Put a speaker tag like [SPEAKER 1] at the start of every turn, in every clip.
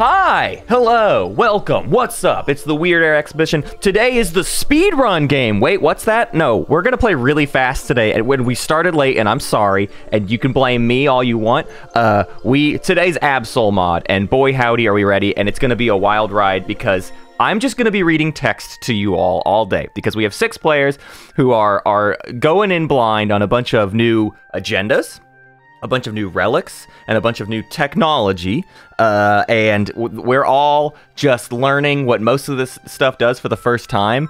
[SPEAKER 1] Hi, hello, welcome, what's up? It's the Weird Air Exhibition. Today is the speedrun game. Wait, what's that? No, we're gonna play really fast today. And when we started late, and I'm sorry, and you can blame me all you want, today's Absol Mod, and boy howdy are we ready, and it's gonna be a wild ride because I'm just gonna be reading text to you all day because we have 6 players who are going in blind on a bunch of new agendas, a bunch of new relics, and a bunch of new technology, and we're all just learning what most of this stuff does for the first time.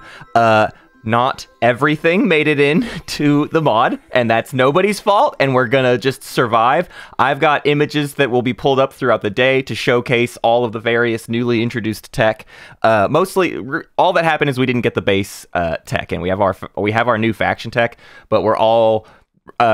[SPEAKER 1] Not everything made it in to the mod, and that's nobody's fault, and we're gonna just survive. I've got images that will be pulled up throughout the day to showcase all of the various newly introduced tech. Mostly, all that happened is we didn't get the base tech, and we have our new faction tech, but we're all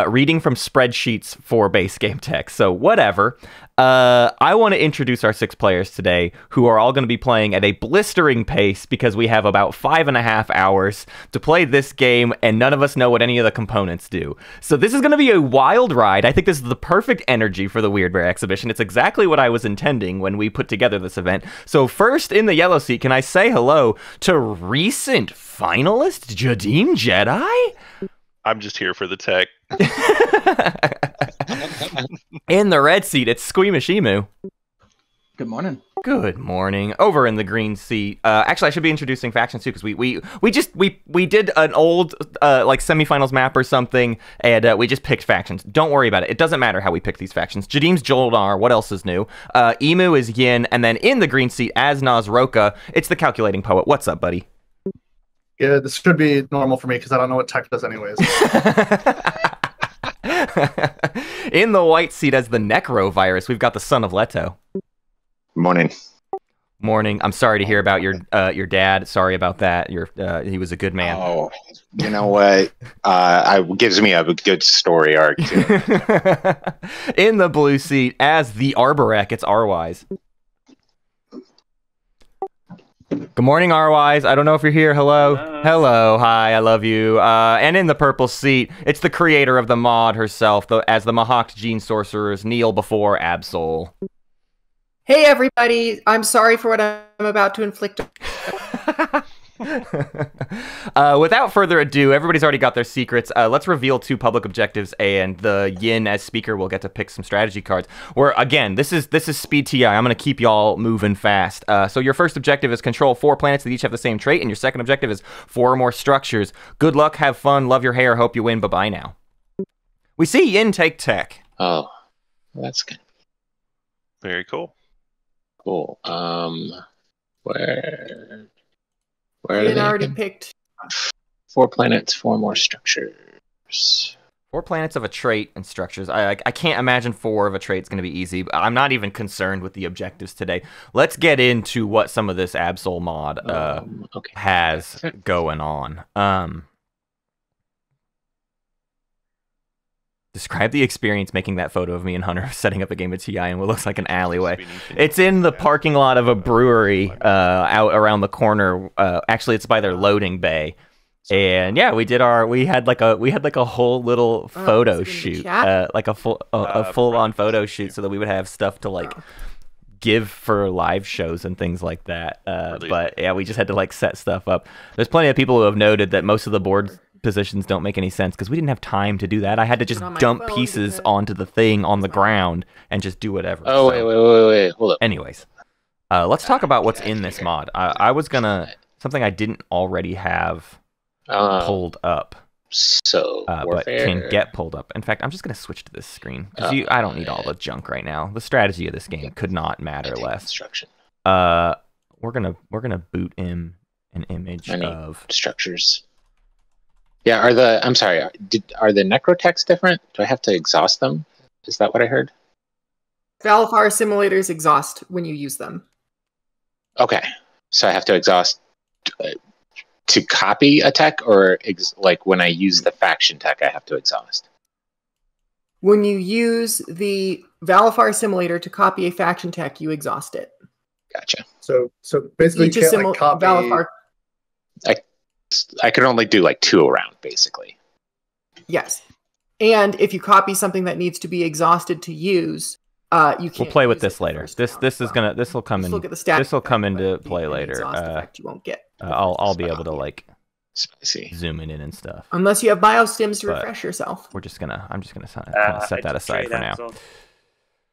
[SPEAKER 1] reading from spreadsheets for base game tech, so whatever. I want to introduce our 6 players today who are all going to be playing at a blistering pace because we have about 5.5 hours to play this game and none of us know what any of the components do. So this is going to be a wild ride. I think this is the perfect energy for the Weird Bear exhibition. It's exactly what I was intending when we put together this event. So first in the yellow seat, can I say hello to recent finalist jadiimjedi?
[SPEAKER 2] I'm just here for the tech.
[SPEAKER 1] In the red seat, it's Squeamishimu.
[SPEAKER 3] Good morning.
[SPEAKER 1] Good morning. Over in the green seat. Actually, I should be introducing factions too, because we did an old like semifinals map or something, and we just picked factions. Don't worry about it. It doesn't matter how we pick these factions. Jadiim's Jol-Nar. What else is new? Emu is Yin, and then in the green seat, as Naaz-Rokha, it's the calculating poet. What's up, buddy?
[SPEAKER 4] Yeah, this should be normal for me because I don't know what tech does anyways.
[SPEAKER 1] In the white seat as the Necro virus, we've got the son of Leto.
[SPEAKER 5] Morning.
[SPEAKER 1] Morning. I'm sorry to hear about your dad. Sorry about that. He was a good man.
[SPEAKER 5] Oh, you know what? It gives me a good story arc too.
[SPEAKER 1] In the blue seat as the Arborec, it's rwise. Good morning, rwise. I don't know if you're here. Hello. Hello. Hi, I love you. And in the purple seat, it's the creator of the mod herself, as the Mahact Gene Sorcerers kneel before Absol.
[SPEAKER 6] Hey, everybody. I'm sorry for what I'm about to inflict.
[SPEAKER 1] Without further ado, everybody's already got their secrets. Let's reveal 2 public objectives, and the Yin as speaker will get to pick some strategy cards. Where again, this is speed TI. I'm gonna keep y'all moving fast. So your first objective is control 4 planets that each have the same trait, and your second objective is 4 or more structures. Good luck, have fun, love your hair, hope you win. Bye bye now. We see Yin take tech.
[SPEAKER 5] Oh, well, that's good.
[SPEAKER 2] Very cool.
[SPEAKER 5] Cool. Where
[SPEAKER 6] Yin already picked
[SPEAKER 5] 4 planets, 4 more structures.
[SPEAKER 1] 4 planets of a trait and structures. I can't imagine 4 of a trait's going to be easy. I'm not even concerned with the objectives today. Let's get into what some of this Absol Mod has going on. Describe the experience making that photo of me and Hunter setting up a game of TI in what looks like an alleyway. It's in the parking lot of a brewery out around the corner. Actually, it's by their loading bay. And yeah, we had like a whole little photo shoot, like a full-on photo shoot, so that we would have stuff to like give for live shows and things like that. But yeah, we just had to like set stuff up. There's plenty of people who have noted that most of the board positions don't make any sense because we didn't have time to do that. I had to just dump pieces onto the thing on the ground and just do whatever.
[SPEAKER 5] Oh, wait, hold up.
[SPEAKER 1] Anyways, let's talk about what's in this mod. I was gonna something I didn't already have pulled up. But can get pulled up. In fact, I'm just gonna switch to this screen because I don't need all the junk right now. The strategy of this game could not matter less. We're gonna boot in an image of
[SPEAKER 5] structures. Yeah, I'm sorry, are the necrotechs different? Do I have to exhaust them? Is that what I heard?
[SPEAKER 6] Valfar simulators exhaust when you use them.
[SPEAKER 5] Okay, so I have to exhaust to copy a tech, or like when I use the faction tech, I have to exhaust?
[SPEAKER 6] When you use the Valifar simulator to copy a faction tech, you exhaust it.
[SPEAKER 5] Gotcha.
[SPEAKER 4] So basically,
[SPEAKER 6] Each
[SPEAKER 4] you can't like, copy.
[SPEAKER 6] Valifar.
[SPEAKER 5] I could only do like 2 around, basically.
[SPEAKER 6] Yes. And if you copy something that needs to be exhausted to use, you can't.
[SPEAKER 1] We'll play with
[SPEAKER 6] use it
[SPEAKER 1] this later.
[SPEAKER 6] first
[SPEAKER 1] This
[SPEAKER 6] round.
[SPEAKER 1] this is gonna this will come
[SPEAKER 6] Just
[SPEAKER 1] in.
[SPEAKER 6] look at the stat
[SPEAKER 1] This will come
[SPEAKER 6] effect,
[SPEAKER 1] into
[SPEAKER 6] but
[SPEAKER 1] play
[SPEAKER 6] the
[SPEAKER 1] later.
[SPEAKER 6] exhaust effect you won't get.
[SPEAKER 1] I'll be able to like
[SPEAKER 5] Spicy.
[SPEAKER 1] zoom it in and stuff.
[SPEAKER 6] Unless you have biostims to
[SPEAKER 1] But
[SPEAKER 6] refresh yourself.
[SPEAKER 1] I'm just gonna kind of set that aside for now.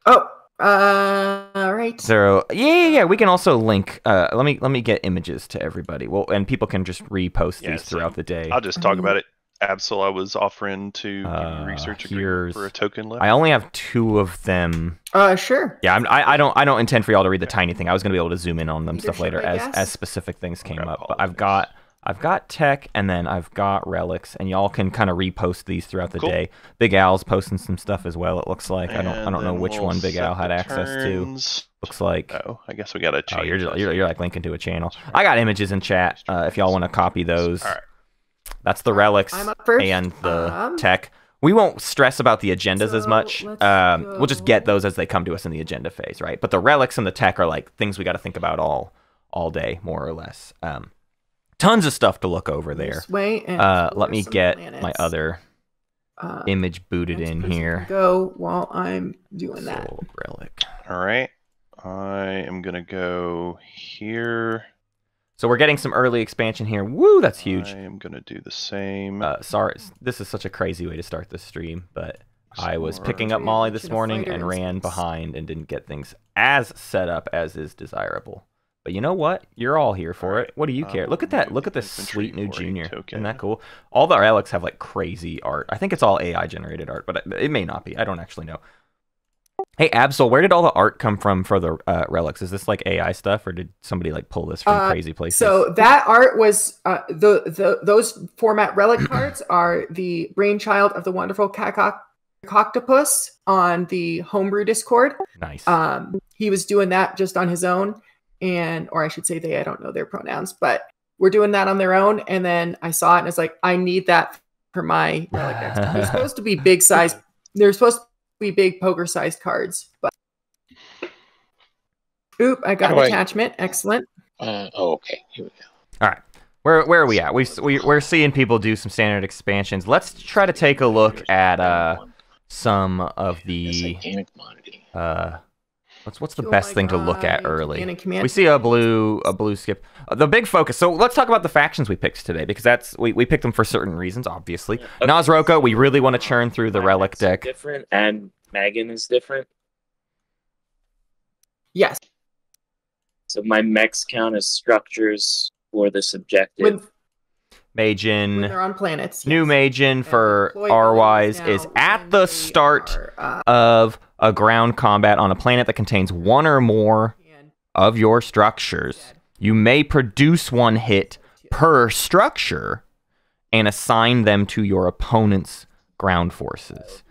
[SPEAKER 6] Oh, all right.
[SPEAKER 1] So yeah. We can also link. Let me get images to everybody. Well, and people can just repost
[SPEAKER 2] Yeah,
[SPEAKER 1] these
[SPEAKER 2] so
[SPEAKER 1] throughout the day.
[SPEAKER 2] I'll just talk about it. Absol, I was offering to give you research agreement for a token left.
[SPEAKER 1] I only have 2 of them.
[SPEAKER 6] Sure.
[SPEAKER 1] Yeah, I don't intend for y'all to read the tiny thing. I was gonna be able to zoom in on them stuff later
[SPEAKER 6] Leadership, I
[SPEAKER 1] as
[SPEAKER 6] guess.
[SPEAKER 1] specific things came
[SPEAKER 2] Okay,
[SPEAKER 1] up. But
[SPEAKER 2] apologies.
[SPEAKER 1] I've got tech, and then I've got relics, and y'all can kind of repost these throughout the
[SPEAKER 2] Cool.
[SPEAKER 1] day. Big Al's posting some stuff as well. It looks like I don't know
[SPEAKER 2] then
[SPEAKER 1] which
[SPEAKER 2] we'll
[SPEAKER 1] one Big
[SPEAKER 2] set
[SPEAKER 1] Al had
[SPEAKER 2] the
[SPEAKER 1] access to.
[SPEAKER 2] turns.
[SPEAKER 1] Looks like
[SPEAKER 2] Oh, I guess we gotta
[SPEAKER 1] oh,
[SPEAKER 2] change.
[SPEAKER 1] you're like linking to a channel. I got images in chat if y'all want to copy those.
[SPEAKER 2] All right.
[SPEAKER 1] That's the relics
[SPEAKER 6] I'm up first.
[SPEAKER 1] and the tech. We won't stress about the agendas as
[SPEAKER 6] So,
[SPEAKER 1] much.
[SPEAKER 6] let's
[SPEAKER 1] We'll just get those as they come to us in the agenda phase, right? But the relics and the tech are like things we got to think about all day, more or less. Tons of stuff to look over there.
[SPEAKER 6] This way and
[SPEAKER 1] Let me
[SPEAKER 6] some
[SPEAKER 1] get
[SPEAKER 6] planets.
[SPEAKER 1] my other image booted
[SPEAKER 6] Next
[SPEAKER 1] in
[SPEAKER 6] person
[SPEAKER 1] here.
[SPEAKER 6] can go while I'm doing that.
[SPEAKER 1] So, relic.
[SPEAKER 2] All right. I am gonna go here.
[SPEAKER 1] So we're getting some early expansion here. Woo, that's huge.
[SPEAKER 2] I am gonna do the same.
[SPEAKER 1] Sorry, this is such a crazy way to start the stream, but I was
[SPEAKER 2] More-
[SPEAKER 1] picking up Molly this
[SPEAKER 6] Mention a
[SPEAKER 1] morning
[SPEAKER 6] fighter
[SPEAKER 1] and
[SPEAKER 6] in
[SPEAKER 1] ran
[SPEAKER 6] space.
[SPEAKER 1] behind and didn't get things as set up as is desirable. But you know what? You're all here for it. What do you care? Look at that. Look at this
[SPEAKER 2] Infantry
[SPEAKER 1] sweet new
[SPEAKER 2] for a
[SPEAKER 1] junior.
[SPEAKER 2] token.
[SPEAKER 1] Isn't that cool? All the relics have like crazy art. I think it's all AI generated art, but it may not be. I don't actually know. Hey, Absol, where did all the art come from for the relics? Is this like AI stuff, or did somebody like pull this from crazy places?
[SPEAKER 6] So that art was those format relic cards are the brainchild of the wonderful Cacoctopus on the homebrew Discord.
[SPEAKER 1] Nice.
[SPEAKER 6] He was doing that just on his own, or I should say they. I don't know their pronouns, but we're doing that on their own. And then I saw it and it's like, I need that for my relic decks. They're supposed to be big size. They're supposed to be big poker sized cards, but oop, I got
[SPEAKER 5] How
[SPEAKER 6] an
[SPEAKER 5] do I-
[SPEAKER 6] attachment. Excellent.
[SPEAKER 5] Okay. Here we go.
[SPEAKER 1] All right. Where are we at? We're seeing people do some standard expansions. Let's try to take a look at some of the
[SPEAKER 5] Game commodity.
[SPEAKER 1] what's the
[SPEAKER 6] Oh
[SPEAKER 1] best
[SPEAKER 6] my
[SPEAKER 1] thing to look at
[SPEAKER 6] God,
[SPEAKER 1] early?
[SPEAKER 6] Command and Command.
[SPEAKER 1] We see a blue skip. The big focus. So let's talk about the factions we picked today, because that's we picked them for certain reasons, obviously.
[SPEAKER 7] Okay.
[SPEAKER 1] Naaz-Rokha, we really want to churn through the
[SPEAKER 7] My
[SPEAKER 1] relic
[SPEAKER 7] mechs are
[SPEAKER 1] deck.
[SPEAKER 7] different, and Megan is different.
[SPEAKER 6] Yes.
[SPEAKER 7] So my mechs count as structures for this objective.
[SPEAKER 6] When
[SPEAKER 1] Majin.
[SPEAKER 6] they're on planets.
[SPEAKER 1] New
[SPEAKER 6] yes.
[SPEAKER 1] Majin
[SPEAKER 6] And
[SPEAKER 1] for
[SPEAKER 6] deploy
[SPEAKER 1] rwise
[SPEAKER 6] now
[SPEAKER 1] is at
[SPEAKER 6] when
[SPEAKER 1] the
[SPEAKER 6] they
[SPEAKER 1] start
[SPEAKER 6] are,
[SPEAKER 1] of a ground combat on a planet that contains one or more of your structures. You may produce one hit per structure and assign them to your opponent's ground forces.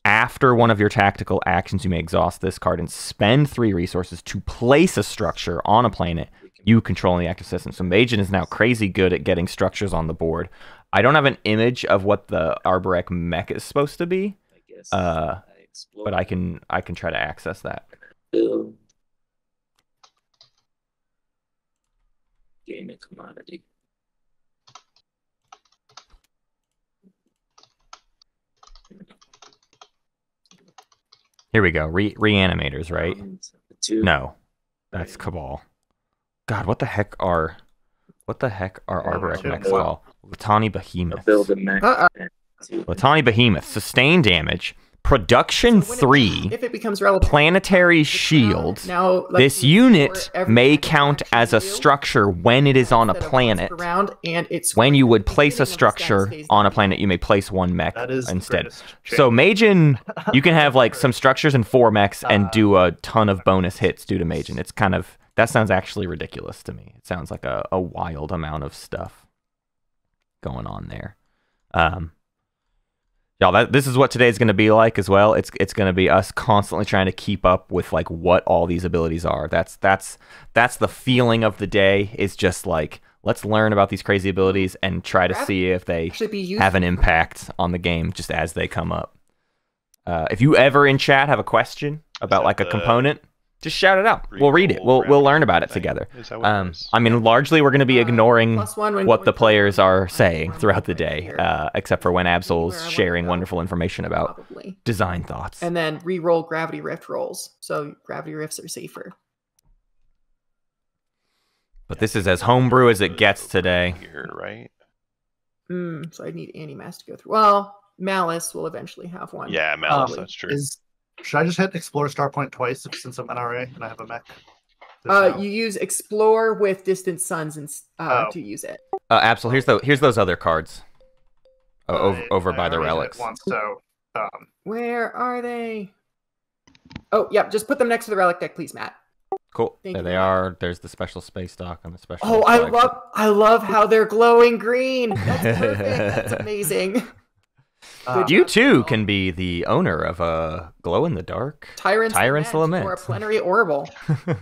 [SPEAKER 1] After one of your tactical actions, you may exhaust this card and spend 3 resources to place a structure on a planet you control in the active system. So Majin is now crazy good at getting structures on the board. I don't have an image of what the Arborec mech is supposed to be,
[SPEAKER 7] I guess.
[SPEAKER 1] but I can try to access that.
[SPEAKER 7] Build. Gain a commodity.
[SPEAKER 1] Here we go. Reanimators, right?
[SPEAKER 7] Two.
[SPEAKER 1] No, that's Cabal. God, what the heck are Arborec
[SPEAKER 4] two.
[SPEAKER 1] mechs called? Latani
[SPEAKER 7] I'll
[SPEAKER 1] Behemoth.
[SPEAKER 7] build a mech.
[SPEAKER 6] Uh-uh.
[SPEAKER 7] and two.
[SPEAKER 1] Latani Behemoth. Sustain damage. Production
[SPEAKER 6] So when
[SPEAKER 1] 3.
[SPEAKER 6] if it becomes relevant,
[SPEAKER 1] Planetary shield.
[SPEAKER 6] Now, let's
[SPEAKER 1] This
[SPEAKER 6] see,
[SPEAKER 1] unit
[SPEAKER 6] for every
[SPEAKER 1] may
[SPEAKER 6] action
[SPEAKER 1] count as a
[SPEAKER 6] you do,
[SPEAKER 1] structure when it is on a
[SPEAKER 6] instead of once
[SPEAKER 1] planet.
[SPEAKER 6] per round, and it's
[SPEAKER 1] When you would
[SPEAKER 6] the
[SPEAKER 1] place a
[SPEAKER 6] beginning of the
[SPEAKER 1] structure
[SPEAKER 6] stat stays
[SPEAKER 1] on a
[SPEAKER 6] the
[SPEAKER 1] planet, you may place one mech
[SPEAKER 4] That is the
[SPEAKER 1] instead.
[SPEAKER 4] greatest
[SPEAKER 1] So
[SPEAKER 4] change.
[SPEAKER 1] Majin, you can have like some structures and 4 mechs and do a ton of bonus hits due to Majin. It's kind of, that sounds actually ridiculous to me. It sounds like a wild amount of stuff going on there. Y'all, this is what today's going to be like as well. It's going to be us constantly trying to keep up with like what all these abilities are. That's the feeling of the day. Is just like, let's learn about these crazy abilities and try to see if they
[SPEAKER 6] actually be useful.
[SPEAKER 1] have an impact on the game just as they come up. If you ever in chat have a question about like a component, just shout it out. We'll read it. We'll learn about it together. I mean, largely we're going to be ignoring what the players are saying throughout the day, except for when Absol's sharing wonderful information about design thoughts.
[SPEAKER 6] And then re-roll gravity rift rolls, so gravity rifts are safer.
[SPEAKER 1] But this is as homebrew as it gets today.
[SPEAKER 2] Here, right?
[SPEAKER 6] So I need anti-mass to go through. Well, Malice will eventually have one.
[SPEAKER 2] Yeah, Malice, that's true.
[SPEAKER 4] Should I just hit Explore Star Point twice since I'm NRA and I have a mech?
[SPEAKER 6] You use Explore with Distant Suns and to use it.
[SPEAKER 1] Absol, here's those other cards. Over by the relics.
[SPEAKER 6] Where are they? Oh, yeah, just put them next to the relic deck, please, Matt.
[SPEAKER 1] Cool. There they are. There's the special space dock on the special.
[SPEAKER 6] Oh, I love how they're glowing green. That's perfect. That's amazing.
[SPEAKER 1] You too can be the owner of a glow-in-the-dark Tyrant's Lament
[SPEAKER 6] or a plenary orbital.
[SPEAKER 4] All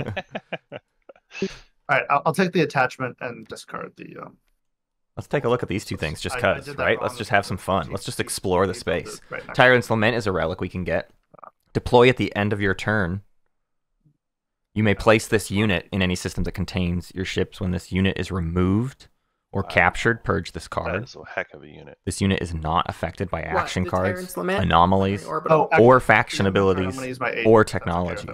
[SPEAKER 4] right, I'll take the attachment and discard the.
[SPEAKER 1] Let's take a look at these two things, just cause, right? Let's just have some fun. Let's just explore the space. Tyrant's Lament is a relic we can get. Deploy at the end of your turn. You may place this unit in any system that contains your ships. When this unit is removed or captured, purge this card.
[SPEAKER 2] That is a heck of a unit.
[SPEAKER 1] This unit is not affected by action cards, anomalies,
[SPEAKER 6] or
[SPEAKER 1] faction abilities, or technologies.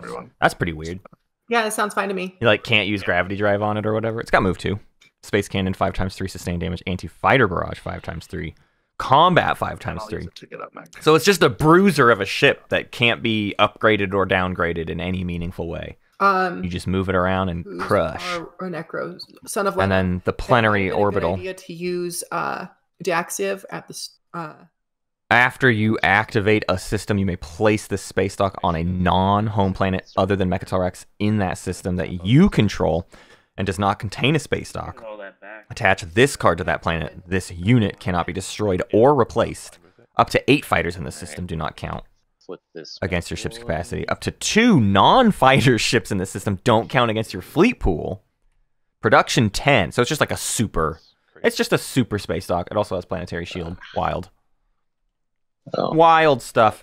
[SPEAKER 1] That's pretty weird.
[SPEAKER 6] Yeah, that sounds fine to me.
[SPEAKER 1] You like can't use gravity drive on it or whatever. It's got move 2. Space cannon 5x3 sustained damage, anti-fighter barrage 5x3, combat 5x3. So it's just a bruiser of a ship that can't be upgraded or downgraded in any meaningful way. You just move it around and crush.
[SPEAKER 6] Or Necros, Son of Letnev.
[SPEAKER 1] And then the plenary orbital.
[SPEAKER 6] Idea to use Daxiv at the.
[SPEAKER 1] After you activate a system, you may place this space dock on a non-home planet other than Mechatol in that system that you control and does not contain a space dock. Attach this card to that planet. This unit cannot be destroyed or replaced. Up to 8 fighters in the system do not count against your ship's capacity. Up to 2 non-fighter ships in the system don't count against your fleet pool. Production 10. So it's just like a super. It's just a super space dock. It also has planetary shield. Wild. Wild stuff.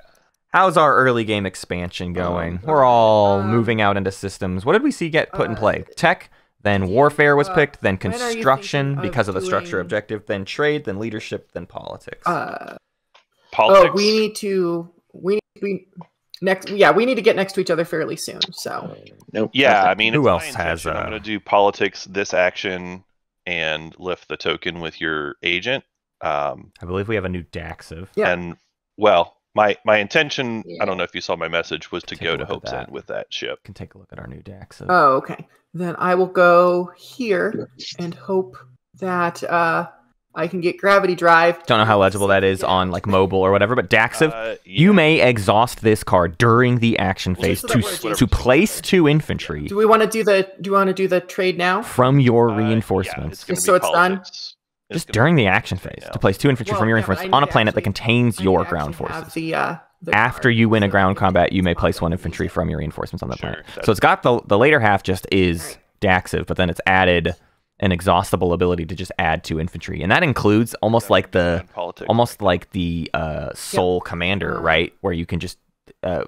[SPEAKER 1] How's our early game expansion going? We're all moving out into systems. What did we see get put in play? Tech, then warfare was picked, then construction because of the structure objective, then trade, then leadership, then politics.
[SPEAKER 2] Politics.
[SPEAKER 6] Oh, we need to get next to each other fairly soon. So
[SPEAKER 2] yeah, I mean,
[SPEAKER 1] who else has?
[SPEAKER 2] I'm going to do politics this action and lift the token with your agent.
[SPEAKER 1] I believe we have a new Daxiv.
[SPEAKER 6] Yeah.
[SPEAKER 2] And well, my intention, I don't know if you saw my message, was to go to Hope's End with that ship.
[SPEAKER 1] Can take a look at our new Daxiv.
[SPEAKER 6] Oh, okay. Then I will go here and hope that I can get gravity drive.
[SPEAKER 1] Don't know how legible that is on like mobile or whatever, but Daxiv, you may exhaust this card during the action phase to place 2 infantry.
[SPEAKER 6] Do we want to do the trade now?
[SPEAKER 1] From your reinforcements.
[SPEAKER 6] So it's done?
[SPEAKER 1] Just during the action phase, to place 2 infantry from your reinforcements on a planet that contains your ground forces. After you win a ground combat, you may place 1 infantry from your reinforcements on the planet. So it's got the later half just is Daxiv, but then it's added an exhaustible ability to just add 2 infantry, and that includes almost like the sole commander, right? Where you can just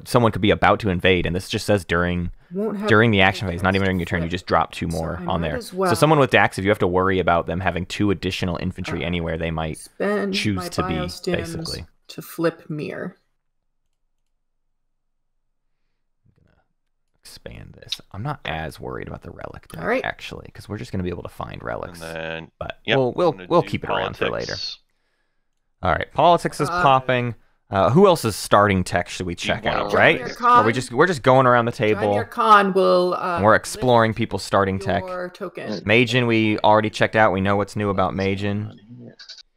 [SPEAKER 1] someone could be about to invade, and this just says during the action phase, not even during your turn, you just drop 2 more on there. So someone with Daxiv, you have to worry about them having 2 additional infantry anywhere they might choose to be, basically.
[SPEAKER 6] To flip mirror.
[SPEAKER 1] Expand this. I'm not as worried about the relic deck, actually, because we're just going to be able to find relics.
[SPEAKER 2] And then,
[SPEAKER 1] but we'll keep it around for later. All right, politics is popping. Who else is starting tech? Should we check out? Right? Or we're just going around the table.
[SPEAKER 6] Khan will.
[SPEAKER 1] We're exploring people's starting tech. Majin, we already checked out. We know what's new about Majin.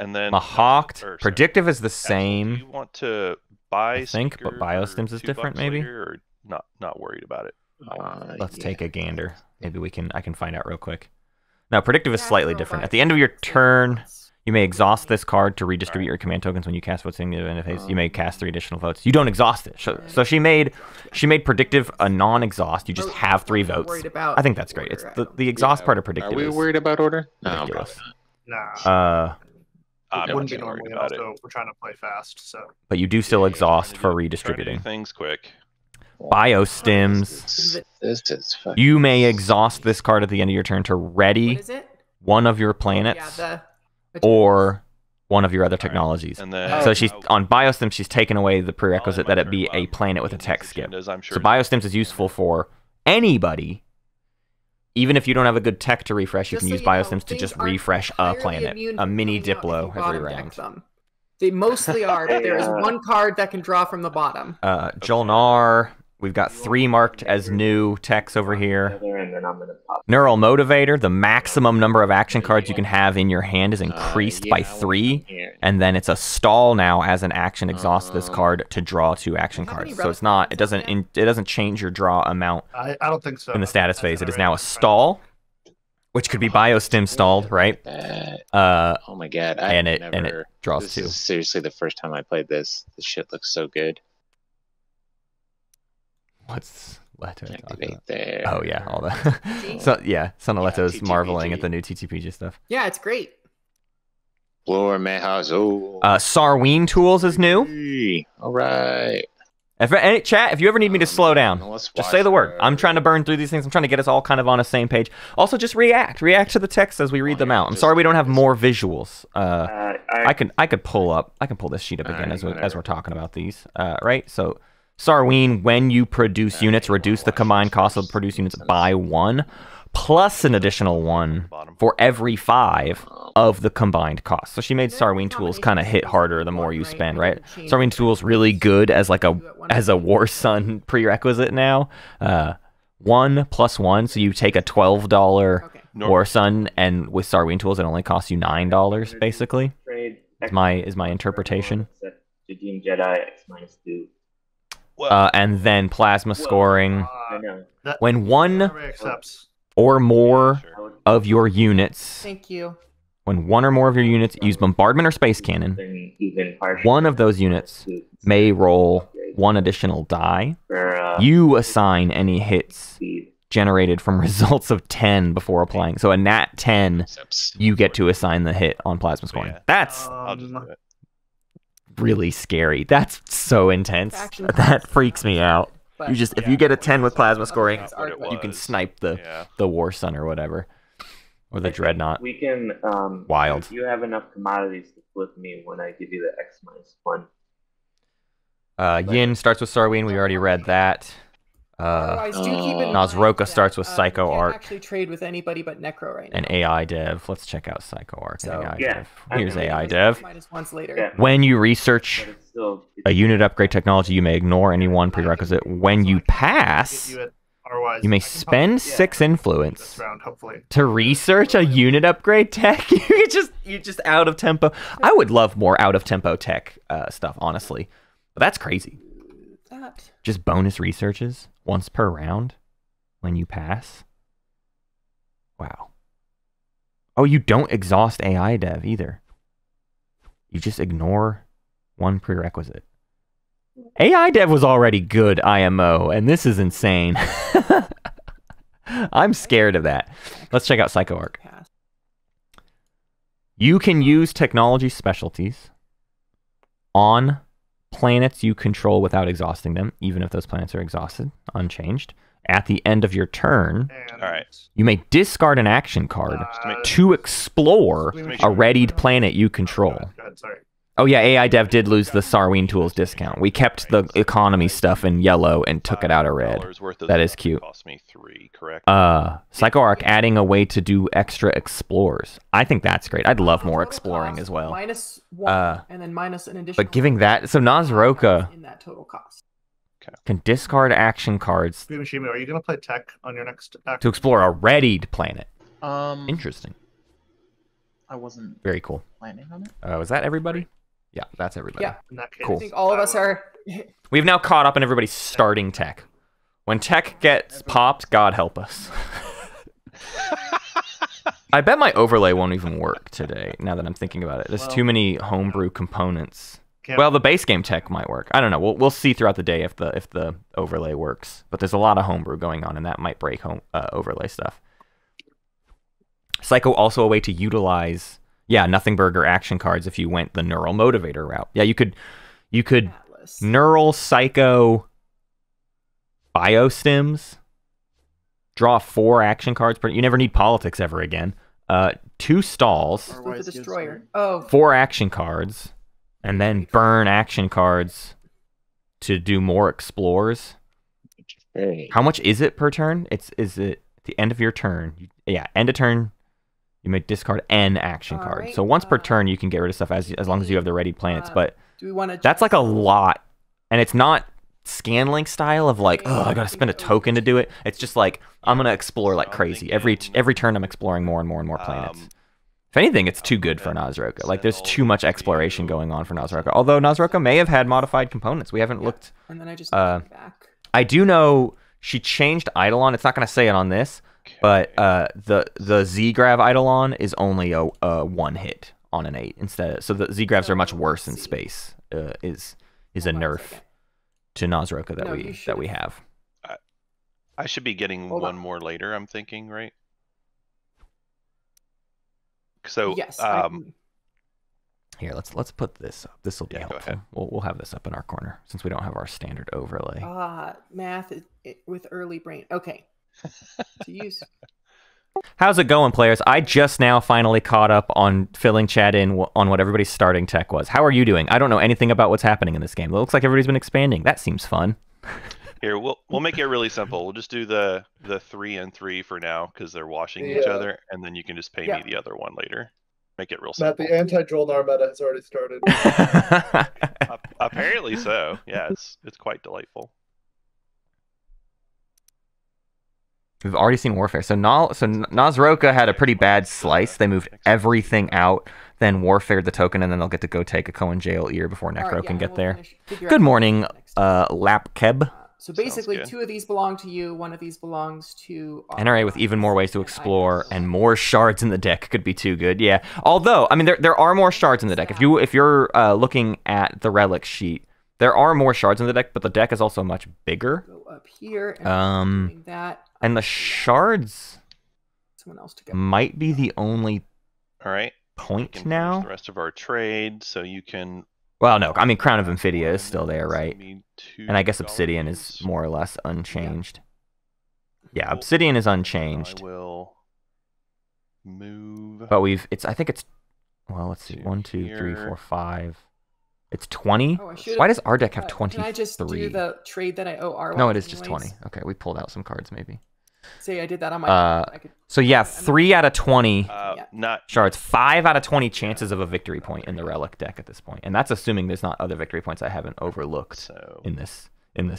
[SPEAKER 2] And then
[SPEAKER 1] Mahact. Predictive is the same.
[SPEAKER 2] Do you want to buy?
[SPEAKER 1] I think, but Biostims is different, maybe.
[SPEAKER 2] Or not worried about it.
[SPEAKER 1] Let's take a gander. Maybe I can find out real quick. Now, predictive is slightly different. At the end of your turn, you may exhaust this card to redistribute your command tokens when you cast votes in the end of phase. You may cast 3 additional votes. You don't exhaust it. So she made predictive a non-exhaust. You just have 3 votes. I think that's great. It's the exhaust part of predictive.
[SPEAKER 5] Are we worried about order? No.
[SPEAKER 2] I I'm
[SPEAKER 4] It
[SPEAKER 2] not
[SPEAKER 4] wouldn't be
[SPEAKER 2] too worried
[SPEAKER 4] normally, and
[SPEAKER 2] about it.
[SPEAKER 4] also we're trying to play fast, so.
[SPEAKER 1] But you do still exhaust for
[SPEAKER 2] Trying to
[SPEAKER 1] redistributing.
[SPEAKER 2] do things quick.
[SPEAKER 1] Biostims.
[SPEAKER 5] This is fucking.
[SPEAKER 1] You may exhaust this card at the end of your turn to
[SPEAKER 6] What
[SPEAKER 1] ready
[SPEAKER 6] is it?
[SPEAKER 1] one of your
[SPEAKER 6] Yeah,
[SPEAKER 1] planets
[SPEAKER 6] the
[SPEAKER 1] or one of your other technologies.
[SPEAKER 2] And then
[SPEAKER 1] So she's on Biostims, she's taken away the prerequisite that it be a planet with a tech skip.
[SPEAKER 2] I'm sure
[SPEAKER 1] So Biostims is useful for anybody. Even if you don't have a good tech to refresh, you
[SPEAKER 6] Just
[SPEAKER 1] can
[SPEAKER 6] so
[SPEAKER 1] use
[SPEAKER 6] you know,
[SPEAKER 1] Biostims to
[SPEAKER 6] things
[SPEAKER 1] just
[SPEAKER 6] aren't
[SPEAKER 1] refresh a
[SPEAKER 6] entirely
[SPEAKER 1] planet,
[SPEAKER 6] immune
[SPEAKER 1] a
[SPEAKER 6] from
[SPEAKER 1] mini
[SPEAKER 6] coming out if you
[SPEAKER 1] Diplo every
[SPEAKER 6] bottom deck
[SPEAKER 1] round.
[SPEAKER 6] them. They mostly are, but there is
[SPEAKER 7] Hey,
[SPEAKER 6] one card that can draw from the bottom.
[SPEAKER 1] Jol-Nar, we've got 3 marked as new techs over here.
[SPEAKER 7] And then I'm gonna pop.
[SPEAKER 1] Neural Motivator, the maximum number of action cards you can have in your hand is increased by
[SPEAKER 5] Yeah,
[SPEAKER 1] 3.
[SPEAKER 5] here.
[SPEAKER 1] And then it's a stall now as an action. Exhaust this card to draw 2 action
[SPEAKER 6] Do you have any
[SPEAKER 1] cards. So it's not. It
[SPEAKER 6] relics on
[SPEAKER 1] doesn't change your draw amount
[SPEAKER 4] I don't think so.
[SPEAKER 1] in the status phase. It is now a stall, which could be Biostim stalled, right?
[SPEAKER 5] That-
[SPEAKER 1] Uh,
[SPEAKER 5] oh my god!
[SPEAKER 1] and it draws
[SPEAKER 5] This
[SPEAKER 1] 2.
[SPEAKER 5] is seriously the first time I played this. This shit looks so good.
[SPEAKER 1] What's Leto talking
[SPEAKER 5] Activate
[SPEAKER 1] about?
[SPEAKER 5] there.
[SPEAKER 1] Oh yeah, all that. So yeah, Son of
[SPEAKER 5] Yeah,
[SPEAKER 1] Leto's
[SPEAKER 5] TTPG.
[SPEAKER 1] marveling at the new TTPG stuff.
[SPEAKER 6] Yeah, it's great.
[SPEAKER 5] Floor Mehazo.
[SPEAKER 1] Sarween Tools is new.
[SPEAKER 5] All right.
[SPEAKER 1] Chat, if you ever need me to slow down,
[SPEAKER 5] Let's
[SPEAKER 1] just say the
[SPEAKER 5] watch
[SPEAKER 1] word. I'm trying to burn through these things. I'm trying to get us all kind of on the same page. Also, just react to the text as we read them out. I'm sorry we don't have more visuals. I could pull this sheet up again as we're talking about these. Right. So Sarween, when you produce units, reduce the combined cost of produced units by 1, plus an additional 1 for every 5 of the combined cost. So she made Sarween Tools kind of hit harder the more you spend, right? Sarween Tools really good as like a War Sun prerequisite now. 1 plus 1, so you take a $12
[SPEAKER 6] Okay.
[SPEAKER 1] War Sun, and with Sarween Tools it only costs you $9 basically.
[SPEAKER 7] Trade
[SPEAKER 1] Is my interpretation.
[SPEAKER 7] jadiimjedi X-2.
[SPEAKER 1] And then plasma scoring.
[SPEAKER 7] I know.
[SPEAKER 1] When one
[SPEAKER 4] Everybody accepts.
[SPEAKER 1] or more
[SPEAKER 2] Sure.
[SPEAKER 1] of your units,
[SPEAKER 6] Thank you.
[SPEAKER 1] when one or more of your units use bombardment or space cannon,
[SPEAKER 7] Even
[SPEAKER 1] one of those units may roll 1 additional die. You assign any hits generated from results of 10 before applying. So a nat 10, you get to assign the hit on plasma scoring.
[SPEAKER 2] Yeah.
[SPEAKER 1] That's
[SPEAKER 2] I'll just do it.
[SPEAKER 1] really scary. That's so intense.
[SPEAKER 6] Faction
[SPEAKER 1] That freaks me out.
[SPEAKER 6] But
[SPEAKER 1] You just if you get a 10 with plasma scoring,
[SPEAKER 2] That's what it
[SPEAKER 1] you can
[SPEAKER 2] was.
[SPEAKER 1] snipe
[SPEAKER 2] Yeah.
[SPEAKER 1] the War Sun or whatever. Or the Dreadnought.
[SPEAKER 7] We can.
[SPEAKER 1] Wild.
[SPEAKER 7] If you have enough commodities to flip me when I give you the X-1.
[SPEAKER 1] Yin starts with Sarween. We already read that.
[SPEAKER 6] Otherwise, do keep in
[SPEAKER 1] Naaz-Rokha
[SPEAKER 6] mind
[SPEAKER 1] starts
[SPEAKER 6] that,
[SPEAKER 1] with Psycho
[SPEAKER 6] you can't
[SPEAKER 1] Arc.
[SPEAKER 6] actually trade with anybody but Necro right now.
[SPEAKER 1] And AI Dev. Let's check out Psycho Arc and
[SPEAKER 6] So,
[SPEAKER 1] AI
[SPEAKER 7] yeah,
[SPEAKER 1] Dev.
[SPEAKER 7] I
[SPEAKER 1] Here's
[SPEAKER 7] can-
[SPEAKER 1] AI Dev.
[SPEAKER 6] -1 later.
[SPEAKER 7] Yeah.
[SPEAKER 1] When you research
[SPEAKER 7] But it's still.
[SPEAKER 1] a unit upgrade technology, you may ignore any one prerequisite. When you pass,
[SPEAKER 4] Get you it. Otherwise,
[SPEAKER 1] you may
[SPEAKER 4] I can
[SPEAKER 1] spend
[SPEAKER 4] help
[SPEAKER 1] 6
[SPEAKER 4] this
[SPEAKER 1] influence
[SPEAKER 4] round, hopefully.
[SPEAKER 1] to research a unit upgrade tech. You're just out of tempo. I would love more out of tempo tech stuff, honestly. But that's crazy.
[SPEAKER 6] That.
[SPEAKER 1] Just bonus researches once per round when you pass. Wow. Oh, you don't exhaust AI Dev either. You just ignore one prerequisite. AI Dev was already good IMO, and this is insane. I'm scared of that. Let's check out Psycho Arc.
[SPEAKER 6] Pass.
[SPEAKER 1] You can use technology specialties on planets you control without exhausting them, even if those planets are exhausted, unchanged. At the end of your turn,
[SPEAKER 4] And,
[SPEAKER 2] All right.
[SPEAKER 1] you may discard an action card
[SPEAKER 2] make-
[SPEAKER 1] to explore
[SPEAKER 4] Just make
[SPEAKER 1] a
[SPEAKER 4] sure-
[SPEAKER 1] readied planet you control.
[SPEAKER 4] Go ahead, sorry.
[SPEAKER 1] Oh yeah, AI Dev did lose the Sarween Tools discount. We kept the economy stuff in yellow and took it out of red.
[SPEAKER 2] $5 worth of
[SPEAKER 1] That is
[SPEAKER 2] stuff
[SPEAKER 1] cute.
[SPEAKER 2] Cost me 3, correct?
[SPEAKER 1] Psycho Arc adding a way to do extra explores. I think that's great. I'd love more
[SPEAKER 6] Total
[SPEAKER 1] exploring
[SPEAKER 6] cost
[SPEAKER 1] as well.
[SPEAKER 6] -1, and then minus an additional.
[SPEAKER 1] But giving that, so Naaz-Rokha
[SPEAKER 6] in that total cost.
[SPEAKER 1] can discard action cards
[SPEAKER 4] Shimi, are you going to play tech on your next act?
[SPEAKER 1] to explore a readied planet. Interesting.
[SPEAKER 3] I wasn't
[SPEAKER 1] Very cool.
[SPEAKER 3] planning on it.
[SPEAKER 1] Was that everybody? Yeah, that's everybody.
[SPEAKER 6] Yeah.
[SPEAKER 4] In that case,
[SPEAKER 1] Cool.
[SPEAKER 6] I think all of us are.
[SPEAKER 1] We've now caught up on everybody's starting tech. When tech gets popped, God help us. I bet my overlay won't even work today, now that I'm thinking about it. There's too many homebrew components.
[SPEAKER 4] Can't-
[SPEAKER 1] Well, the base game tech might work. I don't know. We'll see throughout the day if the overlay works. But there's a lot of homebrew going on, and that might break overlay stuff. Psycho also a way to utilize Yeah, nothing burger action cards if you went the neural motivator route. Yeah, you could
[SPEAKER 6] Atlas.
[SPEAKER 1] neural psycho biostims, draw 4 action cards per. You never need politics ever again. 2 stalls,
[SPEAKER 6] With the destroyer. Oh,
[SPEAKER 1] 4 action cards, and then burn action cards to do more explores. How much is it per turn? Is it at the end of your turn? Yeah, end of turn. You may discard N action cards.
[SPEAKER 6] right,
[SPEAKER 1] So once per turn, you can get rid of stuff as long as you have the ready planets. But
[SPEAKER 6] do we want to?
[SPEAKER 1] that's like a lot, and it's not Scanlink style of like, oh, I gotta spend a token to do it. It's just like I'm gonna explore like crazy. Every turn, I'm exploring more and more and more planets. If anything, it's too good for Naaz-Rokha. Like, there's too much exploration going on for Naaz-Rokha. Although Naaz-Rokha may have had modified components. We haven't looked.
[SPEAKER 6] And then I just back.
[SPEAKER 1] I do know she changed Eidolon. It's not going to say it on this, but the Z-Grav Eidolon is only a 1 hit on an 8 instead. So the Z-Gravs are much worse in space. Is a nerf to Naaz-Rokha that we have.
[SPEAKER 2] I should be getting one more later, I'm thinking, right? So
[SPEAKER 6] Yes.
[SPEAKER 1] Here, let's put this up. This will be helpful. We'll have this up in our corner since we don't have our standard overlay.
[SPEAKER 6] Math with early brain. Okay. To use.
[SPEAKER 1] How's it going, players? I just now finally caught up on filling chat in on what everybody's starting tech was. How are you doing? I don't know anything about what's happening in this game. It looks like everybody's been expanding. That seems fun.
[SPEAKER 2] Here, we'll make it really simple. We'll just do the 3 and 3 for now because they're washing each other, and then you can just pay me the other one later. Make it real simple.
[SPEAKER 4] Matt, the anti-Jol-Nar meta has already started.
[SPEAKER 2] Apparently so. Yeah, it's quite delightful.
[SPEAKER 1] We've already seen Warfare. So Naaz-Rokha had a pretty bad slice. They moved everything out, then Warfared the token, and then they'll get to go take a Cohen Jail ear before Necro can get there. Good morning, Lapkeb.
[SPEAKER 6] So basically, 2 of these belong to you. 1 of these belongs to
[SPEAKER 1] NRA with even more ways to explore and more shards in the deck could be too good. Yeah. Although, I mean, there are more shards in the deck. If you're looking at the Relics sheet, there are more shards in the deck, but the deck is also much bigger.
[SPEAKER 6] Go up here. And doing that.
[SPEAKER 1] And the shards
[SPEAKER 6] someone else to get
[SPEAKER 1] might be the only
[SPEAKER 2] point
[SPEAKER 1] now.
[SPEAKER 2] The rest of our trade, so you can.
[SPEAKER 1] Well, no, I mean Crown of Amphidia is still there, right? And I guess Obsidian is more or less unchanged. Yeah, Obsidian is unchanged.
[SPEAKER 2] I will move.
[SPEAKER 1] But I think it's, well, let's see, 1, 2, 3, 4, 5. It's 20. Why does our deck have 23?
[SPEAKER 6] Can I just do the trade that I owe R1?
[SPEAKER 1] No, it is just 20. Okay, we pulled out some cards maybe.
[SPEAKER 6] Say I did that on my.
[SPEAKER 1] So yeah, 3 out of 20
[SPEAKER 2] not
[SPEAKER 1] shards. 5 out of 20 chances of a victory point in the Relic deck at this point, and that's assuming there's not other victory points I haven't overlooked in this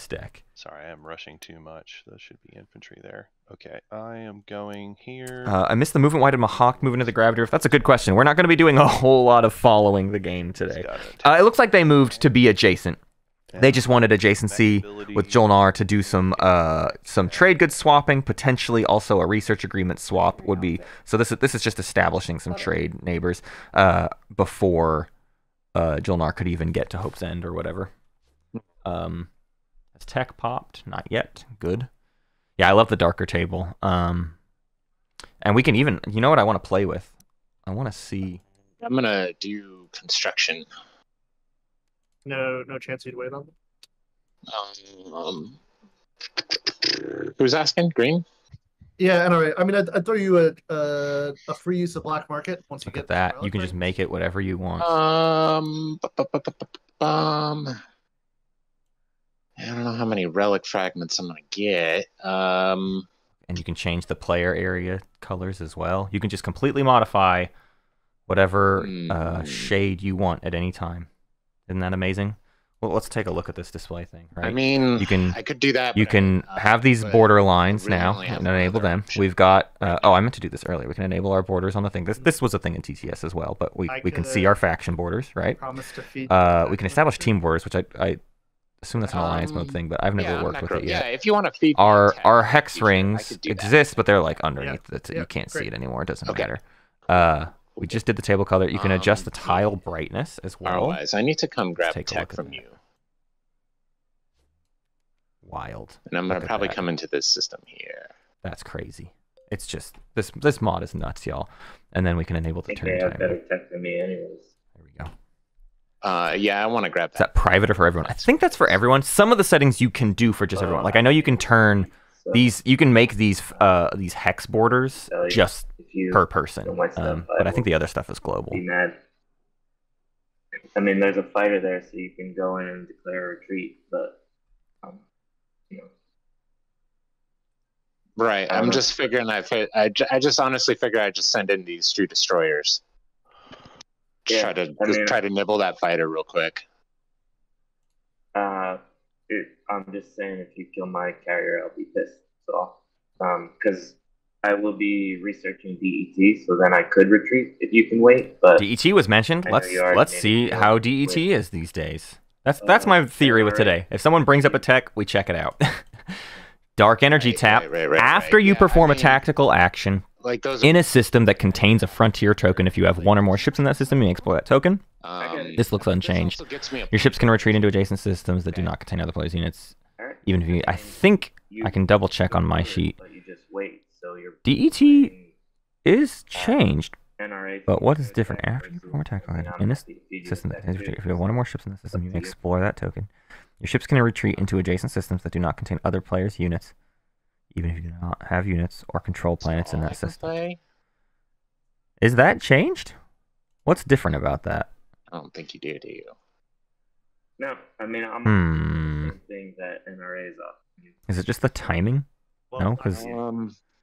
[SPEAKER 1] deck.
[SPEAKER 2] Sorry, I am rushing too much. Those should be infantry there. Okay, I am going here.
[SPEAKER 1] I missed the movement. Why did Mahact move into the Gravity Rift? That's a good question. We're not going to be doing a whole lot of following the game today. It looks like they moved to be adjacent. They just wanted adjacency with Jol-Nar to do some trade goods swapping, potentially also a research agreement swap would be. So this is just establishing some trade neighbors before Jol-Nar could even get to Hope's End or whatever. Has tech popped? Not yet. Good. Yeah, I love the darker table. And we can even, you know what I want to play with? I want to see.
[SPEAKER 5] I'm gonna do construction.
[SPEAKER 4] No chance you'd wait on them?
[SPEAKER 5] Who's asking? Green?
[SPEAKER 4] Yeah, anyway, I mean, I'd throw you a free use of black market once you get
[SPEAKER 1] that. You can just make it whatever you want.
[SPEAKER 5] I don't know how many relic fragments I'm gonna get.
[SPEAKER 1] And you can change the player area colors as well. You can just completely modify whatever shade you want at any time. Isn't that amazing? Well, let's take a look at this display thing, right?
[SPEAKER 5] I mean, I could do that.
[SPEAKER 1] You can have these border lines now and enable them. We've got. I meant to do this earlier. We can enable our borders on the thing. This was a thing in TTS as well, but we can see our faction borders, right? We can establish team borders, which I assume that's an alliance mode thing, but I've never worked with it yet.
[SPEAKER 5] Yeah, if you want to feed
[SPEAKER 1] our hex rings exist, but they're like underneath. You can't see it anymore. It doesn't matter. We just did the table color. You can adjust the tile brightness as well.
[SPEAKER 5] Rwise, I need to come grab tech from you.
[SPEAKER 1] Wild.
[SPEAKER 5] And I'm going to probably come into this system here.
[SPEAKER 1] That's crazy. It's just this mod is nuts, y'all. And then we can enable the turn
[SPEAKER 7] they have
[SPEAKER 1] timer.
[SPEAKER 7] better tech than me, anyways.
[SPEAKER 1] There we go.
[SPEAKER 5] Yeah, I want to grab that.
[SPEAKER 1] Is that private or for everyone? I think that's for everyone. Some of the settings you can do for just everyone. Like I know you can turn these. You can make these hex borders just per person. But I think the other stuff is global.
[SPEAKER 7] Be mad. I mean, there's a fighter there, so you can go in and declare a retreat. But you know.
[SPEAKER 5] Right. I'm just figuring I just honestly figure I just send in these 2 destroyers. Try to nibble that fighter real quick.
[SPEAKER 7] I'm just saying, if you kill my carrier, I'll be pissed. So, because I will be researching DET, so then I could retreat if you can wait. But
[SPEAKER 1] DET was mentioned. Let's see how DET is these days. That's my theory with today. If someone brings up a tech, we check it out. Dark energy tap after you perform a tactical action in a system that contains a frontier token. If you have 1 or more ships in that system, you may explore that token. This looks unchanged. Your ships can retreat into adjacent systems that do not contain other players' units. Even if you, I think I can double check on my sheet. DET is changed, but what is different after you perform a tactical action in this system that contains if you have 1 or more ships in the system, you may explore that token. Your ships can retreat into adjacent systems that do not contain other players' units, even if you do not have units or control planets in that system. Is that changed? What's different about that?
[SPEAKER 5] I don't think you do you?
[SPEAKER 7] No, I mean, I'm the same thing that NRA is up.
[SPEAKER 1] Is it just the timing? No, because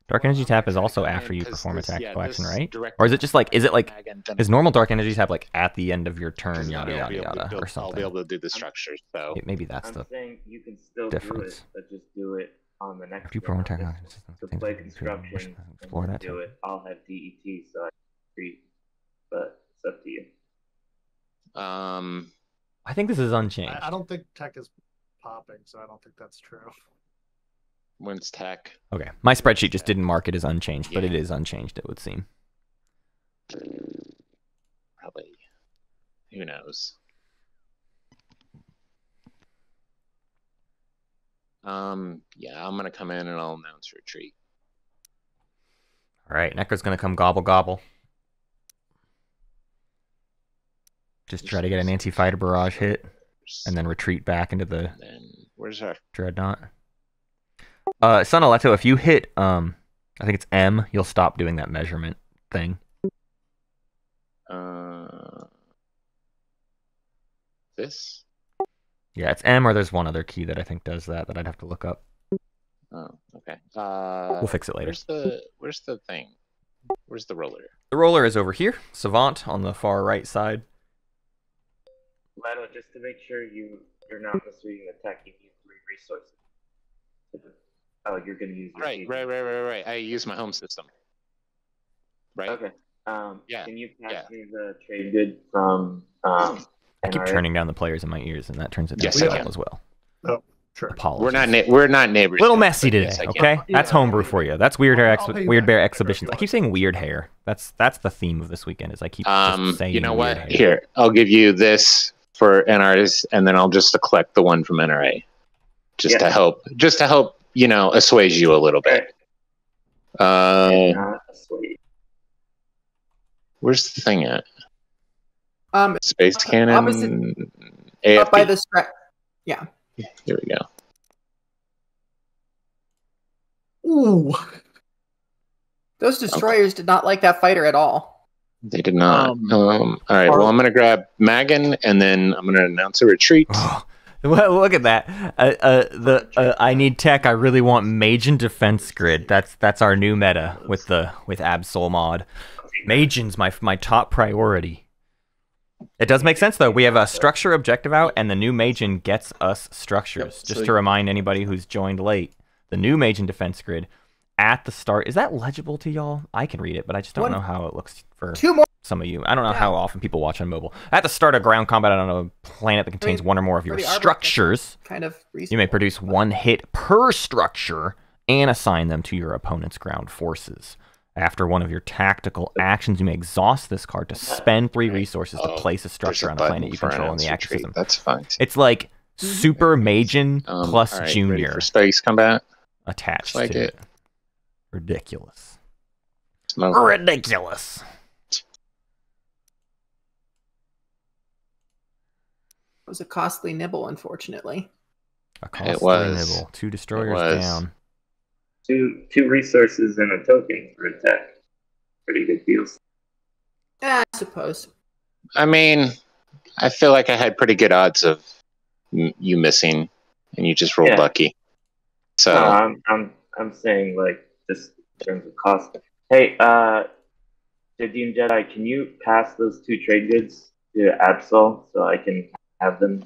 [SPEAKER 1] Dark Energy Tap is also after you perform a tactical action, right? Or is it just like, is normal Dark Energy Tap like at the end of your turn, yada, yada, yada, or something?
[SPEAKER 5] I'll be able to do the structures, so...
[SPEAKER 1] Maybe that's the
[SPEAKER 7] saying you can still
[SPEAKER 1] difference.
[SPEAKER 7] Do it, but just do it on the next
[SPEAKER 1] after you perform a tactical action system,
[SPEAKER 7] to play construction,
[SPEAKER 1] explore that
[SPEAKER 7] do it. I'll have DET, so I can treat, but it's up to you.
[SPEAKER 1] I think this is unchanged.
[SPEAKER 4] I don't think tech is popping, so I don't think that's true.
[SPEAKER 5] When's tech?
[SPEAKER 1] Okay, my spreadsheet just didn't mark it as unchanged, but it is unchanged, it would seem.
[SPEAKER 5] Probably. Who knows? Yeah, I'm gonna come in and I'll announce retreat.
[SPEAKER 1] All right, Necro's gonna come gobble gobble. Just try to get an anti-fighter barrage hit, and then retreat back into the.
[SPEAKER 5] Where's our
[SPEAKER 1] Dreadnought? Son of Leto, if you hit I think it's M, you'll stop doing that measurement thing.
[SPEAKER 5] This?
[SPEAKER 1] Yeah, it's M, or there's one other key that I think does that I'd have to look up.
[SPEAKER 5] Oh, okay.
[SPEAKER 1] We'll fix it later.
[SPEAKER 5] Where's the thing? Where's the roller?
[SPEAKER 1] The roller is over here. Savant on the far right side.
[SPEAKER 7] Leto, just to make sure you're not misreading the tech, you need 3 resources. Oh, you're going to use your
[SPEAKER 5] Right. I use my home system. Right?
[SPEAKER 7] Okay.
[SPEAKER 5] Yeah.
[SPEAKER 7] Can you pass me the trade good from
[SPEAKER 1] I keep turning down the players in my ears, and that turns it down as well.
[SPEAKER 4] Oh, sure.
[SPEAKER 1] Apologies.
[SPEAKER 5] We're not neighbors.
[SPEAKER 1] A little messy today, okay?
[SPEAKER 4] Yeah.
[SPEAKER 1] That's homebrew for you. That's Weird Bear
[SPEAKER 4] back.
[SPEAKER 1] Exhibitions. I keep saying weird hair. That's the theme of this weekend. Is I keep just saying.
[SPEAKER 5] You know what?
[SPEAKER 1] Hair.
[SPEAKER 5] Here, I'll give you this for NRAs, and then I'll just collect the one from NRA, just to help, assuage you a little bit. Where's the thing at? Space cannon.
[SPEAKER 6] AFP. Up by the strap. Yeah.
[SPEAKER 5] Here we go.
[SPEAKER 4] Ooh.
[SPEAKER 6] Those destroyers did not like that fighter at all.
[SPEAKER 5] They did not. All right. Well, I'm going to grab Magan, and then I'm going to announce a retreat.
[SPEAKER 1] Well, look at that. I need tech. I really want Majin Defense Grid. That's our new meta with Absol Mod. Majin's my top priority. It does make sense though. We have a structure objective out, and the new Majin gets us structures. Just to remind anybody who's joined late, the new Majin Defense Grid at the start, is that legible to y'all? I can read it, but I just don't know how it looks for some of you. I don't know how often people watch on mobile. At the start of ground combat on a planet that contains 1 or more of your structures, you may produce 1 hit per structure and assign them to your opponent's ground forces. After one of your tactical actions, you may exhaust this card to spend 3 resources to place a structure on a planet you control in the action system.
[SPEAKER 5] That's fine.
[SPEAKER 1] It's like Super Majin plus Junior
[SPEAKER 5] for space combat
[SPEAKER 1] attached to it. Ridiculous.
[SPEAKER 5] Smoke.
[SPEAKER 1] Ridiculous.
[SPEAKER 6] It was a costly nibble, unfortunately.
[SPEAKER 1] A costly
[SPEAKER 5] was.
[SPEAKER 1] nibble. 2 destroyers down.
[SPEAKER 7] Two resources and a token for attack. Pretty good deals.
[SPEAKER 6] I suppose.
[SPEAKER 5] I mean, I feel like I had pretty good odds of you missing, and you just rolled lucky. So
[SPEAKER 7] I'm saying like just in terms of cost. Hey, jadiimjedi, can you pass those 2 trade goods to Absol so I can have them?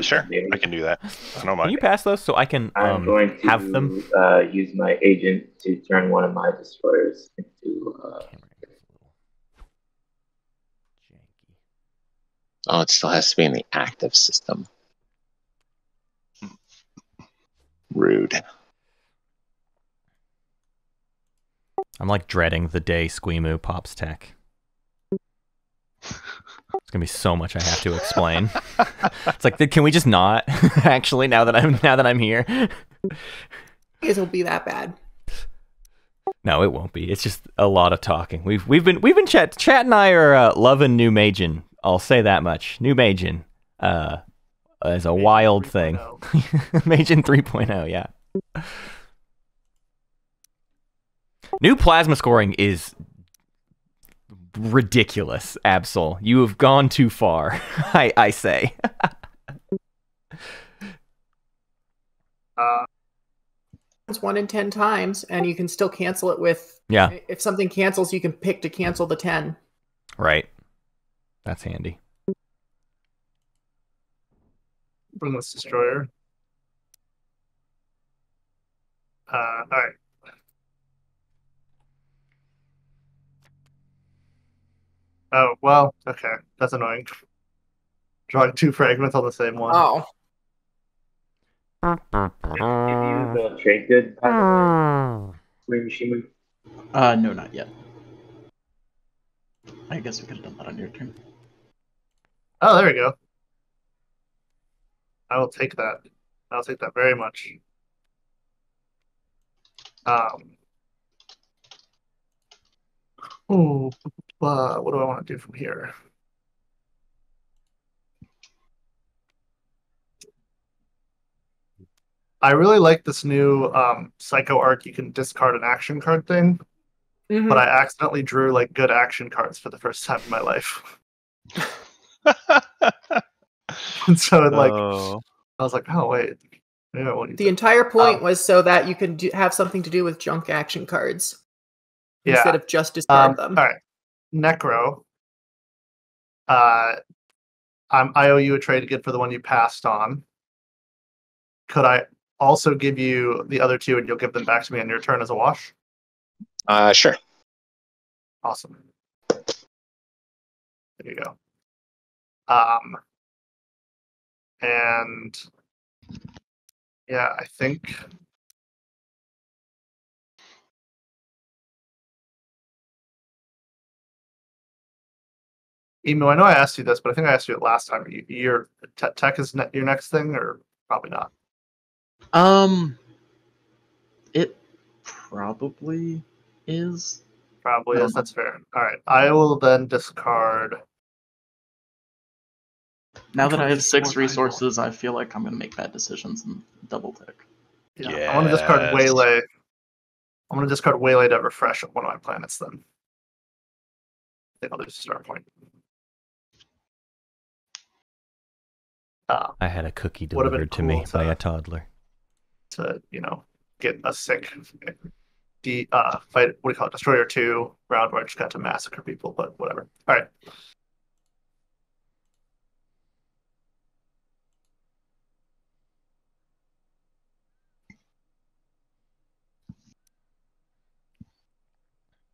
[SPEAKER 2] Sure, I can do that. I don't mind.
[SPEAKER 1] Can you pass those so I can
[SPEAKER 7] I'm going to
[SPEAKER 1] have them?
[SPEAKER 7] Use my agent to turn one of my destroyers into.
[SPEAKER 5] oh, it still has to be in the active system. Rude.
[SPEAKER 1] I'm like dreading the day Squeemu pops tech. It's gonna be so much I have to explain. It's like, can we just not? Actually, now that I'm here,
[SPEAKER 6] It'll be that bad.
[SPEAKER 1] no, it won't be. It's just a lot of talking. We've been chat and I are loving New Magin. I'll say that much. New Magin is a wild thing. Magin 3.0, yeah. New plasma scoring is ridiculous, Absol. You have gone too far, I say.
[SPEAKER 6] It's 1 in 10 times, and you can still cancel it with.
[SPEAKER 1] Yeah.
[SPEAKER 6] If something cancels, you can pick to cancel the 10.
[SPEAKER 1] Right. That's handy.
[SPEAKER 4] Bring this destroyer. All right. Oh, well, okay. That's annoying. Drawing 2 fragments on the same one.
[SPEAKER 6] Oh.
[SPEAKER 7] Give you the trade good, by the way, Machine.
[SPEAKER 3] No, not yet. I guess we could have done that on your turn.
[SPEAKER 4] Oh, there we go. I will take that. I'll take that very much. What do I want to do from here? I really like this new Psycho Arc. You can discard an action card thing, but I accidentally drew like good action cards for the first time in my life. And so like, I was like, oh wait.
[SPEAKER 6] The entire point was so that you can have something to do with junk action cards instead of just discard them.
[SPEAKER 4] All right, Necro. I owe you a trade good for the one you passed on. Could I also give you the other 2 and you'll give them back to me on your turn as a wash?
[SPEAKER 5] Sure.
[SPEAKER 4] Awesome. There you go. And yeah, I think Emo, I know I asked you this, but I think I asked you it last time. Your tech is your next thing, or probably not?
[SPEAKER 3] It probably is.
[SPEAKER 4] Probably is. That's fair. All right, I will then discard.
[SPEAKER 3] Now that I have 6 resources, I feel like I'm going to make bad decisions and double tick.
[SPEAKER 4] Yeah, I want to discard Waylay. I'm going to discard Waylay to refresh one of my planets then. I think I'll do start point.
[SPEAKER 1] I had a cookie delivered to me by a toddler.
[SPEAKER 4] To, get a sick fight, what do you call it, Destroyer 2 round where I just got to massacre people, but whatever. All right.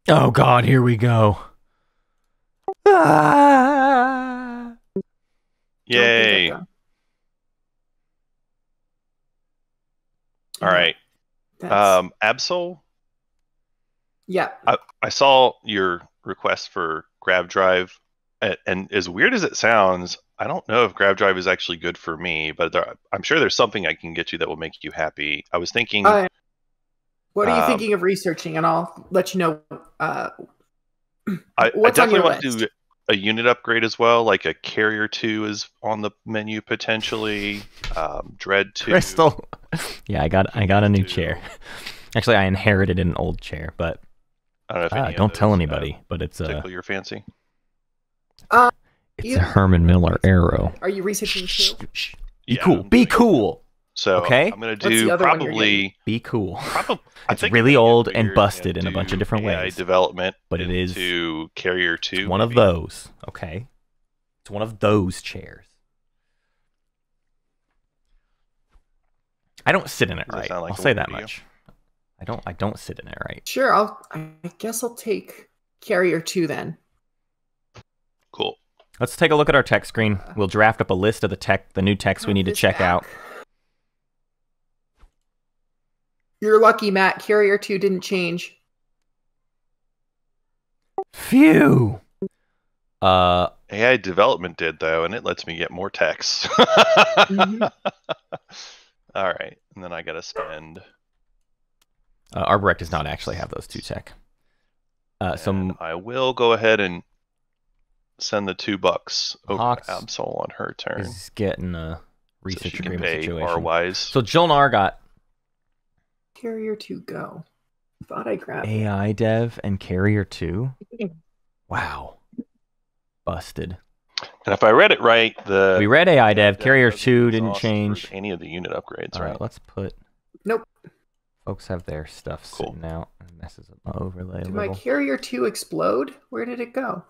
[SPEAKER 1] Oh God, here we go. Ah!
[SPEAKER 2] Yay. All right. Absol?
[SPEAKER 6] Yeah.
[SPEAKER 2] I saw your request for Grab Drive, and as weird as it sounds, I don't know if Grab Drive is actually good for me, but I'm sure there's something I can get you that will make you happy. I was thinking
[SPEAKER 6] What are you thinking of researching? And I'll let you know.
[SPEAKER 2] I
[SPEAKER 6] What's on
[SPEAKER 2] definitely
[SPEAKER 6] your
[SPEAKER 2] want
[SPEAKER 6] list?
[SPEAKER 2] to do a unit upgrade as well. Like a Carrier 2 is on the menu potentially. Dread 2.
[SPEAKER 1] Crystal. Yeah, I got a new chair. Actually, I inherited an old chair, but
[SPEAKER 2] I don't know if
[SPEAKER 1] don't tell anybody. But it's
[SPEAKER 2] tickle your fancy.
[SPEAKER 1] It's a Herman Miller Arrow.
[SPEAKER 6] Are you researching too?
[SPEAKER 1] Be cool. Be cool.
[SPEAKER 2] So
[SPEAKER 1] okay,
[SPEAKER 2] I'm gonna do probably
[SPEAKER 1] be cool.
[SPEAKER 2] It's
[SPEAKER 1] really old and busted in a bunch of different ways.
[SPEAKER 2] Development,
[SPEAKER 1] but it is
[SPEAKER 2] to Carrier 2.
[SPEAKER 1] It's one of those. Okay, it's one of those chairs. I don't sit in it right. I'll say that much. I don't sit in it right.
[SPEAKER 6] Sure, I guess I'll take Carrier 2 then.
[SPEAKER 2] Cool.
[SPEAKER 1] Let's take a look at our tech screen. We'll draft up a list of the new techs we need to check out.
[SPEAKER 6] You're lucky, Matt. Carrier 2 didn't change.
[SPEAKER 1] Phew.
[SPEAKER 2] AI development did though, and it lets me get more techs. Mm-hmm. All right, and then I gotta spend.
[SPEAKER 1] Arborec does not actually have those 2 tech. So
[SPEAKER 2] I will go ahead and send the $2 over to Absol on her turn.
[SPEAKER 1] Is getting a research agreement situation.
[SPEAKER 2] rwise.
[SPEAKER 1] So Jol-Nar got
[SPEAKER 6] Carrier 2 go. Thought I grabbed
[SPEAKER 1] AI dev and Carrier 2. Wow, busted.
[SPEAKER 2] And if I read it right,
[SPEAKER 1] we read AI dev. Carrier 2 didn't change
[SPEAKER 2] any of the unit upgrades.
[SPEAKER 1] All right, let's put.
[SPEAKER 6] Nope.
[SPEAKER 1] Folks have their stuff sitting out and messes up my overlay.
[SPEAKER 6] Did my Carrier 2 explode? Where did it go?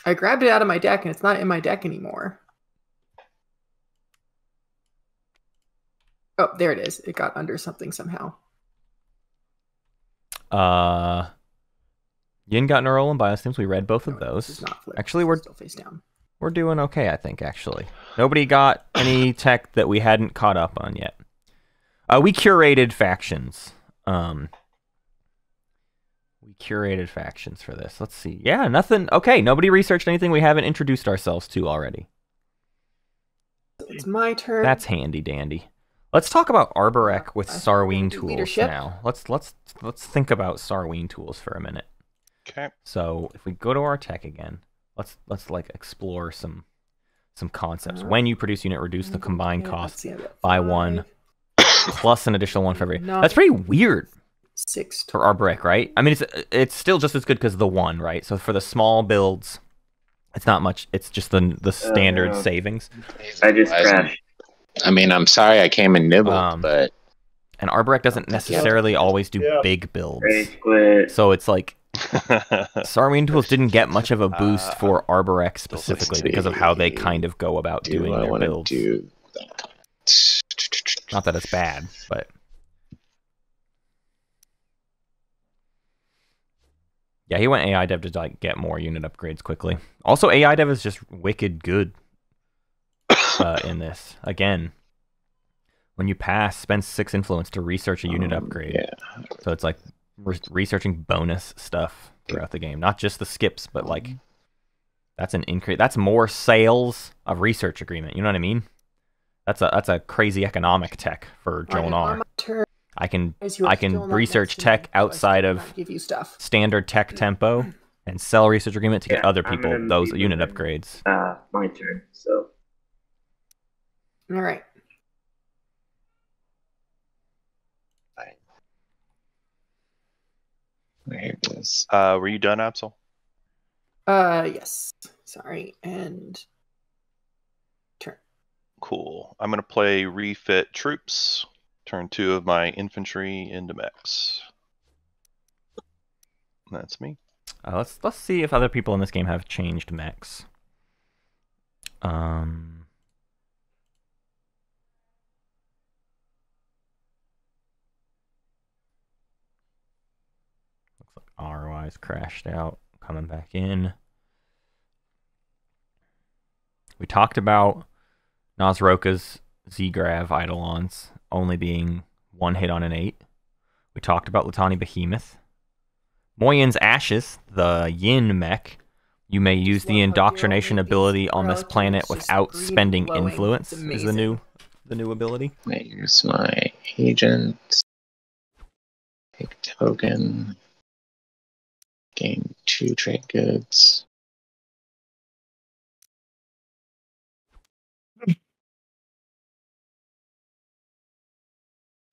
[SPEAKER 6] I grabbed it out of my deck, and it's not in my deck anymore. Oh, there it is. It got under something somehow.
[SPEAKER 1] Yin got Neural and Biostims. We read both of those. Actually, we're
[SPEAKER 6] still face down.
[SPEAKER 1] We're doing okay, I think. Actually, nobody got any tech that we hadn't caught up on yet. We curated factions. We curated factions for this. Let's see. Yeah, nothing. Okay, nobody researched anything we haven't introduced ourselves to already.
[SPEAKER 6] It's my turn.
[SPEAKER 1] That's handy dandy. Let's talk about Arborec with Sarween tools now. Let's think about Sarween tools for a minute.
[SPEAKER 2] Okay.
[SPEAKER 1] So if we go to our tech again, let's like explore some concepts. When you produce unit, reduce the combined cost by 1, plus an additional 1 for every. That's pretty weird.
[SPEAKER 6] 6
[SPEAKER 1] for Arborec, right? I mean, it's still just as good because of the 1, right? So for the small builds, it's not much. It's just the standard savings.
[SPEAKER 7] I just crashed.
[SPEAKER 5] I mean, I'm sorry I came and nibbled, but
[SPEAKER 1] and Arborec doesn't necessarily always do big builds. So it's like Sarween tools didn't get much of a boost for Arborec specifically because of how they kind of go about doing their builds. Not that it's bad, but yeah, he went AI dev to like get more unit upgrades quickly. Also, AI dev is just wicked good in this. Again, when you pass, spend 6 influence to research a unit upgrade.
[SPEAKER 5] Yeah.
[SPEAKER 1] So it's like researching bonus stuff throughout the game, not just the skips, but like that's an increase. That's more sales of research agreement. You know what I mean? That's a crazy economic tech for Jol-Nar. I can research tech outside of standard tech tempo and sell research agreement to get other people those unit upgrades.
[SPEAKER 7] My turn. So.
[SPEAKER 6] All right.
[SPEAKER 2] Were you done, Absol?
[SPEAKER 6] Yes. Sorry, and turn.
[SPEAKER 2] Cool. I'm gonna play refit troops. Turn 2 of my infantry into mechs. That's me.
[SPEAKER 1] Let's see if other people in this game have changed mechs. Looks like rwise crashed out, coming back in. We talked about Naaz-Rokha's Z-Grav Eidolons only being 1 hit on an 8. We talked about Litani Behemoth. Moyin's Ashes, the Yin mech, You may use the indoctrination ability on this planet without spending influence. Is the new ability.
[SPEAKER 5] I use my agent. Take token. Gain 2 trade goods.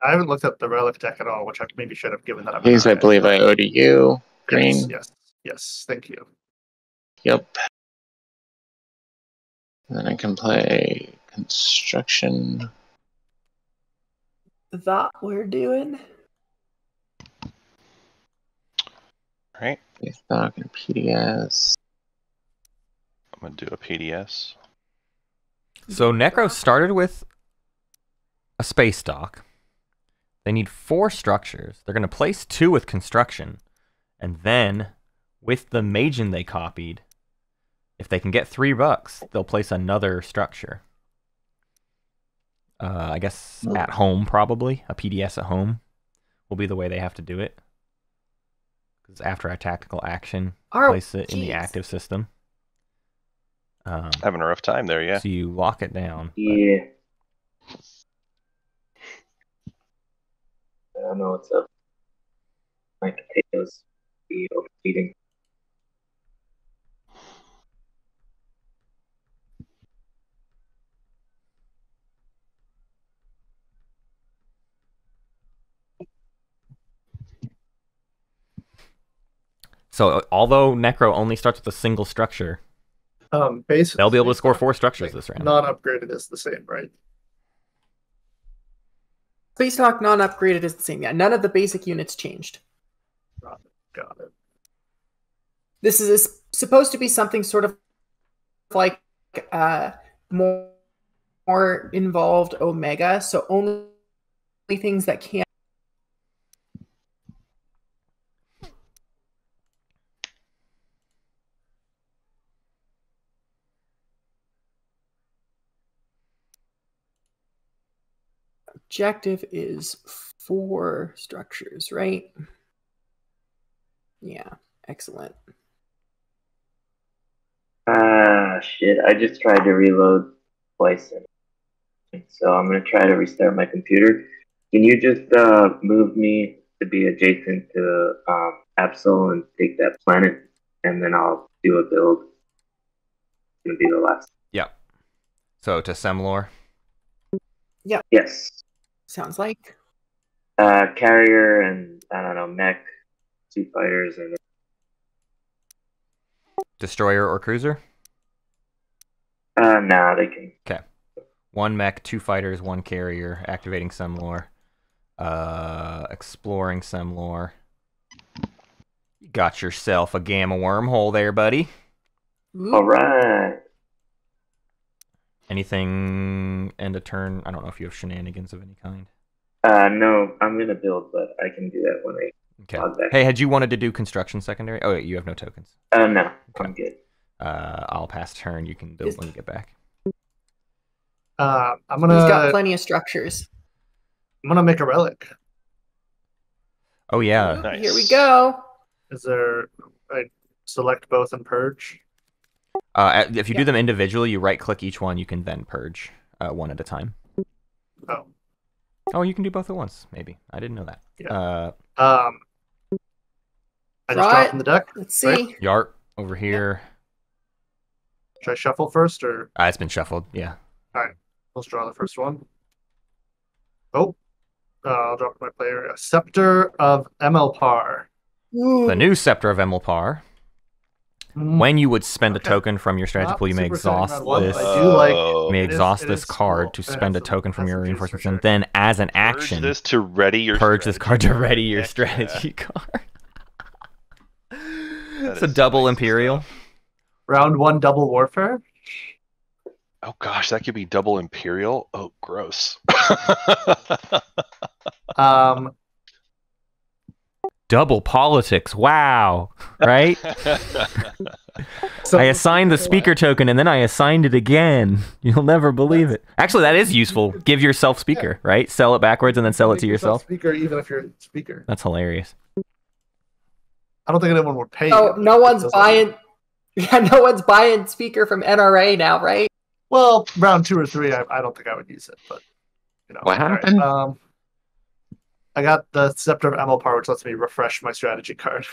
[SPEAKER 4] I haven't looked up the relic deck at all, which I maybe should have given that up.
[SPEAKER 5] These I believe I owe to you. Green.
[SPEAKER 4] Yes. Thank you.
[SPEAKER 5] Yep. And then I can play construction.
[SPEAKER 6] That we're doing.
[SPEAKER 2] Right.
[SPEAKER 5] Stock and PDS.
[SPEAKER 2] I'm gonna do a PDS.
[SPEAKER 1] So Necro started with a space dock. They need 4 structures. They're going to place 2 with construction. And then, with the Magian they copied, if they can get $3, they'll place another structure. I guess at home, probably. A PDS at home will be the way they have to do it. Because after a tactical action, place it in the active system.
[SPEAKER 2] Having a rough time there, yeah.
[SPEAKER 1] So you lock it down.
[SPEAKER 7] Yeah. I don't know what's up. My potatoes be overheating.
[SPEAKER 1] So although Necro only starts with a single structure,
[SPEAKER 4] Basically,
[SPEAKER 1] they'll be able to score 4 structures this round.
[SPEAKER 4] Non-upgraded is the same, right?
[SPEAKER 6] Space Dock non-upgraded is the same. Yeah, none of the basic units changed.
[SPEAKER 4] Got it.
[SPEAKER 6] This is supposed to be something sort of like more involved Omega, so only things that can't. Objective is 4 structures, right? Yeah, excellent.
[SPEAKER 7] Shit, I just tried to reload twice, so I'm gonna try to restart my computer. Can you just move me to be adjacent to Absol and take that planet, and then I'll do a build. It's gonna be the last.
[SPEAKER 1] Yep. So to Semlor.
[SPEAKER 6] Yep.
[SPEAKER 7] Yes.
[SPEAKER 6] Sounds like.
[SPEAKER 7] Carrier and, I don't know, mech, 2 fighters, and...
[SPEAKER 1] Destroyer or cruiser?
[SPEAKER 7] Nah, they can...
[SPEAKER 1] Okay. 1 mech, 2 fighters, 1 carrier, activating Semlor. Exploring Semlor. You got yourself a gamma wormhole there, buddy.
[SPEAKER 7] Alright.
[SPEAKER 1] Anything end a turn? I don't know if you have shenanigans of any kind.
[SPEAKER 7] No, I'm gonna build, but I can do that when I log back.
[SPEAKER 1] Hey, had you wanted to do construction secondary? Oh, wait, you have no tokens.
[SPEAKER 7] No,
[SPEAKER 1] okay.
[SPEAKER 7] I'm good.
[SPEAKER 1] I'll pass turn. You can build when you get back.
[SPEAKER 4] I'm gonna.
[SPEAKER 6] He's got plenty of structures.
[SPEAKER 4] I'm gonna make a relic.
[SPEAKER 1] Oh yeah.
[SPEAKER 2] Nice.
[SPEAKER 6] Here we go.
[SPEAKER 4] Is there? I select both and purge.
[SPEAKER 1] If you do them individually, you right-click each one. You can then purge 1 at a time.
[SPEAKER 4] Oh.
[SPEAKER 1] Oh, you can do both at once. Maybe I didn't know that.
[SPEAKER 4] Yeah. I just dropped in the deck.
[SPEAKER 6] Let's see.
[SPEAKER 1] Right? Yart over here.
[SPEAKER 4] Should I shuffle first or?
[SPEAKER 1] It's been shuffled. Yeah.
[SPEAKER 4] All right. Let's draw the first one. Oh. I'll drop my player. A Scepter of Emelpar.
[SPEAKER 1] The new Scepter of Emelpar. When you would spend a token from your strategy pool, you may exhaust this. You may exhaust this card to spend a token from your reinforcements, and then, as an action,
[SPEAKER 2] purge this to ready your
[SPEAKER 1] purge this card to ready your strategy card. It's a double Imperial.
[SPEAKER 4] Round 1 double warfare.
[SPEAKER 2] Oh gosh, that could be double Imperial. Oh, gross.
[SPEAKER 1] Double politics. Wow. Right? I assigned the speaker token and then I assigned it again. You'll never believe it. Actually, that is useful. Give yourself speaker, right? Sell it backwards and then sell it to yourself.
[SPEAKER 4] Speaker, even if you're a speaker.
[SPEAKER 1] That's hilarious.
[SPEAKER 4] I don't think anyone would pay.
[SPEAKER 6] Oh, no one's buying. Yeah, no one's buying speaker from NRA now, right?
[SPEAKER 4] Well, round 2 or 3, I don't think I would use it, but you know.
[SPEAKER 5] What happened?
[SPEAKER 4] Right. I got the Scepter of Amalpar, which lets me refresh my strategy card.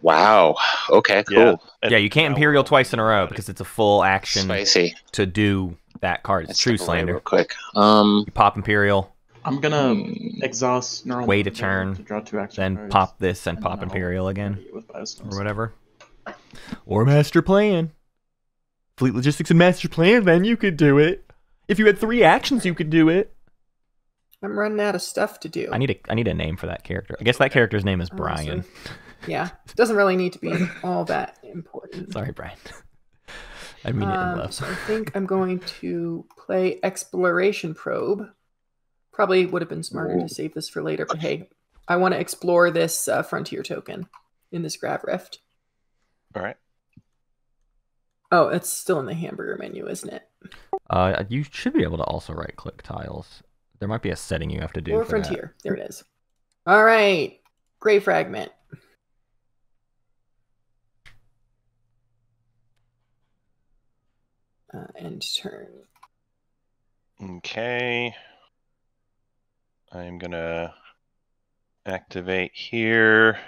[SPEAKER 5] Wow. Okay, cool.
[SPEAKER 1] Yeah, you can't Imperial twice in a row because it's a full action
[SPEAKER 5] Spicy.
[SPEAKER 1] to do that card. It's True Slander.
[SPEAKER 5] Real quick.
[SPEAKER 1] You pop Imperial.
[SPEAKER 3] I'm gonna exhaust neural.
[SPEAKER 1] Wait a turn,
[SPEAKER 3] to draw 2 action
[SPEAKER 1] then
[SPEAKER 3] cards,
[SPEAKER 1] pop this and pop Imperial again, or whatever. Or Master Plan. Fleet Logistics and Master Plan, then you could do it. If you had 3 actions, you could do it.
[SPEAKER 6] I'm running out of stuff to do.
[SPEAKER 1] I need a name for that character. I guess that character's name is Brian.
[SPEAKER 6] Yeah, it doesn't really need to be all that important.
[SPEAKER 1] Sorry, Brian. I mean it in love.
[SPEAKER 6] So I think I'm going to play Exploration Probe. Probably would have been smarter to save this for later, but hey, I want to explore this Frontier token in this Grab Rift.
[SPEAKER 2] All right.
[SPEAKER 6] Oh, it's still in the hamburger menu, isn't it?
[SPEAKER 1] You should be able to also right-click tiles. There might be a setting you have to do
[SPEAKER 6] Or
[SPEAKER 1] for
[SPEAKER 6] Frontier. There it is. All right. Gray Fragment. End turn.
[SPEAKER 2] Okay. I'm gonna activate here.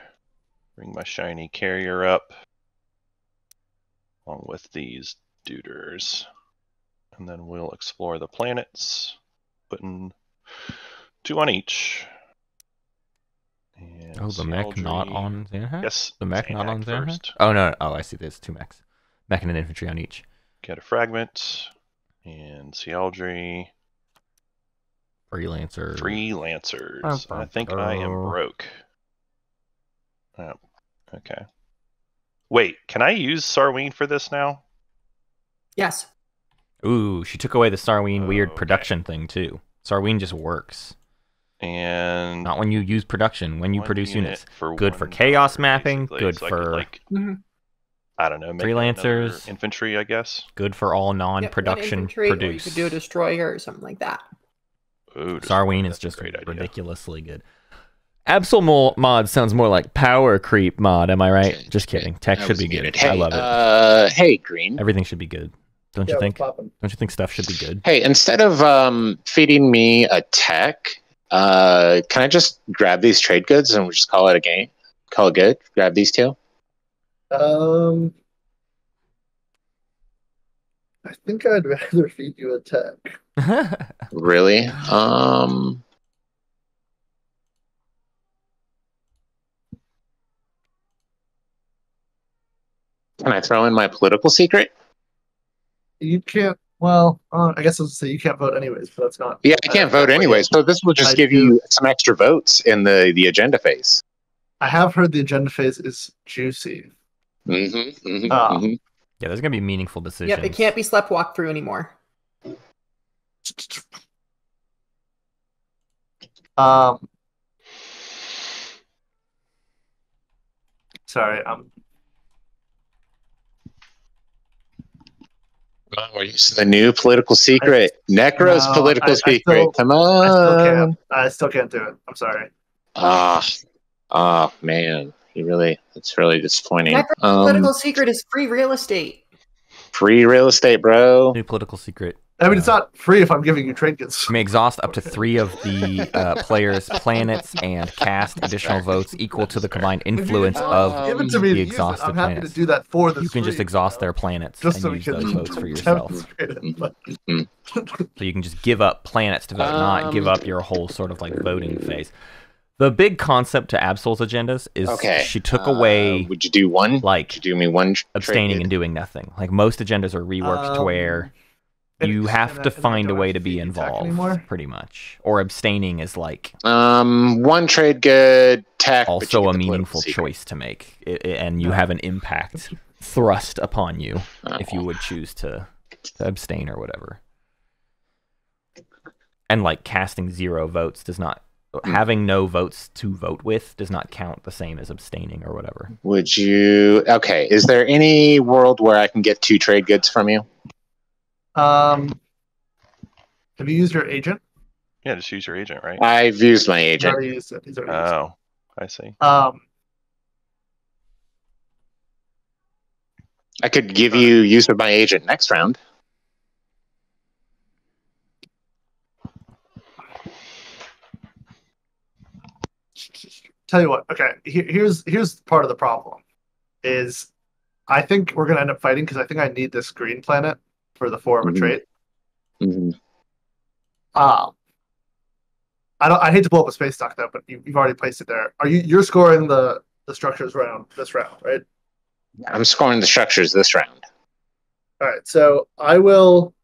[SPEAKER 2] Bring my shiny carrier up. Along with these duders. And then we'll explore the planets. Putting 2 on each. And
[SPEAKER 1] the mech not on Xanhat?
[SPEAKER 2] Yes.
[SPEAKER 1] The mech not on Xanhat?
[SPEAKER 2] First.
[SPEAKER 1] Oh, no. Oh, I see. There's 2 mechs. Mech and an infantry on each.
[SPEAKER 2] Get a fragment. And Sealdry. Freelancers. I think I am broke. Oh, okay. Wait, can I use Sarween for this now?
[SPEAKER 6] Yes.
[SPEAKER 1] Ooh, she took away the Sarween weird production thing, too. Sarween just works.
[SPEAKER 2] And
[SPEAKER 1] not when you use production, when you produce units.
[SPEAKER 2] For
[SPEAKER 1] good for chaos mapping, good
[SPEAKER 2] so
[SPEAKER 1] for
[SPEAKER 2] I don't know,
[SPEAKER 1] freelancers,
[SPEAKER 2] infantry, I guess.
[SPEAKER 1] Good for all non-production produce.
[SPEAKER 6] You could do a destroyer or something like that.
[SPEAKER 2] Ooh,
[SPEAKER 1] Sarween is just ridiculously good. Absol Mod sounds more like power creep mod, am I right? Just kidding. Tech should be good.
[SPEAKER 5] Hey,
[SPEAKER 1] I love it.
[SPEAKER 5] Hey, Green.
[SPEAKER 1] Everything should be good. Don't you think? Don't you think stuff should be good?
[SPEAKER 5] Hey, instead of feeding me a tech, can I just grab these trade goods and we'll just call it a game? Call it good? Grab these 2?
[SPEAKER 4] I think I'd rather feed you a tech.
[SPEAKER 5] Really? Can I throw in my political secret?
[SPEAKER 4] You can't. Well, I guess I'll say you can't vote anyways, but that's not.
[SPEAKER 5] Yeah, I can't vote anyways. So this will just give you some extra votes in the agenda phase.
[SPEAKER 4] I have heard the agenda phase is juicy.
[SPEAKER 1] Yeah, there's gonna be meaningful decisions.
[SPEAKER 6] Yep, it can't be slept walk through anymore.
[SPEAKER 4] Sorry,
[SPEAKER 5] We're using the new political secret. Necro's political secret. Come on.
[SPEAKER 4] I still can't do it. I'm sorry.
[SPEAKER 5] Man. It's really disappointing.
[SPEAKER 6] Necro's political secret is free real estate.
[SPEAKER 5] Free real estate, bro.
[SPEAKER 1] New political secret.
[SPEAKER 4] I mean, it's not free if I'm giving you trade goods.
[SPEAKER 1] You may exhaust up to 3 of the player's planets and cast additional votes equal to the combined influence of the exhausted
[SPEAKER 4] I'm happy
[SPEAKER 1] planets.
[SPEAKER 4] to do that for the
[SPEAKER 1] You can just exhaust their planets and use those votes for yourself. So you can just give up planets to vote, not give up your whole sort of like voting phase. The big concept to Absol's agendas is she took away.
[SPEAKER 5] Would you do one?
[SPEAKER 1] Like,
[SPEAKER 5] would you do me one?
[SPEAKER 1] Abstaining and doing nothing. Like most agendas are reworked to where you have to find a way to be involved, pretty much. Or abstaining is like
[SPEAKER 5] one trade good tech.
[SPEAKER 1] Also a meaningful choice to make, and you have an impact thrust upon you if you would choose to abstain or whatever. And like casting 0 votes does not. Having no votes to vote with does not count the same as abstaining or whatever.
[SPEAKER 5] Would you? Okay. Is there any world where I can get 2 trade goods from you?
[SPEAKER 4] Have you used your agent?
[SPEAKER 2] Yeah, just use your agent, right?
[SPEAKER 5] I've used my agent.
[SPEAKER 4] He's already used it.
[SPEAKER 2] Oh, I see.
[SPEAKER 5] I could give you use of my agent next round.
[SPEAKER 4] Tell you what. Okay, here's part of the problem. Is I think we're gonna end up fighting because I think I need this green planet for the 4 of a trait.
[SPEAKER 5] Mm-hmm.
[SPEAKER 4] I hate to blow up a space dock though, but you've already placed it there. You're scoring the structures this round, right?
[SPEAKER 5] I'm scoring the structures this round.
[SPEAKER 4] All right, so I will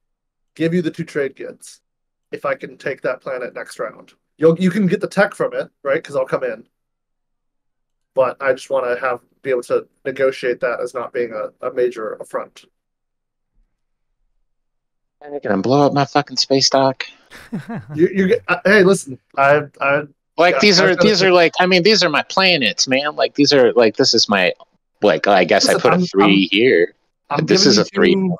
[SPEAKER 4] give you the 2 trade goods if I can take that planet next round. You can get the tech from it, right? Because I'll come in. But I just want to be able to negotiate that as not being a major affront.
[SPEAKER 5] You're gonna blow up my fucking space dock.
[SPEAKER 4] Hey, listen,
[SPEAKER 5] these are like, I mean, these are my planets, man. Like these are like, this is my, like, I guess listen, I put a 3 here. This is a 3.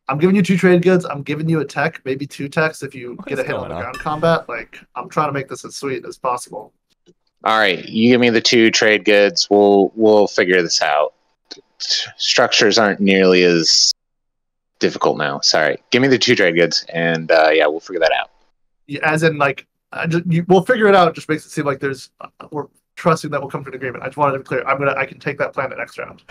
[SPEAKER 4] I'm giving you 2 trade goods. I'm giving you a tech, maybe 2 techs if you get a hit on the ground combat. Like, I'm trying to make this as sweet as possible.
[SPEAKER 5] All right, you give me the 2 trade goods. We'll figure this out. Structures aren't nearly as difficult now. Sorry, give me the 2 trade goods, and yeah, we'll figure that out.
[SPEAKER 4] Yeah, as in, like, we'll figure it out. It just makes it seem like we're trusting that we'll come to an agreement. I just wanted to be clear. I can take that planet next round.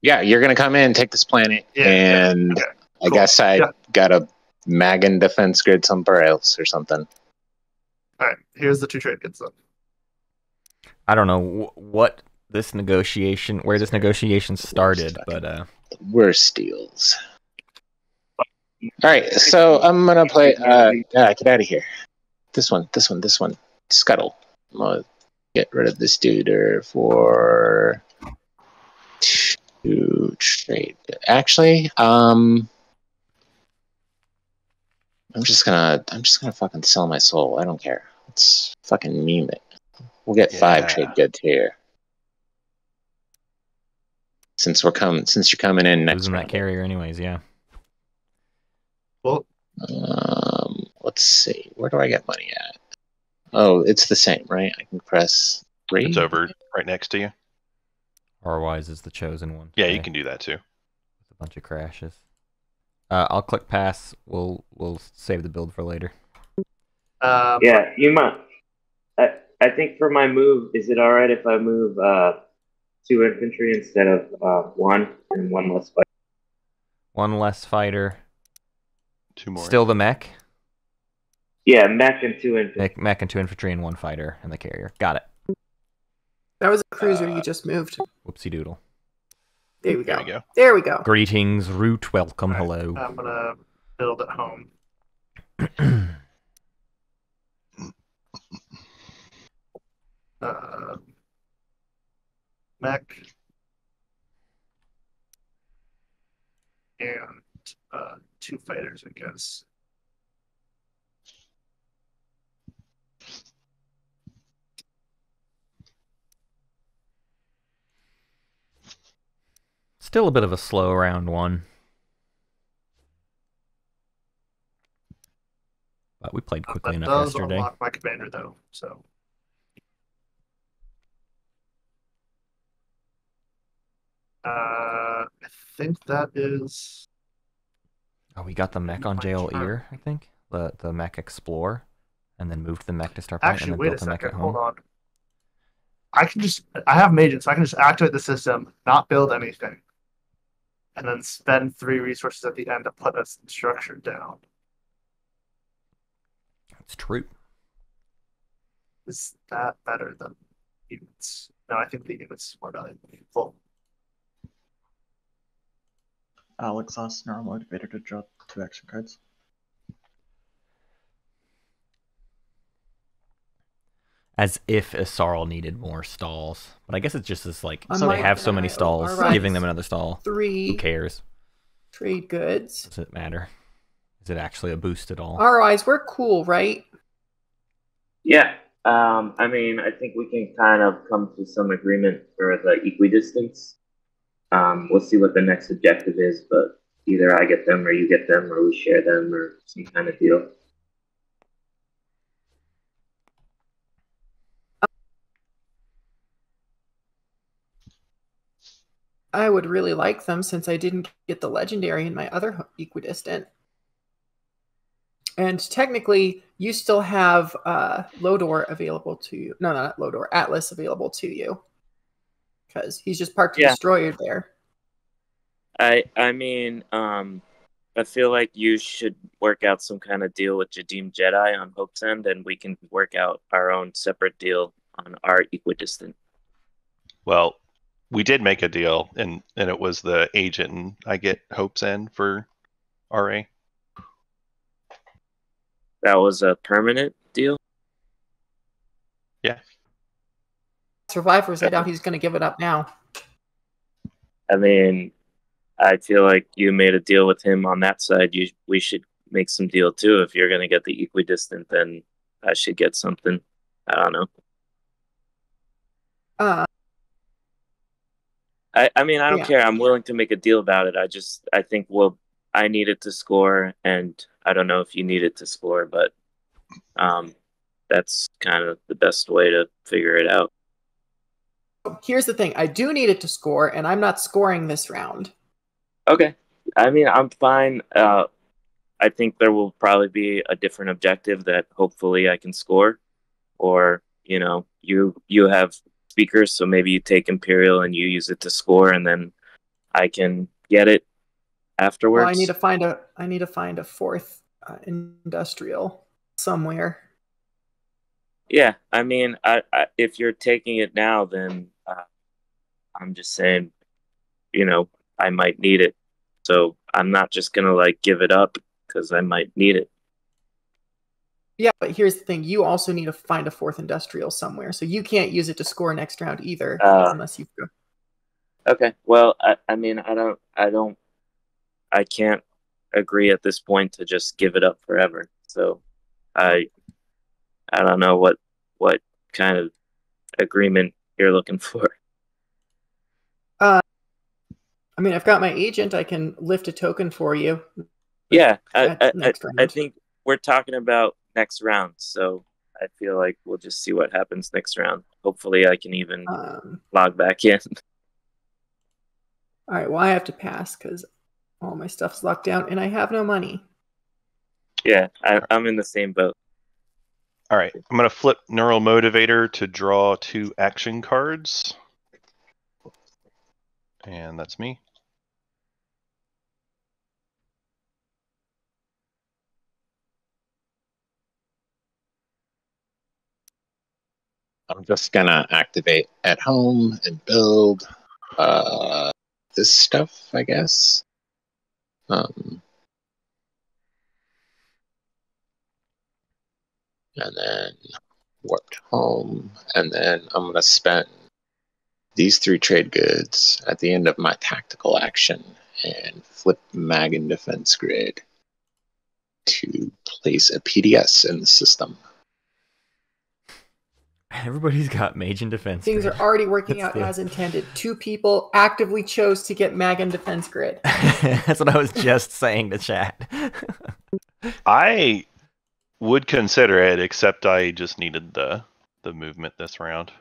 [SPEAKER 5] Yeah, you're gonna come in, take this planet, and okay, cool. I guess I got a Magan defense grid somewhere else or something.
[SPEAKER 4] All right, here's the 2 trade goods then.
[SPEAKER 1] I don't know where this negotiation started, but
[SPEAKER 5] we're steals. All right, so I'm gonna play. Get out of here. This one. Scuttle. I'm gonna get rid of this dude for 2 trade. Actually, I'm just gonna fucking sell my soul. I don't care. Let's fucking meme it. We'll get 5 trade goods here. Since you're coming in next
[SPEAKER 1] losing that carrier anyways, yeah.
[SPEAKER 4] Well,
[SPEAKER 5] let's see. Where do I get money at? Oh, it's the same, right? I can press 3.
[SPEAKER 2] It's over right next to you.
[SPEAKER 1] rwise is the chosen one.
[SPEAKER 2] Yeah, you can do that too.
[SPEAKER 1] With a bunch of crashes. I'll click pass. We'll save the build for later.
[SPEAKER 7] Yeah, you might. I think for my move, is it alright if I move 2 infantry instead of 1 and 1 less fighter?
[SPEAKER 1] 1 less fighter.
[SPEAKER 2] 2 more.
[SPEAKER 1] Still the mech?
[SPEAKER 7] Yeah, mech and 2 infantry.
[SPEAKER 1] Mech and 2 infantry and 1 fighter and the carrier. Got it.
[SPEAKER 6] That was a cruiser you just moved.
[SPEAKER 1] Whoopsie doodle.
[SPEAKER 6] There we go. There we go.
[SPEAKER 1] Greetings, root, welcome,
[SPEAKER 4] right.
[SPEAKER 1] hello.
[SPEAKER 4] I'm gonna build at home. Mech and 2 fighters, I guess.
[SPEAKER 1] Still a bit of a slow round 1. But we played quickly enough yesterday.
[SPEAKER 4] Unlock my commander though, so. I think that is.
[SPEAKER 1] Oh, we got the mech on Jol-Nar, I think. The mech explore, and then moved the mech to start playing,
[SPEAKER 4] Actually,
[SPEAKER 1] and then
[SPEAKER 4] wait
[SPEAKER 1] built
[SPEAKER 4] a
[SPEAKER 1] the mech
[SPEAKER 4] second.
[SPEAKER 1] at home.
[SPEAKER 4] Hold on. I have Magen, so I can just activate the system, not build anything, and then spend 3 resources at the end to put a structure down.
[SPEAKER 1] It's true.
[SPEAKER 4] Is that better than units? No, I think the units is more valuable.
[SPEAKER 3] Alex asked our motivator to drop 2 action cards.
[SPEAKER 1] As if Asarl needed more stalls. But I guess it's just as like,
[SPEAKER 6] So
[SPEAKER 1] they have so many stalls, giving them another stall.
[SPEAKER 6] 3.
[SPEAKER 1] Who cares?
[SPEAKER 6] Trade goods.
[SPEAKER 1] Does it matter? Is it actually a boost at all?
[SPEAKER 6] ROIs, we're cool, right?
[SPEAKER 7] Yeah. I mean, I think we can kind of come to some agreement for the equidistance. We'll see what the next objective is, but either I get them or you get them or we share them or some kind of deal.
[SPEAKER 6] I would really like them since I didn't get the legendary in my other equidistant. And technically, you still have Lodor available to you. No, not Lodor. Atlas available to you. Because he's just parked a destroyer there.
[SPEAKER 8] I mean, I feel like you should work out some kind of deal with jadiimjedi on Hope's End, and we can work out our own separate deal on our equidistant.
[SPEAKER 2] Well, we did make a deal, and it was the agent, and I get Hope's End for RA.
[SPEAKER 8] That was a permanent deal?
[SPEAKER 2] Yeah.
[SPEAKER 6] Survivors, I doubt he's going to give it up now.
[SPEAKER 8] I mean, I feel like you made a deal with him on that side. We should make some deal too. If you're going to get the equidistant, then I should get something. I don't know. I mean, I don't care. I'm willing to make a deal about it. I think I needed to score, and I don't know if you needed to score, but that's kind of the best way to figure it out.
[SPEAKER 6] Here's the thing. I do need it to score, and I'm not scoring this round.
[SPEAKER 8] Okay. I mean, I'm fine. I think there will probably be a different objective that hopefully I can score. Or, you have speakers, so maybe you take Imperial and you use it to score, and then I can get it afterwards.
[SPEAKER 6] Well, I need to find a fourth industrial somewhere.
[SPEAKER 8] Yeah, I mean, if you're taking it now, then I'm just saying, I might need it. So I'm not just gonna give it up because I might need it.
[SPEAKER 6] Yeah, but here's the thing: you also need to find a fourth industrial somewhere, so you can't use it to score next round either, unless you go.
[SPEAKER 8] Okay, well, I mean, I can't agree at this point to just give it up forever. So I don't know what kind of agreement you're looking for.
[SPEAKER 6] I mean, I've got my agent. I can lift a token for you.
[SPEAKER 8] Yeah, I think we're talking about next round, so I feel like we'll just see what happens next round. Hopefully, I can even log back in.
[SPEAKER 6] All right, well, I have to pass because all my stuff's locked down, and I have no money.
[SPEAKER 8] Yeah, I'm in the same boat.
[SPEAKER 2] All right, I'm going to flip Neural Motivator to draw 2 action cards. And that's me.
[SPEAKER 5] I'm just gonna activate at home and build this stuff, I guess. And then warped home, and then I'm gonna spend these 3 trade goods at the end of my tactical action and flip Mag and Defense Grid to place a PDS in the system.
[SPEAKER 1] Everybody's got Mage and Defense
[SPEAKER 6] Things
[SPEAKER 1] Grid.
[SPEAKER 6] are already working out as intended. 2 people actively chose to get Mag and Defense Grid.
[SPEAKER 1] That's what I was just saying to chat.
[SPEAKER 2] I would consider it, except I just needed the movement this round.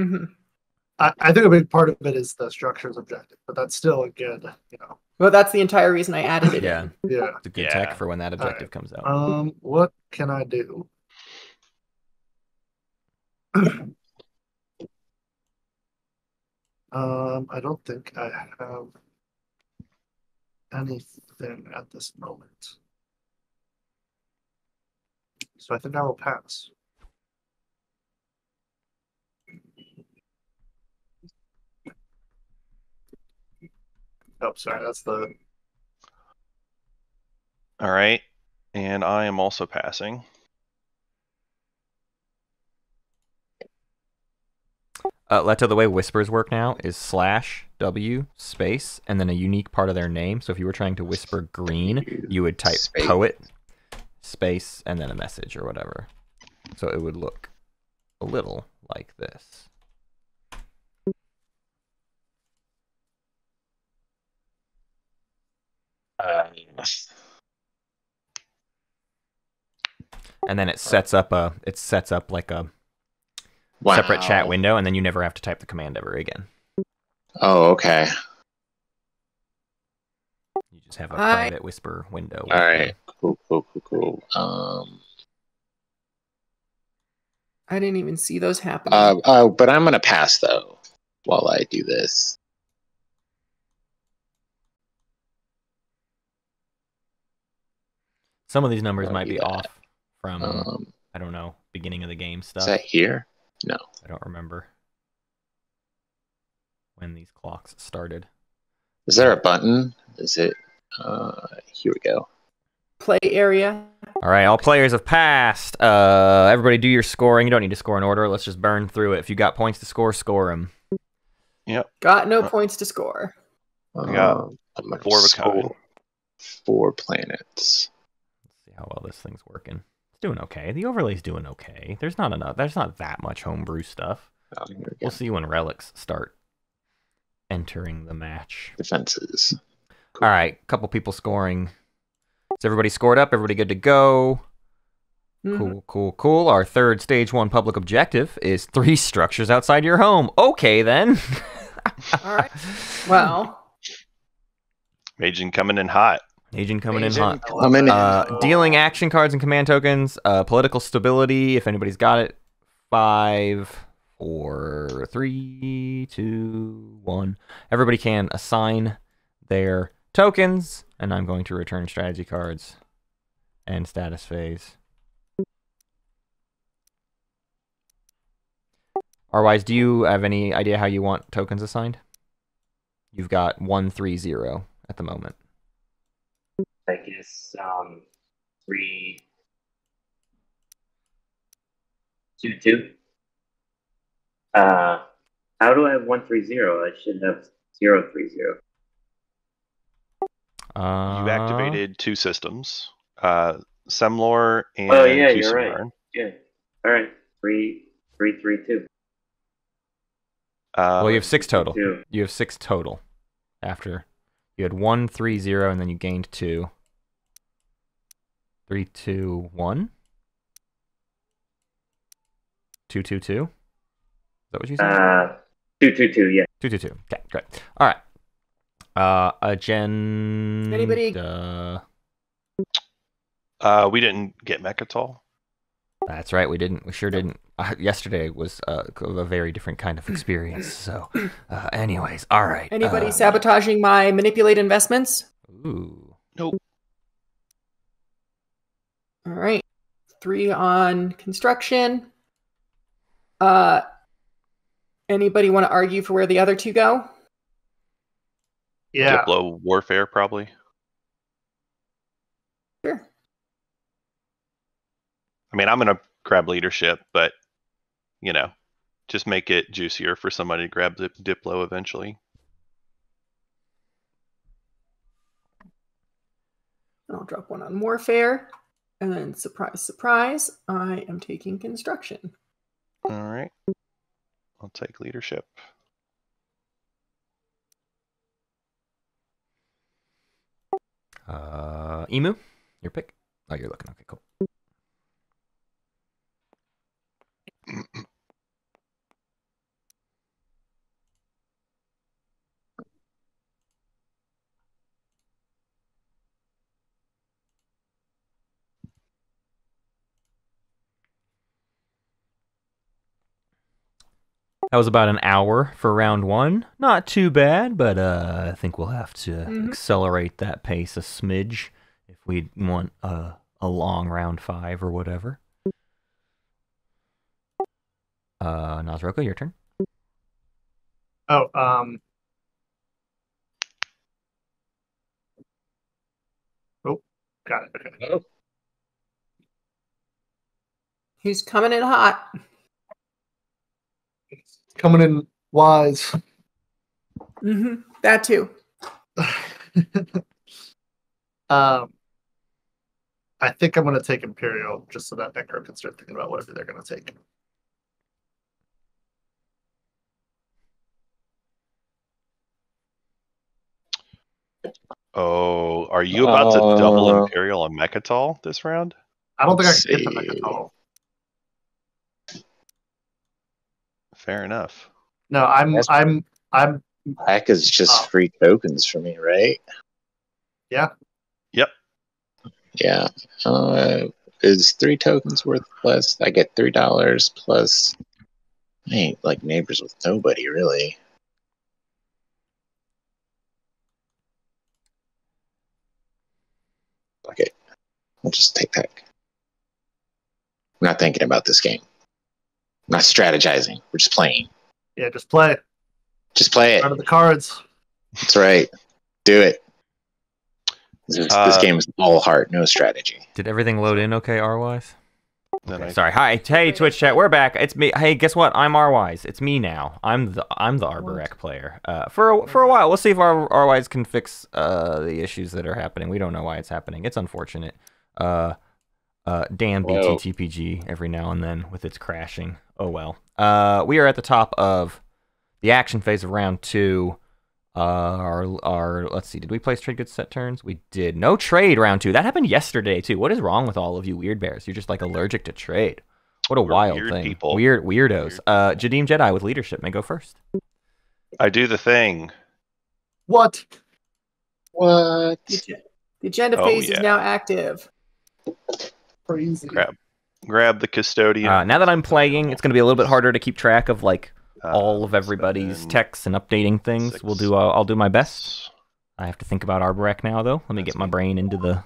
[SPEAKER 6] Mm-hmm.
[SPEAKER 4] I think a big part of it is the structures objective, but that's still a good,
[SPEAKER 6] Well, that's the entire reason I added it in.
[SPEAKER 4] Yeah.
[SPEAKER 1] It's a good tech for when that objective comes out.
[SPEAKER 4] What can I do? I don't think I have anything at this moment. So I think I will pass. Oh, sorry, that's the...
[SPEAKER 2] All right, and I am also passing.
[SPEAKER 1] Leto, the way whispers work now is /W space and then a unique part of their name. So if you were trying to whisper green, you would type poet space and then a message or whatever. So it would look a little like this. And then it sets up like a separate chat window, and then you never have to type the command ever again.
[SPEAKER 5] Oh, okay.
[SPEAKER 1] You just have a private whisper window.
[SPEAKER 5] All right. Cool.
[SPEAKER 6] I didn't even see those happening.
[SPEAKER 5] But I'm gonna pass though while I do this.
[SPEAKER 1] Some of these numbers might be off from I don't know, beginning of the game stuff.
[SPEAKER 5] Is that here? No,
[SPEAKER 1] I don't remember when these clocks started.
[SPEAKER 5] Is there a button? Is it? Here we go.
[SPEAKER 6] Play area.
[SPEAKER 1] All right, all players have passed. Everybody do your scoring. You don't need to score in order. Let's just burn through it. If you got points to score, score them.
[SPEAKER 2] Yep.
[SPEAKER 6] Got no points to score.
[SPEAKER 2] I got 4 of a kind.
[SPEAKER 5] 4 planets.
[SPEAKER 1] Let's see how well this thing's working. It's doing okay. The overlay's doing okay. There's not enough. There's not that much homebrew stuff. We'll see when relics start entering the match.
[SPEAKER 5] Defenses.
[SPEAKER 1] Cool. All right, couple people scoring. Is everybody scored up? Everybody good to go? Cool. Our third stage 1 public objective is 3 structures outside your home. Okay, then.
[SPEAKER 6] All right. Well.
[SPEAKER 2] Agent coming in hot.
[SPEAKER 1] Dealing action cards and command tokens. Political stability, if anybody's got it. 5, 4, 3, 2, 1. Everybody can assign their tokens, and I'm going to return strategy cards and status phase. Rwise, do you have any idea how you want tokens assigned? You've got 1, 3, 0 at the moment.
[SPEAKER 7] I guess 3, 2, 2. How do I have 1, 3, 0? I should have 0, 3, 0.
[SPEAKER 2] You activated 2 systems, Semlor and
[SPEAKER 7] oh yeah, you're
[SPEAKER 2] Kusimar.
[SPEAKER 7] right. Yeah. All right. 3, 3, 3, 2.
[SPEAKER 1] Well, you have 6 total.
[SPEAKER 7] 2.
[SPEAKER 1] You have 6 total. After you had 1, 3, 0, and then you gained 2. 3, 2, 1. 2, 2, 2. Is that what you said?
[SPEAKER 7] 2, 2, 2. Yeah.
[SPEAKER 1] 2, 2, 2. Okay, great. All right. Agenda.
[SPEAKER 6] Anybody?
[SPEAKER 2] We didn't get Mechatol.
[SPEAKER 1] That's right, we didn't. We sure didn't. Yesterday was a very different kind of experience. So, anyways, all right.
[SPEAKER 6] Anybody sabotaging my manipulate investments?
[SPEAKER 1] Ooh.
[SPEAKER 2] Nope.
[SPEAKER 6] All right. 3 on construction. Anybody want to argue for where the other 2 go?
[SPEAKER 4] Yeah.
[SPEAKER 2] Diplo warfare, probably.
[SPEAKER 6] Sure.
[SPEAKER 2] I mean, I'm going to grab leadership, but, you know, just make it juicier for somebody to grab Diplo eventually.
[SPEAKER 6] I'll drop 1 on warfare. And then, surprise, surprise, I am taking construction.
[SPEAKER 2] All right. I'll take leadership.
[SPEAKER 1] Emu, your pick. Oh, you're looking. Okay, cool. That was about an hour for round 1. Not too bad, but I think we'll have to accelerate that pace a smidge if we want a long round 5 or whatever. Naaz-Rokha, your turn.
[SPEAKER 4] Oh, oh, got it. Okay.
[SPEAKER 5] Oh.
[SPEAKER 6] He's coming in hot.
[SPEAKER 4] Coming in wise.
[SPEAKER 6] That too.
[SPEAKER 4] I think I'm going to take Imperial just so that Necro can start thinking about whatever they're going to take.
[SPEAKER 2] Oh, are you about to double Imperial on Mechatol this round?
[SPEAKER 4] I don't think I can get the Mechatol.
[SPEAKER 2] Fair enough.
[SPEAKER 4] No, I'm
[SPEAKER 5] Black is just free tokens for me, right?
[SPEAKER 4] Yeah.
[SPEAKER 2] Yep.
[SPEAKER 5] Yeah. Is 3 tokens worth less? I get $3 plus. I ain't like neighbors with nobody, really. Okay. I'll just take that. I'm not thinking about this game. I'm not strategizing. We're just playing.
[SPEAKER 4] Yeah, just play.
[SPEAKER 5] Just play it.
[SPEAKER 4] Out of the cards.
[SPEAKER 5] That's right. Do it. This game is all heart, no strategy.
[SPEAKER 1] Did everything load in okay, rwise?
[SPEAKER 2] Okay,
[SPEAKER 1] sorry. Hi. Hey, Twitch chat. We're back. It's me. Hey, guess what? I'm rwise. It's me now. I'm the Arborec player. For a while. We'll see if rwise can fix the issues that are happening. We don't know why it's happening. It's unfortunate. Damn BTTPG every now and then with its crashing. Oh well. We are at the top of the action phase of round 2. Let's see, did we place trade goods set turns? We did. No trade round 2. That happened yesterday too. What is wrong with all of you weird bears? You're just like allergic to trade. What a wild
[SPEAKER 2] weird
[SPEAKER 1] thing.
[SPEAKER 2] People.
[SPEAKER 1] Weirdos. Jadiim with leadership may go first.
[SPEAKER 2] I do the thing.
[SPEAKER 4] What?
[SPEAKER 5] What?
[SPEAKER 6] The agenda phase is now active.
[SPEAKER 4] Crazy.
[SPEAKER 2] Grab the custodian.
[SPEAKER 1] Now that I'm playing, it's going to be a little bit harder to keep track of like all of everybody's texts and updating things.
[SPEAKER 2] 6.
[SPEAKER 1] I'll do my best. I have to think about Arborec now, though. Let me get my brain into the...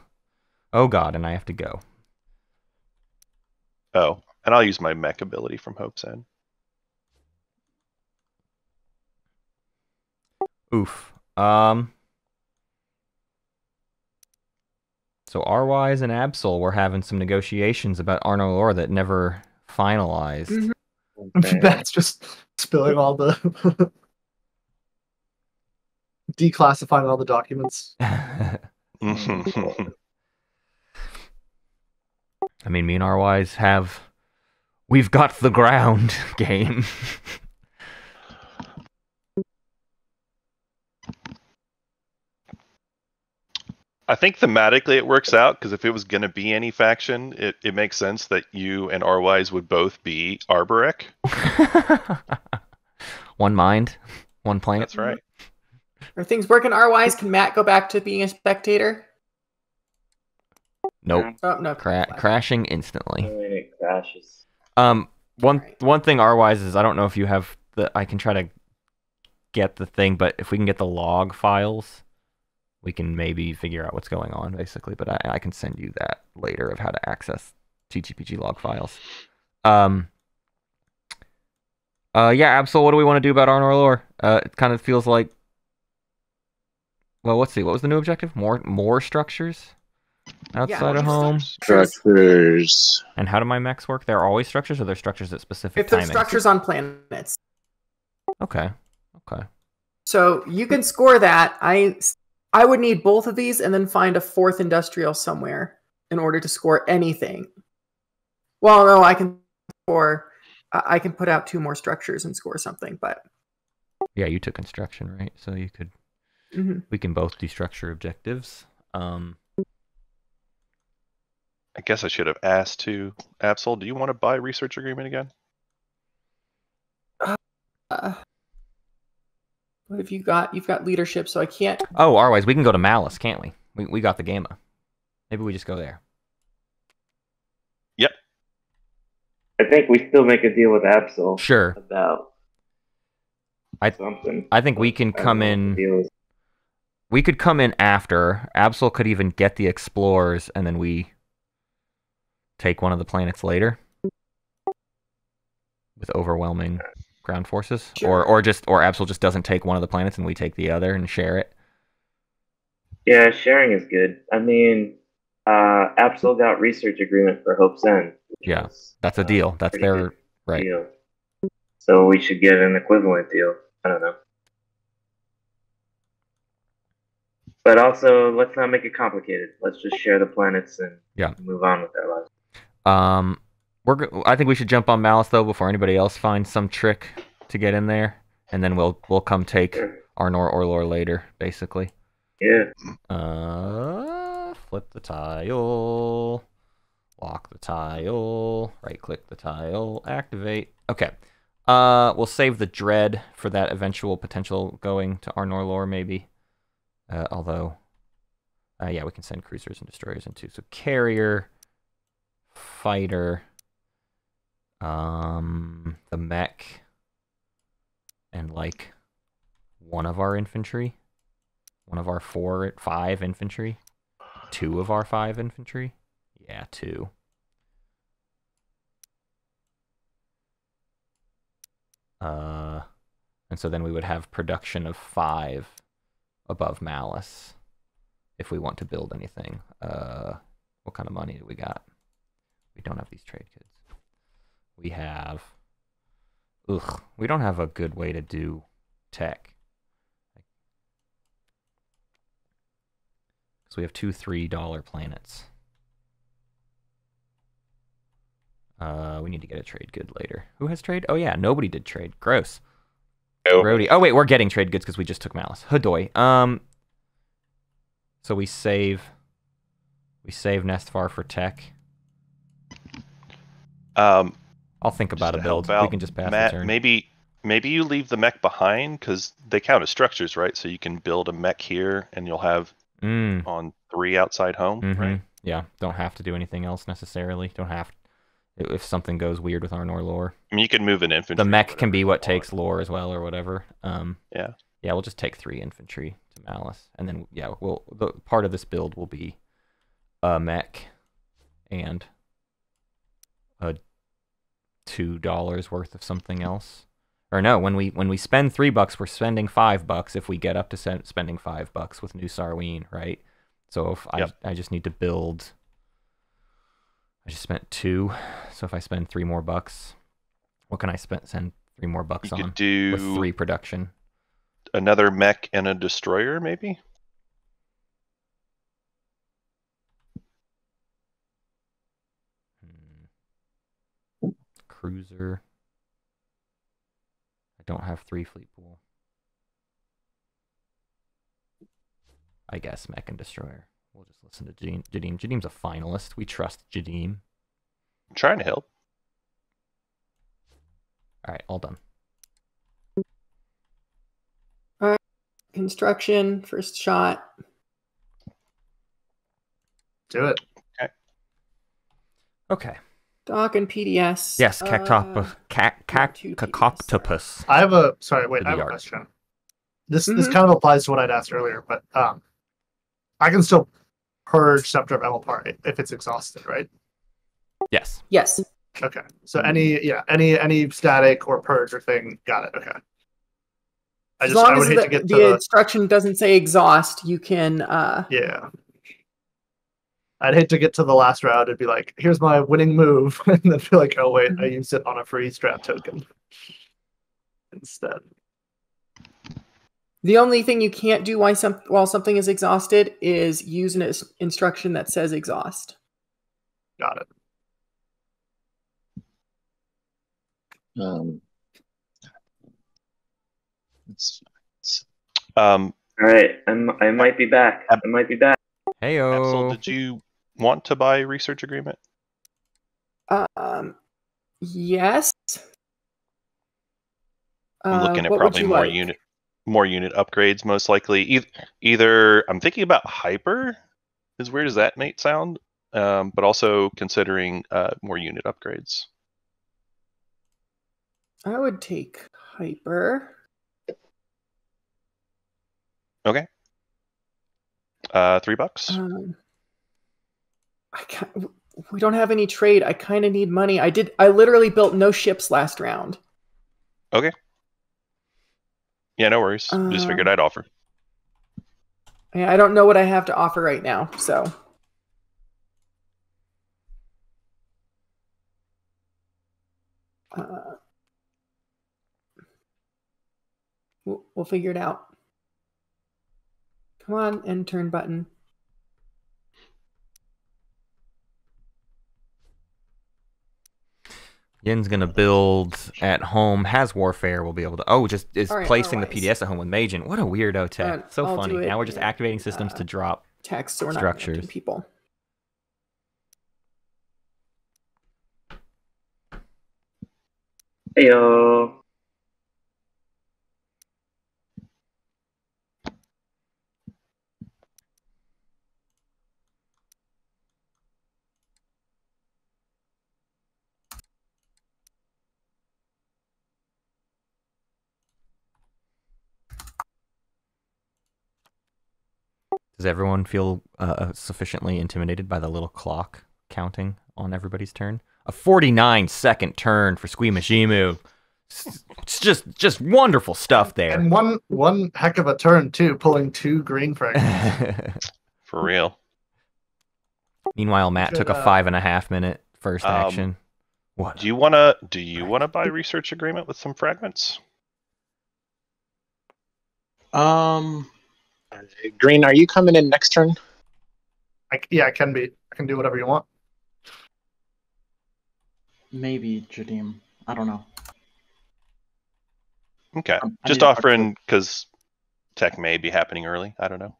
[SPEAKER 1] Oh, God, and I have to go.
[SPEAKER 2] Oh, and I'll use my mech ability from Hope's End.
[SPEAKER 1] Oof. So rwise and Absol were having some negotiations about Arno-Lore that never finalized.
[SPEAKER 6] Mm-hmm.
[SPEAKER 4] That's just spilling all the declassifying all the documents.
[SPEAKER 1] I mean, me and rwise have "We've Got the Ground" game.
[SPEAKER 2] I think thematically it works out, because if it was going to be any faction, it makes sense that you and rwise would both be Arborec.
[SPEAKER 1] One mind, one planet.
[SPEAKER 2] That's right.
[SPEAKER 6] Are things working rwise? Can Matt go back to being a spectator?
[SPEAKER 1] Nope.
[SPEAKER 6] Oh, no.
[SPEAKER 1] Crashing instantly.
[SPEAKER 7] It crashes.
[SPEAKER 1] One thing rwise is, I don't know if you have I can try to get the thing, but if we can get the log files, we can maybe figure out what's going on, basically. But I can send you that later of how to access TGPG log files. Yeah, Absol, what do we want to do about Arno-Lore? It kind of feels like... Well, let's see. What was the new objective? More structures outside of home?
[SPEAKER 5] Structures.
[SPEAKER 1] And how do my mechs work? They're always structures, or they're structures at specific
[SPEAKER 6] If they're
[SPEAKER 1] timings?
[SPEAKER 6] structures on planets.
[SPEAKER 1] Okay.
[SPEAKER 6] So you can score that. I would need both of these and then find a 4th industrial somewhere in order to score anything. Well, no, I can put out 2 more structures and score something, but...
[SPEAKER 1] Yeah, you took construction, right? So you could...
[SPEAKER 6] Mm-hmm.
[SPEAKER 1] We can both do structure objectives.
[SPEAKER 2] I guess I should have asked too. Absol, do you want to buy research agreement again?
[SPEAKER 6] What have you got? You've got leadership, so I can't...
[SPEAKER 1] Oh, otherwise we can go to Malice, can't we? We got the Gamma. Maybe we just go there.
[SPEAKER 2] Yep.
[SPEAKER 7] I think we still make a deal with Absol.
[SPEAKER 1] Sure.
[SPEAKER 7] About something.
[SPEAKER 1] I think we can come in... We could come in after. Absol could even get the explorers, and then we take one of the planets later with overwhelming ground forces.
[SPEAKER 6] Sure.
[SPEAKER 1] Or Absol just doesn't take one of the planets and we take the other and share it.
[SPEAKER 7] Yeah, sharing is good. I mean, Absol got research agreement for Hope's End.
[SPEAKER 1] Yeah, that's a deal. That's their right.
[SPEAKER 7] Deal. So we should get an equivalent deal. I don't know. But also, let's not make it complicated. Let's just share the planets and move on with our lives.
[SPEAKER 1] I think we should jump on Malice though before anybody else finds some trick to get in there, and then we'll come take Arno-Lore later, basically.
[SPEAKER 7] Yeah.
[SPEAKER 1] Flip the tile, lock the tile, right-click the tile, activate. Okay. We'll save the dread for that eventual potential going to Arnor lore, maybe. Although, yeah, we can send cruisers and destroyers into. So carrier, fighter, the mech, and like one of our infantry, one of our 5 infantry, 2 of our 5 infantry. Yeah, 2. And so then we would have production of 5 above malice if we want to build anything. What kind of money do we got? We don't have these trade kids. We have... Ugh, we don't have a good way to do tech. So we have 2 $3 planets. We need to get a trade good later. Who has trade? Oh yeah, nobody did trade. Gross. Brody. Oh wait, we're getting trade goods because we just took malice. Hadoy. So we save Nestfar for tech. I'll think about a build. We can just pass the turn.
[SPEAKER 2] Maybe you leave the mech behind because they count as structures, right? So you can build a mech here, and you'll have on 3 outside home, right?
[SPEAKER 1] Yeah, don't have to do anything else necessarily. Don't have. If something goes weird with Arnor lore.
[SPEAKER 2] I mean, you can move an infantry.
[SPEAKER 1] The mech can be what takes lore as well, or whatever.
[SPEAKER 2] Yeah,
[SPEAKER 1] we'll just take 3 infantry to malice, and then the part of this build will be a mech and a $2 worth of something else. Or no, when we spend $3, we're spending $5 if we get up to spending $5 with new Sarween, right? So if I just need to build. I just spent 2, so if I spend 3 more bucks, what can I send 3 more bucks on? With 3 production.
[SPEAKER 2] Another mech and a destroyer, maybe?
[SPEAKER 1] Cruiser. I don't have 3 fleet pool. I guess mech and destroyer. We'll just listen to Jadiim. Jadiim's a finalist. We trust Jadiim.
[SPEAKER 2] I'm trying to help.
[SPEAKER 1] All right, all done.
[SPEAKER 6] All right. Construction, first shot.
[SPEAKER 4] Do it.
[SPEAKER 2] Okay.
[SPEAKER 6] Doc and PDS.
[SPEAKER 1] Yes, Cacoctopus.
[SPEAKER 4] I have a question. This kind of applies to what I'd asked earlier, but I can still purge Scepter of Emelpar if it's exhausted, right?
[SPEAKER 1] Yes.
[SPEAKER 6] Yes.
[SPEAKER 4] Okay. So any static or purge or thing, got it. Okay.
[SPEAKER 6] As long as the instruction doesn't say exhaust, you can.
[SPEAKER 4] Yeah. I'd hate to get to the last round and be like, "Here's my winning move," and then feel like, "Oh wait, I used it on a free strat token instead."
[SPEAKER 6] The only thing you can't do while something is exhausted is use an instruction that says exhaust.
[SPEAKER 4] Got it.
[SPEAKER 7] All right, I might be back.
[SPEAKER 1] Heyo.
[SPEAKER 2] Absol, did you want to buy research agreement?
[SPEAKER 6] Yes.
[SPEAKER 2] I'm looking at probably more unit upgrades, most likely. Either I'm thinking about hyper, as weird as that may sound, but also considering more unit upgrades.
[SPEAKER 6] I would take hyper.
[SPEAKER 2] Okay. $3.
[SPEAKER 6] We don't have any trade. I kind of need money. I literally built no ships last round.
[SPEAKER 2] Okay. Yeah, no worries. Just figured I'd offer.
[SPEAKER 6] Yeah, I don't know what I have to offer right now, so. We'll figure it out. Come on, end turn button.
[SPEAKER 1] Yin's gonna build at home. Has warfare. We'll be able to. Oh, just is placing the PDS at home with Majin. What a weirdo tech. So funny. Now we're just activating systems to drop
[SPEAKER 6] text. So we're
[SPEAKER 1] structures.
[SPEAKER 6] Not people.
[SPEAKER 7] Heyo.
[SPEAKER 1] Does everyone feel sufficiently intimidated by the little clock counting on everybody's turn? A 49-second turn for Squeamishimu. It's just wonderful stuff there.
[SPEAKER 4] And one heck of a turn too, pulling 2 green fragments.
[SPEAKER 2] For real.
[SPEAKER 1] Meanwhile, Matt took a 5.5 minute first action. What?
[SPEAKER 2] Do you wanna buy research agreement with some fragments?
[SPEAKER 5] Green, are you coming in next turn?
[SPEAKER 4] Yeah, I can be. I can do whatever you want.
[SPEAKER 3] Maybe Jadiim. I don't know.
[SPEAKER 2] Okay.
[SPEAKER 3] I
[SPEAKER 2] Just
[SPEAKER 3] need to
[SPEAKER 2] offering because tech may be happening early. I don't know.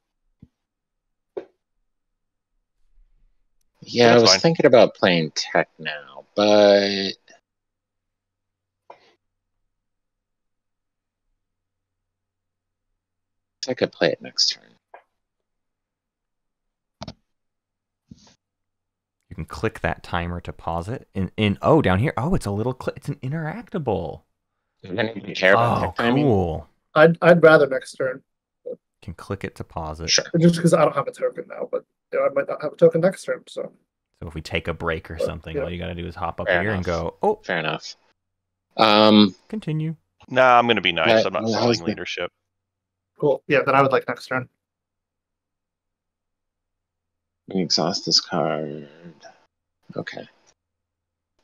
[SPEAKER 5] Yeah, I
[SPEAKER 2] That's
[SPEAKER 5] was
[SPEAKER 2] fine.
[SPEAKER 5] thinking about playing tech now, but I could play it next turn.
[SPEAKER 1] You can click that timer to pause it. Oh, down here. Oh, it's a little clip. It's an interactable.
[SPEAKER 5] Does anyone care about tech timing?
[SPEAKER 1] Cool.
[SPEAKER 4] I'd rather next turn,
[SPEAKER 1] Can click it to pause it.
[SPEAKER 5] Sure.
[SPEAKER 4] just because I don't have a token now, but I might not have a token next turn. So
[SPEAKER 1] So if we take a break or something,
[SPEAKER 4] yeah.
[SPEAKER 1] all you got to do is hop up
[SPEAKER 5] Fair
[SPEAKER 1] here and
[SPEAKER 5] enough.
[SPEAKER 1] go, oh,
[SPEAKER 5] Fair enough.
[SPEAKER 1] continue.
[SPEAKER 2] Nah, I'm gonna be nice. I'm not
[SPEAKER 5] how's
[SPEAKER 2] selling
[SPEAKER 5] the-
[SPEAKER 2] leadership.
[SPEAKER 4] cool. Yeah, then I would like next turn.
[SPEAKER 5] Exhaust this card. Okay.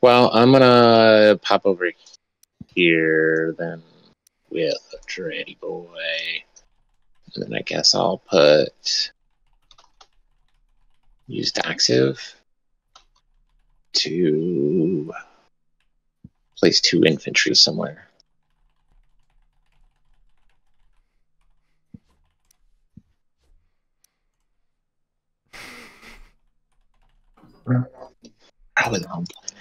[SPEAKER 5] Well, I'm gonna pop over here then with a Dready Boy. And then I guess I'll put used active to place 2 infantry somewhere. Probably the home planet.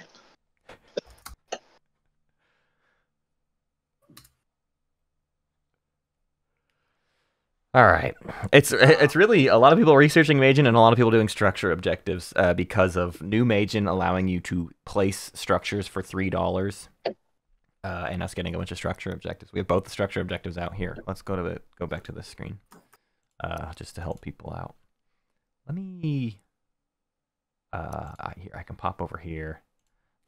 [SPEAKER 1] All right. It's really a lot of people researching Magen and a lot of people doing structure objectives because of new Magen allowing you to place structures for $3 and us getting a bunch of structure objectives. We have both the structure objectives out here. Let's go back to this screen just to help people out. Let me here I can pop over here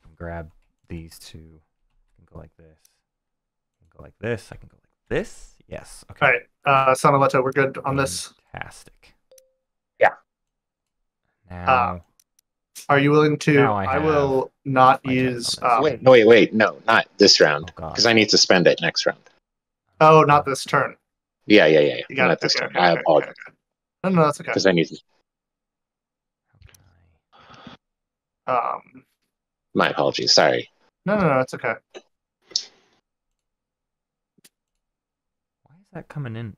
[SPEAKER 1] and grab these 2. I can go like this. I can go like this. I can go like this. Yes. Okay.
[SPEAKER 4] All right, Son of Leto, we're good on this.
[SPEAKER 1] Fantastic.
[SPEAKER 5] Yeah.
[SPEAKER 1] Now,
[SPEAKER 4] Are you willing to?
[SPEAKER 1] Now
[SPEAKER 4] I will not
[SPEAKER 1] my
[SPEAKER 4] use.
[SPEAKER 1] turn on this.
[SPEAKER 5] Wait, no, not this round.
[SPEAKER 1] Oh, God.
[SPEAKER 5] Because I need to spend it next round.
[SPEAKER 4] Oh, not this turn.
[SPEAKER 5] Yeah.
[SPEAKER 4] You got
[SPEAKER 5] Not
[SPEAKER 4] it.
[SPEAKER 5] this
[SPEAKER 4] Okay,
[SPEAKER 5] turn.
[SPEAKER 4] okay,
[SPEAKER 5] I
[SPEAKER 4] okay,
[SPEAKER 5] apologize.
[SPEAKER 4] okay. No, that's okay.
[SPEAKER 5] Because I need to. My apologies. Sorry.
[SPEAKER 4] No, it's okay.
[SPEAKER 1] Why is that coming in?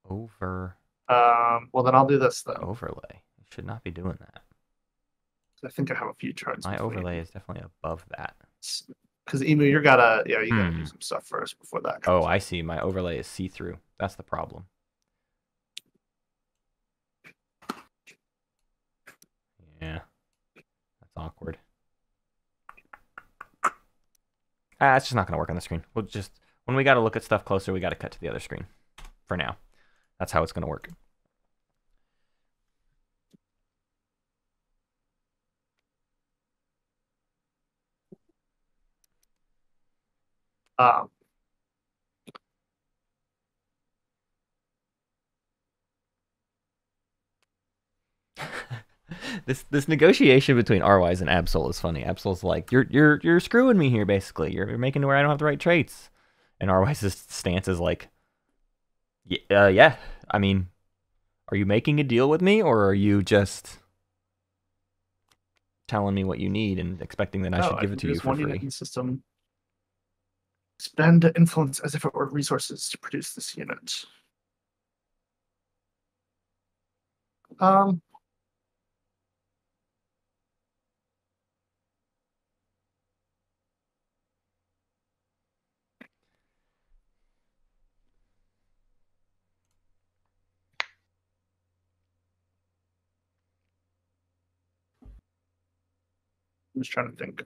[SPEAKER 1] Over
[SPEAKER 4] Well, then I'll do this then.
[SPEAKER 1] overlay. You should not be doing that.
[SPEAKER 4] I think I have a few charts.
[SPEAKER 1] My overlay is definitely above that.
[SPEAKER 4] Because Emu, you gotta do some stuff first before that.
[SPEAKER 1] Oh, I see. My overlay is see-through. That's the problem. Yeah. That's awkward. It's just not going to work on the screen. We'll just, when we got to look at stuff closer, we got to cut to the other screen. For now. That's how it's going to work. This negotiation between rwise and Absol is funny. Absol's like, you're screwing me here, basically. You're making it where I don't have the right traits. And rwise's stance is like, yeah. I mean, are you making a deal with me, or are you just telling me what you need and expecting that I should give it to you for free?
[SPEAKER 4] System. Spend influence as if it were resources to produce this unit. I'm just trying to think.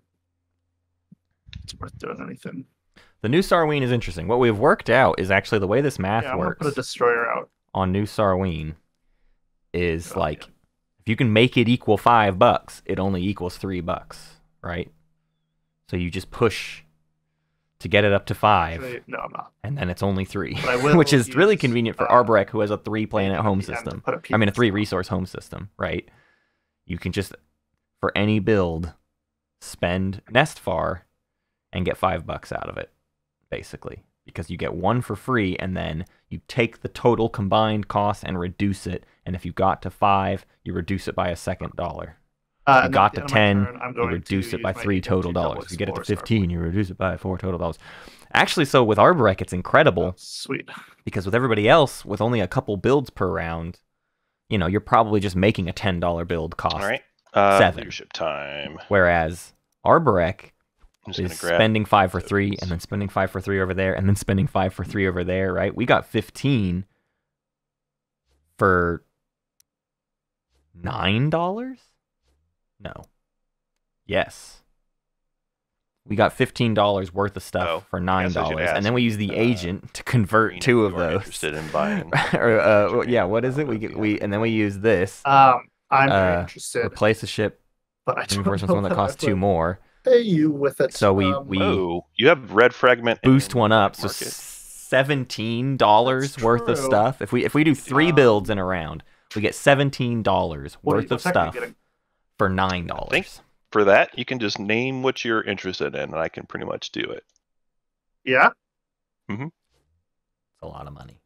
[SPEAKER 4] It's worth doing anything.
[SPEAKER 1] The new Sarween is interesting. What we've worked out is actually the way this math
[SPEAKER 4] I'm gonna
[SPEAKER 1] works
[SPEAKER 4] put a destroyer out
[SPEAKER 1] on new Sarween is like if you can make it equal $5, it only equals $3, right? So you just push to get it up to 5.
[SPEAKER 4] Actually, no, I'm not.
[SPEAKER 1] And then it's only 3,
[SPEAKER 4] will
[SPEAKER 1] which is really
[SPEAKER 4] use,
[SPEAKER 1] convenient for Arborec, who has a 3-planet home system. I mean, a 3-resource home system, right? You can just, for any build, spend Nest Far and get $5 out of it, basically. Because you get 1 for free, and then you take the total combined cost and reduce it. And if you got to 5, you reduce it by a second $1. You got to 10, you reduce it by 3 total dollars. If you get it to 15, you reduce it by 4 total dollars. Actually, so with Arborec, it's incredible.
[SPEAKER 4] Sweet.
[SPEAKER 1] Because with everybody else, with only a couple builds per round, you know, you're probably just making a $10 build cost.
[SPEAKER 2] All right.
[SPEAKER 1] 7.
[SPEAKER 2] Leadership time.
[SPEAKER 1] Whereas Arborec is
[SPEAKER 2] grab
[SPEAKER 1] spending 5 for 3, and then spending 5 for 3 over there, and then spending 5 for 3 over there, right? We got 15 for $9? No. Yes. We got $15 worth of stuff for $9, and then we use the agent to convert 2 of those.
[SPEAKER 2] Interested in buying?
[SPEAKER 1] Or, yeah, what is it? And then we use this.
[SPEAKER 4] I'm very interested.
[SPEAKER 1] Replace a ship.
[SPEAKER 4] But I don't
[SPEAKER 1] reinforcements one that costs 2 more.
[SPEAKER 4] Pay you with it.
[SPEAKER 1] So we
[SPEAKER 2] you have red fragment.
[SPEAKER 1] Boost one up, so $17 worth of stuff. If we do 3 builds in a round, we get $17 worth of stuff for $9.
[SPEAKER 2] I think for that, you can just name what you're interested in, and I can pretty much do it.
[SPEAKER 4] Yeah?
[SPEAKER 2] Mm-hmm.
[SPEAKER 1] It's a lot of money.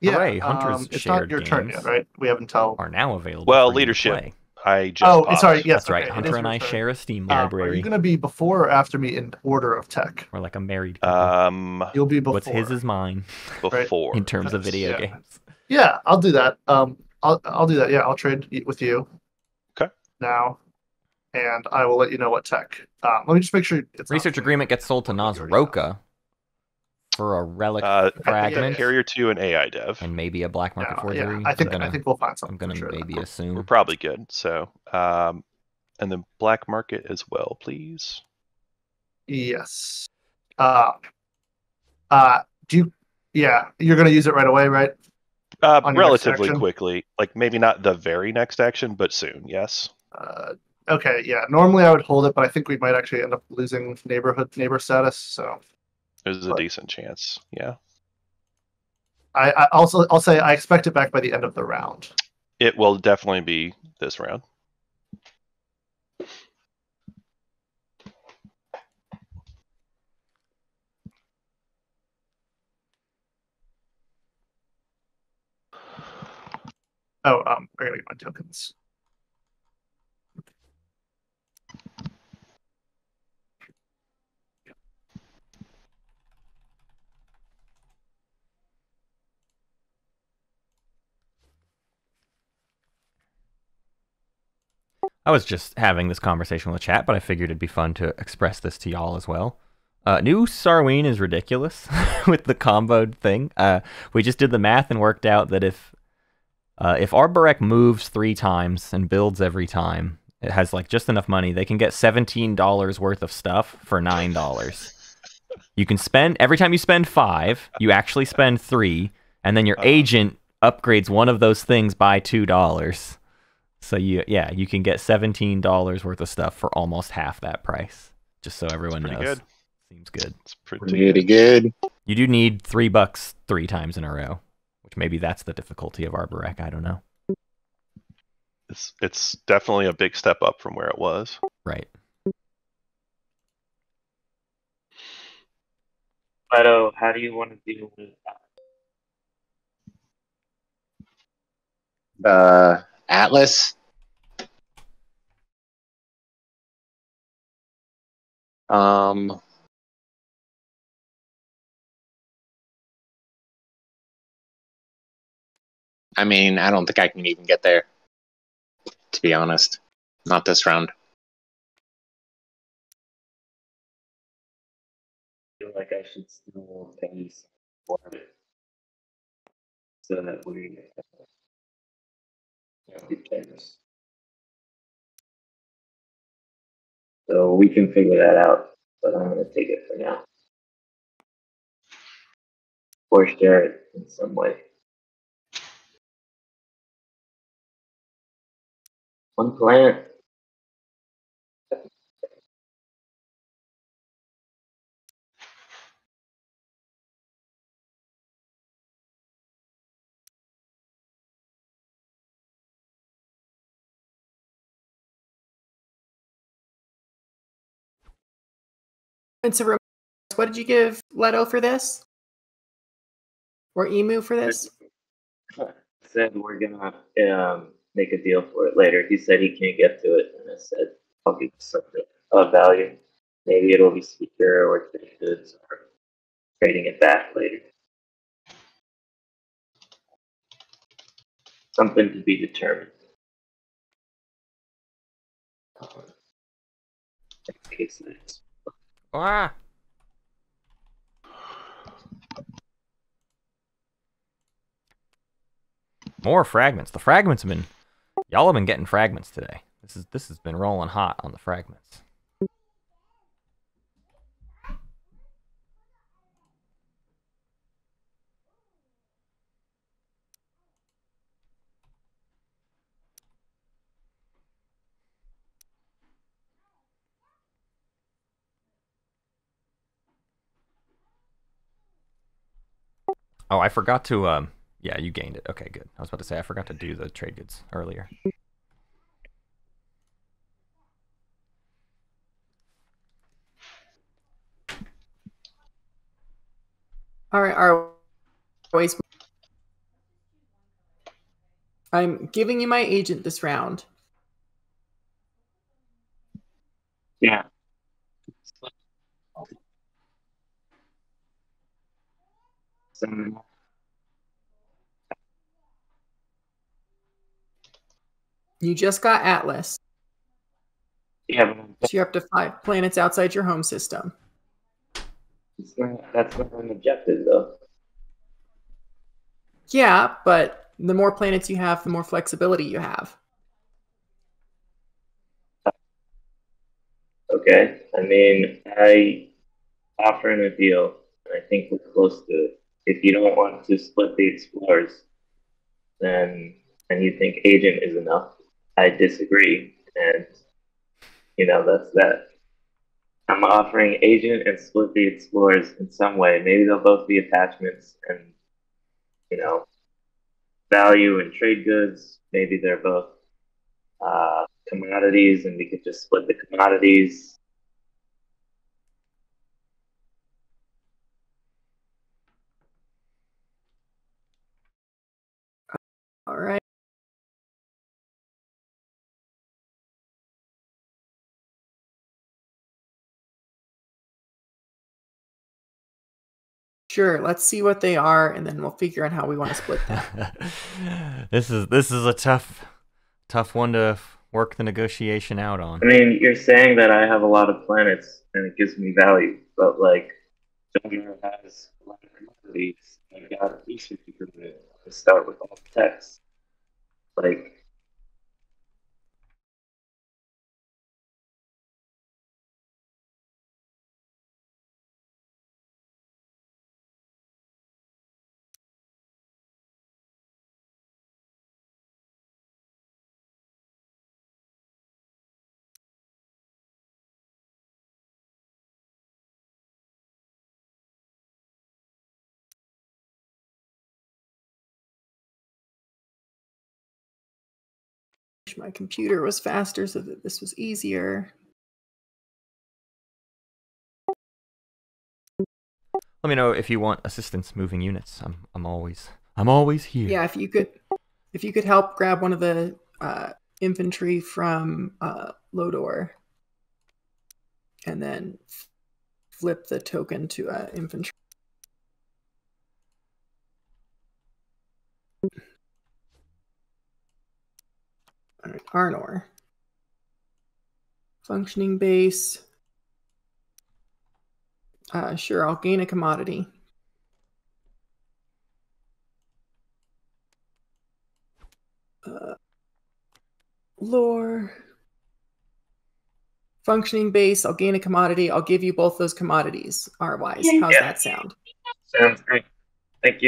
[SPEAKER 4] Yeah,
[SPEAKER 1] Hooray, Hunter's
[SPEAKER 4] it's
[SPEAKER 1] shared
[SPEAKER 4] not your turn
[SPEAKER 1] games
[SPEAKER 4] yet, right? We have until...
[SPEAKER 1] are now available
[SPEAKER 2] Well,
[SPEAKER 1] for you to
[SPEAKER 2] leadership.
[SPEAKER 1] play.
[SPEAKER 2] I just
[SPEAKER 4] sorry, yes.
[SPEAKER 1] That's right.
[SPEAKER 4] Okay,
[SPEAKER 1] Hunter and I share a Steam library.
[SPEAKER 4] Are you going to be before or after me in order of tech?
[SPEAKER 1] We're like a married couple.
[SPEAKER 4] You'll be before.
[SPEAKER 1] What's his is mine.
[SPEAKER 2] Before.
[SPEAKER 1] In terms of video games.
[SPEAKER 4] Yeah, I'll do that. I'll do that. Yeah, I'll trade with you.
[SPEAKER 2] Okay.
[SPEAKER 4] Now, and I will let you know what tech. Let me just make sure it's
[SPEAKER 1] Research agreement gets sold to Naaz-Rokha for a relic fragment.
[SPEAKER 2] Carrier 2 and AI dev.
[SPEAKER 1] And maybe a black market forgery.
[SPEAKER 4] Yeah, I think we'll find something.
[SPEAKER 1] I'm gonna maybe assume.
[SPEAKER 2] We're probably good. So, and then black market as well, please.
[SPEAKER 4] Yes. Do you? Yeah, you're gonna use it right away, right?
[SPEAKER 2] Relatively quickly. Like maybe not the very next action, but soon. Yes.
[SPEAKER 4] Okay. Yeah. Normally I would hold it, but I think we might actually end up losing neighbor status. So.
[SPEAKER 2] There's a decent chance. Yeah.
[SPEAKER 4] I'll say I expect it back by the end of the round.
[SPEAKER 2] It will definitely be this round.
[SPEAKER 4] Oh, I gotta get my tokens.
[SPEAKER 1] I was just having this conversation with the chat, but I figured it'd be fun to express this to y'all as well. New Sarween is ridiculous with the comboed thing. We just did the math and worked out that if Arborec moves 3 times and builds every time, it has like just enough money, they can get $17 worth of stuff for $9. You can spend, every time you spend 5, you actually spend 3, and then your agent upgrades one of those things by $2. So you can get $17 worth of stuff for almost half that price. Just so everyone knows.
[SPEAKER 2] Good.
[SPEAKER 1] Seems good.
[SPEAKER 2] It's pretty
[SPEAKER 5] good.
[SPEAKER 1] You do need $3 3 times in a row, which maybe that's the difficulty of Arborec. I don't know.
[SPEAKER 2] It's definitely a big step up from where it was.
[SPEAKER 1] Right.
[SPEAKER 8] Leto, how do you want to deal with that?
[SPEAKER 5] Atlas. I mean, I don't think I can even get there, to be honest. Not this round.
[SPEAKER 7] I feel like I should still pay some for it so that we So we can figure that out, but I'm going to take it for now. Or share it in some way. One plant.
[SPEAKER 6] And so, what did you give Leto for this? Or Emu for this?
[SPEAKER 7] Said we're gonna make a deal for it later. He said he can't get to it, and I said I'll give you something of value. Maybe it'll be speaker or trade goods or trading it back later. Something to be determined. It's nice.
[SPEAKER 1] Ah. More fragments. The fragments have been, y'all have been getting fragments today. This has been rolling hot on the fragments. Oh, I forgot to yeah, you gained it. Okay, good. I was about to say I forgot to do the trade goods earlier.
[SPEAKER 6] All right, always. I'm giving you my agent this round.
[SPEAKER 7] Yeah.
[SPEAKER 6] You just got Atlas.
[SPEAKER 7] Yeah,
[SPEAKER 6] So you're up to 5 planets outside your home system.
[SPEAKER 7] That's not an objective, though.
[SPEAKER 6] Yeah, but the more planets you have, the more flexibility you have.
[SPEAKER 7] Okay. I mean, I offering a deal, and I think we're close to it. If you don't want to split the explorers, then and you think agent is enough, I disagree, and that's that. I'm offering agent and split the explorers in some way. Maybe they'll both be attachments and value and trade goods. Maybe they're both commodities, and we could just split the commodities.
[SPEAKER 6] All right. Sure, let's see what they are, and then we'll figure out how we want to split them.
[SPEAKER 1] This is a tough one to work the negotiation out on.
[SPEAKER 7] I mean, you're saying that I have a lot of planets and it gives me value, but like, Jol-Nar has a lot of commodities. I've got a research agreement to start with all the text. Like,
[SPEAKER 6] My computer was faster so that this was easier.
[SPEAKER 1] Let me know if you want assistance moving units. I'm always here.
[SPEAKER 6] Yeah, if you could help grab one of the infantry from Lodor, and then flip the token to infantry. All right, Arnor. Functioning base. Sure, I'll gain a commodity. lore. Functioning base, I'll gain a commodity. I'll give you both those commodities, rwise. How's that sound?
[SPEAKER 7] Sounds great. Thank you.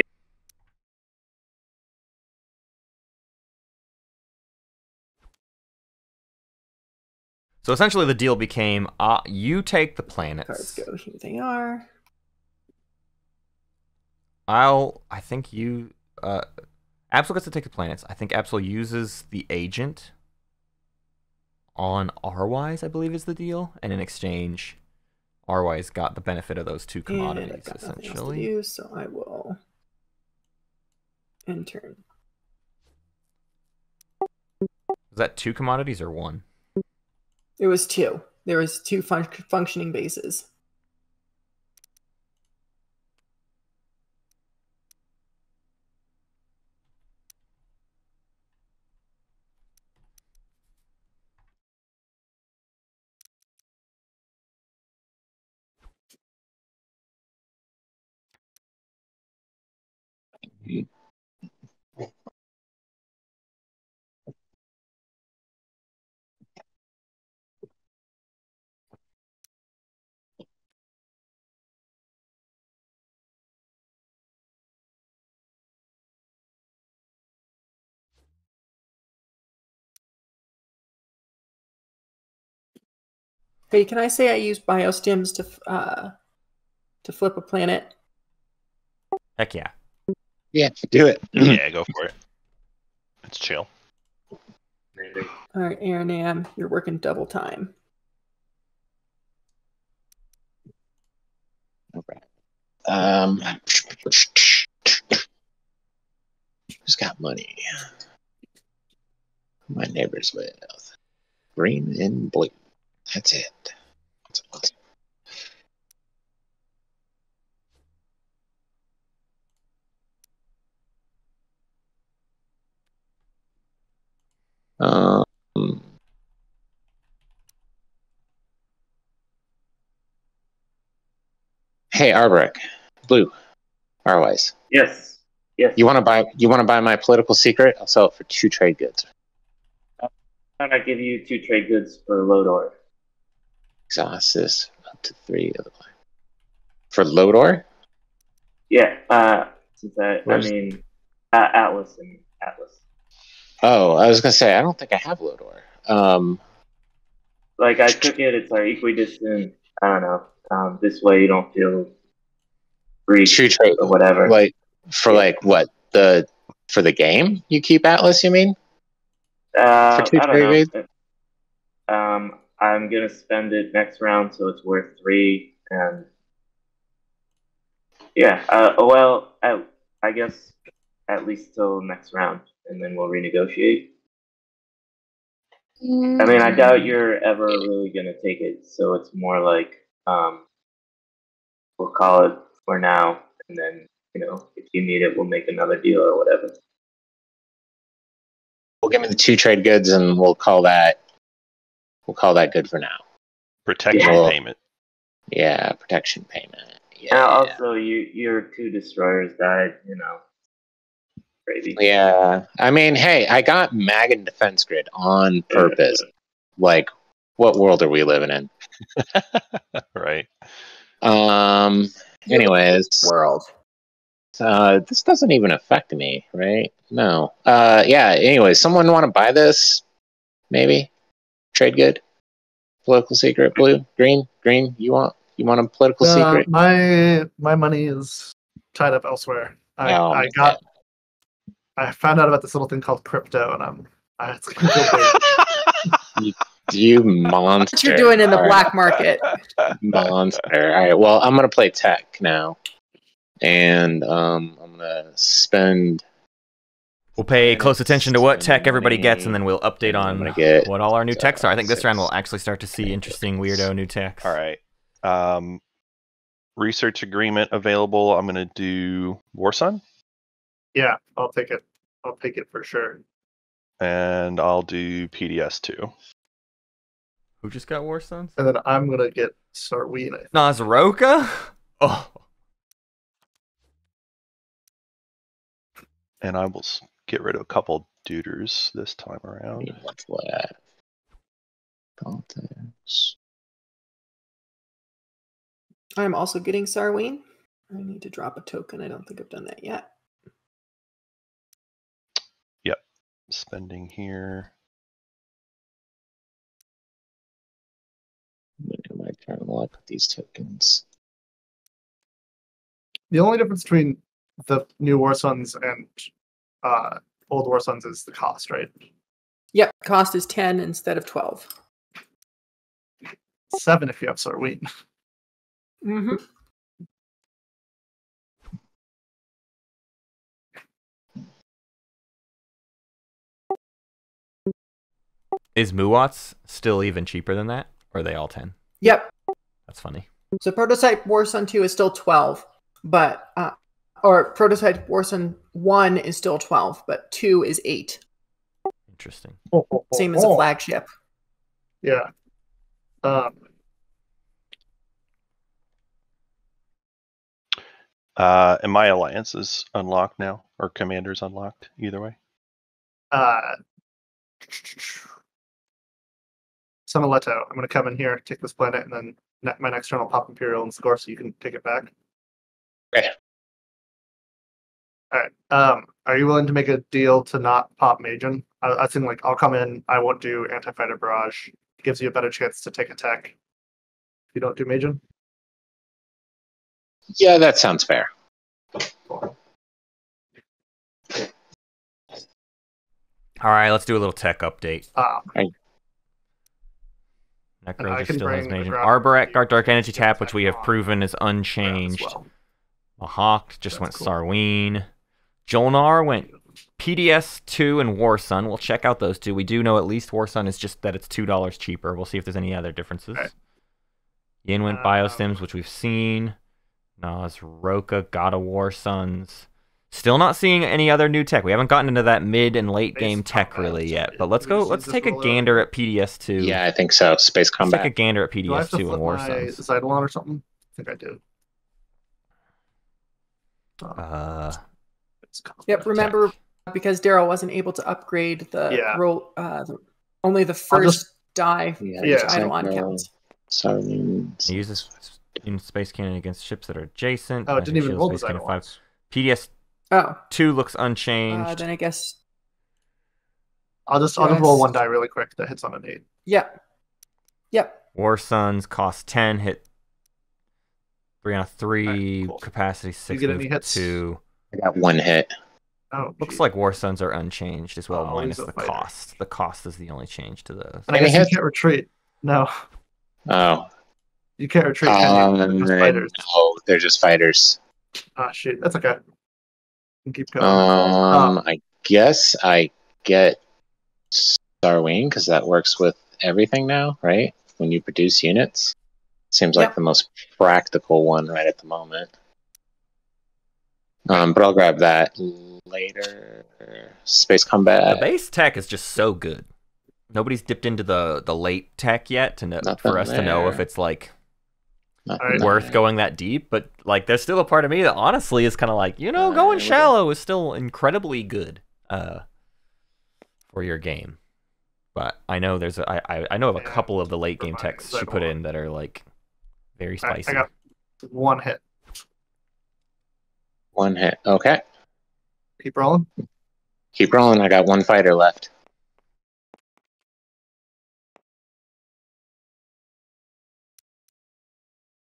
[SPEAKER 1] So essentially the deal became, you take the planets.
[SPEAKER 6] Cards go, here they are.
[SPEAKER 1] I think you, Absol gets to take the planets. I think Absol uses the agent on rwise, I believe is the deal. And in exchange, rwise got the benefit of those two commodities,
[SPEAKER 6] And I've got nothing else
[SPEAKER 1] essentially.
[SPEAKER 6] to do, so I will end turn.
[SPEAKER 1] Was that 2 commodities or 1?
[SPEAKER 6] It was 2. There was 2 functioning bases. Hey, can I say I use biostims to flip a planet?
[SPEAKER 1] Heck yeah.
[SPEAKER 5] Yeah, do it.
[SPEAKER 2] Yeah, go for it. It's chill.
[SPEAKER 6] All right, Aaron, you're working double time.
[SPEAKER 5] Okay. Who's got money? My neighbors with green and blue. That's it. Hey, Arborec, blue, rwise.
[SPEAKER 7] Yes. Yes.
[SPEAKER 5] You want to buy my political secret? I'll sell it for 2 trade goods.
[SPEAKER 7] How about I give you 2 trade goods for Lodor?
[SPEAKER 5] Exhaust this up to 3 of the plan. For Lodor?
[SPEAKER 7] Yeah. Since Atlas and Atlas.
[SPEAKER 5] Oh, I was gonna say I don't think I have Lodor.
[SPEAKER 7] Like I took it. It's like equidistant. I don't know. This way you don't feel free
[SPEAKER 5] True trade
[SPEAKER 7] or whatever.
[SPEAKER 5] Like for like what for the game you keep Atlas? You mean?
[SPEAKER 7] For
[SPEAKER 5] 2
[SPEAKER 7] I
[SPEAKER 5] trade
[SPEAKER 7] don't know. I'm gonna spend it next round, so it's worth 3. And yeah. I guess at least till next round, and then we'll renegotiate. I mean, I doubt you're ever really gonna take it, so it's more like we'll call it for now, and then if you need it, we'll make another deal or whatever.
[SPEAKER 5] We'll give me the 2 trade goods, and we'll call that good for now.
[SPEAKER 2] Protection payment.
[SPEAKER 5] Yeah, protection payment. Yeah.
[SPEAKER 7] And also, your 2 destroyers died. Crazy.
[SPEAKER 5] Yeah, I mean, hey, I got Mag and Defense Grid on purpose. Like, what world are we living in?
[SPEAKER 2] Right.
[SPEAKER 5] Anyways,
[SPEAKER 6] World.
[SPEAKER 5] this doesn't even affect me, right? No. Yeah. Anyways, someone want to buy this? Maybe trade good. Political secret, blue, green. You want a political secret?
[SPEAKER 4] My money is tied up elsewhere. I found out about this little thing called crypto, and it's gonna go big.
[SPEAKER 5] You monster!
[SPEAKER 6] What you're doing in the black market?
[SPEAKER 5] Monster. All right. Well, I'm gonna play tech now, and I'm gonna spend.
[SPEAKER 1] We'll pay close attention to what tech everybody gets, and then we'll update on what all our new techs are. I think this round we'll actually start to see interesting, weirdo new techs.
[SPEAKER 2] All right. Research agreement available. I'm going to do Warsun.
[SPEAKER 4] Yeah, I'll take it. I'll take it for sure.
[SPEAKER 2] And I'll do PDS too.
[SPEAKER 1] Who just got War Sons?
[SPEAKER 4] And then I'm going to get Sarween.
[SPEAKER 1] Naaz-Rokha? Oh.
[SPEAKER 2] And I will get rid of a couple duders this time around.
[SPEAKER 5] What's left? Politics.
[SPEAKER 6] I'm also getting Sarween. I need to drop a token. I don't think I've done that yet.
[SPEAKER 2] Yep. Spending here.
[SPEAKER 5] I'm gonna do my turn while I put these tokens.
[SPEAKER 4] The only difference between the new War Suns and old War Suns is the cost, right?
[SPEAKER 6] Yep, cost is 10 instead of 12.
[SPEAKER 4] 7 if you have Sarween.
[SPEAKER 6] Mm-hmm.
[SPEAKER 1] Is Muwats still even cheaper than that? Or are they all 10?
[SPEAKER 6] Yep.
[SPEAKER 1] That's funny.
[SPEAKER 6] So Prototype War Sun 2 is still 12, but or Prototype War Sun 1 is still 12, but 2 is 8.
[SPEAKER 1] Interesting.
[SPEAKER 6] Same as a flagship.
[SPEAKER 4] Yeah.
[SPEAKER 2] And my alliance is unlocked now, or commander's unlocked, either way.
[SPEAKER 4] Son of Leto, I'm going to come in here, take this planet, and then my next turn I'll pop Imperial and score so you can take it back.
[SPEAKER 5] Okay.
[SPEAKER 4] All right. Are you willing to make a deal to not pop Magen? I think like I'll come in, I won't do anti-fighter barrage. Gives you a better chance to take a tech. If you don't do Magen.
[SPEAKER 5] Yeah, that sounds fair.
[SPEAKER 1] All right, let's do a little tech update.
[SPEAKER 5] Right.
[SPEAKER 1] Necro
[SPEAKER 4] I can
[SPEAKER 1] still has
[SPEAKER 4] bring
[SPEAKER 1] Magen.
[SPEAKER 4] the
[SPEAKER 1] Arborec,
[SPEAKER 4] graphics
[SPEAKER 1] Dark Energy
[SPEAKER 4] to
[SPEAKER 1] Tap, which we have
[SPEAKER 4] attack
[SPEAKER 1] proven is
[SPEAKER 4] on
[SPEAKER 1] unchanged.
[SPEAKER 4] as well.
[SPEAKER 1] Mahact just
[SPEAKER 4] That's
[SPEAKER 1] went
[SPEAKER 4] cool.
[SPEAKER 1] Sarween. Jol-Nar went PDS 2 and War Sun. We'll check out those two. We do know at least War Sun is just that it's $2 cheaper. We'll see if there's any other differences.
[SPEAKER 4] Right.
[SPEAKER 1] Yin went Biostims, which we've seen. Naaz-Rokha, God of War Suns. Still not seeing any other new tech. We haven't gotten into that mid and late game tech really yet. But let's go. Let's take a gander at PDS 2.
[SPEAKER 5] Yeah, I think so. Space
[SPEAKER 1] Let's
[SPEAKER 5] combat.
[SPEAKER 1] take a gander at
[SPEAKER 4] Do I have
[SPEAKER 1] PDS
[SPEAKER 4] to
[SPEAKER 1] 2
[SPEAKER 4] flip
[SPEAKER 1] and War
[SPEAKER 4] my
[SPEAKER 1] Suns.
[SPEAKER 4] Eidolon or something? I think I do.
[SPEAKER 6] Yep, remember, because Daryl wasn't able to upgrade the only the first die for each Eidolon counts.
[SPEAKER 5] Sarween.
[SPEAKER 1] He uses in space cannon against ships that are adjacent.
[SPEAKER 4] Oh, it didn't even
[SPEAKER 1] Shield
[SPEAKER 4] roll the
[SPEAKER 1] space cannon 5.
[SPEAKER 4] Eidolons.
[SPEAKER 1] PDS
[SPEAKER 6] Oh,
[SPEAKER 1] 2 looks unchanged.
[SPEAKER 6] then I guess.
[SPEAKER 4] I'll just roll one die really quick that hits on an 8.
[SPEAKER 6] Yep.
[SPEAKER 1] War Suns cost 10, hit 3 on a 3,
[SPEAKER 4] Alright, cool.
[SPEAKER 1] capacity 6,
[SPEAKER 4] get any
[SPEAKER 1] move
[SPEAKER 4] hits?
[SPEAKER 1] 2.
[SPEAKER 5] I got one hit.
[SPEAKER 4] Oh,
[SPEAKER 1] Looks
[SPEAKER 4] geez.
[SPEAKER 1] like War Suns are unchanged as well,
[SPEAKER 4] Oh,
[SPEAKER 1] minus
[SPEAKER 4] he's a
[SPEAKER 1] the
[SPEAKER 4] fighter.
[SPEAKER 1] cost. The cost is the only change to those.
[SPEAKER 4] And I
[SPEAKER 5] Any
[SPEAKER 4] guess you
[SPEAKER 5] hits?
[SPEAKER 4] can't retreat. No,
[SPEAKER 5] Oh.
[SPEAKER 4] you can't retreat. Can you? Just fighters.
[SPEAKER 5] No, they're just fighters.
[SPEAKER 4] Ah, shoot. That's okay. You can keep going.
[SPEAKER 5] I guess I get Sarween because that works with everything now, right? When you produce units. Seems like
[SPEAKER 6] Yep.
[SPEAKER 5] the most practical one right at the moment. But I'll grab that later. Space combat.
[SPEAKER 1] The base tech is just so good. Nobody's dipped into the late tech yet to know,
[SPEAKER 5] Nothing
[SPEAKER 1] for us to know
[SPEAKER 5] there.
[SPEAKER 1] if it's like
[SPEAKER 5] Nothing
[SPEAKER 1] worth
[SPEAKER 5] there.
[SPEAKER 1] going that deep. But like, there's still a part of me that honestly is kind of like, going shallow is still incredibly good for your game. But I know I know of a couple of the late game techs she put in that are like very
[SPEAKER 4] All right,
[SPEAKER 1] spicy.
[SPEAKER 4] I got one hit.
[SPEAKER 5] One hit. Okay.
[SPEAKER 4] Keep rolling.
[SPEAKER 5] Keep rolling. I got one fighter left.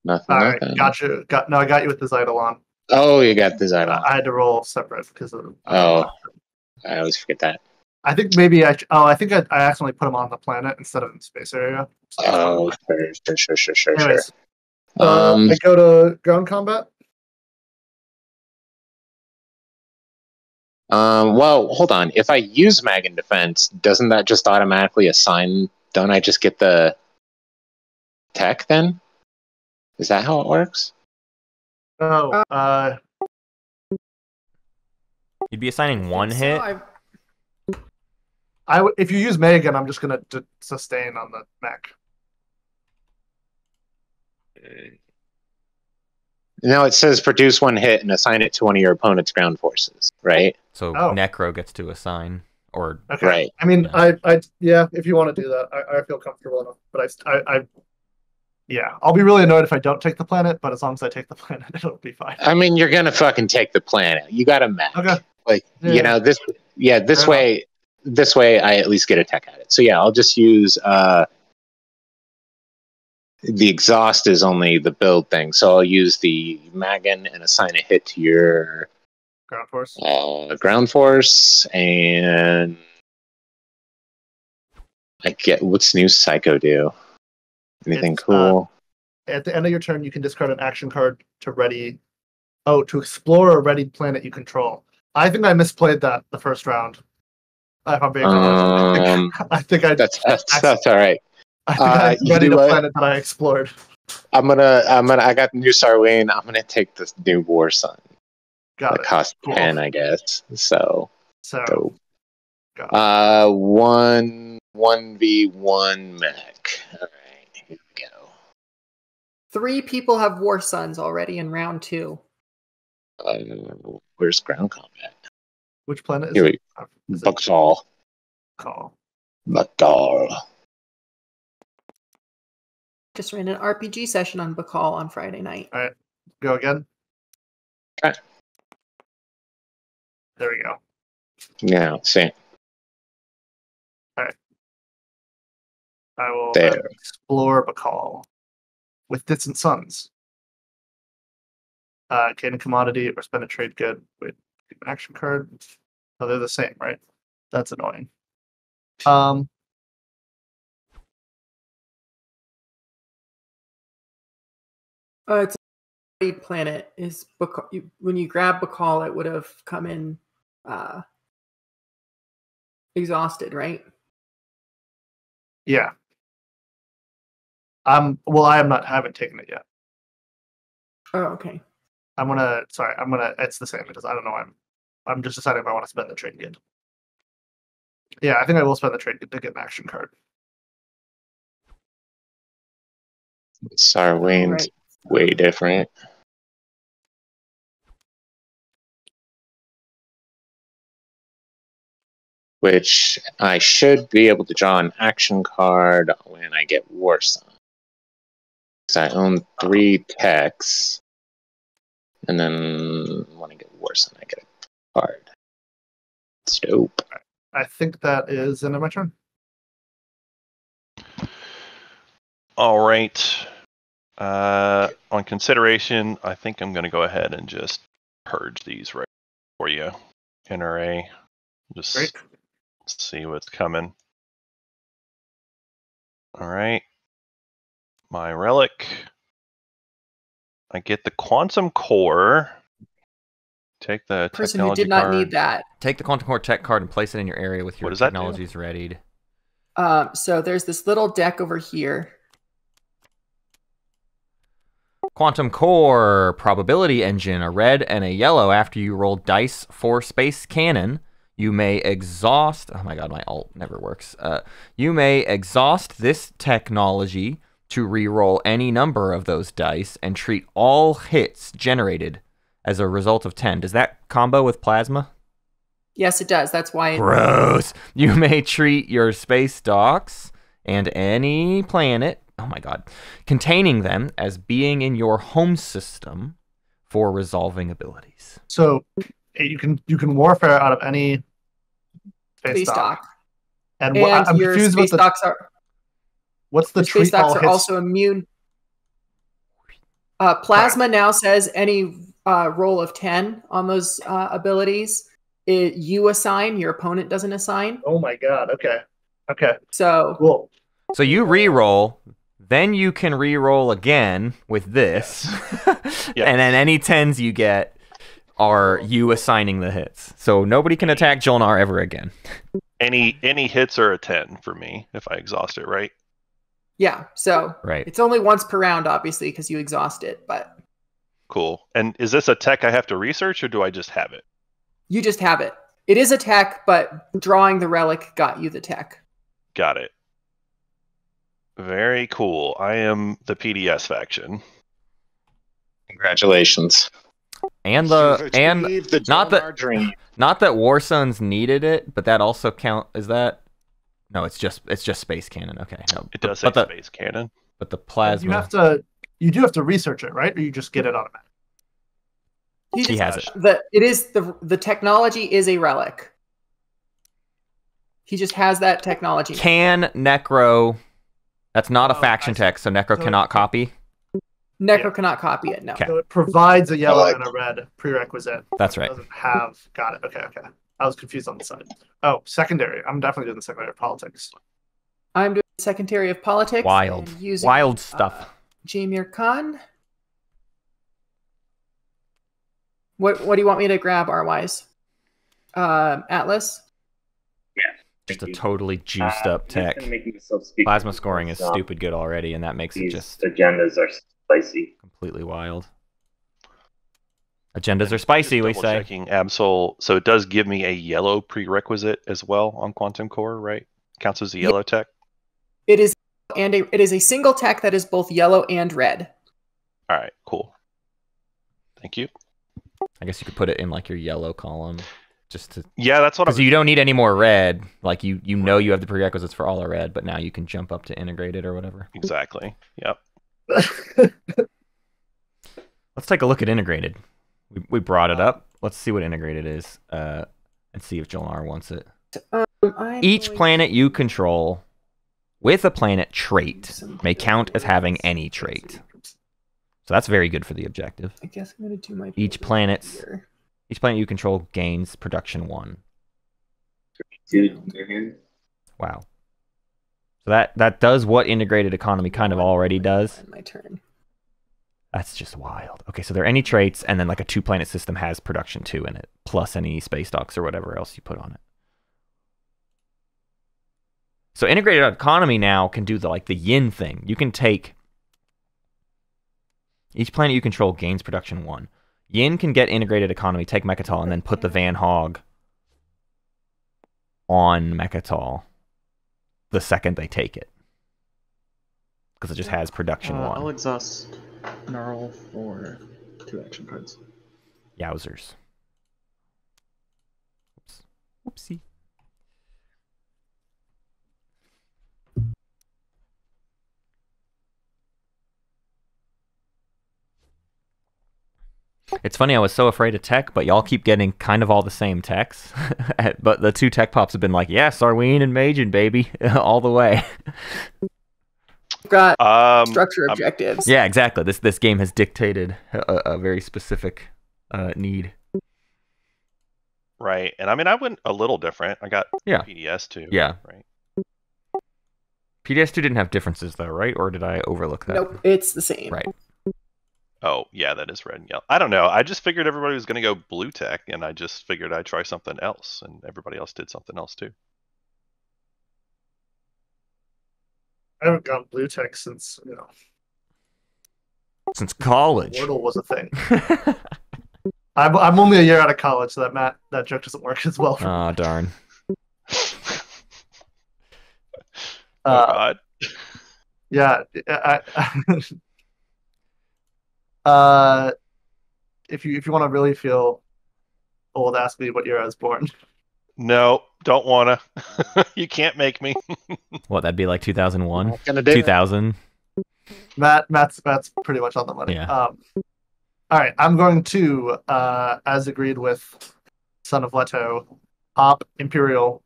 [SPEAKER 5] Nothing.
[SPEAKER 4] All right,
[SPEAKER 5] Nothing.
[SPEAKER 4] got you. I got you with the Eidolon.
[SPEAKER 5] Oh, you got this item.
[SPEAKER 4] I had to roll separate because of.
[SPEAKER 5] Oh, I always forget that.
[SPEAKER 4] I think maybe I think I accidentally put him on the planet instead of in the space area. So
[SPEAKER 5] Oh, sure.
[SPEAKER 4] anyways,
[SPEAKER 5] Um,
[SPEAKER 4] I go to ground combat.
[SPEAKER 5] Well, hold on. If I use mag in defense, doesn't that just automatically assign? Don't I just get the tech then? Is that how it works?
[SPEAKER 4] Oh,
[SPEAKER 1] You'd be assigning one hit.
[SPEAKER 4] if you use Megan, I'm just gonna sustain on the mech.
[SPEAKER 5] No, it says produce 1 hit and assign it to one of your opponent's ground forces, right?
[SPEAKER 1] So Necro gets to assign, or
[SPEAKER 4] okay.
[SPEAKER 5] Right.
[SPEAKER 4] I mean, yeah, if you want to do that, I feel comfortable enough. But yeah, I'll be really annoyed if I don't take the planet. But as long as I take the planet, it'll be fine.
[SPEAKER 5] I mean, you're gonna fucking take the planet. You got a mech.
[SPEAKER 4] Okay.
[SPEAKER 5] Like this way I at least get a tech at it. So yeah, I'll just use the exhaust is only the build thing. So I'll use the Magan and assign a hit to your ground force, and I get what's new Psycho do? Anything cool?
[SPEAKER 4] At the end of your turn, you can discard an action card to explore a ready planet you control. I think I misplayed that the first round. If I'm being honest, I think that's
[SPEAKER 5] all right.
[SPEAKER 4] I think I readied a planet that I explored.
[SPEAKER 5] I got new Sarwayne. I'm gonna take this new War Sun. That costs 10, I guess. So 1v1 mech. All right, here we go.
[SPEAKER 6] 3 people have War Suns already in round 2.
[SPEAKER 5] Where's ground combat?
[SPEAKER 4] Which planet
[SPEAKER 5] is it? Bakal.
[SPEAKER 6] Just ran an RPG session on Bakal on Friday night.
[SPEAKER 4] All right, go again.
[SPEAKER 5] Okay.
[SPEAKER 4] There we go.
[SPEAKER 5] Yeah, same.
[SPEAKER 4] All right. I will explore Bakal with Distant Suns. Gain a commodity or spend a trade good with an action card. Oh, they're the same, right? That's annoying.
[SPEAKER 6] It's a planet. Is when you grab Bakal, it would have come in exhausted, right?
[SPEAKER 4] Yeah. Haven't taken it yet.
[SPEAKER 6] Oh, okay.
[SPEAKER 4] It's the same because I don't know. I'm just deciding if I want to spend the trade good. Yeah, I think I will spend the trade good to get an action card.
[SPEAKER 5] Sarwayne's way different. Which I should be able to draw an action card when I get War Sun. Because I own 3 techs. And then when I get War Sun, I get a card. It's dope.
[SPEAKER 4] I think that is end of my turn.
[SPEAKER 2] All right. On consideration, I think I'm going to go ahead and just purge these right for you. NRA. Just see what's coming. All right. My relic. I get the quantum core. Take the
[SPEAKER 6] person who did not
[SPEAKER 2] card.
[SPEAKER 6] need that.
[SPEAKER 1] Take the quantum core tech card and place it in your area with your technologies readied.
[SPEAKER 6] So there's this little deck over here.
[SPEAKER 1] Quantum core probability engine, a red and a yellow. After you roll dice for space cannon, you may exhaust. Oh my god, my alt never works. You may exhaust this technology to re-roll any number of those dice and treat all hits generated as a result of 10. Does that combo with plasma?
[SPEAKER 6] Yes, it does. That's why.
[SPEAKER 1] Gross. You may treat your space docks and any planet, oh my god, containing them as being in your home system for resolving abilities.
[SPEAKER 4] So you can warfare out of any
[SPEAKER 6] space dock.
[SPEAKER 4] And I'm confused with the
[SPEAKER 6] docks are.
[SPEAKER 4] What's the
[SPEAKER 6] space docks are also immune. Plasma now says any roll of 10 on those abilities. You assign, your opponent doesn't assign.
[SPEAKER 4] Oh my god, okay.
[SPEAKER 6] So
[SPEAKER 4] cool.
[SPEAKER 1] So you re-roll, then you can re-roll again with this. Yes. And then any 10s you get are you assigning the hits. So nobody can attack Jol-Nar ever again.
[SPEAKER 2] Any hits are a 10 for me if I exhaust it, right?
[SPEAKER 6] Yeah, so it's only once per round, obviously, because you exhaust it, but...
[SPEAKER 2] Cool. And is this a tech I have to research, or do I just have it?
[SPEAKER 6] You just have it. It is a tech, but drawing the relic got you the tech.
[SPEAKER 2] Got it. Very cool. I am the PDS faction.
[SPEAKER 5] Congratulations.
[SPEAKER 1] And not that War Sons needed it, but that also count. Is that? No, it's just space cannon. Okay, no,
[SPEAKER 2] it does say space cannon.
[SPEAKER 1] But the plasma.
[SPEAKER 4] You do have to research it, right? Or you just get it automatically.
[SPEAKER 1] He has it.
[SPEAKER 6] The technology is a relic. He just has that technology.
[SPEAKER 1] Can Necro? That's not a faction text, so Necro cannot copy.
[SPEAKER 6] Necro cannot copy it. No.
[SPEAKER 1] Okay.
[SPEAKER 4] So it provides a yellow and a red prerequisite.
[SPEAKER 1] That's right.
[SPEAKER 4] It doesn't have. Got it. Okay. I was confused on the side. Oh, secondary. I'm definitely doing the secondary of politics.
[SPEAKER 6] I'm doing secondary of politics.
[SPEAKER 1] Wild stuff.
[SPEAKER 6] Jameer Khan. What do you want me to grab, rwise? Atlas?
[SPEAKER 7] Yeah.
[SPEAKER 1] Just a totally juiced up tech. Plasma scoring is stupid good already, and that makes it just...
[SPEAKER 7] agendas are spicy.
[SPEAKER 1] Completely wild. Agendas are spicy, we say.
[SPEAKER 2] Checking Absol, so it does give me a yellow prerequisite as well on Quantum Core, right? Counts as a yellow tech?
[SPEAKER 6] It is, and it is a single tech that is both yellow and red.
[SPEAKER 2] All right, cool. Thank you.
[SPEAKER 1] I guess you could put it in like your yellow column, just to.
[SPEAKER 2] Yeah, that's what.
[SPEAKER 1] Because you don't need any more red. Like you know you have the prerequisites for all the red, but now you can jump up to integrated or whatever.
[SPEAKER 2] Exactly. Yep.
[SPEAKER 1] Let's take a look at integrated. We brought it up. Let's see what integrated is, and see if Jol-Nar wants it. Each planet you control with a planet trait may count as having any trait. So that's very good for the objective.
[SPEAKER 6] I guess I'm gonna do my
[SPEAKER 1] each planet you control gains production 1. Wow. So that does what integrated economy kind of already does.
[SPEAKER 6] My turn.
[SPEAKER 1] That's just wild. Okay, so there are any traits, and then like a 2-planet system has production 2 in it, plus any space docks or whatever else you put on it. So integrated economy now can do the yin thing. You can take each planet you control gains production 1. Yin can get integrated economy, take Mechatol, and then put the Van Hog on Mechatol the second they take it. Because it just has production 1.
[SPEAKER 3] I'll exhaust Gnarl for 2 action cards.
[SPEAKER 1] Yowzers. Oops. Whoopsie. It's funny, I was so afraid of tech, but y'all keep getting kind of all the same techs. But the 2 tech pops have been like, yeah, Sarween and Majin, baby, all the way.
[SPEAKER 6] Got structure objectives.
[SPEAKER 1] Yeah, exactly. This game has dictated a very specific need.
[SPEAKER 2] Right, and I mean, I went a little different. I got PDS too.
[SPEAKER 1] Yeah.
[SPEAKER 2] Right.
[SPEAKER 1] PDS2 didn't have differences though, right? Or did I overlook that?
[SPEAKER 6] Nope, it's the same.
[SPEAKER 1] Right.
[SPEAKER 2] Oh, yeah, that is red and yellow. I don't know. I just figured everybody was going to go blue tech, and I just figured I'd try something else, and everybody else did something else too.
[SPEAKER 4] I haven't gone blue tech since,
[SPEAKER 1] since college.
[SPEAKER 4] Wordle was a thing. I'm only a year out of college, so that joke doesn't work as well for me.
[SPEAKER 1] Oh, darn.
[SPEAKER 2] Oh, God.
[SPEAKER 4] Yeah. If you want to really feel old, ask me what year I was born.
[SPEAKER 2] No, don't wanna. You can't make me.
[SPEAKER 1] What, that'd be like 2001? 2000?
[SPEAKER 4] Matt's pretty much on the money.
[SPEAKER 1] Yeah.
[SPEAKER 4] All right, I'm going to, as agreed with Son of Leto, Op Imperial.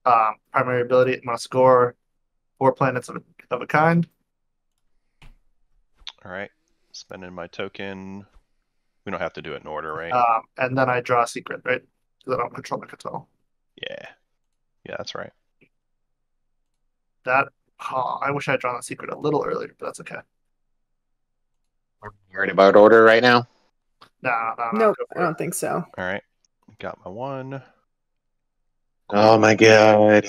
[SPEAKER 4] Primary ability, I'm going to score 4 planets of a kind.
[SPEAKER 2] All right, spending my token. We don't have to do it in order, right?
[SPEAKER 4] And then I draw a secret, right? Because I don't control Mechatol.
[SPEAKER 2] Yeah, that's right.
[SPEAKER 4] I wish I had drawn that secret a little earlier, but that's okay.
[SPEAKER 5] Worried about order right now?
[SPEAKER 4] No,
[SPEAKER 6] Nope, I don't think so.
[SPEAKER 2] All right, got my 1.
[SPEAKER 5] Oh my God.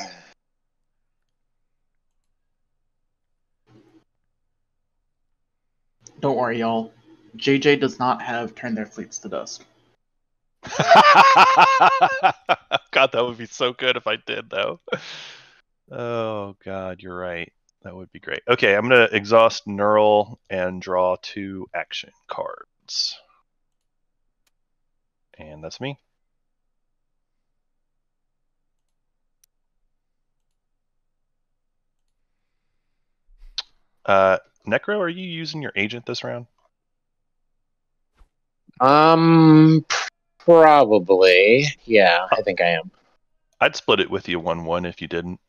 [SPEAKER 3] Don't worry, y'all. JJ does not have turned their fleets to dust.
[SPEAKER 2] God, that would be so good if I did, though. Oh, God, you're right. That would be great. Okay, I'm going to exhaust Neural and draw 2 action cards. And that's me. Necro, are you using your agent this round?
[SPEAKER 5] Probably. Yeah, I think I am.
[SPEAKER 2] I'd split it with you 1-1 if you didn't.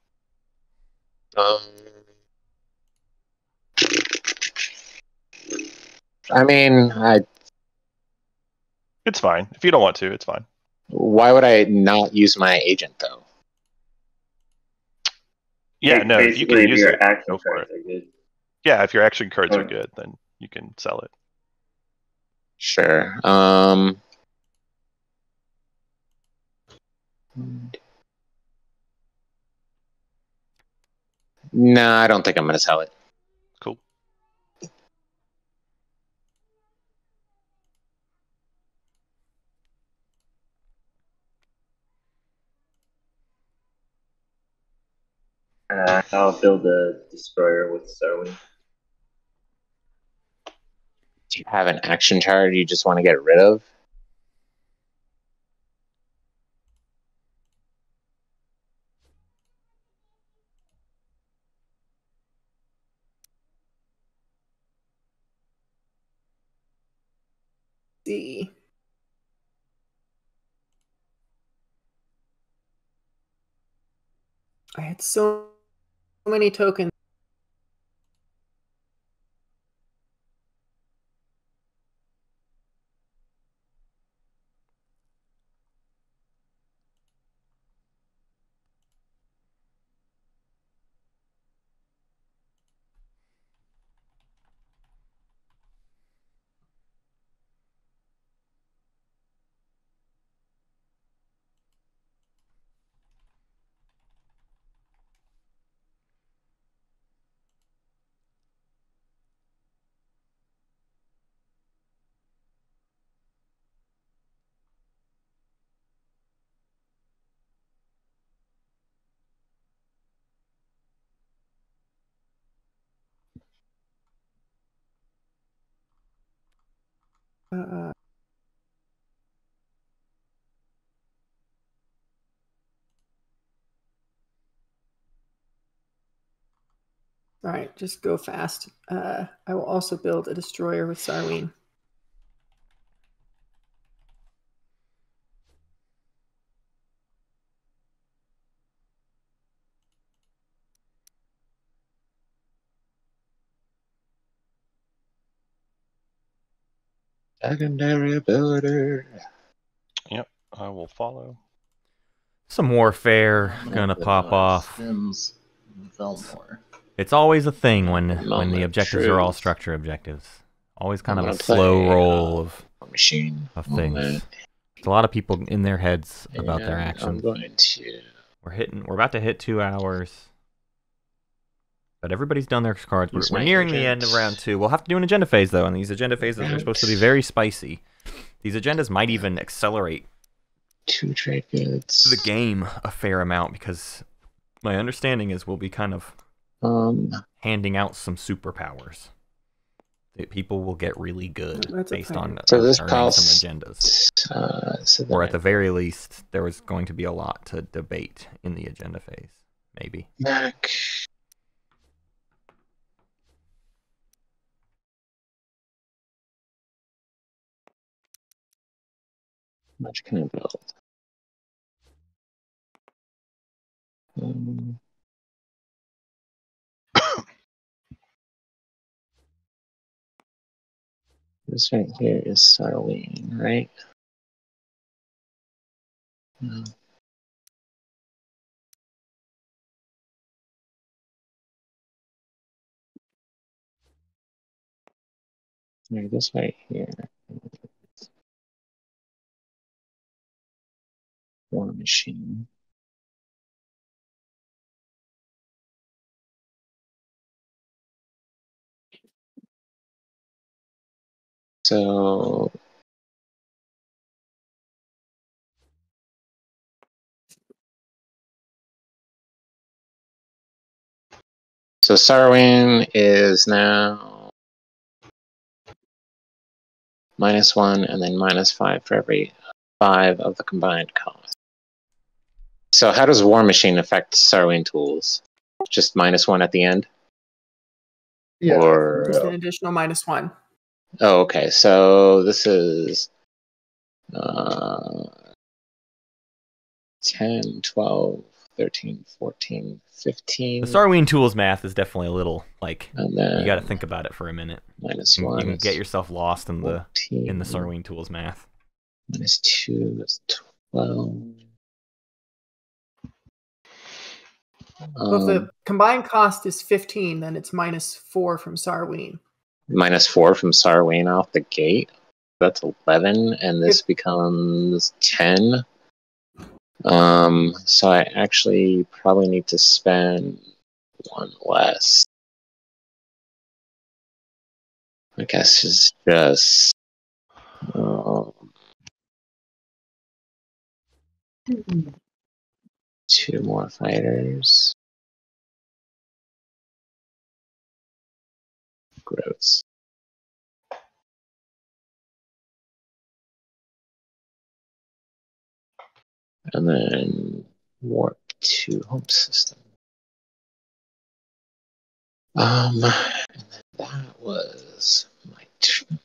[SPEAKER 5] I mean,
[SPEAKER 2] It's fine. If you don't want to, it's fine.
[SPEAKER 5] Why would I not use my agent, though?
[SPEAKER 2] Yeah, no, if you can use
[SPEAKER 7] your
[SPEAKER 2] it,
[SPEAKER 7] action
[SPEAKER 2] go for
[SPEAKER 7] cards
[SPEAKER 2] it.
[SPEAKER 7] are good.
[SPEAKER 2] Yeah, if your action cards are
[SPEAKER 7] Alright.
[SPEAKER 2] good, then you can sell it.
[SPEAKER 5] Sure. No, I don't think I'm going to sell it.
[SPEAKER 2] Cool.
[SPEAKER 7] I'll build a destroyer with Starwing.
[SPEAKER 5] Do you have an action card you just want to get rid of?
[SPEAKER 6] See. I had so many tokens. All right, just go fast. I will also build a destroyer with Sarween.
[SPEAKER 5] Secondary ability.
[SPEAKER 2] Yep, I will follow.
[SPEAKER 1] Some warfare gonna pop off. It's always a thing when the objectives are all structure objectives. Always kind of a slow roll of
[SPEAKER 5] machine
[SPEAKER 1] of things. There's a lot of people in their heads about their actions.
[SPEAKER 5] I'm going to.
[SPEAKER 1] We're about to hit 2 hours. But everybody's done their cards. We're nearing the end of round 2. We'll have to do an agenda phase, though, and these agenda phases are supposed to be very spicy. These agendas might even accelerate
[SPEAKER 5] 2 trade goods.
[SPEAKER 1] the game a fair amount, because my understanding is we'll be kind of handing out some superpowers. People will get really good based on earning some agendas. Or at the very least, there was going to be a lot to debate in the agenda phase. Maybe.
[SPEAKER 5] Mac. How much can I build? This right here is Sarween, right? No. Right, this right here. War machine. So So Sarwin is now -1 and then -5 for every 5 of the combined cost. So how does War Machine affect Sarwin tools? Just -1 at the end?
[SPEAKER 4] Yeah.
[SPEAKER 5] Or
[SPEAKER 6] Just an additional -1.
[SPEAKER 5] oh, okay. So this is 10, 12, 13, 14, 15.
[SPEAKER 1] The Sarween tools math is definitely a little like
[SPEAKER 5] And then
[SPEAKER 1] you got to think about it for a minute.
[SPEAKER 5] -1.
[SPEAKER 1] You can get yourself lost in the
[SPEAKER 5] 14,
[SPEAKER 1] Sarween tools math.
[SPEAKER 5] -2 is 12.
[SPEAKER 6] So if the combined cost is 15, then it's -4 from Sarween.
[SPEAKER 5] -4 from Sarween off the gate. That's 11, and this becomes 10. So I actually probably need to spend 1 less. I guess it's just 2 more fighters. Gross. And then warp to home system. And then that was my turn.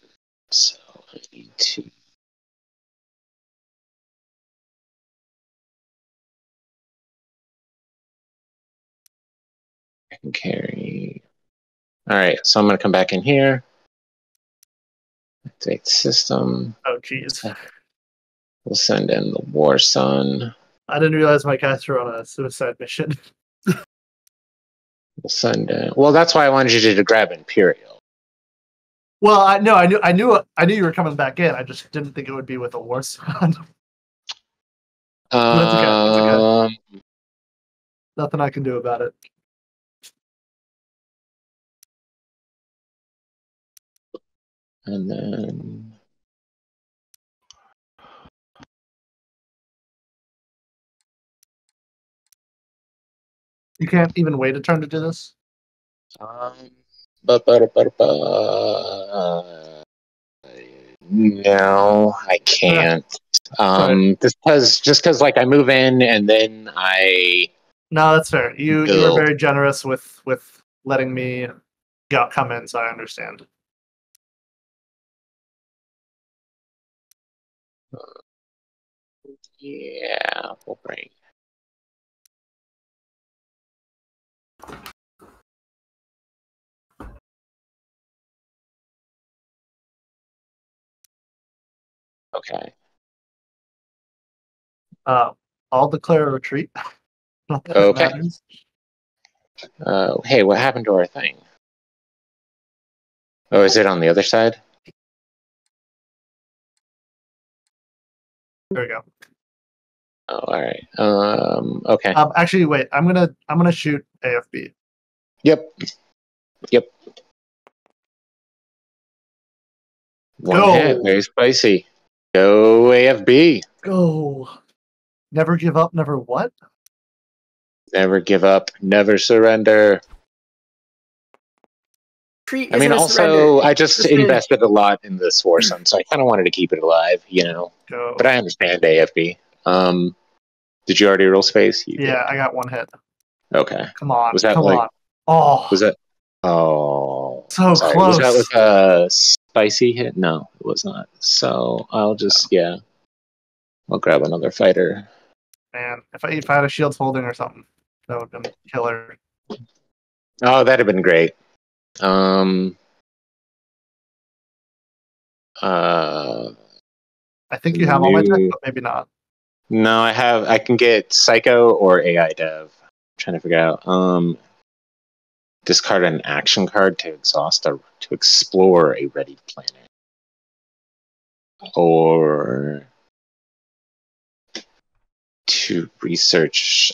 [SPEAKER 5] So I need to carry. Alright, so I'm gonna come back in here. Activate the system.
[SPEAKER 4] Oh, jeez.
[SPEAKER 5] We'll send in the War Sun.
[SPEAKER 4] I didn't realize my guys were on a suicide mission.
[SPEAKER 5] We'll send in. Well, that's why I wanted you to grab Imperial.
[SPEAKER 4] Well, I knew you were coming back in. I just didn't think it would be with a war sun. That's okay. That's okay. Nothing I can do about it.
[SPEAKER 5] And then
[SPEAKER 4] You can't even wait a turn to do this?
[SPEAKER 5] No, I can't. Just because like I move in and then I.
[SPEAKER 4] No, that's fair. You were very generous with letting me come in, so I understand.
[SPEAKER 5] Yeah, we'll bring. Okay.
[SPEAKER 4] I'll declare a retreat.
[SPEAKER 5] Okay. Hey, what happened to our thing? Oh, is it on the other side?
[SPEAKER 4] There we go.
[SPEAKER 5] Oh, all right. Okay.
[SPEAKER 4] Actually, wait. I'm gonna shoot AFB.
[SPEAKER 5] Yep. One
[SPEAKER 4] Go.
[SPEAKER 5] hit, very spicy. Go AFB.
[SPEAKER 4] Go. Never give up. Never what?
[SPEAKER 5] Never give up. Never surrender. I mean, also, I just invested a lot in this War Sun, so I kind of wanted to keep it alive, you know.
[SPEAKER 4] Go.
[SPEAKER 5] But I understand AFB. Did you already roll space?
[SPEAKER 4] Yeah, I got 1 hit.
[SPEAKER 5] Okay.
[SPEAKER 4] Come on.
[SPEAKER 5] Was that
[SPEAKER 4] come
[SPEAKER 5] like?
[SPEAKER 4] On. Oh.
[SPEAKER 5] Was that? Oh.
[SPEAKER 4] So
[SPEAKER 5] sorry.
[SPEAKER 4] close.
[SPEAKER 5] Was that like a spicy hit? No, it was not. So I'll just I'll grab another fighter.
[SPEAKER 4] Man, if I had a Shields Holding or something, that would have been killer.
[SPEAKER 5] Oh, that'd have been great.
[SPEAKER 4] I think you have all my tech, but maybe not.
[SPEAKER 5] No, I can get Psycho or AI Dev. I'm trying to figure out. Discard an action card to explore a ready planet. Or to research.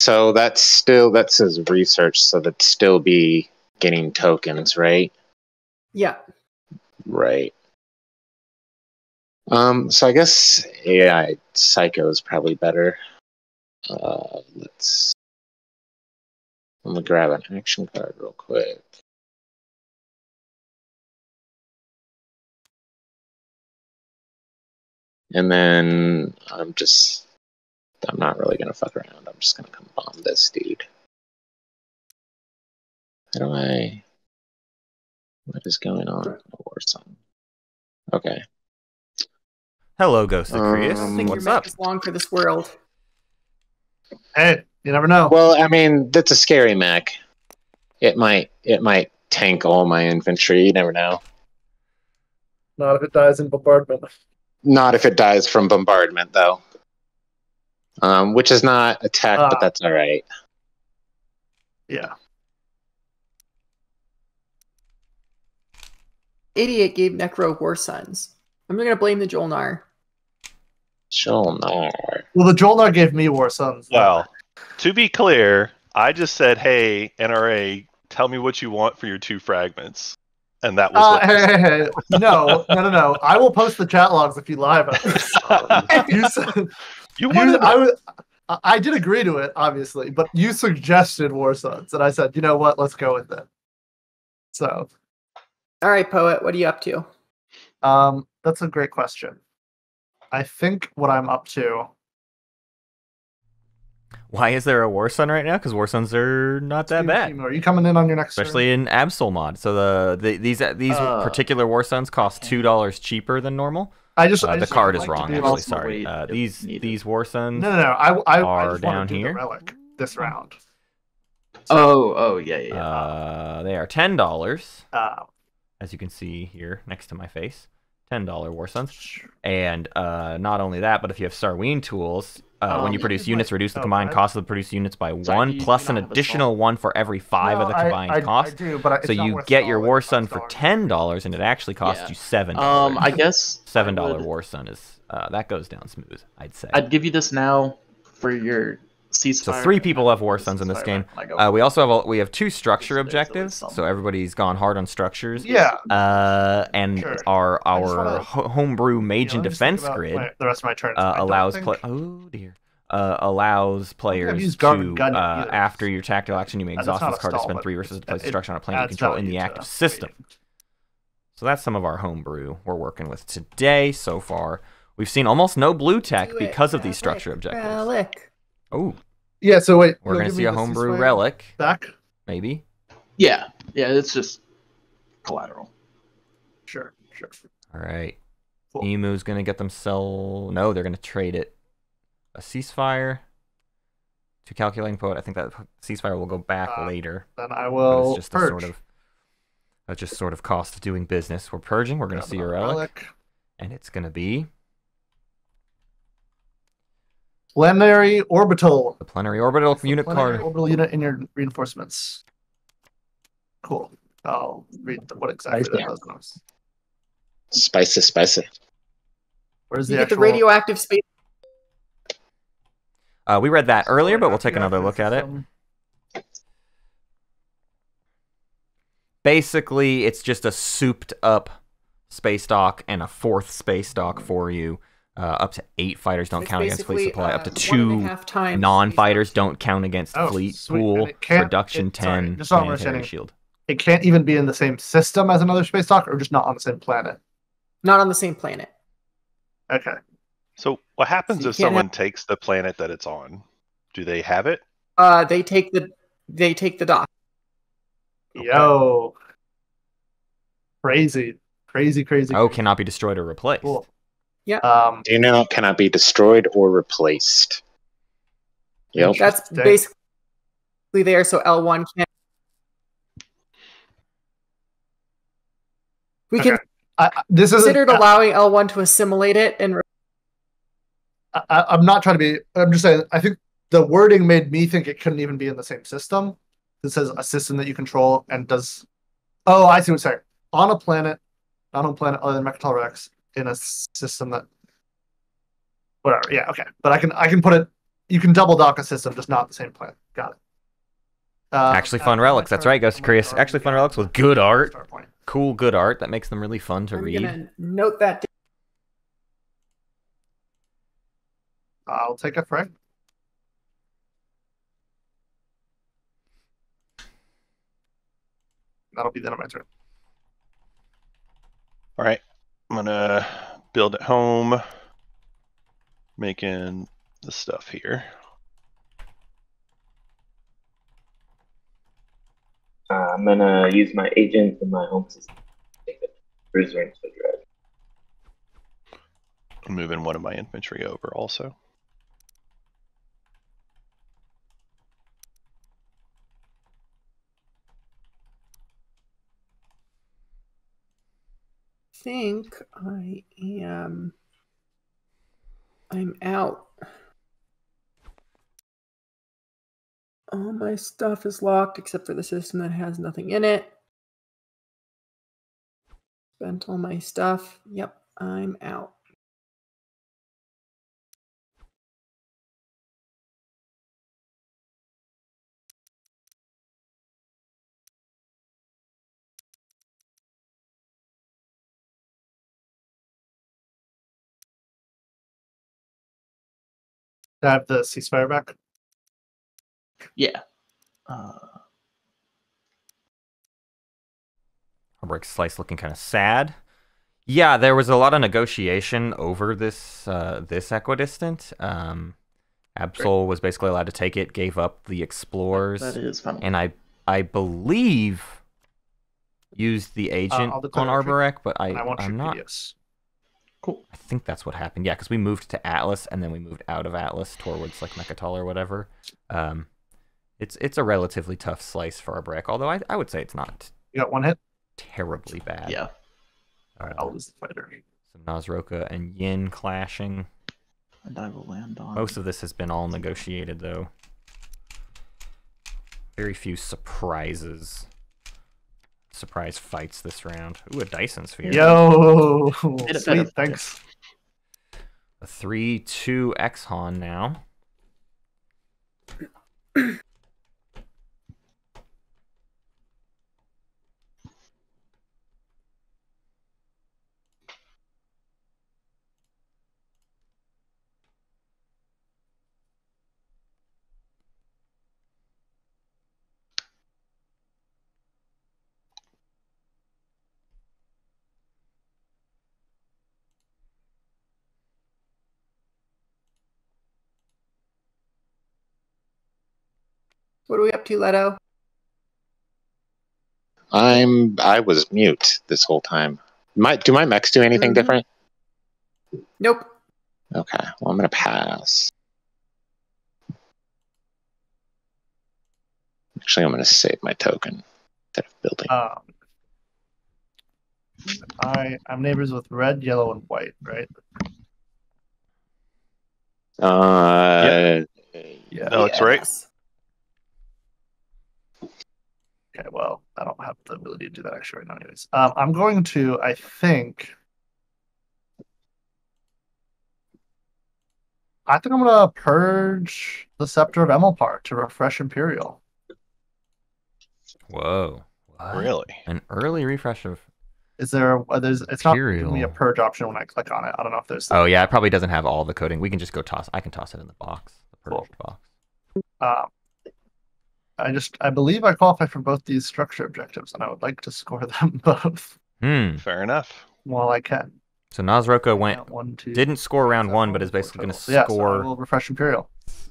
[SPEAKER 5] So that says research, so that'd still be getting tokens, right?
[SPEAKER 6] Yeah.
[SPEAKER 5] Right. So I guess AI Psycho is probably better. Let's I'm gonna grab an action card real quick. And then I'm not really gonna fuck around. I'm just gonna come bomb this dude. What is going on? A war song. Okay.
[SPEAKER 1] Hello, Ghosted Creus.
[SPEAKER 6] I think
[SPEAKER 1] What's
[SPEAKER 6] your
[SPEAKER 1] up?
[SPEAKER 6] mech is long for this world.
[SPEAKER 4] Hey, you never know.
[SPEAKER 5] Well, I mean, that's a scary mech. It might tank all my infantry. You never know.
[SPEAKER 4] Not if it dies in bombardment.
[SPEAKER 5] Not if it dies from bombardment, though. Which is not attack, but that's all right.
[SPEAKER 4] Yeah.
[SPEAKER 6] Idiot gave Necro War Sons. I'm going to blame the Jol-Nar.
[SPEAKER 5] Jol-Nar.
[SPEAKER 4] Well, the Jol-Nar gave me War Sons.
[SPEAKER 2] Well, to be clear, I just said, "Hey, NRA, tell me what you want for your 2 fragments," and that was.
[SPEAKER 4] Hey. No. I will post the chat logs if you lie about this. You said I did agree to it, obviously, but you suggested War Sons, and I said, you know what? Let's go with it. So.
[SPEAKER 6] All right, Poet, what are you up to?
[SPEAKER 4] That's a great question. I think what I'm up to.
[SPEAKER 1] Why is there a War Sun right now? Because War Suns are not that bad.
[SPEAKER 4] Are you coming in on your next
[SPEAKER 1] Especially in Absol Mod. So these particular War Suns cost $2 cheaper than normal. The card is wrong, actually. Sorry. These War Suns
[SPEAKER 4] I
[SPEAKER 1] are down here.
[SPEAKER 4] Relic this round.
[SPEAKER 3] So, yeah.
[SPEAKER 1] They are $10. As you can see here next to my face. $10 War Suns. And not only that, but if you have Sarween tools, when you produce units, reduce the combined cost of the produced units by 1, plus an additional 1 for every 5 of the combined cost. So you get your War Sun for $10, and it actually costs you $7.
[SPEAKER 3] I guess
[SPEAKER 1] $7 War Sun is that goes down smooth, I'd say.
[SPEAKER 3] I'd give you this now for your ceasefire.
[SPEAKER 1] So 3 people have War Suns in this game. We also have 2 structure objectives, so everybody's gone hard on structures.
[SPEAKER 4] Yeah.
[SPEAKER 1] And our homebrew mage and defense grid
[SPEAKER 4] the rest of my turn
[SPEAKER 1] allows players to after your tactical action you may exhaust this card to spend 3 resources to place destruction on a planet you control in the active system. So that's some of our homebrew we're working with today so far. We've seen almost no blue tech because of these structure objectives.
[SPEAKER 6] Relic.
[SPEAKER 1] Oh.
[SPEAKER 4] Yeah, so wait.
[SPEAKER 1] We're going to see a homebrew relic.
[SPEAKER 4] Back?
[SPEAKER 1] Maybe.
[SPEAKER 3] Yeah, it's just collateral.
[SPEAKER 4] Sure.
[SPEAKER 1] All right.
[SPEAKER 4] Cool.
[SPEAKER 1] Emu's going to get themselves... No, they're going to trade it. A ceasefire to calculating poet. I think that ceasefire will go back later.
[SPEAKER 4] Then I will
[SPEAKER 1] it's just
[SPEAKER 4] purge.
[SPEAKER 1] That's just sort of cost of doing business. We're purging. We're going to see a relic. And it's going to be...
[SPEAKER 4] Plenary Orbital.
[SPEAKER 1] The Plenary Orbital unit card.
[SPEAKER 4] Orbital unit in your reinforcements. Cool. I'll read what exactly that does.
[SPEAKER 5] Spicy.
[SPEAKER 4] Where's
[SPEAKER 6] You
[SPEAKER 4] the
[SPEAKER 6] get the radioactive space.
[SPEAKER 1] We read that earlier, but we'll take another look at it. Basically, it's just a souped up space dock and a 4th space dock for you. Up to 8 fighters don't count against fleet supply. Up to 2 non-fighters don't count against fleet pool. Production 10. Planetary shield.
[SPEAKER 4] It can't even be in the same system as another space dock, or just not on the same planet?
[SPEAKER 6] Not on the same planet.
[SPEAKER 4] Okay.
[SPEAKER 2] So what happens if someone takes the planet that it's on? Do they have it?
[SPEAKER 6] They take the dock.
[SPEAKER 4] Yo. Crazy.
[SPEAKER 1] Oh, cannot be destroyed or replaced.
[SPEAKER 4] Cool.
[SPEAKER 6] Yeah.
[SPEAKER 5] Do you know it cannot be destroyed or replaced? Yep.
[SPEAKER 6] That's basically there, so L1 can't. We can consider allowing L1 to assimilate it and.
[SPEAKER 4] I'm not trying to be. I'm just saying. I think the wording made me think it couldn't even be in the same system. It says a system that you control and does. Oh, I see what you're saying. On a planet, not on a planet other than Mechatol Rex. In a system that, whatever, yeah, okay, but I can put it. You can double dock a system, just not the same planet. Got it.
[SPEAKER 1] Actually, fun relics. That's right, Ghost Creus. Actually, fun relics with good art, cool, good art that makes them really fun to read.
[SPEAKER 6] Gonna note that.
[SPEAKER 4] I'll take a frag. That'll be the end of my turn.
[SPEAKER 2] All right, I'm gonna build at home, making the stuff here.
[SPEAKER 7] I'm gonna use my agent in my home system. Take the cruiser into the dread.
[SPEAKER 2] I'm moving one of my infantry over also.
[SPEAKER 6] I'm out. All my stuff is locked except for the system that has nothing in it. Spent all my stuff. Yep, I'm out.
[SPEAKER 4] Do I have the ceasefire back?
[SPEAKER 3] Yeah.
[SPEAKER 1] Arborec slice looking kind of sad. Yeah, there was a lot of negotiation over this this equidistant. Absol was basically allowed to take it, gave up the explorers,
[SPEAKER 3] That is funny.
[SPEAKER 1] and I believe used the agent
[SPEAKER 4] I'll
[SPEAKER 1] on
[SPEAKER 4] declare retreat,
[SPEAKER 1] Arborec, but
[SPEAKER 4] and I won't
[SPEAKER 1] I'm
[SPEAKER 4] shoot
[SPEAKER 1] not.
[SPEAKER 4] PDS.
[SPEAKER 3] Cool.
[SPEAKER 1] I think that's what happened. Yeah, because we moved to Atlas and then we moved out of Atlas towards like Mechatol or whatever. It's a relatively tough slice for Arborec, although I would say it's not
[SPEAKER 4] You got one hit?
[SPEAKER 1] terribly bad.
[SPEAKER 3] Yeah.
[SPEAKER 4] All right, I'll lose the fighter.
[SPEAKER 1] Some Naaz-Rokha and Yin clashing.
[SPEAKER 3] And I will land on.
[SPEAKER 1] Most of this has been all negotiated, though. Very few surprises. Surprise fights this round. Ooh, a Dyson Sphere.
[SPEAKER 4] Yo,
[SPEAKER 3] It
[SPEAKER 4] sweet,
[SPEAKER 3] better.
[SPEAKER 4] thanks.
[SPEAKER 1] A 3/2 Exhon now.
[SPEAKER 6] What are we up to, Leto?
[SPEAKER 5] I was mute this whole time. Do my mechs do anything different?
[SPEAKER 6] Nope.
[SPEAKER 5] Okay, well I'm gonna pass. Actually, I'm gonna save my token instead of building.
[SPEAKER 4] I'm neighbors with red, yellow, and white, right?
[SPEAKER 6] Yeah.
[SPEAKER 2] Alex, right?
[SPEAKER 6] Yes.
[SPEAKER 4] Okay, well, I don't have the ability to do that actually right now anyways. I'm going to, I think I'm going to purge the Scepter of Emelpar to refresh Imperial.
[SPEAKER 1] Whoa. What?
[SPEAKER 2] Really?
[SPEAKER 1] An early refresh of...
[SPEAKER 4] Is there, it's not
[SPEAKER 1] Imperial.
[SPEAKER 4] giving me a purge option when I click on it. I don't know if there's...
[SPEAKER 1] Oh, yeah, it probably doesn't have all the coding. We can just go toss... I can toss it in the box. The purged box.
[SPEAKER 4] I believe I qualify for both these structure objectives, and I would like to score them both.
[SPEAKER 2] Fair enough.
[SPEAKER 4] While I can.
[SPEAKER 1] So Naaz-Rokha didn't score round 1, but is basically going to score...
[SPEAKER 4] Yeah, so I will refresh Imperial.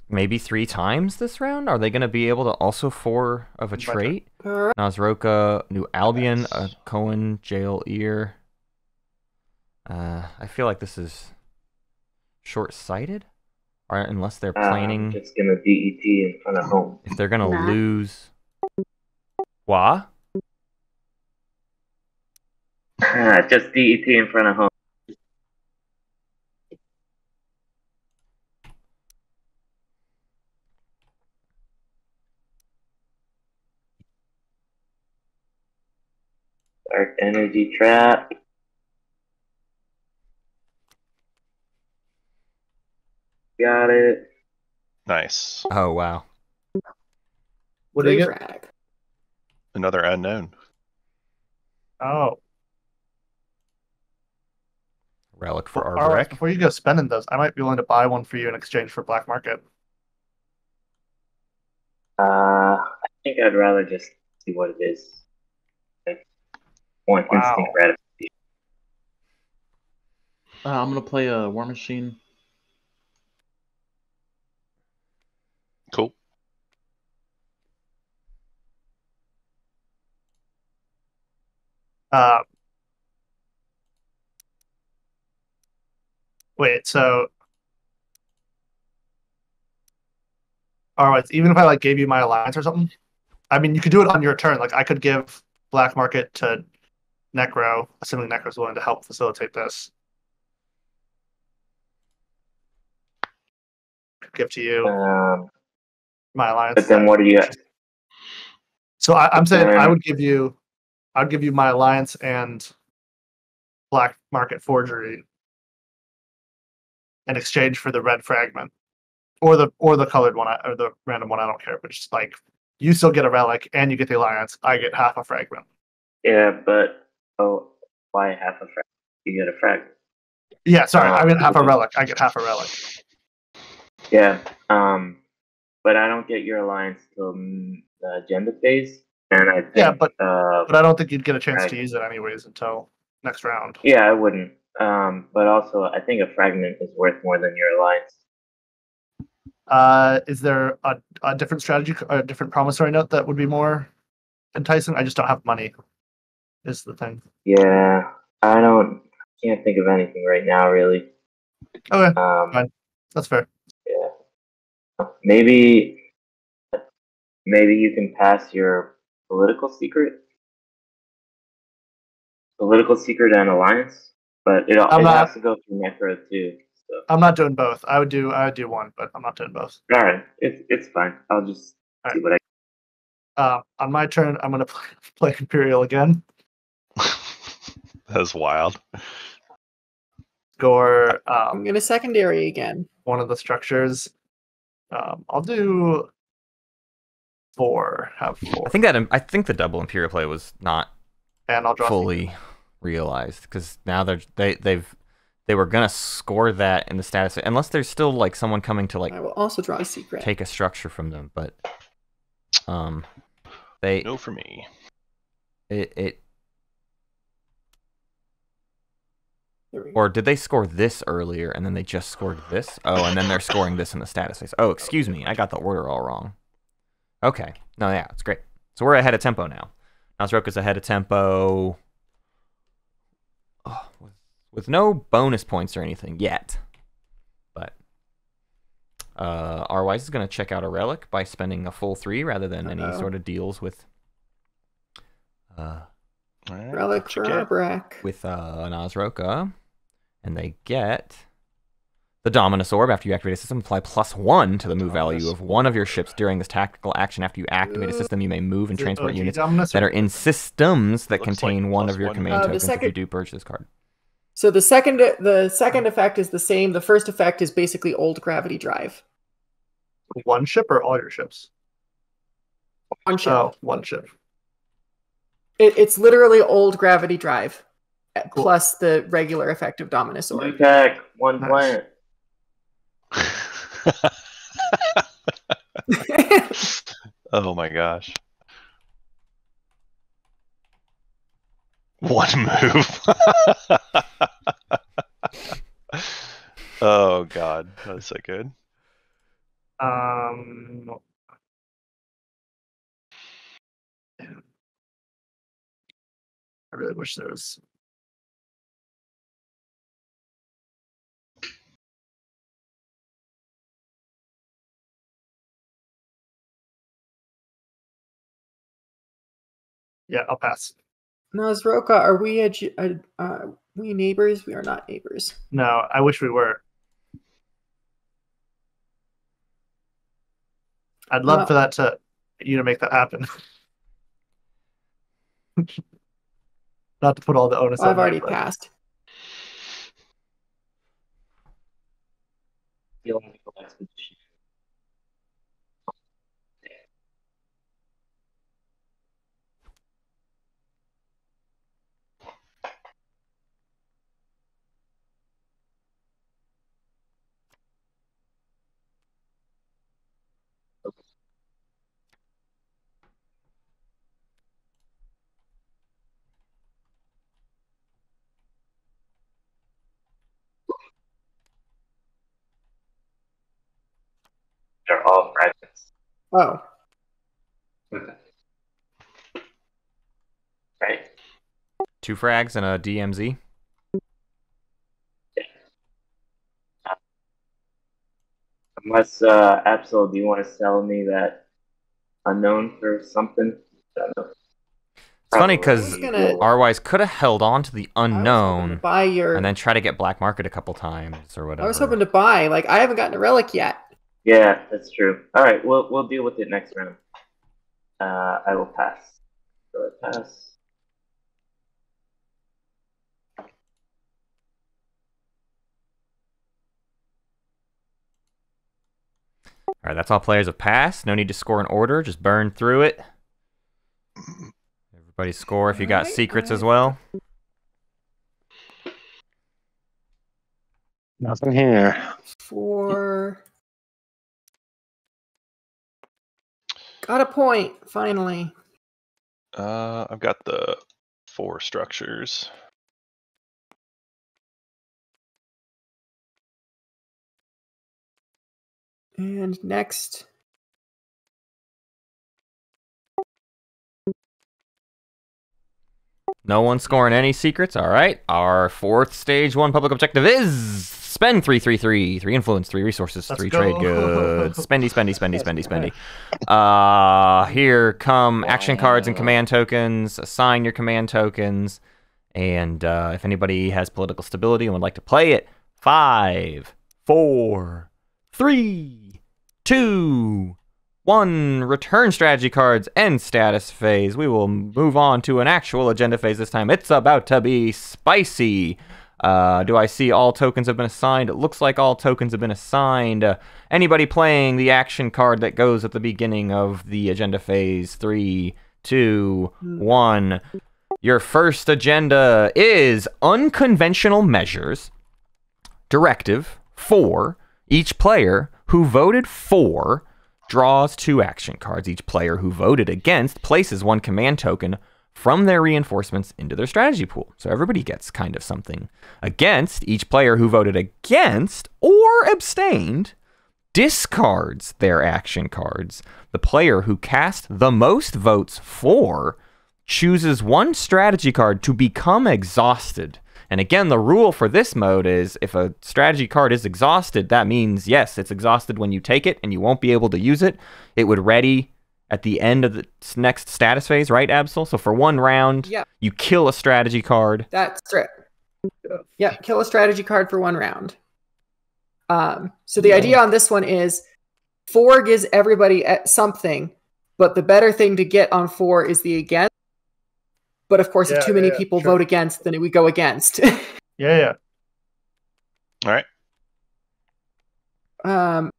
[SPEAKER 1] Maybe 3 times this round? Are they going to be able to also 4 of a trait? Naaz-Rokha, New Albion, Cohen, Jail Ear. I feel like this is short-sighted. Or unless they're planning...
[SPEAKER 7] I'm just gonna DET in front of home.
[SPEAKER 1] If they're going to lose... What?
[SPEAKER 7] Just DET in front of home. Dark energy trap. Got it.
[SPEAKER 2] Nice.
[SPEAKER 1] Oh, wow.
[SPEAKER 4] What do you get?
[SPEAKER 6] Frag.
[SPEAKER 2] Another unknown.
[SPEAKER 4] Oh.
[SPEAKER 1] Relic for
[SPEAKER 4] All right,
[SPEAKER 1] Arborec.
[SPEAKER 4] before you go spending those, I might be willing to buy one for you in exchange for black market.
[SPEAKER 7] I think I'd rather just see what it is. want instant gratification.
[SPEAKER 3] I'm gonna play a War Machine.
[SPEAKER 2] Cool.
[SPEAKER 4] Wait, so all right, even if I like gave you my alliance or something, I mean, you could do it on your turn. Like I could give Black Market to Necro, assuming Necro's willing to help facilitate this. Could give to you my alliance.
[SPEAKER 7] But then what do you?
[SPEAKER 4] So I'm saying I'd give you my alliance and Black Market Forgery in exchange for the red fragment, or the colored one, or the random one. I don't care. But just like you still get a relic and you get the alliance. I get half a fragment.
[SPEAKER 7] Yeah, but why half a fragment? You get a fragment.
[SPEAKER 4] Yeah, sorry, I mean half a relic. I get half a relic.
[SPEAKER 7] Yeah, but I don't get your alliance till the agenda phase, and I think,
[SPEAKER 4] but I don't think you'd get a chance to use it anyways until next round.
[SPEAKER 7] Yeah, I wouldn't. But also, I think a fragment is worth more than your alliance.
[SPEAKER 4] Is there a different strategy, a different promissory note that would be more enticing? I just don't have money. Is the thing.
[SPEAKER 7] Yeah, can't think of anything right now, really.
[SPEAKER 4] Okay, fine. That's fair.
[SPEAKER 7] Yeah, maybe you can pass your political secret and alliance, but it has to go through Necro too. So.
[SPEAKER 4] I'm not doing both. I would do one, but I'm not doing both.
[SPEAKER 7] All right, it's fine. I'll just see what I.
[SPEAKER 4] On my turn, I'm gonna play Imperial again.
[SPEAKER 2] That's wild.
[SPEAKER 4] Score.
[SPEAKER 6] I'm gonna secondary again.
[SPEAKER 4] One of the structures. I'll do 4. Have 4.
[SPEAKER 1] I think the double Imperial play was not
[SPEAKER 4] and I'll draw
[SPEAKER 1] fully realized, because now they were gonna score that in the status, unless there's still like someone coming to like.
[SPEAKER 6] I will also draw a secret.
[SPEAKER 1] Take a structure from them, but
[SPEAKER 2] no for me.
[SPEAKER 1] Or did they score this earlier and then they just scored this? Oh, and then they're scoring this in the status phase. Oh, excuse me, I got the order all wrong. Okay, no, yeah, it's great. So we're ahead of tempo now. Naaz-Rokha's ahead of tempo. Oh, with no bonus points or anything yet. But rwise is going to check out a relic by spending a full 3 rather than any sort of deals with
[SPEAKER 6] relic for Arborec.
[SPEAKER 1] With Naaz-Rokha. And they get the Dominus Orb. After you activate a system, apply +1 to the move value of one of your ships during this tactical action. After you activate a system, you may move and transport units that are in systems that contain one of your command tokens if you do purchase this card.
[SPEAKER 6] So the second effect is the same. The first effect is basically old gravity drive.
[SPEAKER 4] One ship or all your ships?
[SPEAKER 6] One ship.
[SPEAKER 4] Oh, one ship.
[SPEAKER 6] It's literally old gravity drive. Cool. Plus the regular effect of Dominus Orb.
[SPEAKER 7] Attack one planet.
[SPEAKER 2] Oh my gosh. One move. Oh god, that's so good.
[SPEAKER 4] I really wish there was. Yeah, I'll pass.
[SPEAKER 6] Naaz-Rokha, are we we neighbors? We are not neighbors.
[SPEAKER 4] No, I wish we were. I'd love for you to make that happen. Not to put all the onus on
[SPEAKER 6] I've already passed.
[SPEAKER 7] all fragments.
[SPEAKER 6] Oh.
[SPEAKER 7] Okay. Right.
[SPEAKER 1] 2 frags and a DMZ.
[SPEAKER 7] Unless, Absol, do you want to sell me that unknown for something? I don't know.
[SPEAKER 1] It's funny because
[SPEAKER 6] gonna-
[SPEAKER 1] rwise could have held on to the unknown
[SPEAKER 6] buy your...
[SPEAKER 1] and then try to get black market a couple times or whatever.
[SPEAKER 6] I was hoping to buy. Like, I haven't gotten a relic yet.
[SPEAKER 7] Yeah, that's true. All right, we'll deal with it next round. I will pass. So I pass.
[SPEAKER 1] All right, that's all players have passed. No need to score in order. Just burn through it. Everybody score if you got secrets as well.
[SPEAKER 5] Nothing here.
[SPEAKER 6] 4. Got a point, finally.
[SPEAKER 2] I've got the 4 structures.
[SPEAKER 6] And next.
[SPEAKER 1] No one scoring any secrets. All right. Our 4th stage 1 public objective is spend 3 influence, 3 resources,
[SPEAKER 4] Let's
[SPEAKER 1] 3
[SPEAKER 4] go.
[SPEAKER 1] trade goods. Spendy. Here come action cards and command tokens. Assign your command tokens. And if anybody has political stability and would like to play it, 5, 4, 3, 2, 1. Return strategy cards, end status phase. We will move on to an actual agenda phase this time. It's about to be spicy. Do I see all tokens have been assigned? It looks like all tokens have been assigned. Anybody playing the action card that goes at the beginning of the agenda phase? 3, 2, 1. Your first agenda is unconventional measures. Directive 4. Each player who voted for draws 2 action cards. Each player who voted against places 1 command token from their reinforcements into their strategy pool. So everybody gets kind of something. Against, each player who voted against or abstained discards their action cards. The player who cast the most votes for chooses 1 strategy card to become exhausted. And again, the rule for this mode is if a strategy card is exhausted, that means, yes, it's exhausted when you take it and you won't be able to use it. It would ready at the end of the next status phase, right, Absol? So for 1 round, you kill a strategy card.
[SPEAKER 6] That's right. Yeah, kill a strategy card for 1 round. So the idea on this one is 4 gives everybody something, but the better thing to get on 4 is the against. But of course, if too many people vote against, then we go against.
[SPEAKER 4] Yeah.
[SPEAKER 2] All right.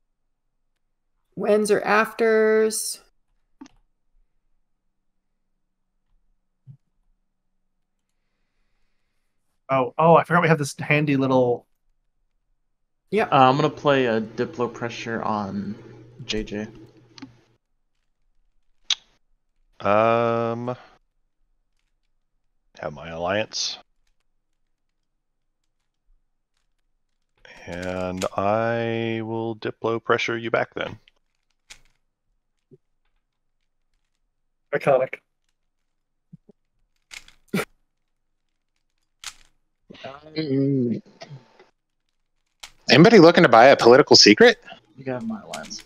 [SPEAKER 6] Whens or afters?
[SPEAKER 4] Oh, I forgot we have this handy little...
[SPEAKER 3] Yeah. I'm going to play a Diplo Pressure on JJ.
[SPEAKER 2] Have my alliance. And I will Diplo pressure you back then.
[SPEAKER 4] Iconic.
[SPEAKER 5] Anybody looking to buy a political secret?
[SPEAKER 3] You got my alliance.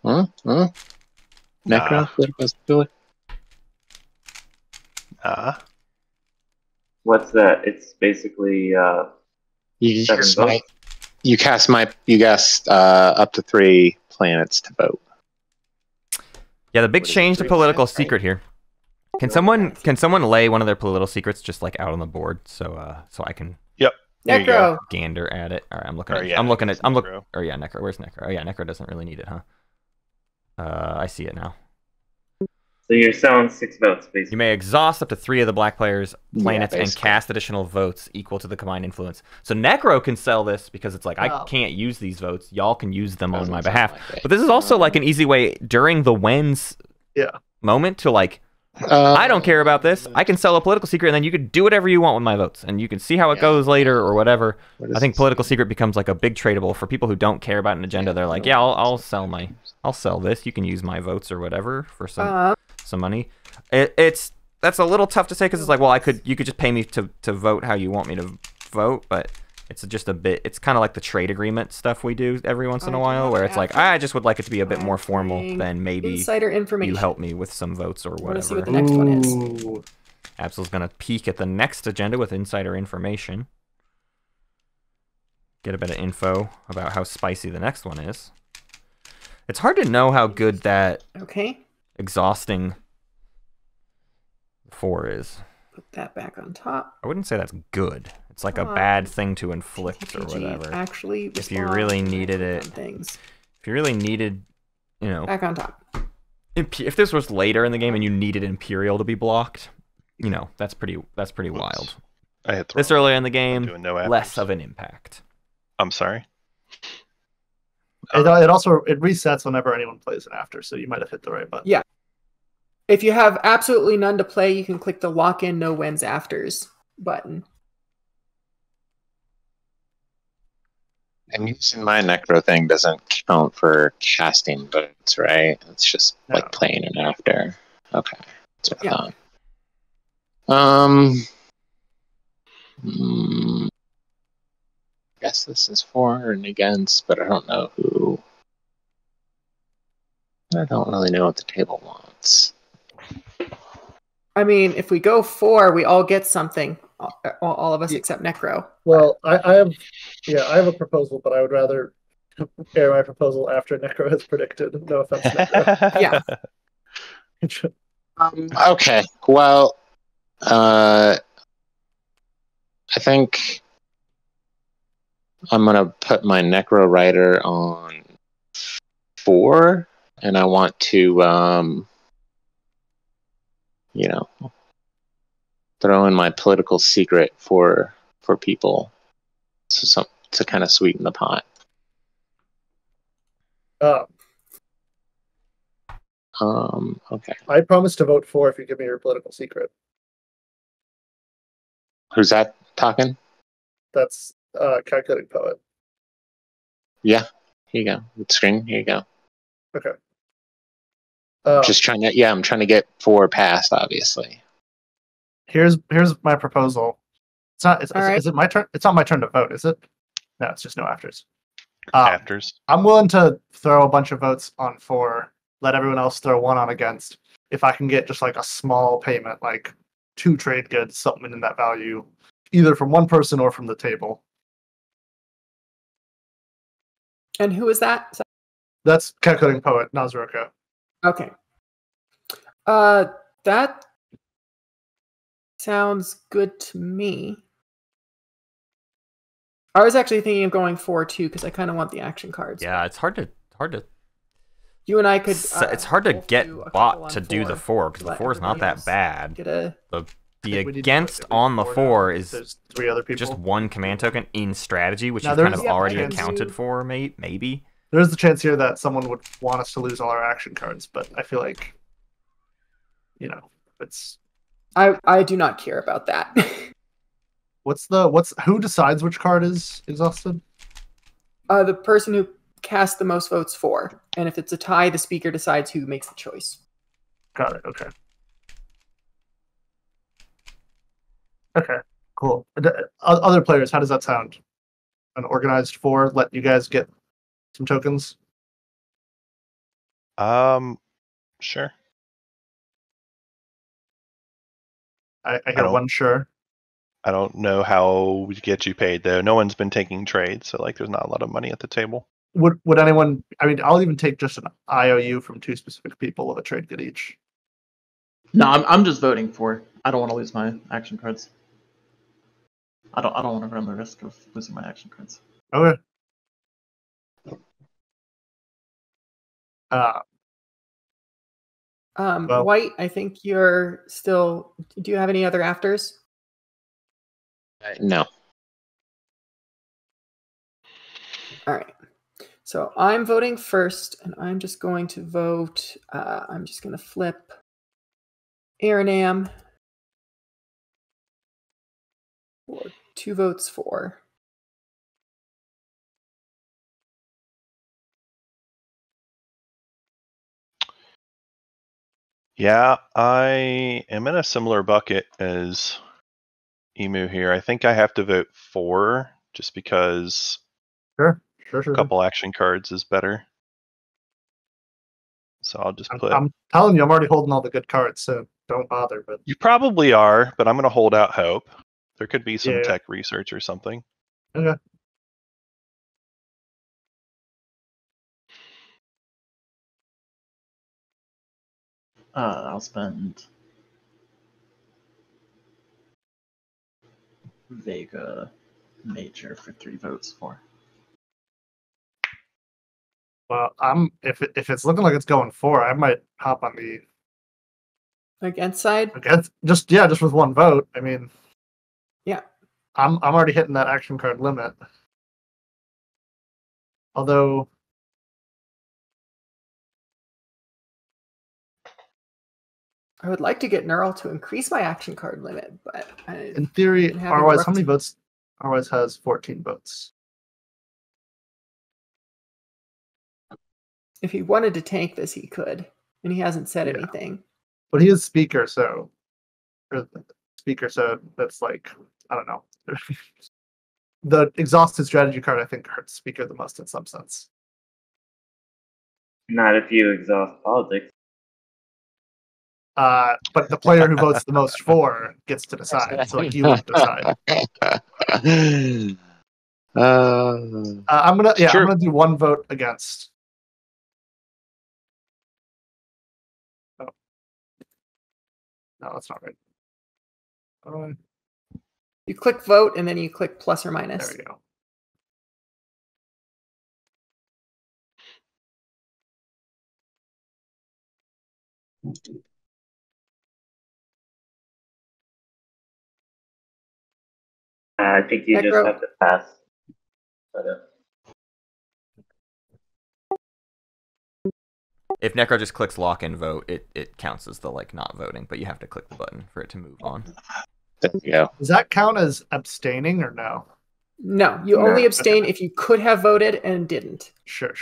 [SPEAKER 5] Necro, political stability.
[SPEAKER 7] What's that? It's basically
[SPEAKER 5] You
[SPEAKER 7] 7 votes.
[SPEAKER 5] You cast up to 3 planets to vote.
[SPEAKER 1] Yeah, the big change to political secret here. Can someone lay one of their political secrets just like out on the board so I can
[SPEAKER 6] Necro.
[SPEAKER 1] gander at it? All right, Necro. Where's Necro? Oh yeah, Necro doesn't really need it, huh? I see it now.
[SPEAKER 7] So you're selling 6 votes, basically.
[SPEAKER 1] You may exhaust up to 3 of the black players' planets and cast additional votes equal to the combined influence. So Necro can sell this because it's like, I can't use these votes. Y'all can use them on my behalf. But this is also like an easy way during the wins moment to like I don't care about this. I can sell a political secret, and then you can do whatever you want with my votes, and you can see how it goes later or whatever. I think political secret becomes like a big tradable for people who don't care about an agenda. They're like, yeah, I'll sell this. You can use my votes or whatever for some money. That's a little tough to say because it's like, well, you could just pay me to vote how you want me to vote, but it's just a bit. It's kind of like the trade agreement stuff we do every once in a while, where it's like, I just would like it to be a bit more formal than maybe
[SPEAKER 6] insider information.
[SPEAKER 1] You help me with some votes or whatever.
[SPEAKER 6] Let's see what the next one is.
[SPEAKER 1] Absol's gonna peek at the next agenda with insider information. Get a bit of info about how spicy the next one is. It's hard to know how good that exhausting 4 is.
[SPEAKER 6] Put that back on top.
[SPEAKER 1] I wouldn't say that's good. It's like a bad thing to inflict or whatever.
[SPEAKER 6] Actually,
[SPEAKER 1] if you really needed it, if you really needed, you know,
[SPEAKER 6] back on top.
[SPEAKER 1] If this was later in the game and you needed Imperial to be blocked, you know, that's pretty wild.
[SPEAKER 2] I had
[SPEAKER 1] this earlier in the game, less of an impact.
[SPEAKER 2] I'm sorry.
[SPEAKER 4] It also resets whenever anyone plays an after, so you might have hit the right button.
[SPEAKER 6] Yeah. If you have absolutely none to play, you can click the lock in no wins afters button.
[SPEAKER 5] And using my necro thing doesn't count for casting votes, right? It's just like playing an after. Okay. That's what I thought. I guess this is for and against, but I don't know who. I don't really know what the table wants.
[SPEAKER 6] I mean, if we go 4, we all get something. All of us except Necro.
[SPEAKER 4] Well, I have a proposal, but I would rather air my proposal after Necro has predicted. No offense, Necro.
[SPEAKER 5] Okay. Well, I think I'm gonna put my Necro Rider on 4, and I want to, you know, throw in my political secret for people, to kind of sweeten the pot. Okay.
[SPEAKER 4] I promise to vote 4 if you give me your political secret.
[SPEAKER 5] Who's that talking?
[SPEAKER 4] That's Calculating Poet.
[SPEAKER 5] Yeah. Here you go. Screen. Here you go.
[SPEAKER 4] Okay.
[SPEAKER 5] Just trying to. Yeah, I'm trying to get 4 past. Obviously.
[SPEAKER 4] Here's my proposal. It's not. Is it my turn? It's not my turn to vote, is it? No, it's just no afters.
[SPEAKER 2] Afters.
[SPEAKER 4] I'm willing to throw a bunch of votes on 4. Let everyone else throw 1 on against. If I can get just like a small payment, like 2 trade goods, something in that value, either from one person or from the table.
[SPEAKER 6] And who is that?
[SPEAKER 4] That's Calculating Poet, Naaz-Rokha.
[SPEAKER 6] Okay. That sounds good to me. I was actually thinking of going 4 too because I kind of want the action cards.
[SPEAKER 1] Yeah, it's hard to.
[SPEAKER 6] You and I could.
[SPEAKER 1] It's hard to get bot to do the 4 because the 4 is not that bad. The against on the 4 is
[SPEAKER 4] 3 other people.
[SPEAKER 1] Just 1 command token in strategy, which is kind of already accounted for, maybe.
[SPEAKER 4] There's the chance here that someone would want us to lose all our action cards, but I feel like, you know, it's.
[SPEAKER 6] I do not care about that.
[SPEAKER 4] Who decides which card is exhausted?
[SPEAKER 6] The person who casts the most votes for, and if it's a tie, the speaker decides who makes the choice.
[SPEAKER 4] Got it. Okay. Okay. Cool. Other players, how does that sound? An organized 4, let you guys get some tokens.
[SPEAKER 2] Sure.
[SPEAKER 4] I hear 1 sure.
[SPEAKER 2] I don't know how we get you paid though. No one's been taking trades, so like there's not a lot of money at the table.
[SPEAKER 4] Would anyone? I mean, I'll even take just an IOU from 2 specific people of a trade good each.
[SPEAKER 3] No, I'm just voting for. I don't want to lose my action cards. I don't want to run the risk of losing my action cards.
[SPEAKER 4] Okay.
[SPEAKER 6] White, I think you're still. Do you have any other afters?
[SPEAKER 5] No.
[SPEAKER 6] All right. So I'm voting first, and I'm just going to vote. I'm just going to flip Aranam. 2 votes for.
[SPEAKER 2] Yeah, I am in a similar bucket as Emu here. I think I have to vote for just because
[SPEAKER 4] Sure.
[SPEAKER 2] a couple action cards is better. So I'll just put.
[SPEAKER 4] I'm telling you, I'm already holding all the good cards, so don't bother. But
[SPEAKER 2] You probably are, but I'm going to hold out hope. There could be some
[SPEAKER 4] Yeah.
[SPEAKER 2] tech research or something.
[SPEAKER 4] okay.
[SPEAKER 3] I'll spend Vega Major for 3 votes for.
[SPEAKER 4] Well, if it's looking like it's going 4, I might hop on the
[SPEAKER 6] Against side?
[SPEAKER 4] just with 1 vote. I mean,
[SPEAKER 6] Yeah.
[SPEAKER 4] I'm already hitting that action card limit. Although
[SPEAKER 6] I would like to get Neural to increase my action card limit, but
[SPEAKER 4] in theory,
[SPEAKER 6] been having
[SPEAKER 4] Rwise,
[SPEAKER 6] rough
[SPEAKER 4] how many
[SPEAKER 6] time.
[SPEAKER 4] votes? Rwise has 14 votes.
[SPEAKER 6] if he wanted to tank this, he could. And he hasn't said
[SPEAKER 4] Yeah.
[SPEAKER 6] anything.
[SPEAKER 4] But he is speaker, so that's like, I don't know. The exhausted strategy card, I think, hurts speaker the most in some sense.
[SPEAKER 7] Not if you exhaust politics.
[SPEAKER 4] But the player who votes the most for gets to decide. So like you would decide. I'm gonna do 1 vote against. Oh. No, that's not right.
[SPEAKER 6] You click vote and then you click plus or minus.
[SPEAKER 4] There we go.
[SPEAKER 7] I think you just have to pass.
[SPEAKER 1] If Necro just clicks lock and vote, it counts as the like not voting, but you have to click the button for it to move on.
[SPEAKER 5] There you go.
[SPEAKER 4] Does that count as abstaining or no?
[SPEAKER 6] No, you only abstain if you could have voted and didn't.
[SPEAKER 4] Sure.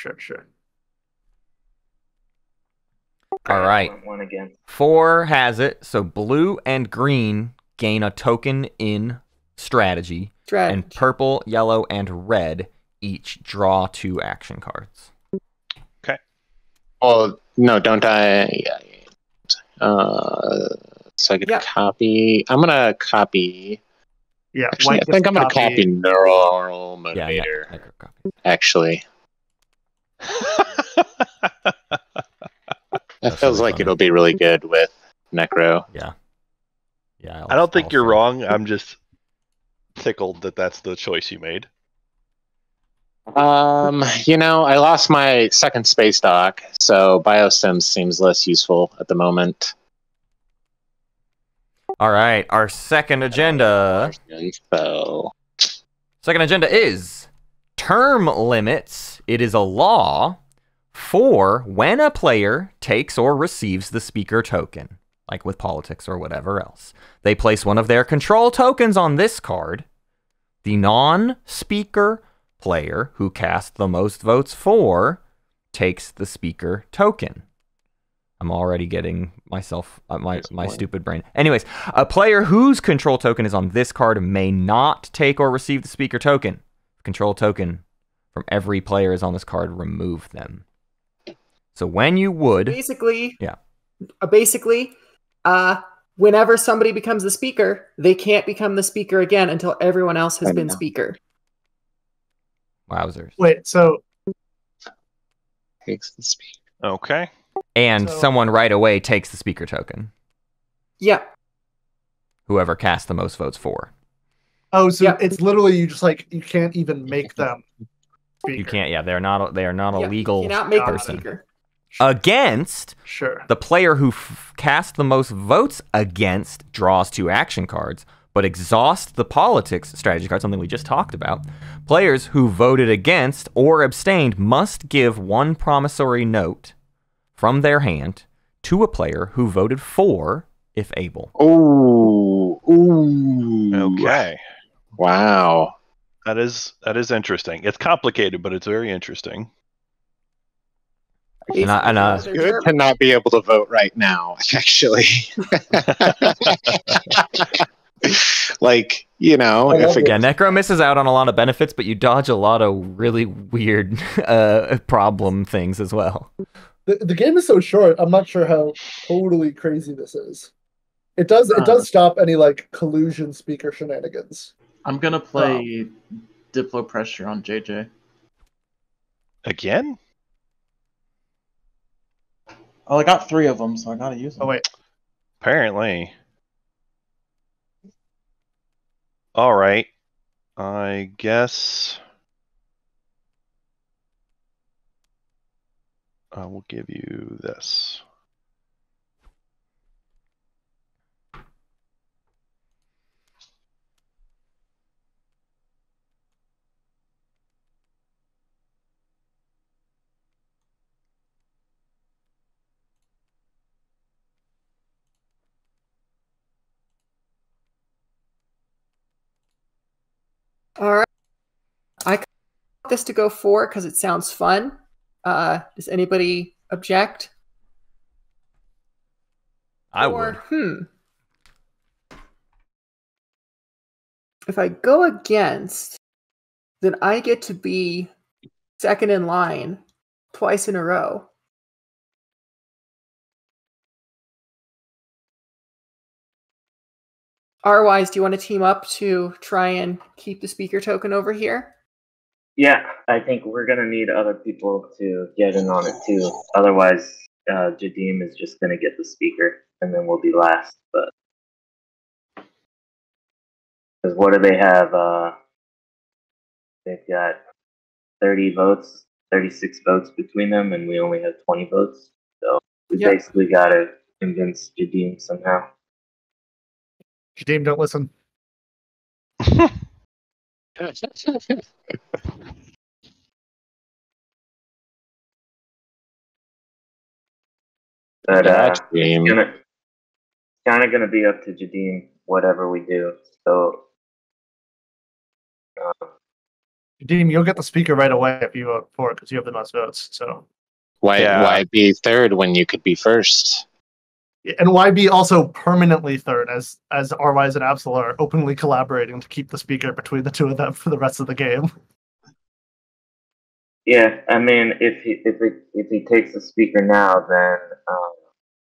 [SPEAKER 1] All right.
[SPEAKER 7] 1 against.
[SPEAKER 1] 4 has it, so blue and green gain a token in strategy, and purple, yellow, and red each draw 2 action cards.
[SPEAKER 5] Oh, no, don't I? So I get to copy. I'm going to copy.
[SPEAKER 4] Yeah,
[SPEAKER 5] actually, I think I'm going to copy Neural Motivator.
[SPEAKER 1] Necro copy.
[SPEAKER 5] Actually. That feels like it'll be really good with Necro.
[SPEAKER 1] Yeah.
[SPEAKER 2] I don't think you're wrong. I'm just tickled that that's the choice you made.
[SPEAKER 5] I lost my second space dock, so Biosims seems less useful at the moment.
[SPEAKER 1] All right, our second agenda. Second agenda is term limits. It is a law for when a player takes or receives the speaker token, like with politics or whatever else. They place one of their control tokens on this card. The non-speaker player who cast the most votes for takes the speaker token. I'm already getting myself my stupid brain. Anyways, a player whose control token is on this card may not take or receive the speaker token. Control token from every player is on this card. Remove them. So when you would
[SPEAKER 6] basically, whenever somebody becomes the speaker, they can't become the speaker again until everyone else has been speaker.
[SPEAKER 1] Wowzers.
[SPEAKER 4] Wait, so
[SPEAKER 5] takes the speaker.
[SPEAKER 2] Okay.
[SPEAKER 1] And someone right away takes the speaker token.
[SPEAKER 6] Yeah.
[SPEAKER 1] Whoever casts the most votes for.
[SPEAKER 4] Oh, so it's literally you just like you can't even make them speaker.
[SPEAKER 1] You can't. Yeah, they are not a legal
[SPEAKER 6] you cannot make
[SPEAKER 1] person.
[SPEAKER 6] them speaker.
[SPEAKER 1] Against
[SPEAKER 4] Sure.
[SPEAKER 1] the player who cast the most votes against draws 2 action cards, but exhaust the politics strategy card, something we just talked about. Players who voted against or abstained must give 1 promissory note from their hand to a player who voted for if able.
[SPEAKER 5] Ooh.
[SPEAKER 2] Okay.
[SPEAKER 5] Wow.
[SPEAKER 2] That is interesting. It's complicated, but it's very interesting.
[SPEAKER 5] It's good to not be able to vote right now, actually. Like, you know,
[SPEAKER 1] Necro misses out on a lot of benefits, but you dodge a lot of really weird problem things as well.
[SPEAKER 9] The game is so short, I'm not sure how totally crazy this is. It does stop any like collusion speaker shenanigans.
[SPEAKER 3] I'm gonna play Diplo Pressure on JJ.
[SPEAKER 2] Again?
[SPEAKER 3] Oh, I got 3 of them, so I gotta use them.
[SPEAKER 4] Oh wait.
[SPEAKER 2] Apparently. All right. I guess I will give you this.
[SPEAKER 6] All right. I want this to go 4 because it sounds fun. Does anybody object?
[SPEAKER 1] I would.
[SPEAKER 6] If I go against, then I get to be second in line twice in a row. rwise, do you want to team up to try and keep the speaker token over here?
[SPEAKER 7] Yeah, I think we're gonna need other people to get in on it too. Otherwise, Jadiim is just gonna get the speaker, and then we'll be last. But because what do they have? They've got 30 votes, 36 votes between them, and we only have 20 votes. So we basically got to convince Jadiim somehow.
[SPEAKER 4] Jadiim, don't listen.
[SPEAKER 7] But it's kind of gonna be up to Jadiim, whatever we do. So,
[SPEAKER 4] Jadiim, you'll get the speaker right away if you vote for it because you have the most votes. So
[SPEAKER 5] why be third when you could be first?
[SPEAKER 4] And why be also permanently third as rwise and Absol are openly collaborating to keep the speaker between the two of them for the rest of the game?
[SPEAKER 7] Yeah, I mean, if he takes the speaker now, then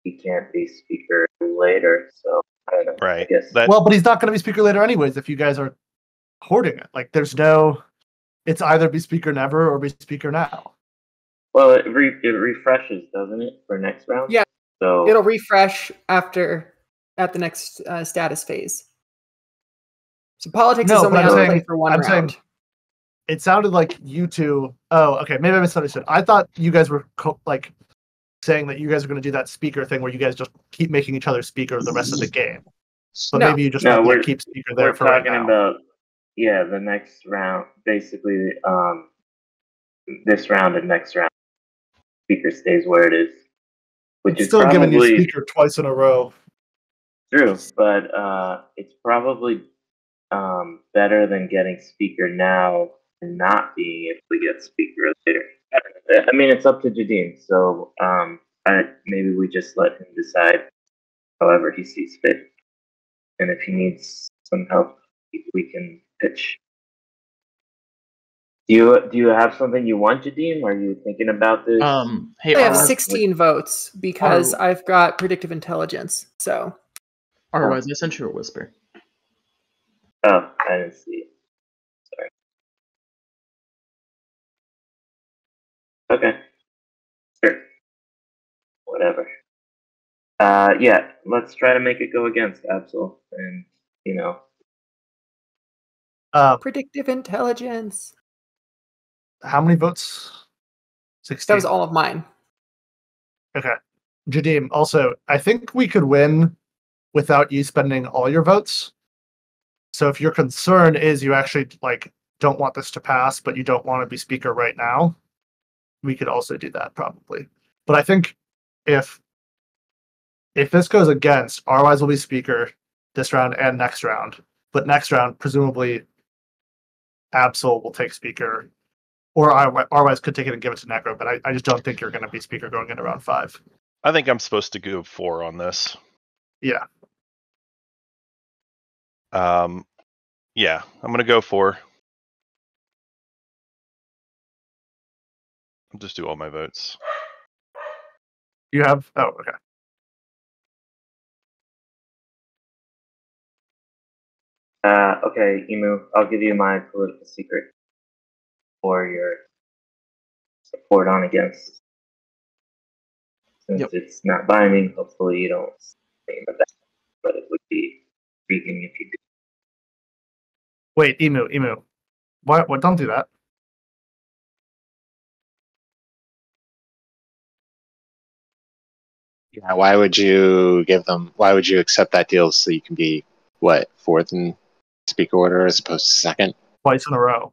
[SPEAKER 7] he can't be speaker later. So I don't know.
[SPEAKER 2] Right.
[SPEAKER 7] I guess.
[SPEAKER 4] Well, but he's not going to be speaker later anyways. If you guys are hoarding it, like there's no, it's either be speaker never or be speaker now.
[SPEAKER 7] Well, it refreshes, doesn't it, for next round?
[SPEAKER 6] Yeah.
[SPEAKER 7] So
[SPEAKER 6] it'll refresh at the next status phase. So politics is only on for one round.
[SPEAKER 4] It sounded like you two. Oh, okay. Maybe I misunderstood. I thought you guys were saying that you guys are going to do that speaker thing where you guys just keep making each other speaker the rest of the game. So maybe you just want to keep speaker there for right now.
[SPEAKER 7] We're talking about the next round, basically. This round and next round, speaker stays where it is, which is
[SPEAKER 4] still
[SPEAKER 7] probably
[SPEAKER 4] giving you speaker twice in a row.
[SPEAKER 7] True, but it's probably better than getting speaker now and not being able to get speaker later. I mean, it's up to Jadiim, so maybe we just let him decide however he sees fit. And if he needs some help, we can pitch. Do you have something you want, Jadiim? Are you thinking about this?
[SPEAKER 6] Hey, I have 16 votes because I've got predictive intelligence. So,
[SPEAKER 3] otherwise, I sent you a whisper.
[SPEAKER 7] Oh, I didn't see it. Sorry. Okay. Sure. Whatever. Yeah, let's try to make it go against Absol, and
[SPEAKER 6] predictive intelligence.
[SPEAKER 4] How many votes? 16.
[SPEAKER 6] That was all of mine.
[SPEAKER 4] Okay. Jadiim, also, I think we could win without you spending all your votes. So if your concern is you actually don't want this to pass, but you don't want to be speaker right now, we could also do that probably. But I think if if this goes against, rwise will be speaker this round and next round. But next round, presumably, Absol will take speaker, or rwise could take it and give it to Necro. But I just don't think you're going to be speaker going into round 5.
[SPEAKER 2] I think I'm supposed to go 4 on this.
[SPEAKER 4] Yeah.
[SPEAKER 2] Yeah, I'm gonna go 4. I'll just do all my votes.
[SPEAKER 4] You have? Oh, okay.
[SPEAKER 7] Okay, Emu, I'll give you my political secret for your support on against. Since it's not binding, hopefully you don't think about that, but it would be intriguing if you did.
[SPEAKER 4] Wait, Emu. What? Don't do that.
[SPEAKER 5] Yeah, why would you accept that deal so you can be, what, 4th in speaker order as opposed to 2nd?
[SPEAKER 4] Twice in a row.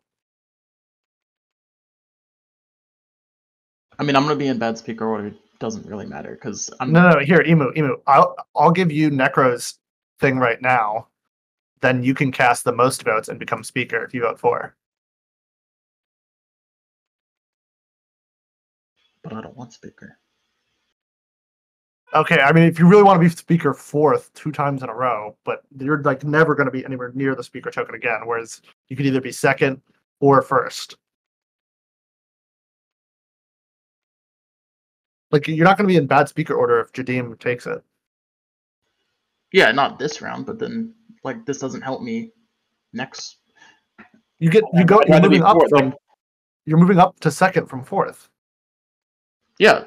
[SPEAKER 3] I mean, I'm going to be in bad speaker order. It doesn't really matter because I'm...
[SPEAKER 4] No, here, Emu. I'll give you Necro's thing right now. Then you can cast the most votes and become speaker if you vote 4.
[SPEAKER 3] But I don't want speaker.
[SPEAKER 4] Okay, I mean, if you really want to be speaker 4th 2 times in a row, but you're like never going to be anywhere near the speaker token again, whereas you could either be 2nd or 1st. Like, you're not going to be in bad speaker order if Jadiim takes it.
[SPEAKER 3] Yeah, not this round, but then, like, this doesn't help me next.
[SPEAKER 4] You're moving up to 2nd from 4th.
[SPEAKER 3] Yeah,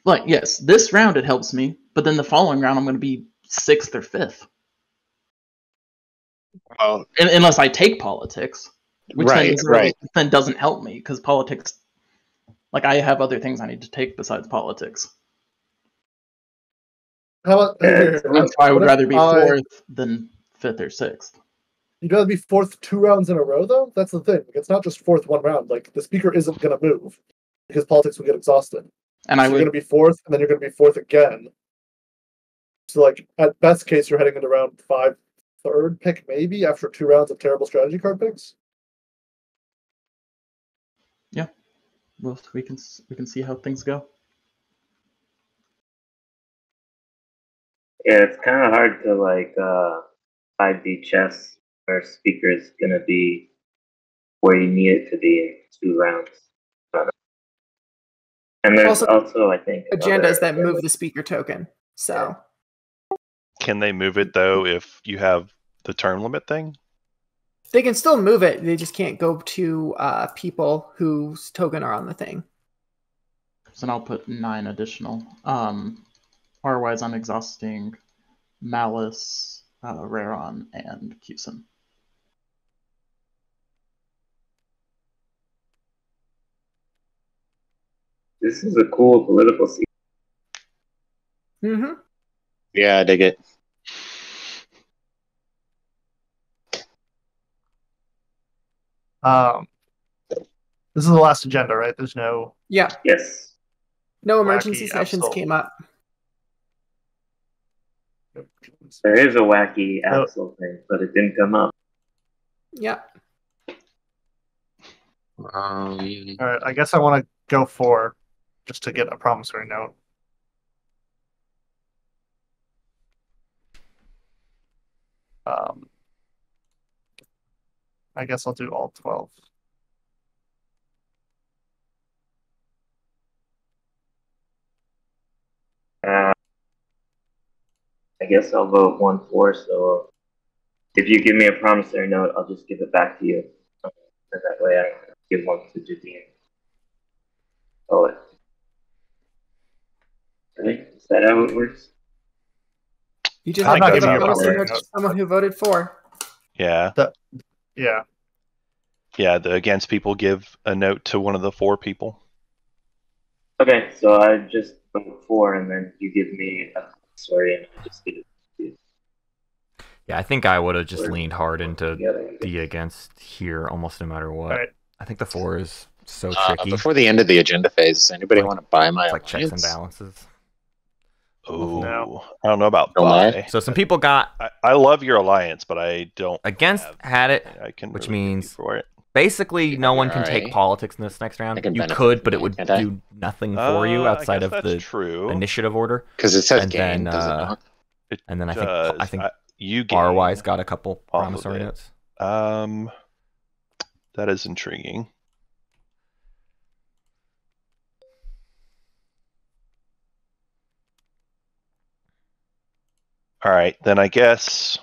[SPEAKER 3] like, yes, this round it helps me, but then the following round I'm going to be 6th or 5th.
[SPEAKER 5] Oh,
[SPEAKER 3] unless I take politics, which then doesn't help me because politics, like, I have other things I need to take besides politics.
[SPEAKER 9] How about
[SPEAKER 3] That's why I would rather be 4th than 5th or 6th.
[SPEAKER 9] You'd rather be 4th 2 rounds in a row, though? That's the thing. It's not just 4th 1 round. Like, the speaker isn't going to move because politics will get exhausted.
[SPEAKER 3] And
[SPEAKER 9] you're going to be 4th, and then you're going to be 4th again. So, like, at best case, you're heading into round 5, 3rd pick, maybe, after 2 rounds of terrible strategy card picks.
[SPEAKER 3] Yeah. Well, we can see how things go.
[SPEAKER 7] Yeah, it's kind of hard to, like, 5D chess where speaker is going to be where you need it to be in 2 rounds. And there's also, I think,
[SPEAKER 6] agendas that move the speaker token. So,
[SPEAKER 2] can they move it though if you have the term limit thing?
[SPEAKER 6] They can still move it. They just can't go to people whose token are on the thing.
[SPEAKER 3] So now I'll put 9 additional. Otherwise, I'm exhausting Malice, Raron, and Cusin.
[SPEAKER 7] This is a cool political scene.
[SPEAKER 6] Mm-hmm.
[SPEAKER 5] Yeah, I dig it.
[SPEAKER 4] This is the last agenda, right? There's no...
[SPEAKER 6] Yeah.
[SPEAKER 7] Yes.
[SPEAKER 6] No emergency sessions came up.
[SPEAKER 7] There is a wacky Absol thing, but it didn't come up.
[SPEAKER 6] Yeah.
[SPEAKER 4] All right, I guess I want to go 4 just to get a promissory note. I guess I'll do all 12.
[SPEAKER 7] I guess I'll vote 1-4, so if you give me a promissory note, I'll just give it back to you. And that way I don't give one to Jadiim. Oh, right? Is that how it works?
[SPEAKER 6] You just
[SPEAKER 4] I'm
[SPEAKER 6] have to
[SPEAKER 4] not
[SPEAKER 6] give a
[SPEAKER 4] giving you a
[SPEAKER 6] promissory
[SPEAKER 4] promissory
[SPEAKER 6] note
[SPEAKER 4] note.
[SPEAKER 6] to someone who voted for.
[SPEAKER 2] Yeah.
[SPEAKER 4] Yeah.
[SPEAKER 2] Yeah, the against people give a note to one of the 4 people.
[SPEAKER 7] Okay, so I just vote 4, and then you give me a promissory, and I just give it to you.
[SPEAKER 1] Yeah, I think I would have just leaned hard into the against here almost no matter what.
[SPEAKER 4] Right.
[SPEAKER 1] I think the 4 is so tricky.
[SPEAKER 5] Before the end of the agenda phase, does anybody want to buy my
[SPEAKER 1] It's like checks and
[SPEAKER 5] alliance?
[SPEAKER 1] balances.
[SPEAKER 2] Oh,
[SPEAKER 4] No.
[SPEAKER 2] I don't know about
[SPEAKER 5] Jol-Nar?
[SPEAKER 2] buy.
[SPEAKER 1] So some people got
[SPEAKER 2] I love your alliance, but I don't
[SPEAKER 1] against
[SPEAKER 2] have-
[SPEAKER 1] had it,
[SPEAKER 2] I can
[SPEAKER 1] which
[SPEAKER 2] really give you
[SPEAKER 1] means
[SPEAKER 2] for it.
[SPEAKER 1] basically no one can
[SPEAKER 5] Alright.
[SPEAKER 1] take politics in this next round.
[SPEAKER 5] I can
[SPEAKER 1] You
[SPEAKER 5] benefit
[SPEAKER 1] could,
[SPEAKER 5] from
[SPEAKER 1] but it
[SPEAKER 5] that,
[SPEAKER 1] would
[SPEAKER 5] can't I?
[SPEAKER 1] do nothing for you outside
[SPEAKER 2] I guess
[SPEAKER 1] of
[SPEAKER 2] that's
[SPEAKER 1] the
[SPEAKER 2] true.
[SPEAKER 1] initiative order.
[SPEAKER 5] Because it says
[SPEAKER 1] And
[SPEAKER 5] game,
[SPEAKER 1] then,
[SPEAKER 5] does it not?
[SPEAKER 2] It
[SPEAKER 1] And then I
[SPEAKER 2] does.
[SPEAKER 1] think
[SPEAKER 2] you gain
[SPEAKER 1] rwise got a couple
[SPEAKER 2] off of
[SPEAKER 1] promissory
[SPEAKER 2] it.
[SPEAKER 1] notes.
[SPEAKER 2] That is intriguing. All right, then I guess.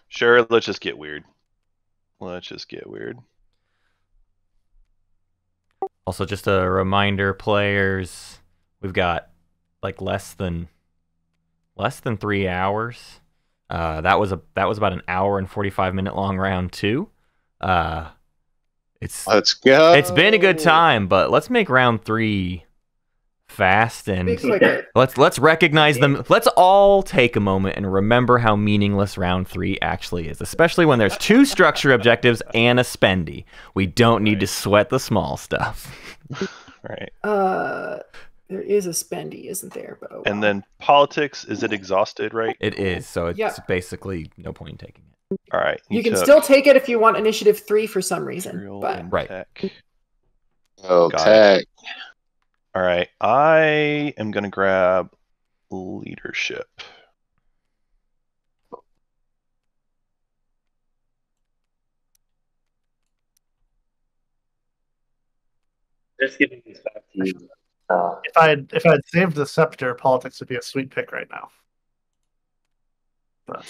[SPEAKER 2] Sure, let's just get weird. Let's just get weird.
[SPEAKER 1] Also, just a reminder, players, we've got like less than 3 hours. That was about an hour and 45-minute long round 2.
[SPEAKER 5] Let's go.
[SPEAKER 1] It's been a good time, but let's make round 3 fast and
[SPEAKER 6] Be quicker.
[SPEAKER 1] let's recognize them. Let's all take a moment and remember how meaningless round 3 actually is, especially when there's 2 structure objectives and a spendy. We don't need to sweat the small stuff.
[SPEAKER 2] Right.
[SPEAKER 6] There is a spendy, isn't there? But oh,
[SPEAKER 2] And
[SPEAKER 6] well.
[SPEAKER 2] then politics, is it exhausted, right?
[SPEAKER 1] It is, so it's
[SPEAKER 6] Yeah.
[SPEAKER 1] basically no point in taking it.
[SPEAKER 2] All right.
[SPEAKER 6] You can
[SPEAKER 2] took
[SPEAKER 6] still take it if you want initiative 3 for some reason.
[SPEAKER 2] material
[SPEAKER 6] But
[SPEAKER 2] and
[SPEAKER 1] Right.
[SPEAKER 2] tech.
[SPEAKER 5] Okay.
[SPEAKER 2] All right. I am going to grab leadership.
[SPEAKER 7] Just giving this back to you.
[SPEAKER 4] If I had saved the scepter, politics would be a sweet pick right now. But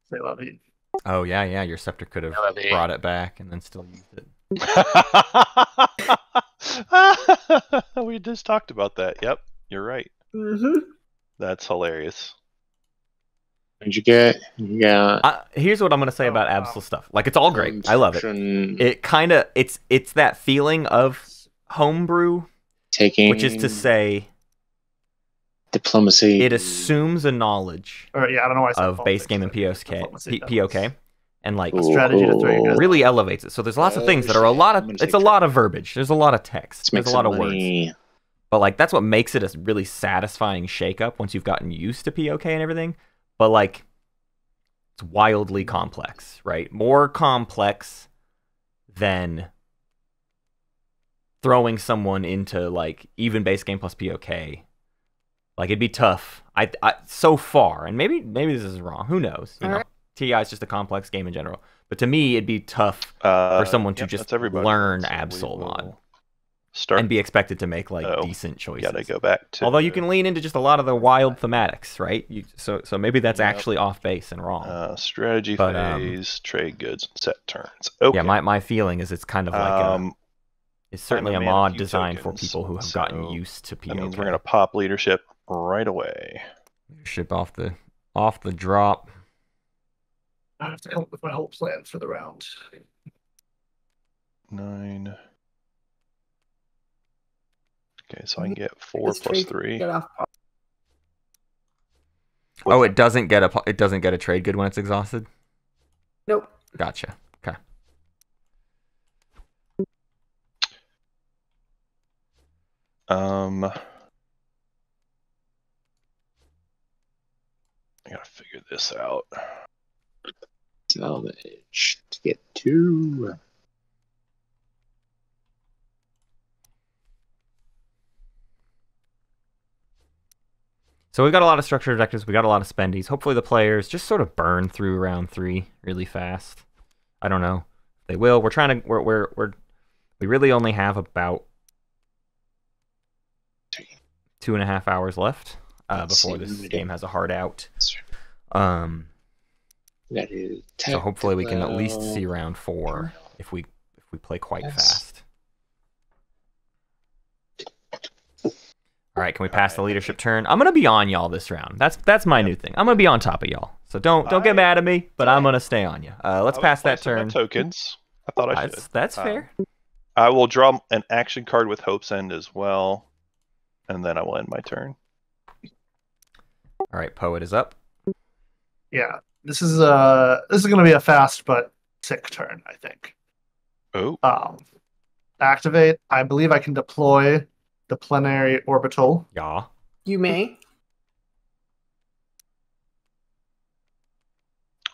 [SPEAKER 4] say la vie.
[SPEAKER 1] Oh yeah, your scepter could have
[SPEAKER 5] Melody.
[SPEAKER 1] brought it back and then still used it.
[SPEAKER 2] We just talked about that. Yep, you're right. That's hilarious.
[SPEAKER 5] What'd you get? You got
[SPEAKER 1] Here's what I'm gonna say about Absol stuff. Like, it's all great. I love it. It kind of it's that feeling of homebrew,
[SPEAKER 5] taking,
[SPEAKER 1] which is to say,
[SPEAKER 5] diplomacy.
[SPEAKER 1] it assumes a knowledge
[SPEAKER 4] Or yeah, I don't know why I said
[SPEAKER 1] of base
[SPEAKER 4] politics,
[SPEAKER 1] game and
[SPEAKER 4] but diplomacy
[SPEAKER 1] POK,
[SPEAKER 4] does.
[SPEAKER 1] and like
[SPEAKER 5] Ooh,
[SPEAKER 4] strategy to throw you guys.
[SPEAKER 1] really elevates it. So there's lots of things that are a lot of. It's a lot of verbiage. There's a lot of text.
[SPEAKER 5] Let's make
[SPEAKER 1] There's a lot
[SPEAKER 5] some
[SPEAKER 1] of
[SPEAKER 5] money.
[SPEAKER 1] words. But like that's what makes it a really satisfying shakeup once you've gotten used to POK and everything. But like, it's wildly complex, right? More complex than throwing someone into like even base game plus POK. Like, it'd be tough. I so far, and maybe this is wrong. Who knows? You know, TI is just a complex game in general. But to me, it'd be tough for someone to just learn Absol Mod and be expected to make like decent choices.
[SPEAKER 2] Gotta go back to.
[SPEAKER 1] Although you can lean into just a lot of the wild thematics, right? So maybe that's actually off base and wrong.
[SPEAKER 2] Strategy phase, trade goods, and set turns. Okay.
[SPEAKER 1] Yeah, my feeling is it's kind of like it's certainly a mod designed for people who have gotten used to POK.
[SPEAKER 2] That means we're gonna pop leadership right away.
[SPEAKER 1] Leadership off the drop.
[SPEAKER 4] I have to come up with my whole plan for the round.
[SPEAKER 2] 9. Okay, so I can get 4 plus 3.
[SPEAKER 1] Oh, it doesn't get a trade good when it's exhausted?
[SPEAKER 6] Nope.
[SPEAKER 1] Gotcha. Okay.
[SPEAKER 2] I gotta figure this out.
[SPEAKER 5] Salvage to get 2.
[SPEAKER 1] So we've got a lot of structured objectives. We got a lot of spendies. Hopefully the players just sort of burn through round 3 really fast. I don't know. They will. We're trying to. We really only have about 2.5 hours left before this game has a hard out. So hopefully we can at least see round 4 if we play quite fast. All right, can we pass the leadership turn? I'm gonna be on y'all this round. That's my new thing. I'm gonna be on top of y'all. So don't get mad at me, but I'm gonna stay on you. Let's pass that turn.
[SPEAKER 2] Tokens. I thought I should.
[SPEAKER 1] That's fair.
[SPEAKER 2] I will draw an action card with Hope's End as well, and then I will end my turn.
[SPEAKER 1] All right, Poet is up.
[SPEAKER 4] Yeah, this is going to be a fast but sick turn, I think.
[SPEAKER 2] Oh.
[SPEAKER 4] Activate. I believe I can deploy the plenary orbital.
[SPEAKER 1] Yeah.
[SPEAKER 6] You may.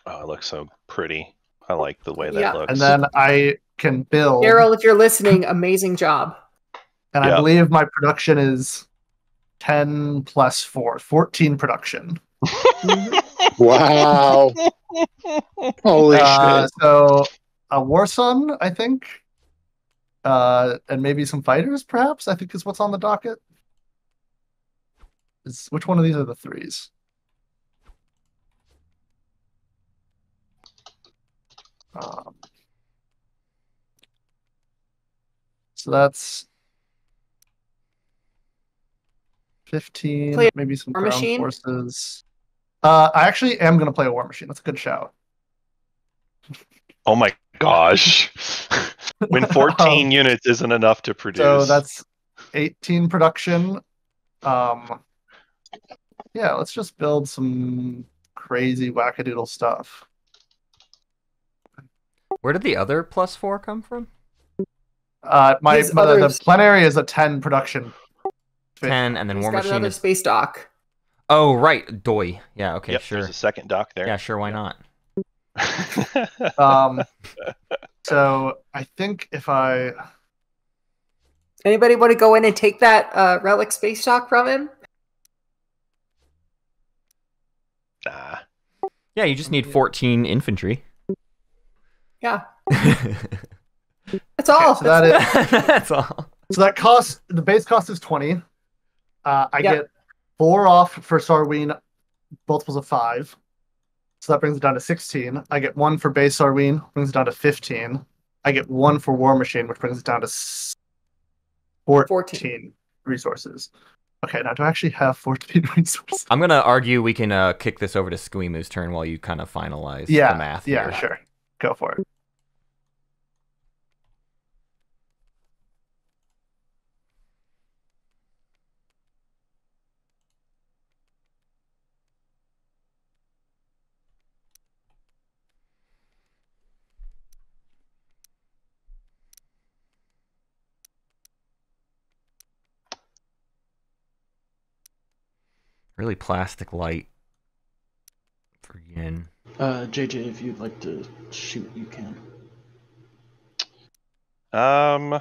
[SPEAKER 2] Oh, it looks so pretty. I like the way
[SPEAKER 6] Yeah.
[SPEAKER 2] that looks.
[SPEAKER 4] And then I can build.
[SPEAKER 6] Daryl, if you're listening, amazing job.
[SPEAKER 4] And
[SPEAKER 2] Yep.
[SPEAKER 4] I believe my production is 10 plus 4, 14 production.
[SPEAKER 5] Wow. Holy shit.
[SPEAKER 4] So a war sun, I think. And maybe some fighters, perhaps, I think is what's on the docket. Which one of these are the 3s? So that's 15,
[SPEAKER 6] Play
[SPEAKER 4] maybe some
[SPEAKER 6] War
[SPEAKER 4] ground
[SPEAKER 6] Machine?
[SPEAKER 4] forces. I actually am going to play a war machine. That's a good shout.
[SPEAKER 2] Oh my gosh. When 14 units isn't enough to produce.
[SPEAKER 4] So that's 18 production. Yeah, let's just build some crazy wackadoodle stuff.
[SPEAKER 1] Where did the other +4 come from?
[SPEAKER 4] The plenary is a 10 production.
[SPEAKER 1] 10, and then
[SPEAKER 6] He's
[SPEAKER 1] War
[SPEAKER 6] got
[SPEAKER 1] Machine
[SPEAKER 6] another
[SPEAKER 1] is...
[SPEAKER 6] space dock.
[SPEAKER 1] Oh, right. Doi. Yeah, okay,
[SPEAKER 2] Yep,
[SPEAKER 1] sure.
[SPEAKER 2] there's a second dock there.
[SPEAKER 1] Yeah, sure, why not?
[SPEAKER 4] So I think if I...
[SPEAKER 6] Anybody want to go in and take that relic space dock from him?
[SPEAKER 2] Nah.
[SPEAKER 1] Yeah, you just need 14 infantry.
[SPEAKER 6] Yeah. That's all.
[SPEAKER 4] So that is,
[SPEAKER 1] That's all.
[SPEAKER 4] so that cost, the base cost is 20. I get 4 off for Sarween, multiples of 5. So that brings it down to 16. I get 1 for base Sarween, brings it down to 15. I get 1 for War Machine, which brings it down to 14 resources. Okay, now do I actually have 14 resources?
[SPEAKER 1] I'm going to argue we can kick this over to Squeemu's turn while you kind of finalize the math.
[SPEAKER 4] Yeah,
[SPEAKER 1] here.
[SPEAKER 4] sure. Go for it.
[SPEAKER 1] Really plastic light for Yin.
[SPEAKER 3] JJ, if you'd like to shoot, you can.
[SPEAKER 2] I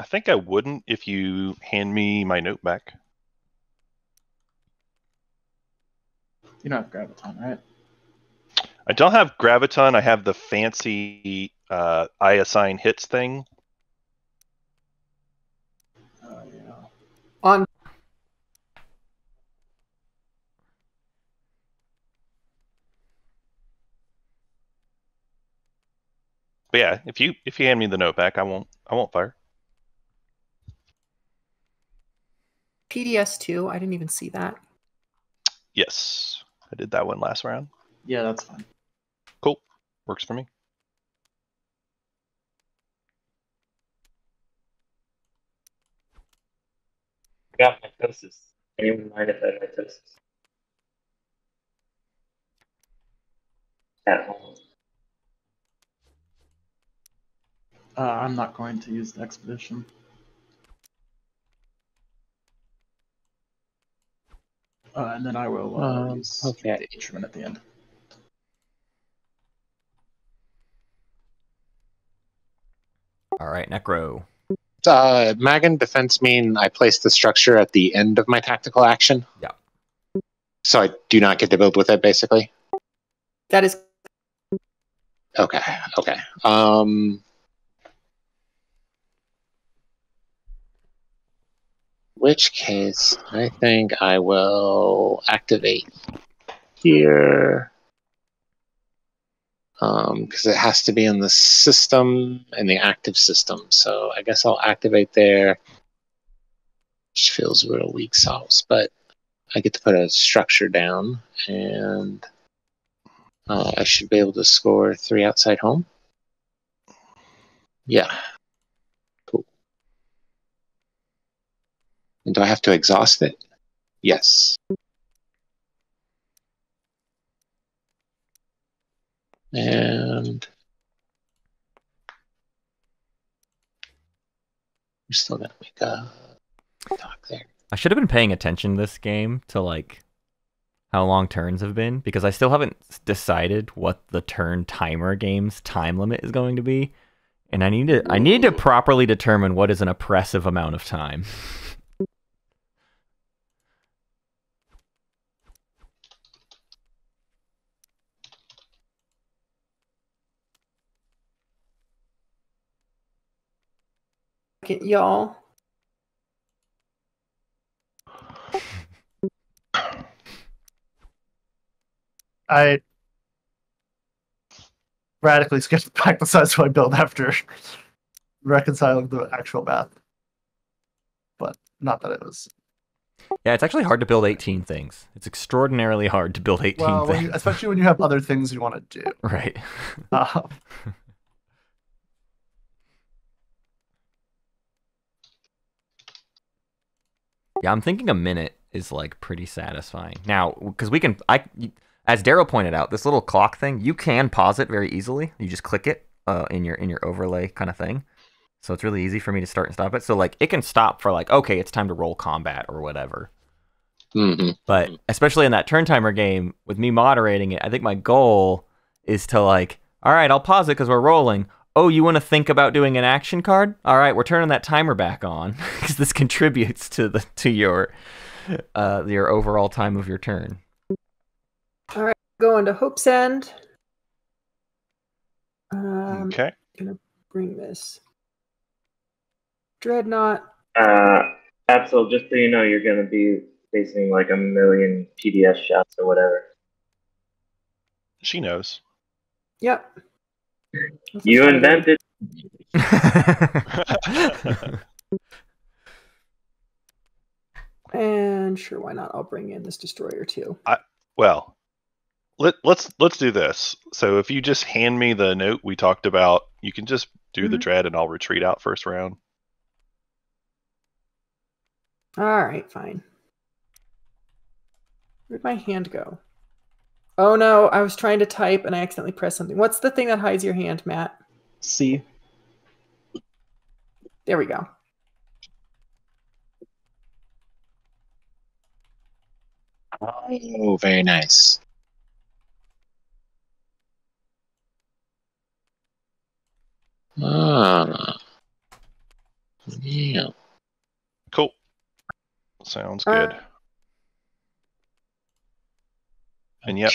[SPEAKER 2] think I wouldn't if you hand me my note back.
[SPEAKER 3] You don't have graviton, right?
[SPEAKER 2] I don't have graviton. I have the fancy I assign hits thing.
[SPEAKER 3] Yeah.
[SPEAKER 6] On.
[SPEAKER 2] But yeah, if you hand me the note back, I won't fire.
[SPEAKER 6] PDS 2. I didn't even see that.
[SPEAKER 2] Yes, I did that one last round.
[SPEAKER 3] Yeah, that's fine.
[SPEAKER 2] Cool, works for me.
[SPEAKER 7] Got mitosis. Anyone mind if I have mitosis? At home.
[SPEAKER 3] I'm not going to use the expedition. And then I will use the instrument at the end.
[SPEAKER 1] All right, Necro.
[SPEAKER 5] Magan defense mean I place the structure at the end of my tactical action?
[SPEAKER 1] Yeah.
[SPEAKER 5] So I do not get to build with it, basically?
[SPEAKER 6] That is.
[SPEAKER 5] Okay. Which case, I think I will activate here. Because it has to be in the system, in the active system. So I guess I'll activate there. Which feels real weak sauce, but I get to put a structure down, and I should be able to score 3 outside home. Yeah. Cool. And do I have to exhaust it? Yes. And we're still gonna make a Talk there.
[SPEAKER 1] I should have been paying attention this game to like how long turns have been, because I still haven't decided what the turn timer game's time limit is going to be, and I need to properly determine what is an oppressive amount of time.
[SPEAKER 6] Y'all.
[SPEAKER 4] I radically skipped back the size of my build after reconciling the actual math. But not that it was.
[SPEAKER 1] Yeah, it's actually hard to build 18 things. It's extraordinarily hard to build 18 things.
[SPEAKER 4] Especially when you have other things you want to do.
[SPEAKER 1] Right. Yeah, I'm thinking a minute is like pretty satisfying. Now, because as Darrow pointed out, this little clock thing, you can pause it very easily. You just click it in your overlay kind of thing. So it's really easy for me to start and stop it. So like it can stop for like, okay, it's time to roll combat or whatever.
[SPEAKER 5] Mm-hmm.
[SPEAKER 1] But especially in that turn timer game, with me moderating it, I think my goal is to like, all right, I'll pause it because we're rolling. Oh, you want to think about doing an action card? All right, we're turning that timer back on because this contributes to your overall time of your turn.
[SPEAKER 6] All right, going to Hope's End.
[SPEAKER 2] Okay.
[SPEAKER 6] Gonna bring this Dreadnought.
[SPEAKER 7] Absol, just so you know, you're gonna be facing like a million PDS shots or whatever.
[SPEAKER 2] She knows.
[SPEAKER 6] Yep.
[SPEAKER 7] You invented.
[SPEAKER 6] And sure, why not? I'll bring in this destroyer too.
[SPEAKER 2] Well, let's do this. So if you just hand me the note we talked about, you can just do the dread, and I'll retreat out first round.
[SPEAKER 6] All right, fine. Where'd my hand go? Oh no, I was trying to type and I accidentally pressed something. What's the thing that hides your hand, Matt?
[SPEAKER 3] C.
[SPEAKER 6] There we go.
[SPEAKER 5] Oh, very nice. Ah. Yeah.
[SPEAKER 2] Cool. Sounds good. And yep.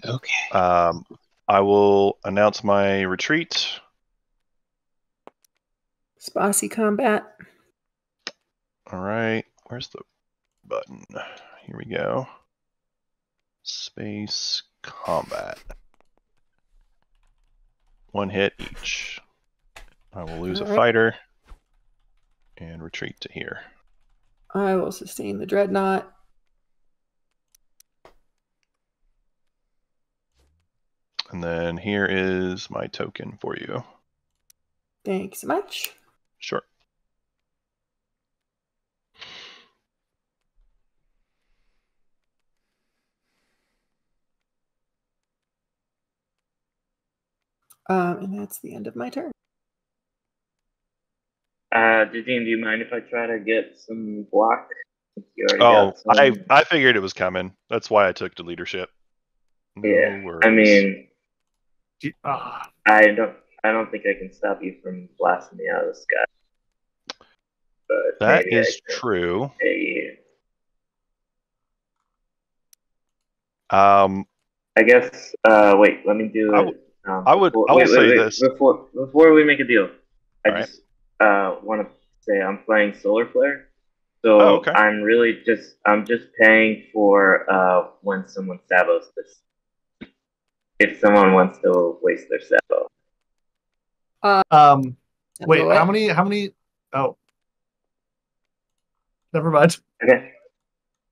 [SPEAKER 5] Okay.
[SPEAKER 2] I will announce my retreat.
[SPEAKER 6] Spassy combat.
[SPEAKER 2] All right. Where's the button? Here we go. Space combat. 1 hit each. I will lose a fighter and retreat to here.
[SPEAKER 6] I will sustain the Dreadnought.
[SPEAKER 2] And then here is my token for you.
[SPEAKER 6] Thanks so much.
[SPEAKER 2] Sure.
[SPEAKER 6] And that's the end of my turn.
[SPEAKER 7] Jadiim, do you mind if I try to get some block? You got some...
[SPEAKER 2] I figured it was coming. That's why I took the leadership. No worries.
[SPEAKER 7] I mean, I don't think I can stop you from blasting me out of the sky. But
[SPEAKER 2] that is true.
[SPEAKER 7] I guess. Wait. Let me do it.
[SPEAKER 2] I will say this
[SPEAKER 7] before we make a deal. I just want to say I'm playing Solar Flare, so I'm just paying for when someone sabos this. If someone wants to waste their sabo.
[SPEAKER 4] Wait, how many? Oh, never mind.
[SPEAKER 7] Okay.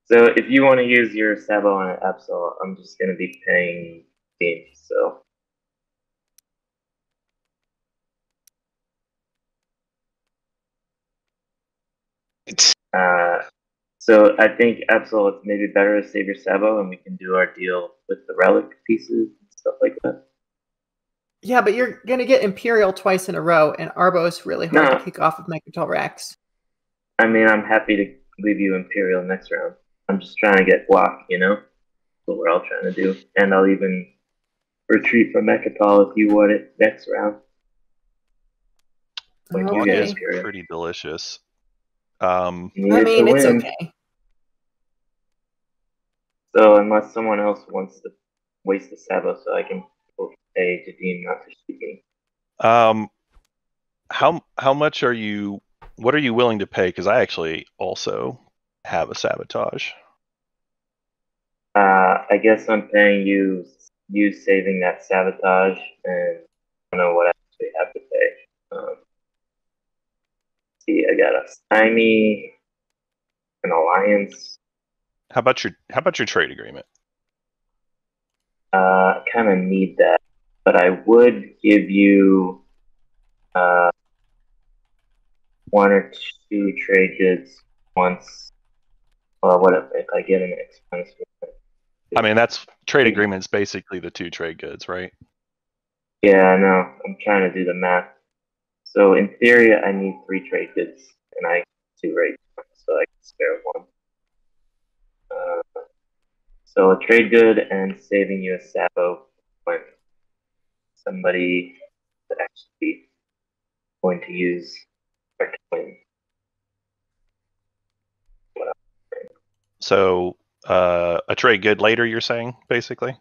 [SPEAKER 7] So if you want to use your sabo on an Absol, I'm just going to be paying themes. So I think Absol, it's maybe better to save your sabo, and we can do our deal with the relic pieces and stuff like that.
[SPEAKER 6] Yeah, but you're gonna get Imperial twice in a row, and Arbo is really hard to kick off of Mechatol Rex.
[SPEAKER 7] I mean, I'm happy to leave you Imperial next round. I'm just trying to get block, you know? That's what we're all trying to do. And I'll even retreat from Mechatol if you want it next round. When you get
[SPEAKER 2] It is
[SPEAKER 7] Imperial.
[SPEAKER 2] pretty delicious.
[SPEAKER 6] I mean, it's okay.
[SPEAKER 7] So unless someone else wants to waste the Sabo so I can pay Jadim not to shoot me.
[SPEAKER 2] How much are you? What are you willing to pay? Because I actually also have a sabotage.
[SPEAKER 7] I guess I'm paying you saving that sabotage, and I don't know what I actually have to pay. See, I got a stymie, an alliance.
[SPEAKER 2] How about your trade agreement?
[SPEAKER 7] Kind of need that, but I would give you 1 or 2 trade goods once. Well, what if I get an expense?
[SPEAKER 2] I mean, that's trade agreements, basically the 2 trade goods, right?
[SPEAKER 7] Yeah, I know. I'm trying to do the math. So in theory, I need 3 trade goods, and I 2 right now, so I can spare 1. So a trade good and saving you a Sabo when somebody is actually going to use our twin.
[SPEAKER 2] So a trade good later, you're saying, basically?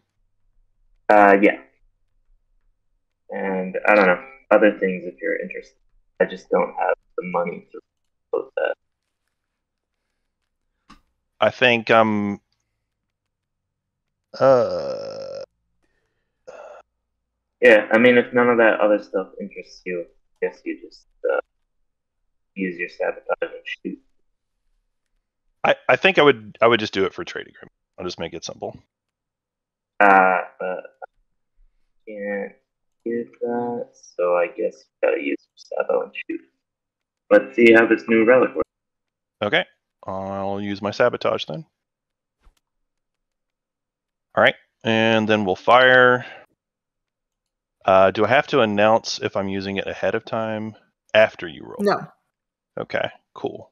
[SPEAKER 7] Yeah. And I don't know, other things if you're interested. I just don't have the money to close that.
[SPEAKER 2] I think
[SPEAKER 7] Yeah, I mean, if none of that other stuff interests you, I guess you just use your sabotage and shoot.
[SPEAKER 2] I think I would just do it for trade agreement. I'll just make it simple.
[SPEAKER 7] But I can't get that, so I guess you gotta use your Sabo and shoot. Let's see how this new relic works.
[SPEAKER 2] Okay, I'll use my sabotage then. All right, and then we'll fire. Do I have to announce if I'm using it ahead of time? After you roll?
[SPEAKER 6] No.
[SPEAKER 2] Okay, cool.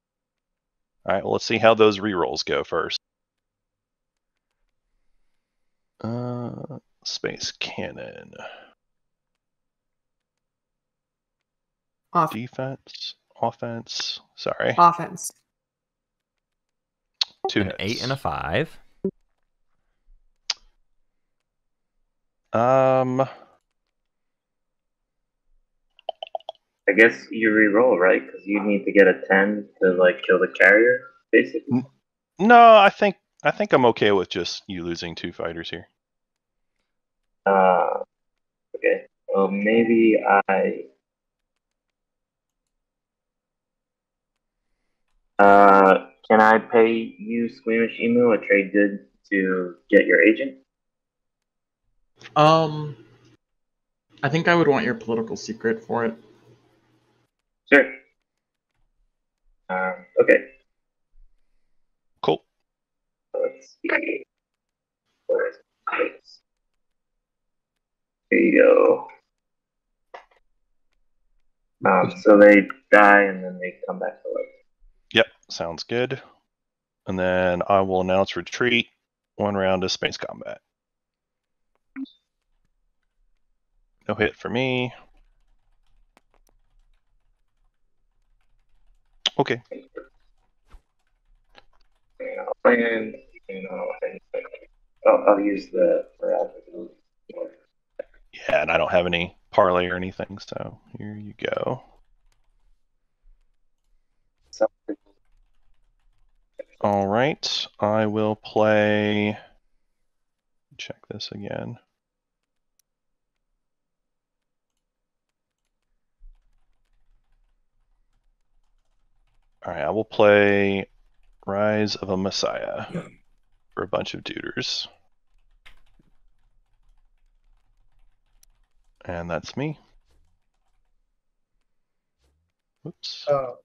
[SPEAKER 2] All right, well, let's see how those rerolls go first. Space cannon. Defense, offense. Sorry.
[SPEAKER 6] Offense.
[SPEAKER 2] 2
[SPEAKER 1] An
[SPEAKER 2] hits.
[SPEAKER 1] 8 and a 5.
[SPEAKER 7] I guess you re-roll, right? Because you need to get a 10 to like kill the carrier, basically.
[SPEAKER 2] No, I think I'm okay with just you losing 2 fighters here.
[SPEAKER 7] Okay. Well, maybe I. Can I pay you, Squeamish Emu, a trade good to get your agent?
[SPEAKER 3] I think I would want your political secret for it.
[SPEAKER 7] Sure. Okay.
[SPEAKER 2] Cool.
[SPEAKER 7] Let's see. Where is it? Here you go. So they die and then they come back to life.
[SPEAKER 2] Yep, sounds good. And then I will announce retreat. 1 round of space combat. No hit for me. Okay.
[SPEAKER 7] And I'll land, and I'll use the morale.
[SPEAKER 2] Yeah, and I don't have any parlay or anything, so here you go. All right, I will play. Check this again. All right, I will play Rise of a Messiah for a bunch of duders. And that's me. Whoops.
[SPEAKER 9] I'm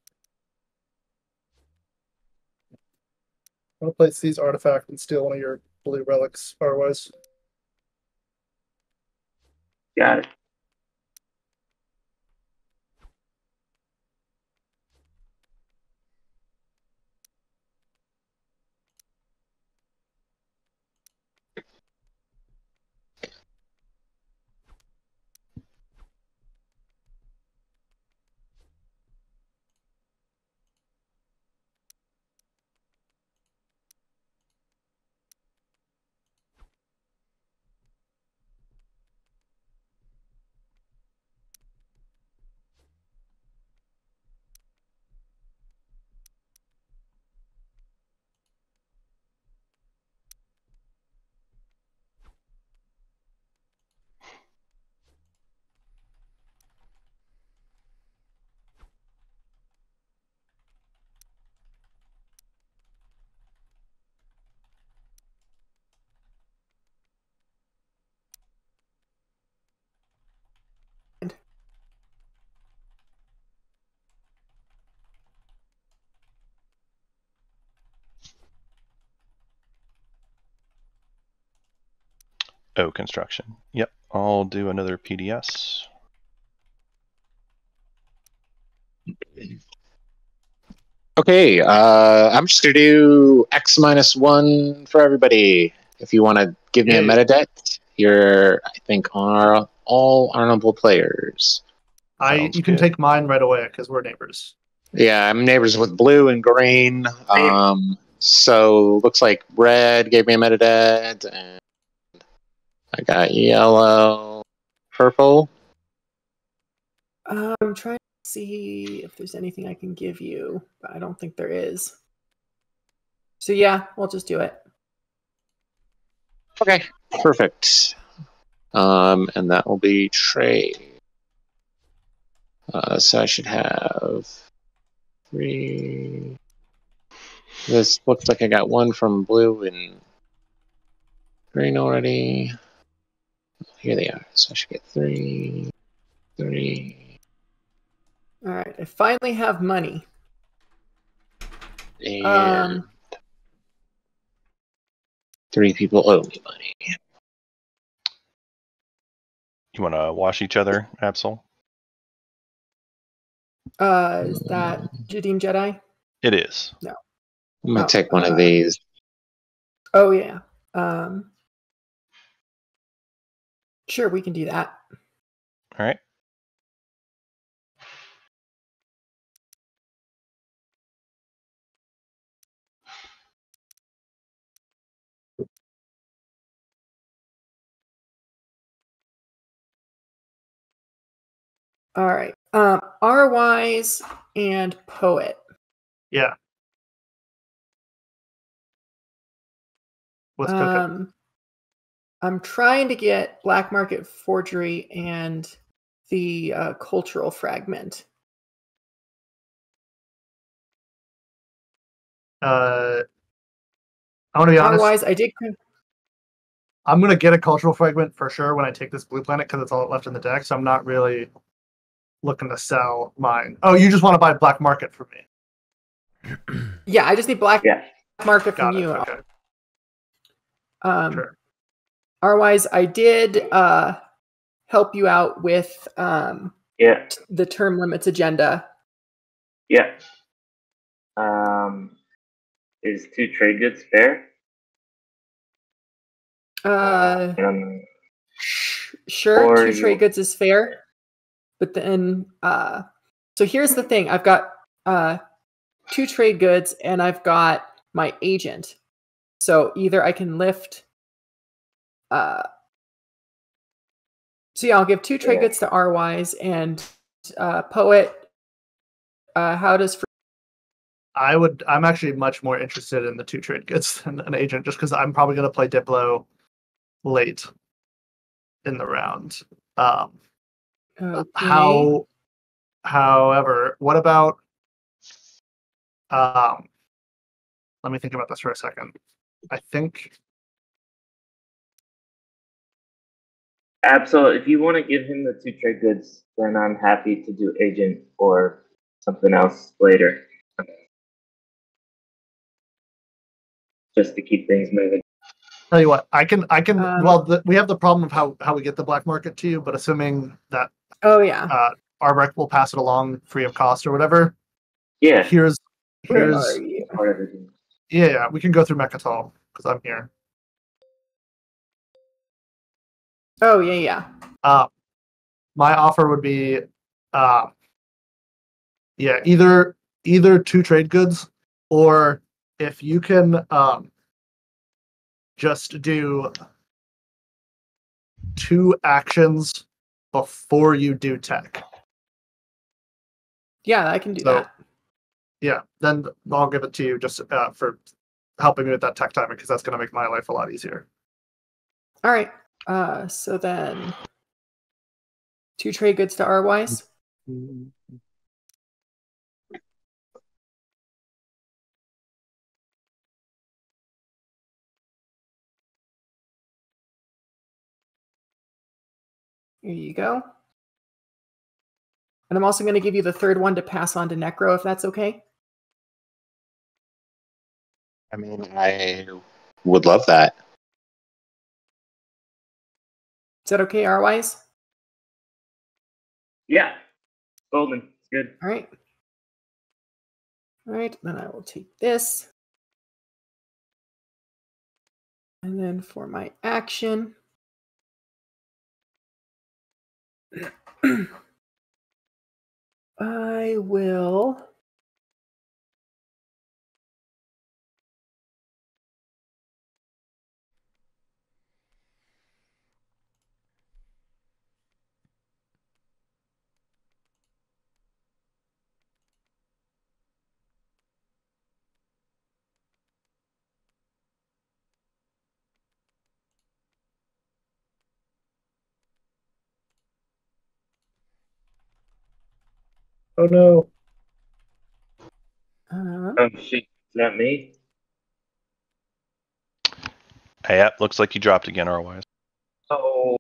[SPEAKER 9] gonna play Seize Artifact and steal one of your blue relics, rwise.
[SPEAKER 7] Got it.
[SPEAKER 2] Oh, construction. Yep. I'll do another PDS.
[SPEAKER 5] Okay, I'm just gonna do X -1 for everybody. If you want to give me a metadebt, you're, I think, are all honorable players.
[SPEAKER 4] You can take mine right away because we're neighbors.
[SPEAKER 5] Yeah, I'm neighbors with blue and green. So looks like red gave me a metadebt, and I got yellow, purple.
[SPEAKER 6] I'm trying to see if there's anything I can give you, but I don't think there is. So yeah, we'll just do it.
[SPEAKER 5] Okay, perfect. And that will be trade. So I should have 3. This looks like I got 1 from blue and green already. Here they are. So I should get 3, 3.
[SPEAKER 6] All right, I finally have money.
[SPEAKER 5] And 3 people owe me money.
[SPEAKER 2] You want to wash each other, Absol?
[SPEAKER 6] Is that jadiimjedi?
[SPEAKER 2] It is.
[SPEAKER 6] No.
[SPEAKER 5] I'm going to take one of these.
[SPEAKER 6] Oh, yeah. Sure, we can do that.
[SPEAKER 2] All right.
[SPEAKER 6] All right. rwise and poet.
[SPEAKER 4] Yeah. What's cooking?
[SPEAKER 6] I'm trying to get black market forgery and the cultural fragment.
[SPEAKER 4] I want to be honest.
[SPEAKER 6] Otherwise, I did.
[SPEAKER 4] I'm gonna get a cultural fragment for sure when I take this blue planet because it's all left in the deck. So I'm not really looking to sell mine. Oh, you just want to buy black market from me?
[SPEAKER 6] Yeah, I just need black market from you.
[SPEAKER 4] Okay.
[SPEAKER 6] Sure. Otherwise, I did help you out with the term limits agenda.
[SPEAKER 7] Yeah. Is 2 trade goods fair?
[SPEAKER 6] Sure, 2 trade goods is fair. But then, so here's the thing. I've got 2 trade goods and I've got my agent. So either I can lift... so yeah, I'll give 2 trade goods to rwise and poet. How does...
[SPEAKER 4] I'm actually much more interested in the 2 trade goods than an agent, just because I'm probably going to play Diplo late in the round.
[SPEAKER 6] Okay.
[SPEAKER 4] However, what about? Let me think about this for a second. I think.
[SPEAKER 7] Absol, if you want to give him the 2 trade goods, then I'm happy to do agent or something else later. Just to keep things moving.
[SPEAKER 4] Tell you what, I can. We have the problem of how we get the black market to you, but assuming that.
[SPEAKER 6] Oh yeah.
[SPEAKER 4] Arborec will pass it along free of cost or whatever.
[SPEAKER 7] Yeah.
[SPEAKER 4] Here's.
[SPEAKER 6] Where are you?
[SPEAKER 4] Yeah, we can go through Mechatol because I'm here.
[SPEAKER 6] Oh yeah.
[SPEAKER 4] My offer would be, either 2 trade goods, or if you can just do 2 actions before you do tech.
[SPEAKER 6] Yeah, I can do that.
[SPEAKER 4] Yeah, then I'll give it to you just for helping me with that tech timing, because that's going to make my life a lot easier.
[SPEAKER 6] All right. So then 2 trade goods to rwise. Here you go. And I'm also going to give you the 3rd one to pass on to Necro, if that's okay.
[SPEAKER 5] I mean, I would love that.
[SPEAKER 6] Is that okay, rwise?
[SPEAKER 7] Yeah, golden. It's good.
[SPEAKER 6] All right. All right, then I will take this. And then for my action, I will
[SPEAKER 9] Oh no.
[SPEAKER 7] Oh shit, is that me?
[SPEAKER 2] Hey, yep, looks like you dropped again, rwise.
[SPEAKER 7] Oh.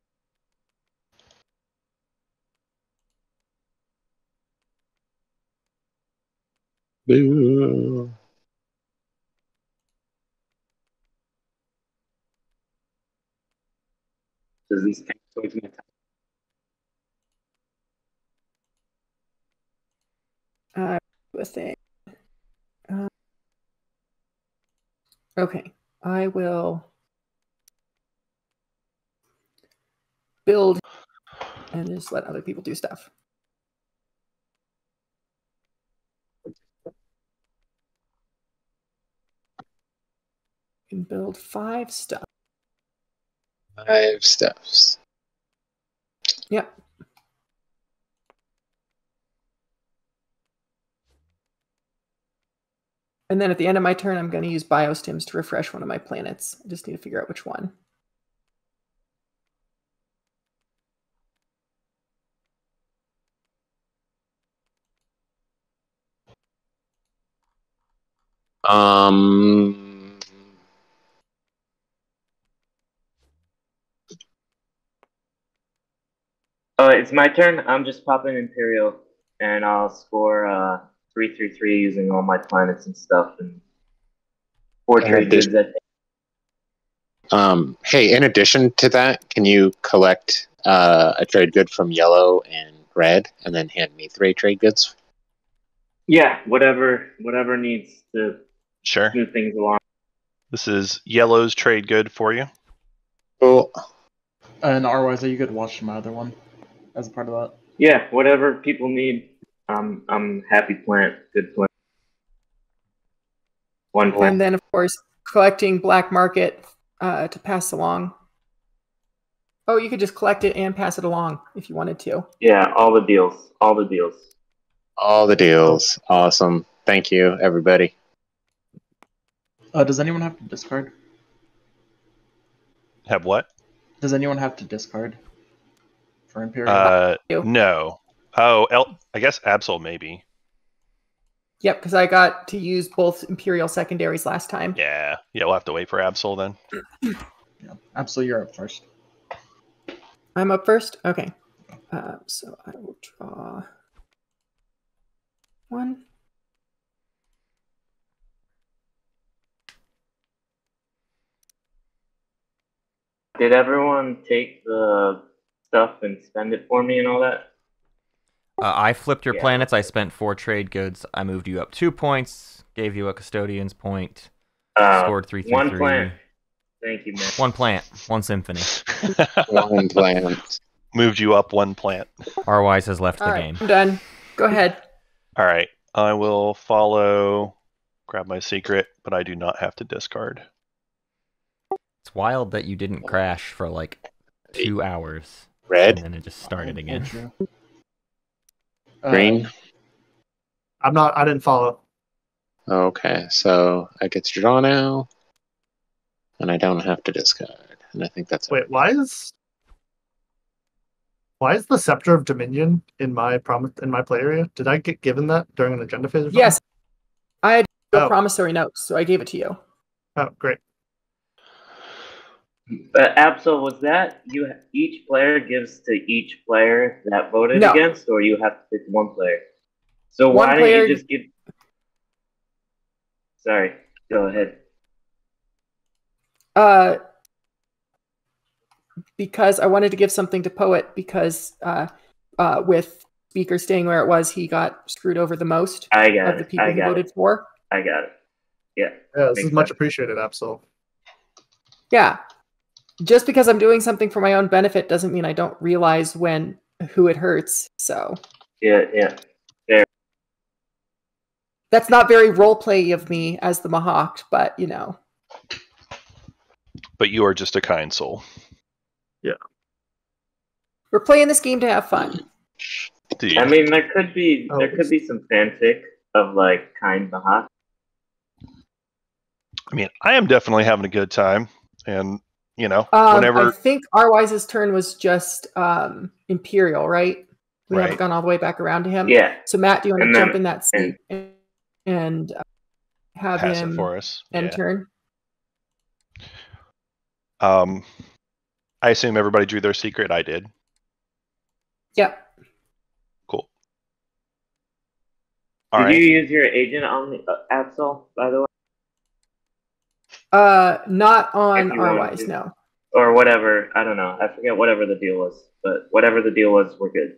[SPEAKER 5] Boo.
[SPEAKER 7] Does these count towards my
[SPEAKER 6] a thing. Okay, I will build and just let other people do stuff. Can build 5 stuff.
[SPEAKER 5] 5 stuffs.
[SPEAKER 6] Yep. And then at the end of my turn, I'm going to use biostims to refresh one of my planets. I just need to figure out which one.
[SPEAKER 7] Oh, it's my turn. I'm just popping Imperial, and I'll score 333 using all my planets and stuff, and 4 trade goods.
[SPEAKER 5] Hey, in addition to that, can you collect a trade good from yellow and red, and then hand me 3 trade goods?
[SPEAKER 7] Yeah, whatever needs to
[SPEAKER 2] Sure.
[SPEAKER 7] move things along.
[SPEAKER 2] This is yellow's trade good for you.
[SPEAKER 5] Cool.
[SPEAKER 3] And rwise, are you good watching my other one as a part of that?
[SPEAKER 7] Yeah, whatever people need. I'm happy plant, good plant. 1 plant.
[SPEAKER 6] And then, of course, collecting black market to pass along. Oh, you could just collect it and pass it along if you wanted to.
[SPEAKER 7] Yeah, all the deals. All the deals.
[SPEAKER 5] All the deals. Awesome. Thank you, everybody.
[SPEAKER 3] Does anyone have to discard?
[SPEAKER 2] Have what?
[SPEAKER 3] Does anyone have to discard for Imperial?
[SPEAKER 2] No. Oh, I guess Absol maybe.
[SPEAKER 6] Yep, because I got to use both Imperial secondaries last time.
[SPEAKER 2] Yeah, we'll have to wait for Absol then.
[SPEAKER 3] Yeah. Absol, you're up first.
[SPEAKER 6] I'm up first? Okay. So I will draw 1.
[SPEAKER 7] Did everyone take the stuff and spend it for me and all that?
[SPEAKER 1] I flipped your planets. I spent 4 trade goods. I moved you up 2 points. Gave you a custodian's point. Scored 3
[SPEAKER 7] 1 plant. Thank you, man.
[SPEAKER 1] 1 plant. 1 symphony.
[SPEAKER 5] 1 plant.
[SPEAKER 2] Moved you up 1 plant.
[SPEAKER 1] rwise has left the game.
[SPEAKER 6] I'm done. Go ahead.
[SPEAKER 2] All right. I will follow. Grab my secret, but I do not have to discard.
[SPEAKER 1] It's wild that you didn't crash for like 2 hours.
[SPEAKER 5] Red.
[SPEAKER 1] And then it just started again.
[SPEAKER 5] Green.
[SPEAKER 4] I didn't follow.
[SPEAKER 5] Okay, so I get to draw now, and I don't have to discard. And I think that's
[SPEAKER 4] Wait, why is the Scepter of Dominion in my play area? Did I get given that during an agenda phase or something?
[SPEAKER 6] Yes. I had promissory notes, so I gave it to you.
[SPEAKER 4] Oh, great.
[SPEAKER 7] Absol, was that each player gives to each player that voted against, or you have to pick 1 player? So why didn't you just give? Sorry, go ahead.
[SPEAKER 6] because I wanted to give something to Poet because with Speaker staying where it was, he got screwed over the most of the people he voted for.
[SPEAKER 7] I got it. Yeah.
[SPEAKER 4] Yeah, this is much appreciated, Absol.
[SPEAKER 6] Yeah. Just because I'm doing something for my own benefit doesn't mean I don't realize who it hurts. So.
[SPEAKER 7] Yeah.
[SPEAKER 6] That's not very roleplay of me as the Mahact, but you know.
[SPEAKER 2] But you are just a kind soul.
[SPEAKER 4] Yeah.
[SPEAKER 6] We're playing this game to have fun.
[SPEAKER 7] I mean, there could be some fanfic of like kind Mahact.
[SPEAKER 2] I mean, I am definitely having a good time, and you know, whenever
[SPEAKER 6] I think rwise's turn was just Imperial, right? We haven't gone all the way back around to him.
[SPEAKER 7] Yeah.
[SPEAKER 6] So Matt, do you want to jump in that seat and have
[SPEAKER 2] pass
[SPEAKER 6] him
[SPEAKER 2] it for us?
[SPEAKER 6] end turn?
[SPEAKER 2] I assume everybody drew their secret. I did.
[SPEAKER 6] Yep.
[SPEAKER 2] Cool.
[SPEAKER 7] Did you use your agent on the Absol, by the way?
[SPEAKER 6] Not on rwise, no.
[SPEAKER 7] Or whatever. I don't know. I forget whatever the deal was, but whatever the deal was, we're good.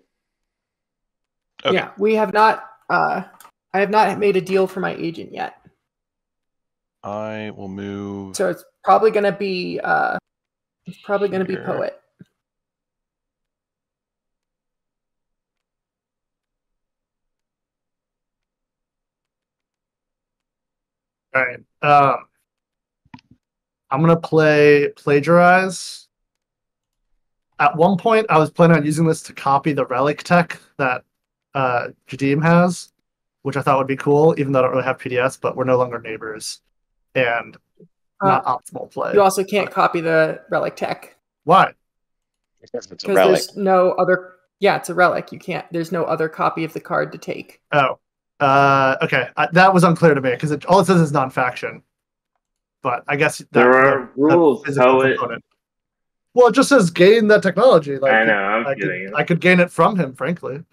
[SPEAKER 2] Okay.
[SPEAKER 6] Yeah, we have not. I have not made a deal for my agent yet.
[SPEAKER 2] I will move.
[SPEAKER 6] So it's probably going to be. It's probably going to be Poet.
[SPEAKER 4] All right. I'm gonna play Plagiarize. At one point, I was planning on using this to copy the relic tech that Jadiim has, which I thought would be cool, even though I don't really have PDS, but we're no longer neighbors. And not optimal play.
[SPEAKER 6] You also can't copy the relic tech.
[SPEAKER 4] Why?
[SPEAKER 5] Because it's a
[SPEAKER 6] Because
[SPEAKER 5] relic.
[SPEAKER 6] there's no other. Yeah, it's a relic. You can't. There's no other copy of the card to take.
[SPEAKER 4] Oh. Okay. That was unclear to me, because all it says is non-faction. But I guess
[SPEAKER 7] there are rules.
[SPEAKER 4] Well, it just says gain that technology. Like,
[SPEAKER 7] I know.
[SPEAKER 4] I could gain it from him, frankly.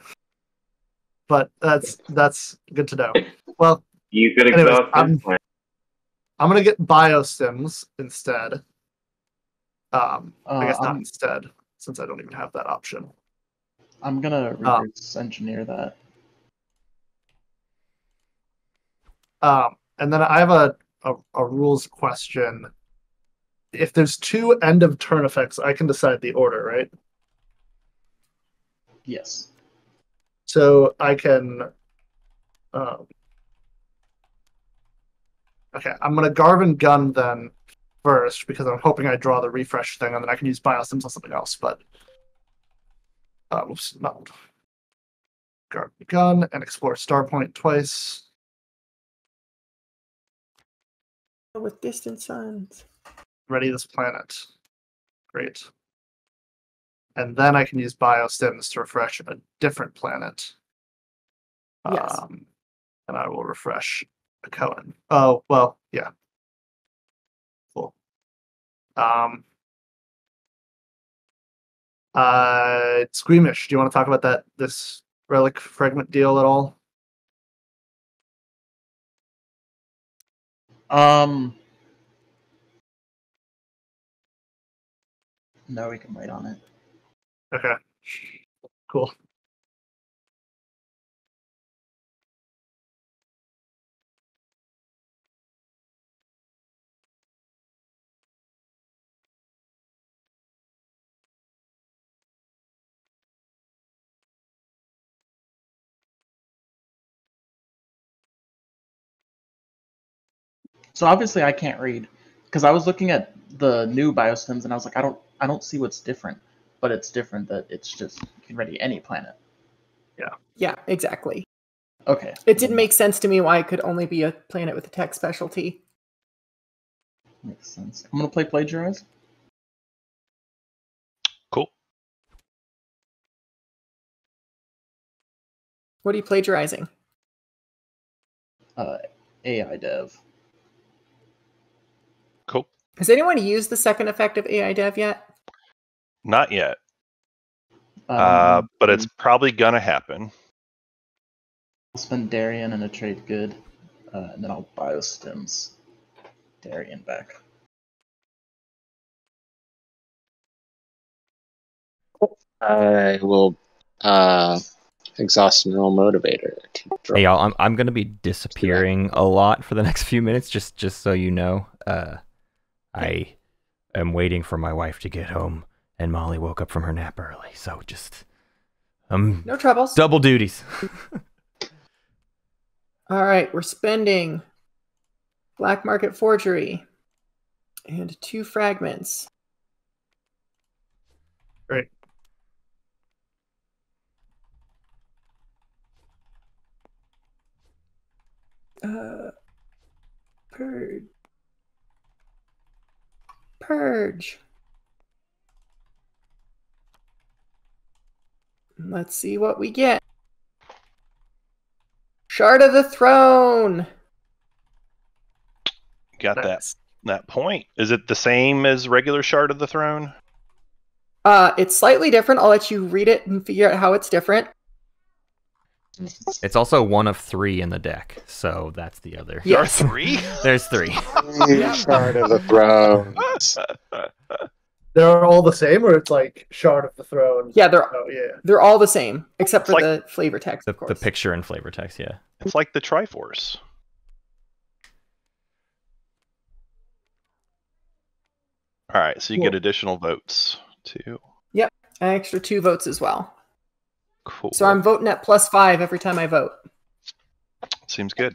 [SPEAKER 4] But that's good to know. Well,
[SPEAKER 7] you could
[SPEAKER 4] anyways, I'm gonna get biosims instead. I guess not instead, since I don't even have that option.
[SPEAKER 3] I'm gonna reverse engineer that.
[SPEAKER 4] And then I have a rules question. If there's 2 end of turn effects, I can decide the order, right?
[SPEAKER 3] Yes.
[SPEAKER 4] So I can. Okay, I'm gonna Garvin Gun then first, because I'm hoping I draw the refresh thing, and then I can use biosims on something else. But oops, no. Garvin Gun and explore Starpoint twice.
[SPEAKER 6] With distant suns.
[SPEAKER 4] Ready this planet. Great. And then I can use biosims to refresh a different planet.
[SPEAKER 6] Yes.
[SPEAKER 4] And I will refresh a Cohen. Oh, well, yeah. Cool. Squeamish, do you want to talk about this relic fragment deal at all?
[SPEAKER 3] No, we can wait on it.
[SPEAKER 4] Okay. Cool.
[SPEAKER 3] So obviously I can't read, because I was looking at the new biosims and I was like, I don't see what's different, but it's different that it's just you can ready any planet.
[SPEAKER 6] Yeah, exactly.
[SPEAKER 3] Okay.
[SPEAKER 6] It didn't make sense to me why it could only be a planet with a tech specialty.
[SPEAKER 3] Makes sense. I'm gonna play Plagiarize.
[SPEAKER 2] Cool.
[SPEAKER 6] What are you plagiarizing?
[SPEAKER 3] AI dev.
[SPEAKER 2] Cool.
[SPEAKER 6] Has anyone used the second effect of AI dev yet?
[SPEAKER 2] Not yet. But it's probably gonna happen.
[SPEAKER 3] I'll spend Darien in a trade good, and then I'll biostims Darien back.
[SPEAKER 5] I will exhaust neural motivator.
[SPEAKER 1] Hey y'all, I'm gonna be disappearing a lot for the next few minutes, just so you know. I am waiting for my wife to get home, and Molly woke up from her nap early, so just
[SPEAKER 6] no troubles.
[SPEAKER 1] Double duties.
[SPEAKER 6] All right, we're spending black market forgery and 2 fragments.
[SPEAKER 4] Great.
[SPEAKER 6] Purge. Let's see what we get. Shard of the Throne.
[SPEAKER 2] Got that point. Is it the same as regular Shard of the Throne?
[SPEAKER 6] It's slightly different. I'll let you read it and figure out how it's different.
[SPEAKER 1] It's also one of 3 in the deck, so that's the other.
[SPEAKER 6] Yes.
[SPEAKER 2] There are 3?
[SPEAKER 1] There's 3.
[SPEAKER 5] Shard of the Throne.
[SPEAKER 9] They're all the same, or it's like Shard of the Throne?
[SPEAKER 6] Yeah, they're all the same, except for the flavor text, of course.
[SPEAKER 1] The picture and flavor text, yeah.
[SPEAKER 2] It's like the Triforce. All right, so you get additional votes too.
[SPEAKER 6] Yep, an extra 2 votes as well.
[SPEAKER 2] Cool.
[SPEAKER 6] So I'm voting at +5 every time I vote.
[SPEAKER 2] Seems good.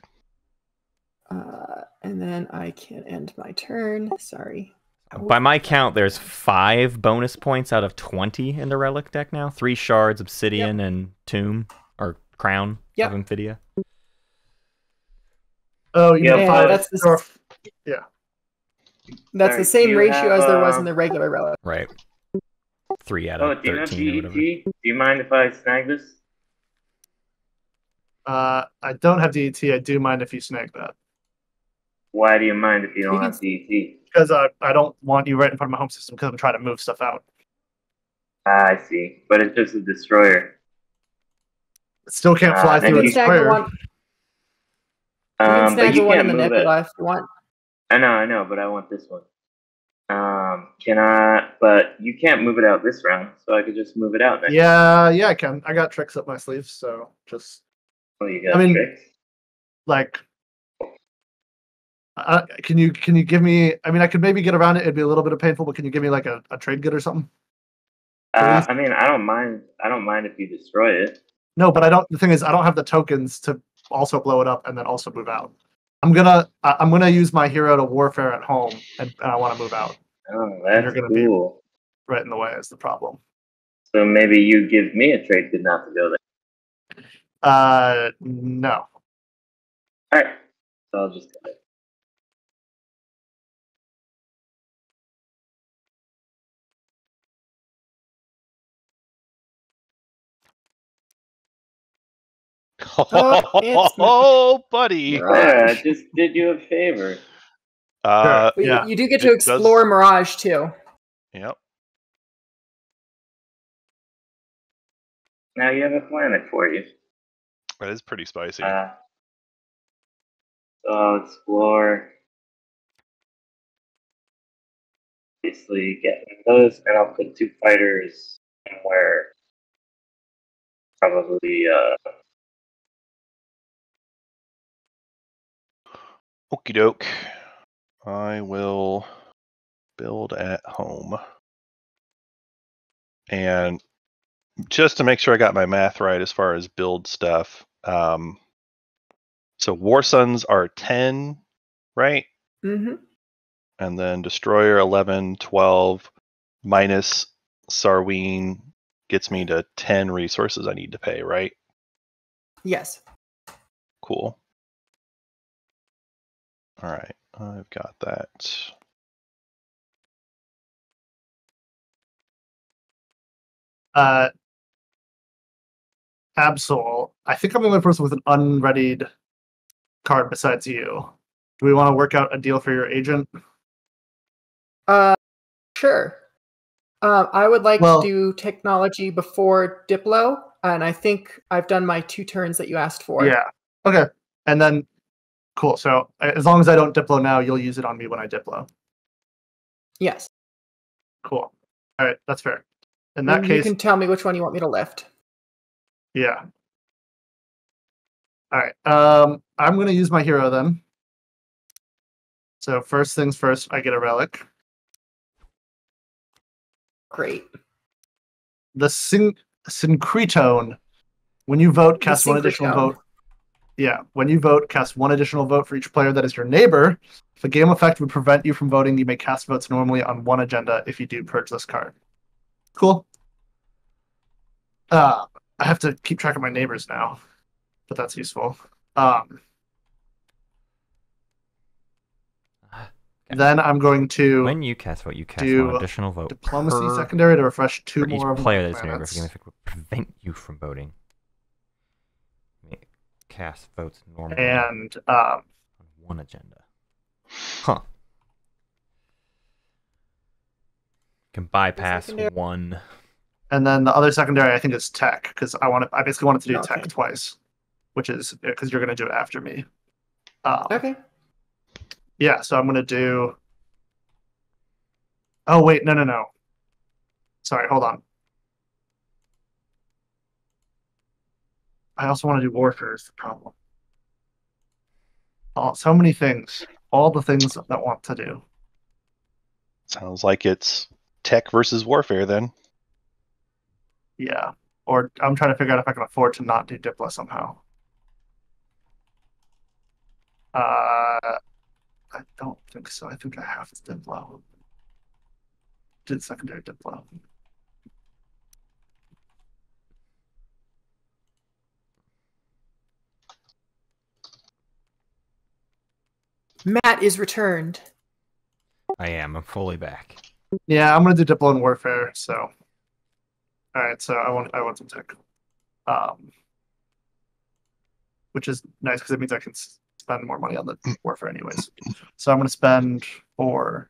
[SPEAKER 6] And then I can end my turn. Sorry.
[SPEAKER 1] By my count, there's 5 bonus points out of 20 in the Relic deck now. 3 shards, Obsidian, and Tomb, or Crown of Amphidia.
[SPEAKER 9] Oh, yeah, 5.
[SPEAKER 6] That's
[SPEAKER 7] Sorry,
[SPEAKER 6] the same ratio as there was in
[SPEAKER 7] the
[SPEAKER 6] the regular Relic.
[SPEAKER 1] Right. 3 out of 13 or whatever.
[SPEAKER 7] DET? Do you mind if I snag this?
[SPEAKER 4] I don't have DET. I do mind if you snag that.
[SPEAKER 7] Why do you mind if you don't have DET?
[SPEAKER 4] Because I don't want you right in front of my home system because I'm trying to move stuff out.
[SPEAKER 7] I see. But it's just a destroyer.
[SPEAKER 4] It still can't fly through a destroyer.
[SPEAKER 6] You can snag the one in the nebula if you want.
[SPEAKER 7] I know, but I want this one. But you can't move it out this round, so I could just move it out next.
[SPEAKER 4] Yeah, I can. I got tricks up my sleeves, so just.
[SPEAKER 7] Oh, you got tricks?
[SPEAKER 4] Like, can you give me? I mean, I could maybe get around it. It'd be a little bit of painful, but can you give me like a trade good or something?
[SPEAKER 7] I mean, I don't mind. I don't mind if you destroy it.
[SPEAKER 4] No, but I don't. The thing is, I don't have the tokens to also blow it up and then also move out. I'm gonna use my hero to warfare at home, and I want to move out.
[SPEAKER 7] Oh, that's
[SPEAKER 4] you're gonna
[SPEAKER 7] cool.
[SPEAKER 4] Be right in the way is the problem.
[SPEAKER 7] So maybe you give me a trade good not to go there.
[SPEAKER 4] No.
[SPEAKER 7] All right, so I'll just go.
[SPEAKER 2] Oh, buddy!
[SPEAKER 7] Yeah, I just did you a favor.
[SPEAKER 6] Yeah. You do get to explore Mirage too.
[SPEAKER 2] Yep.
[SPEAKER 7] Now you have a planet for you.
[SPEAKER 2] That is pretty spicy.
[SPEAKER 7] So I'll explore. Obviously, getting those, and I'll put 2 fighters somewhere. Probably.
[SPEAKER 2] Okie doke. I will build at home. And just to make sure I got my math right as far as build stuff. So War Suns are 10, right?
[SPEAKER 6] Mm-hmm.
[SPEAKER 2] And then Destroyer 11, 12, minus Sarween gets me to 10 resources I need to pay, right?
[SPEAKER 6] Yes.
[SPEAKER 2] Cool. All right, I've got that.
[SPEAKER 4] Absol, I think I'm the only person with an unreadied card besides you. Do we want to work out a deal for your agent?
[SPEAKER 6] Sure. I would like to do technology before Diplo, and I think I've done my 2 turns that you asked for.
[SPEAKER 4] Yeah. Okay. And then, cool. So as long as I don't Diplo now, you'll use it on me when I Diplo.
[SPEAKER 6] Yes.
[SPEAKER 4] Cool. All right. That's fair. In that case,
[SPEAKER 6] you can tell me which one you want me to lift.
[SPEAKER 4] yeah. All right. I'm going to use my hero then. So first things first, I get a relic.
[SPEAKER 6] Great.
[SPEAKER 4] The syncretone. When you vote, cast one additional vote. Yeah, when you vote, cast one additional vote for each player that is your neighbor. If a game effect would prevent you from voting, you may cast votes normally on one agenda. If you do, purge this card. Cool. I have to keep track of my neighbors now, but that's useful. Then I'm going to
[SPEAKER 1] when you cast vote, you cast one additional vote.
[SPEAKER 4] Diplomacy secondary to refresh two
[SPEAKER 1] for each
[SPEAKER 4] more of
[SPEAKER 1] player
[SPEAKER 4] my
[SPEAKER 1] that is your neighbor.
[SPEAKER 4] planets.
[SPEAKER 1] If a game effect would prevent you from voting. Cast votes normally
[SPEAKER 4] And
[SPEAKER 1] on one agenda. Huh. Can bypass one.
[SPEAKER 4] And then the other secondary, I think, is tech, because I basically wanted to do
[SPEAKER 6] Okay.
[SPEAKER 4] tech twice, which is because you're going to do it after me.
[SPEAKER 6] Okay.
[SPEAKER 4] Yeah, so I'm going to do. Oh wait, no. Sorry, hold on. I also want to do warfare is the problem. Oh, so many things. All the things that I want to do.
[SPEAKER 2] Sounds like it's tech versus warfare then.
[SPEAKER 4] Yeah. Or I'm trying to figure out if I can afford to not do Diplo somehow. I don't think so. I think I have to Diplo. Did secondary Diplo.
[SPEAKER 6] Matt is returned.
[SPEAKER 1] I am. I'm fully back.
[SPEAKER 4] Yeah, I'm gonna do Diplo and warfare. So, all right. So I want some tech, which is nice because it means I can spend more money on the warfare anyways. So I'm gonna spend 4,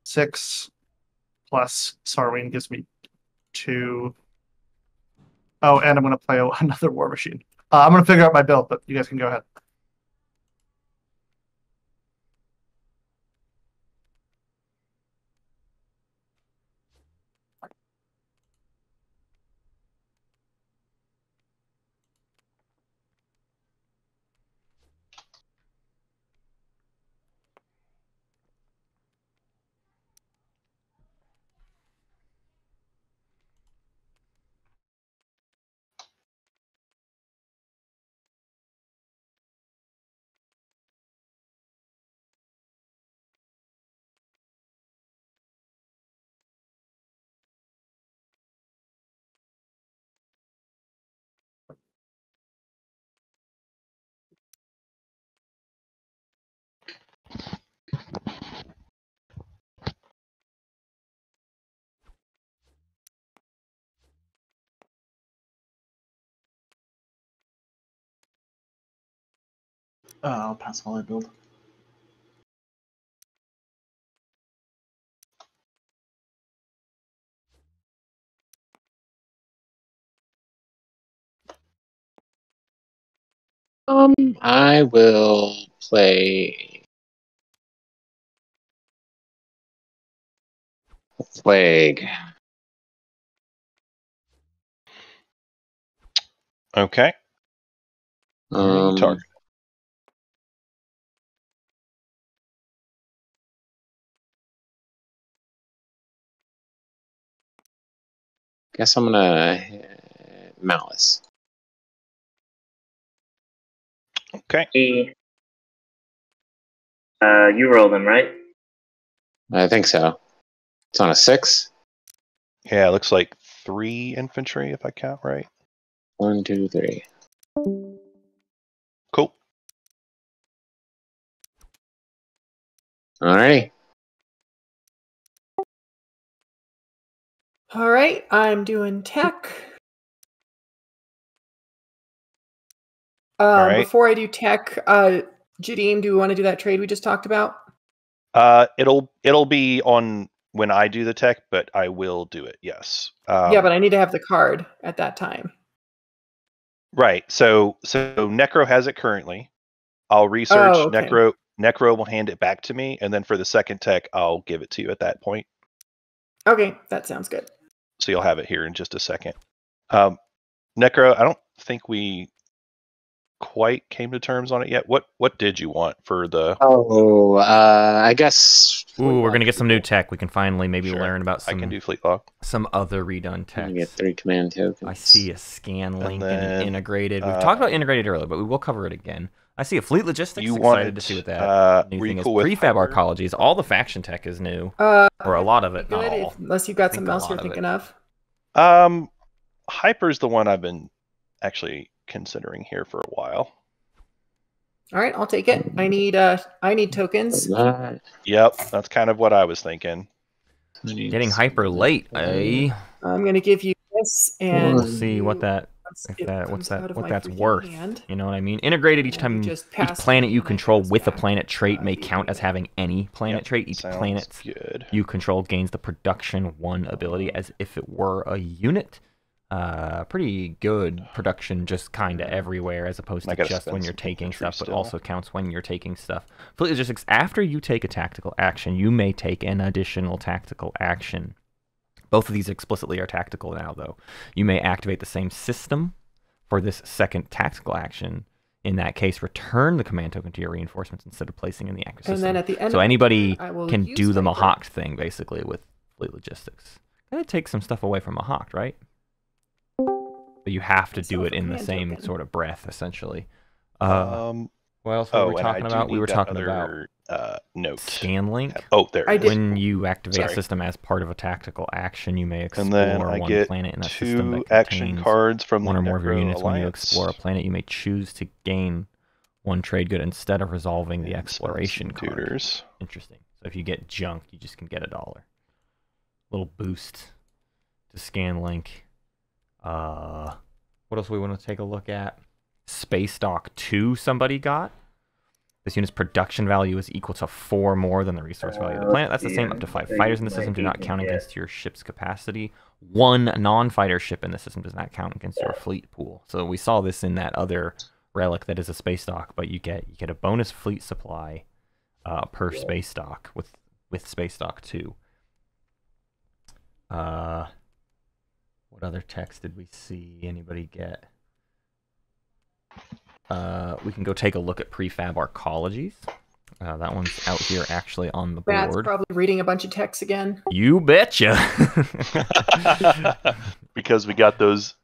[SPEAKER 4] 6 plus Sarween gives me 2. Oh, and I'm gonna play another war machine. I'm gonna figure out my build, but you guys can go ahead.
[SPEAKER 3] I'll pass while I build.
[SPEAKER 5] I will play Plague.
[SPEAKER 2] Okay. Target.
[SPEAKER 5] Guess I'm gonna Malice.
[SPEAKER 2] Okay.
[SPEAKER 7] You roll them, right?
[SPEAKER 5] I think so. It's on a 6.
[SPEAKER 2] Yeah, it looks like 3 infantry if I count right.
[SPEAKER 5] 1, 2, 3.
[SPEAKER 2] Cool.
[SPEAKER 5] Alrighty.
[SPEAKER 6] All right, I'm doing tech.
[SPEAKER 2] All right.
[SPEAKER 6] Before I do tech, Jadiim, do we want to do that trade we just talked about?
[SPEAKER 2] It'll be on when I do the tech, but I will do it. Yes.
[SPEAKER 6] Yeah, but I need to have the card at that time.
[SPEAKER 2] Right. So Necro has it currently. I'll research
[SPEAKER 6] okay.
[SPEAKER 2] Necro will hand it back to me, and then for the second tech, I'll give it to you at that point.
[SPEAKER 6] Okay, that sounds good.
[SPEAKER 2] so you'll have it here in just a second. Necro, I don't think we quite came to terms on it yet. What did you want for the?
[SPEAKER 5] Oh, I guess.
[SPEAKER 1] Ooh, we're gonna get some new tech. We can finally maybe
[SPEAKER 2] Sure.
[SPEAKER 1] learn about
[SPEAKER 2] I
[SPEAKER 1] some.
[SPEAKER 2] can do fleet log.
[SPEAKER 1] Some other redone tech.
[SPEAKER 5] You get 3 command tokens.
[SPEAKER 1] I see a scan link and an
[SPEAKER 2] then,
[SPEAKER 1] integrated. We've talked about integrated earlier, but we will cover it again. I see a fleet logistics.
[SPEAKER 2] You
[SPEAKER 1] Excited
[SPEAKER 2] wanted
[SPEAKER 1] to see what that new
[SPEAKER 2] were you
[SPEAKER 1] thing is.
[SPEAKER 2] cool with
[SPEAKER 1] Prefab
[SPEAKER 2] hyper?
[SPEAKER 1] arcologies. All the faction tech is new, or a lot of it. Not
[SPEAKER 6] Good,
[SPEAKER 1] all.
[SPEAKER 6] unless you've got
[SPEAKER 1] I think
[SPEAKER 6] something
[SPEAKER 1] a
[SPEAKER 6] else
[SPEAKER 1] lot
[SPEAKER 6] you're
[SPEAKER 1] of
[SPEAKER 6] thinking
[SPEAKER 1] it.
[SPEAKER 6] of.
[SPEAKER 2] Hyper's the one I've been actually considering here for a while.
[SPEAKER 6] All right, I'll take it. I need tokens.
[SPEAKER 2] Yep, that's kind of what I was thinking.
[SPEAKER 1] Getting hyper late, eh?
[SPEAKER 6] I'm gonna give you this, and
[SPEAKER 1] We'll see what that. What's that's worth.
[SPEAKER 6] Hand.
[SPEAKER 1] You know what I mean? Integrated each time, each planet you control with a planet trait may count as having any planet trait. Each planet you control gains the production 1 ability as if it were a unit. Pretty good production, just kind of everywhere, as opposed to just when you're taking stuff, but also counts when you're taking stuff. Fleet logistics. After you take a tactical action, you may take an additional tactical action. Both of these explicitly are tactical now, though. You may activate the same system for this second tactical action. In that case, return the command token to your reinforcements instead of placing in the active system.
[SPEAKER 6] And then at the end,
[SPEAKER 1] so anybody
[SPEAKER 6] can
[SPEAKER 1] can do the Mahact thing, basically, with fleet logistics. Kind of takes some stuff away from Mahact, right? But you have to do it in the same sort of breath, essentially. What else were we talking about? We were talking about
[SPEAKER 2] note.
[SPEAKER 1] Scan link.
[SPEAKER 2] Oh, there.
[SPEAKER 1] When you activate a system as part of a tactical action, you may explore one planet in that system that
[SPEAKER 2] action cards from
[SPEAKER 1] one or more of your units.
[SPEAKER 2] Alliance.
[SPEAKER 1] When you explore a planet, you may choose to gain 1 trade good instead of resolving the exploration card. Interesting. So if you get junk, you just can get $1. Little boost to scan link. What else do we want to take a look at? Space Dock 2 somebody got. This unit's production value is equal to 4 more than the resource value of the planet. That's the same up to 5 fighters in the system do not count against your ship's capacity. 1 non-fighter ship in the system does not count against your fleet pool. So we saw this in that other relic that is a space dock, but you get a bonus fleet supply per space dock with Space Dock 2. What other text did we see? Anybody get? We can go take a look at prefab arcologies. That one's out here actually on the board.
[SPEAKER 6] Matt's probably reading a bunch of texts again.
[SPEAKER 1] You betcha.
[SPEAKER 2] Because we got those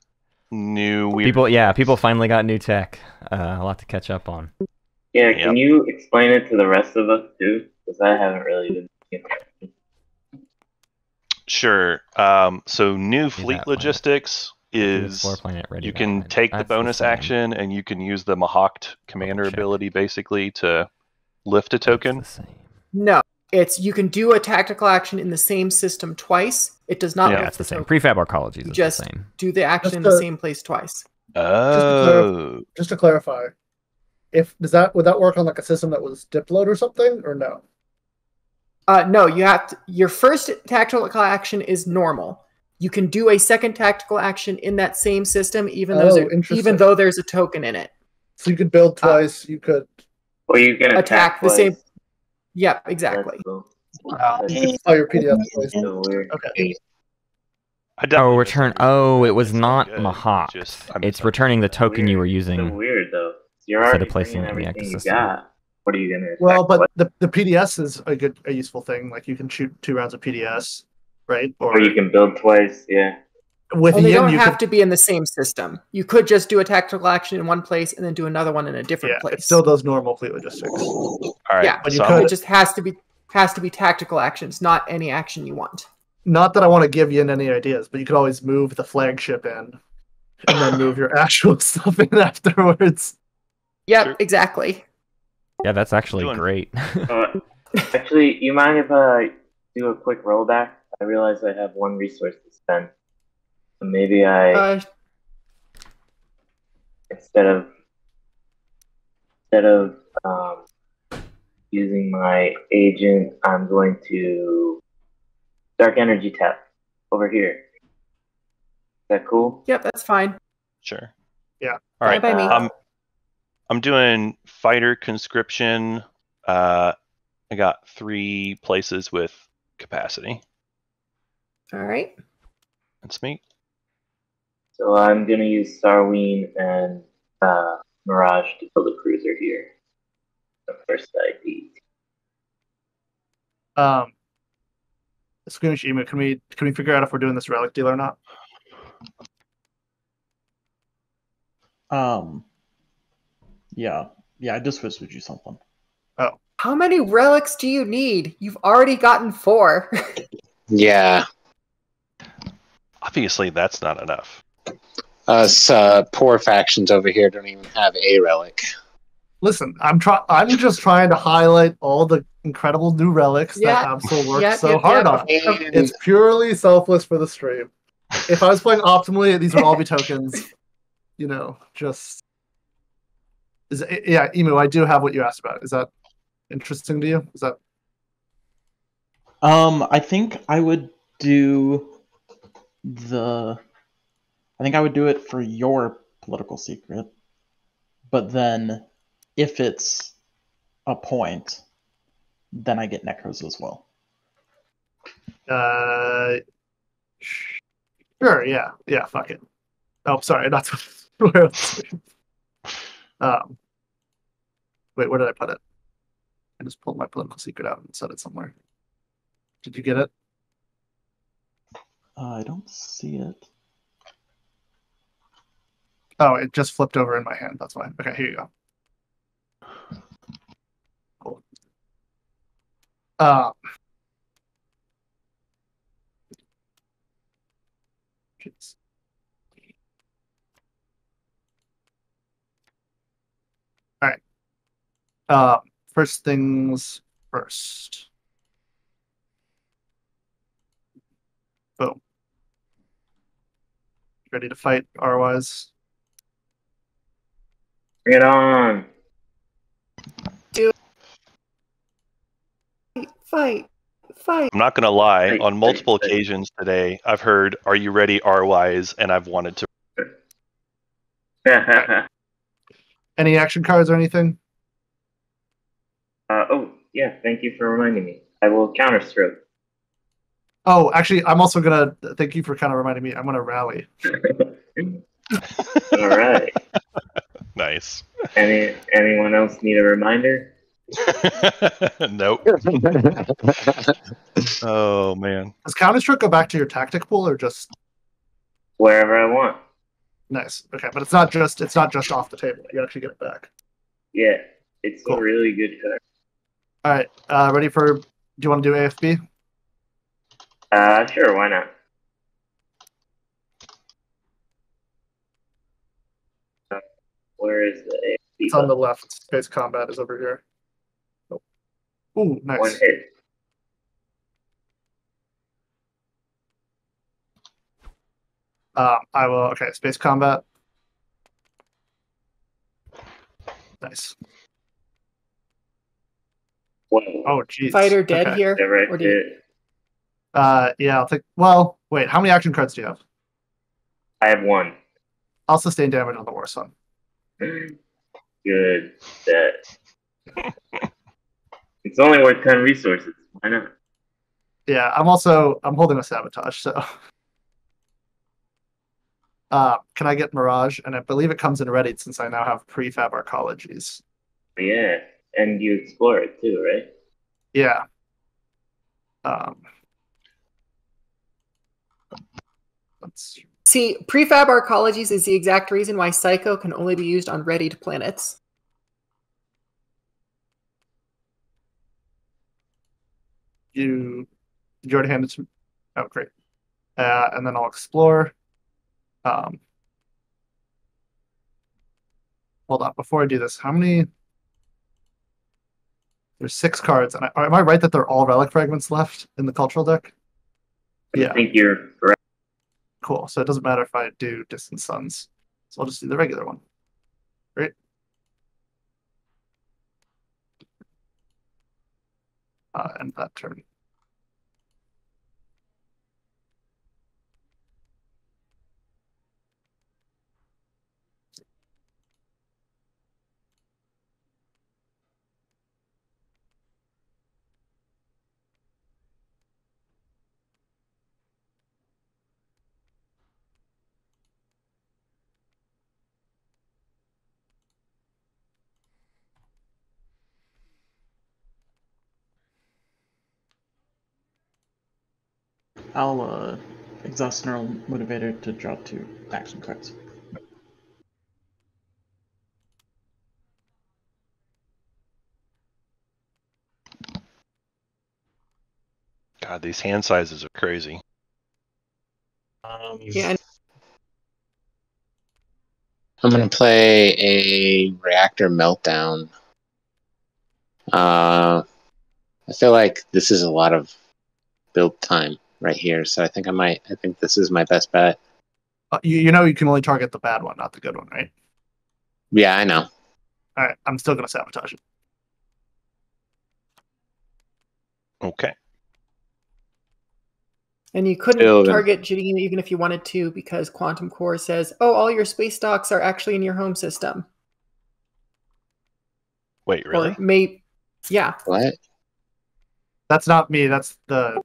[SPEAKER 2] new weird...
[SPEAKER 1] People finally got new tech. A lot to catch up on.
[SPEAKER 7] Yeah, can you explain it to the rest of us too? Because I haven't really been...
[SPEAKER 2] Sure. So new fleet logistics is you can take the bonus action and you can use the Mahact commander ability basically to lift a token.
[SPEAKER 6] No, it's you can do a tactical action in the same system twice. It does not.
[SPEAKER 1] Yeah, it's the same. Prefab arcologies is
[SPEAKER 6] just
[SPEAKER 1] the same.
[SPEAKER 6] Do the action in the same place twice.
[SPEAKER 2] Oh.
[SPEAKER 9] Just to clarify, would that work on like a system that was Dipload or something, or no?
[SPEAKER 6] No, you have to, your first tactical action is normal. You can do a second tactical action in that same system, even though there's a token in it.
[SPEAKER 9] So you could build twice. You could.
[SPEAKER 7] Or you can attack
[SPEAKER 6] the same. Yep, exactly.
[SPEAKER 9] You can file your PDF twice.
[SPEAKER 6] Okay.
[SPEAKER 1] Return. Oh, it was not Mahact. It's returning the token you were using.
[SPEAKER 7] So weird though. You're
[SPEAKER 1] instead
[SPEAKER 7] already
[SPEAKER 1] of placing it in the active system.
[SPEAKER 7] What are you gonna?
[SPEAKER 9] Well, but the PDS is a useful thing. Like you can shoot 2 rounds of PDS, right?
[SPEAKER 7] Or you can build twice. Yeah.
[SPEAKER 6] Well, they don't have to be in the same system. You could just do a tactical action in one place and then do another one in a different place.
[SPEAKER 9] It still does normal fleet logistics.
[SPEAKER 2] All right.
[SPEAKER 6] Yeah, but it just has to be tactical actions, not any action you want.
[SPEAKER 9] Not that I want to give you any ideas, but you could always move the flagship in and then move your actual stuff in afterwards.
[SPEAKER 6] Yep, exactly.
[SPEAKER 1] Yeah, that's actually great.
[SPEAKER 7] Actually, you mind if I do a quick rollback? I realize I have 1 resource to spend. So maybe instead of using my agent, I'm going to dark energy tap over here. Is that cool?
[SPEAKER 6] Yep, that's fine.
[SPEAKER 2] Sure.
[SPEAKER 9] Yeah.
[SPEAKER 2] All right.
[SPEAKER 6] By me.
[SPEAKER 2] I'm doing fighter conscription. I got 3 places with capacity.
[SPEAKER 6] All right.
[SPEAKER 2] That's me.
[SPEAKER 7] So I'm gonna use Sarween and Mirage to build a cruiser here. The first ID.
[SPEAKER 4] Squeamish Emu, can we figure out if we're doing this relic deal or not?
[SPEAKER 3] Yeah, I just whispered you something.
[SPEAKER 4] Oh,
[SPEAKER 6] How many relics do you need? You've already gotten 4.
[SPEAKER 5] Yeah.
[SPEAKER 2] Obviously, that's not enough.
[SPEAKER 5] Us poor factions over here don't even have a relic.
[SPEAKER 4] listen, I'm just trying to highlight all the incredible new relics that Absol worked so hard on. It's purely selfless for the stream. If I was playing optimally, these would all be tokens. You know, Emu, I do have what you asked about. Is that interesting to you? Is that?
[SPEAKER 3] I think I would do it for your political secret, but then if it's a point, then I get necros as well.
[SPEAKER 4] Sure. Yeah. Fuck it. Oh, sorry. That's what I was saying. Wait, where did I put it? I just pulled my political secret out and set it somewhere. Did you get it?
[SPEAKER 3] I don't see it.
[SPEAKER 4] Oh, it just flipped over in my hand. That's why. Okay, here you go. Cool. Jeez. All right. First things first. Boom. Ready to fight, rwise?
[SPEAKER 7] Bring it on.
[SPEAKER 6] Fight.
[SPEAKER 2] I'm not going to lie. On multiple occasions today, I've heard, "Are you ready, rwise?" And I've wanted to.
[SPEAKER 4] Any action cards or anything?
[SPEAKER 7] Oh, yeah. Thank you for reminding me. I will counterstroke.
[SPEAKER 4] Oh, actually, I'm also going to thank you for kind of reminding me. I'm going to rally.
[SPEAKER 7] All right.
[SPEAKER 2] Nice.
[SPEAKER 7] Anyone else need a reminder?
[SPEAKER 2] Nope. Oh man.
[SPEAKER 4] Does counterstroke go back to your tactic pool or just
[SPEAKER 7] wherever I want?
[SPEAKER 4] Nice. Okay, but it's not just off the table. You actually get it back.
[SPEAKER 7] Yeah, it's cool. A really good card.
[SPEAKER 4] All right. Ready for? Do you want to do AFB?
[SPEAKER 7] Sure. Why not? Where is the AFB?
[SPEAKER 4] It's on the left. Space combat is over here. Oh. Ooh, nice.
[SPEAKER 7] One hit.
[SPEAKER 4] I will. Okay, space combat. Nice.
[SPEAKER 7] Whoa.
[SPEAKER 4] Oh, geez.
[SPEAKER 6] Fighter dead here. Or do you...
[SPEAKER 4] Yeah, I'll take. Well, wait. How many action cards do you have?
[SPEAKER 7] I have 1.
[SPEAKER 4] I'll sustain damage on the war son.
[SPEAKER 7] Good set. It's only worth 10 resources. Why not?
[SPEAKER 4] Yeah, I'm holding a sabotage, so. Can I get Mirage? And I believe it comes in ready since I now have prefab arcologies.
[SPEAKER 7] Yeah, and you explore it too, right?
[SPEAKER 4] Yeah. Let's
[SPEAKER 6] see. Prefab arcologies is the exact reason why Psycho can only be used on readied planets.
[SPEAKER 4] Did you already hand it to me? Oh, great. And then I'll explore. Hold on. Before I do this, how many? There's 6 cards. And am I right that they're all relic fragments left in the cultural deck?
[SPEAKER 7] Yeah. I think you're correct.
[SPEAKER 4] Cool. So it doesn't matter if I do Distant Suns. So I'll just do the regular one. Great. End that turn.
[SPEAKER 3] I'll exhaust neural motivator to draw 2 action cards.
[SPEAKER 2] God, these hand sizes are crazy.
[SPEAKER 6] Yeah.
[SPEAKER 5] I'm gonna play a reactor meltdown. I feel like this is a lot of build time right here, so I think this is my best bet.
[SPEAKER 4] You know you can only target the bad one, not the good one, right?
[SPEAKER 5] Yeah, I know.
[SPEAKER 4] All right, I'm still gonna sabotage it.
[SPEAKER 2] Okay.
[SPEAKER 6] And you couldn't target Jadiim even if you wanted to, because Quantum Core says, "Oh, all your space docks are actually in your home system."
[SPEAKER 2] Wait, really?
[SPEAKER 6] Or yeah.
[SPEAKER 5] What?
[SPEAKER 4] That's not me. That's the.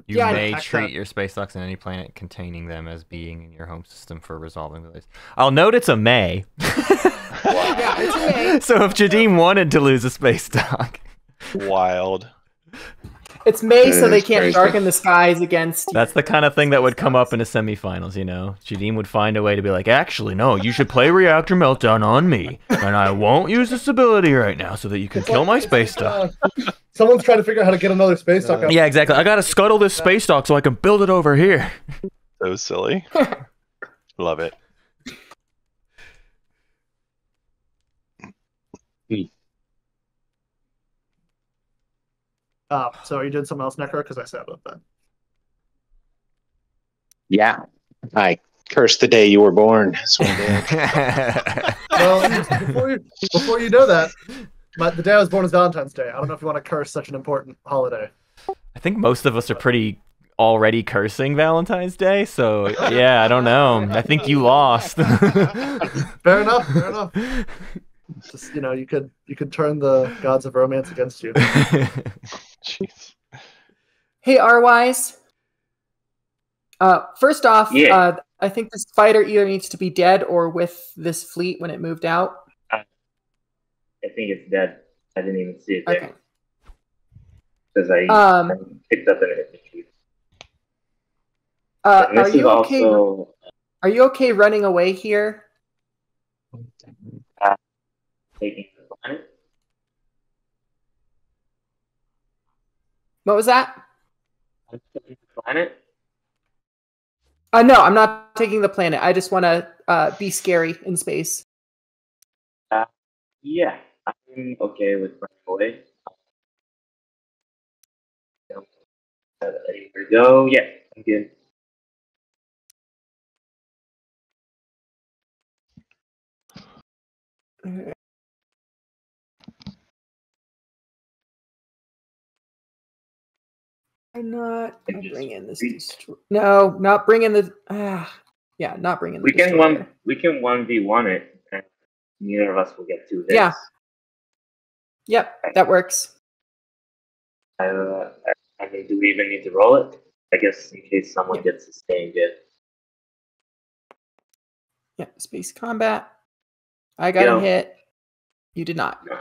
[SPEAKER 1] You may treat your space docks in any planet containing them as being in your home system for resolving delays. I'll note it's a may.
[SPEAKER 6] Yeah, it's a may.
[SPEAKER 1] So if Jadiim wanted to lose a space dock.
[SPEAKER 2] Wild.
[SPEAKER 6] It's May, so they can't darken the skies against.
[SPEAKER 1] That's the kind of thing that would come up in the semifinals, you know? Jadiim would find a way to be like, actually, no, you should play Reactor Meltdown on me, and I won't use this ability right now so that you can kill my space dock.
[SPEAKER 9] Someone's trying to figure out how to get another space dock out.
[SPEAKER 1] Yeah, exactly. I gotta scuttle this space dock so I can build it over here.
[SPEAKER 2] So silly. Love it.
[SPEAKER 4] So are you doing something else, Necro? Because I said about that.
[SPEAKER 5] Yeah, I cursed the day you were born. That's what I did.
[SPEAKER 9] Well, before you know that, the day I was born is Valentine's Day. I don't know if you want to curse such an important holiday.
[SPEAKER 1] I think most of us are pretty already cursing Valentine's Day, so yeah, I don't know. I think you lost.
[SPEAKER 9] Fair enough. Fair enough. Just you could turn the gods of romance against you.
[SPEAKER 2] Jeez.
[SPEAKER 6] Hey, rwise. First off, I think this fighter either needs to be dead or with this fleet when it moved out.
[SPEAKER 7] I think it's dead. I didn't even see it there.
[SPEAKER 6] Okay.
[SPEAKER 7] Because I picked up an infantry.
[SPEAKER 6] Are you okay? Are you okay running away here?
[SPEAKER 7] Taking the planet?
[SPEAKER 6] What was that?
[SPEAKER 7] Taking the planet?
[SPEAKER 6] No, I'm not taking the planet. I just want to be scary in space.
[SPEAKER 7] Yeah, I'm okay with running away. Anywhere to go? Yeah, I'm good.
[SPEAKER 6] I'm not bringing this. No, not bringing the. Yeah, not bringing the.
[SPEAKER 7] We can 1v1 it, and neither of us will get 2 hits.
[SPEAKER 6] Yeah. Yep, that works.
[SPEAKER 7] I mean, do we even need to roll it? I guess in case someone gets sustained it.
[SPEAKER 6] Yeah, space combat. I got a hit. You did not.
[SPEAKER 7] No.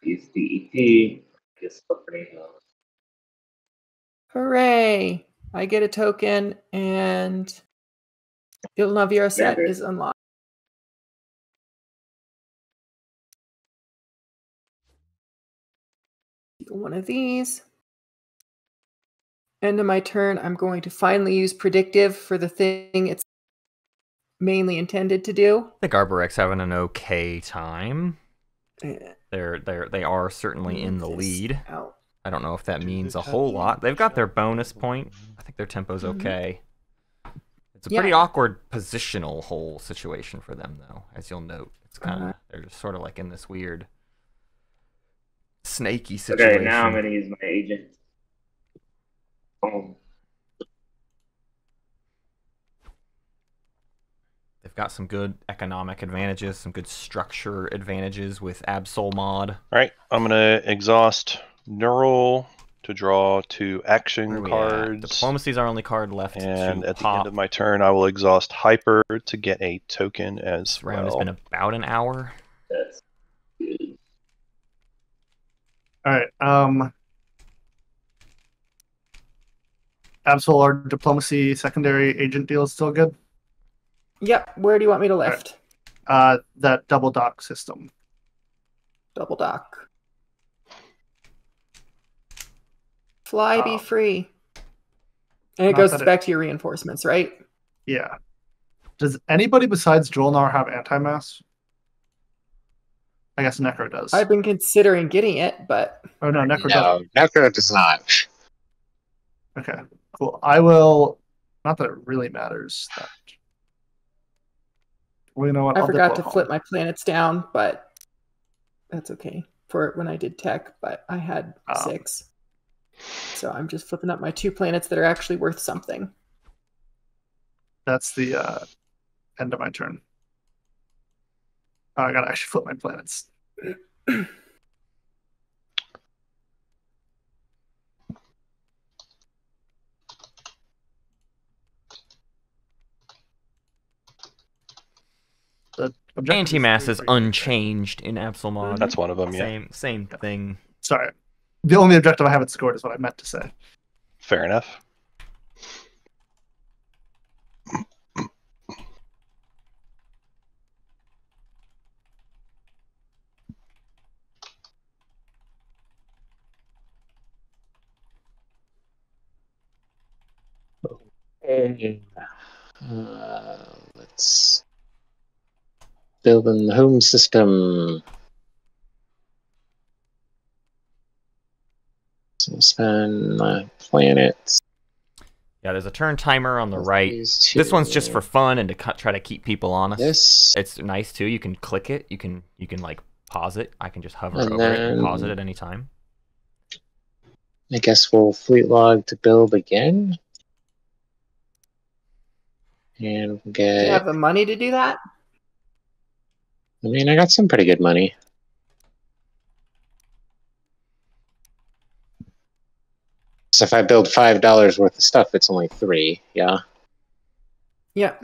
[SPEAKER 7] Use DET. Just opening those.
[SPEAKER 6] Hooray! I get a token, and Jol-Nar set is unlocked. One of these. End of my turn, I'm going to finally use predictive for the thing it's mainly intended to do.
[SPEAKER 1] I think Arborec's having an okay time. They are certainly in the lead. I don't know if that means a whole lot. They've got their bonus point. I think their tempo's okay. It's a pretty awkward positional whole situation for them, though, as you'll note. It's kind of they're just sort of like in this weird snaky situation.
[SPEAKER 7] Okay, now I'm gonna use my agent.
[SPEAKER 1] They've got some good economic advantages, some good structure advantages with Absol Mod.
[SPEAKER 2] All right, I'm gonna exhaust Neural to draw 2 action cards.
[SPEAKER 1] Diplomacy's our only card left.
[SPEAKER 2] And at the end of my turn, I will exhaust Hyper to get a token as
[SPEAKER 1] this round has been about an hour.
[SPEAKER 7] That's good.
[SPEAKER 4] All right. Absol or diplomacy secondary agent deal is still good.
[SPEAKER 6] Yep. Where do you want me to lift?
[SPEAKER 4] That double dock system.
[SPEAKER 6] Double dock. Fly, be free. And it
[SPEAKER 4] Not
[SPEAKER 6] goes
[SPEAKER 4] that
[SPEAKER 6] back to your reinforcements, right?
[SPEAKER 4] Yeah. Does anybody besides Jol-Nar have anti-mass? I guess Necro does.
[SPEAKER 6] I've been considering getting it, but...
[SPEAKER 4] Oh, no, Necro
[SPEAKER 5] No,
[SPEAKER 4] doesn't.
[SPEAKER 5] Necro does not.
[SPEAKER 4] Okay, cool. I will... Not that it really matters. That... Well, you know what?
[SPEAKER 6] I
[SPEAKER 4] I'll
[SPEAKER 6] forgot
[SPEAKER 4] dip
[SPEAKER 6] to
[SPEAKER 4] home.
[SPEAKER 6] flip my planets down, but that's okay. For when I did tech, but I had 6. So I'm just flipping up my 2 planets that are actually worth something.
[SPEAKER 4] That's the end of my turn. Oh, I gotta actually flip my planets.
[SPEAKER 1] Anti-mass is unchanged in Absol Mod.
[SPEAKER 2] That's one of them, yeah.
[SPEAKER 1] Same thing.
[SPEAKER 4] Sorry. The only objective I haven't scored is what I meant to say.
[SPEAKER 2] Fair enough.
[SPEAKER 5] Let's build in the home system. So spend my planets.
[SPEAKER 1] Yeah, there's a turn timer on the right.
[SPEAKER 5] This
[SPEAKER 1] one's just for fun and to try to keep people honest.
[SPEAKER 5] This.
[SPEAKER 1] It's nice too. You can click it. You can like pause it. I can just hover
[SPEAKER 5] And
[SPEAKER 1] over it and pause it at any time.
[SPEAKER 5] I guess we'll fleet log to build again. And we'll get...
[SPEAKER 6] Do you have the money to do that?
[SPEAKER 5] I mean, I got some pretty good money. So if I build $5 worth of stuff, it's only 3, yeah?
[SPEAKER 6] Yeah.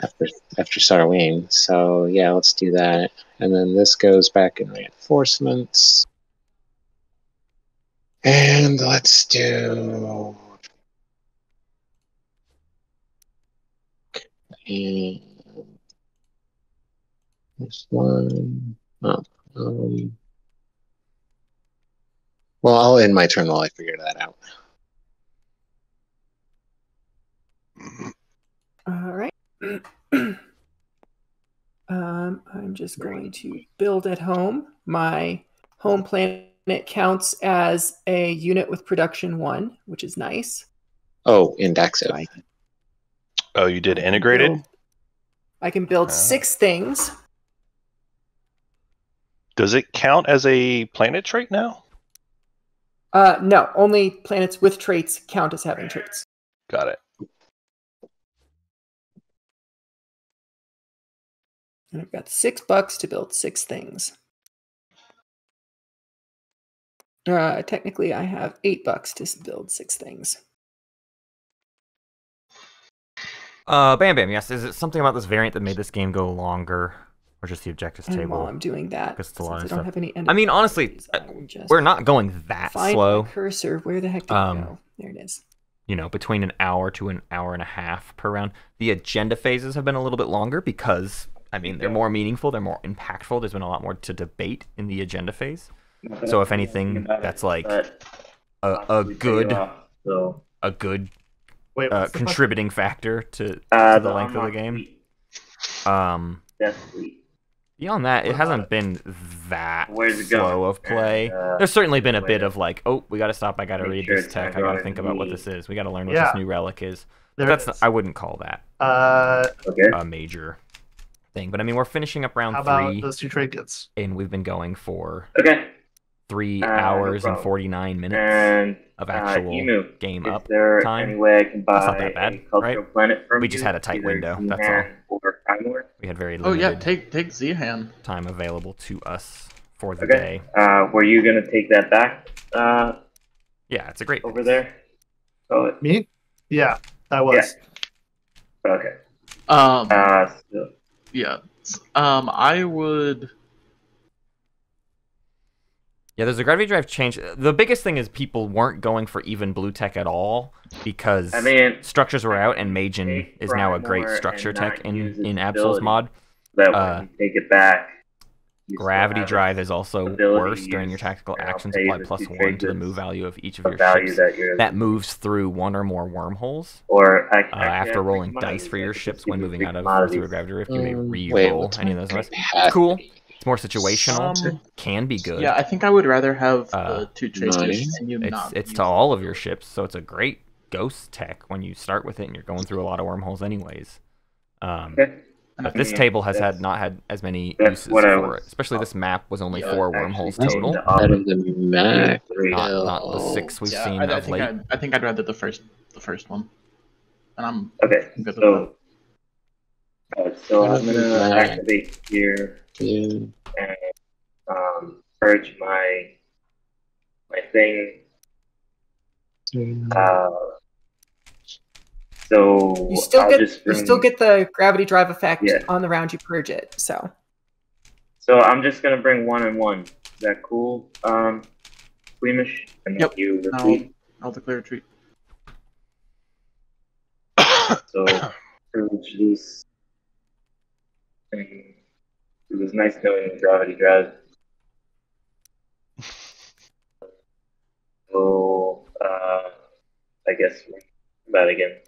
[SPEAKER 5] After Sarween. So yeah, let's do that. And then this goes back in reinforcements. And let's do... And this one. Oh, well, I'll end my turn while I figure that out.
[SPEAKER 6] All right. I'm just going to build at home. My home planet counts as a unit with production 1, which is nice.
[SPEAKER 5] Oh, Indexo.
[SPEAKER 2] Oh, you did integrated?
[SPEAKER 6] I can build 6 things.
[SPEAKER 2] Does it count as a planet trait now?
[SPEAKER 6] No, only planets with traits count as having traits.
[SPEAKER 2] Got it.
[SPEAKER 6] And I've got $6 to build 6 things. Technically, I have $8 to build 6 things.
[SPEAKER 1] Bam Bam, yes. Is it something about this variant that made this game go longer? Or just the objectives
[SPEAKER 6] And
[SPEAKER 1] table?
[SPEAKER 6] while I'm doing that,
[SPEAKER 1] Because it's a lot
[SPEAKER 6] since
[SPEAKER 1] of
[SPEAKER 6] I don't
[SPEAKER 1] stuff.
[SPEAKER 6] have any
[SPEAKER 1] I mean, honestly, we're not going that
[SPEAKER 6] find
[SPEAKER 1] slow.
[SPEAKER 6] my cursor. Where the heck did it go? There it is.
[SPEAKER 1] You know, between an hour to an hour and a half per round. The agenda phases have been a little bit longer because, I mean, they're more meaningful, they're more impactful. There's been a lot more to debate in the agenda phase. So if anything, that's like a good contributing factor to the length of the game. Beyond that, it hasn't been that slow of play. There's certainly been a bit of like, oh, we got to stop. I got to read this tech. I got to think about what this is. We got to learn what this new relic is. But I wouldn't call that a major thing. But I mean, we're finishing up round 3.
[SPEAKER 4] How about those 2 trade goods?
[SPEAKER 1] And we've been going for 3
[SPEAKER 7] no
[SPEAKER 1] hours and
[SPEAKER 7] problem.
[SPEAKER 1] 49 minutes
[SPEAKER 7] And
[SPEAKER 1] of actual game
[SPEAKER 7] is
[SPEAKER 1] up
[SPEAKER 7] there
[SPEAKER 1] time.
[SPEAKER 7] any way I can buy
[SPEAKER 1] That's not that bad,
[SPEAKER 7] a cultural
[SPEAKER 1] right?
[SPEAKER 7] planet from
[SPEAKER 1] We just
[SPEAKER 7] you,
[SPEAKER 1] had a tight
[SPEAKER 7] either
[SPEAKER 1] window, that's
[SPEAKER 7] Zihan or Primor?
[SPEAKER 1] We had very
[SPEAKER 3] Oh
[SPEAKER 1] limited
[SPEAKER 3] yeah, take Zihan.
[SPEAKER 1] time available to us for the day.
[SPEAKER 7] Were you gonna take that back?
[SPEAKER 1] Yeah, it's a great
[SPEAKER 7] over there. Oh,
[SPEAKER 4] Me? Yeah, that was.
[SPEAKER 7] Yeah. Okay.
[SPEAKER 3] Yeah. I would.
[SPEAKER 1] Yeah, there's a gravity drive change. The biggest thing is people weren't going for even blue tech at all because structures were out, and Majin is now a great structure tech in Absol's mod.
[SPEAKER 7] That when you take it back,
[SPEAKER 1] Gravity drive is also worse during your tactical actions. Apply +1 to the move value of each of your ships that moves through one or more wormholes.
[SPEAKER 7] Or
[SPEAKER 1] after rolling dice for your ships when moving out of or through a gravity rift, you may re-roll any of those ones. It's cool. It's more situational. Can be good.
[SPEAKER 3] Yeah, I think I would rather have the 2 trade ships and you not.
[SPEAKER 1] It's to all of your ships, so it's a great ghost tech when you start with it, and you're going through a lot of wormholes anyways. But this table has not had as many uses for it. Especially this map was only 4 wormholes total.
[SPEAKER 5] Out of the map,
[SPEAKER 1] not the 6 we've seen of late.
[SPEAKER 3] I think I'd rather the first one. And I'm
[SPEAKER 7] okay.
[SPEAKER 3] Good
[SPEAKER 7] So I'm gonna activate here and purge my thing. So
[SPEAKER 6] you still get the gravity drive effect on the round you purge it. So
[SPEAKER 7] I'm just gonna bring 1 and 1. Is that cool, Queemish? And
[SPEAKER 3] yep.
[SPEAKER 7] You repeat.
[SPEAKER 3] I'll declare retreat.
[SPEAKER 7] So purge this. It was nice knowing the gravity drive. So I guess that again.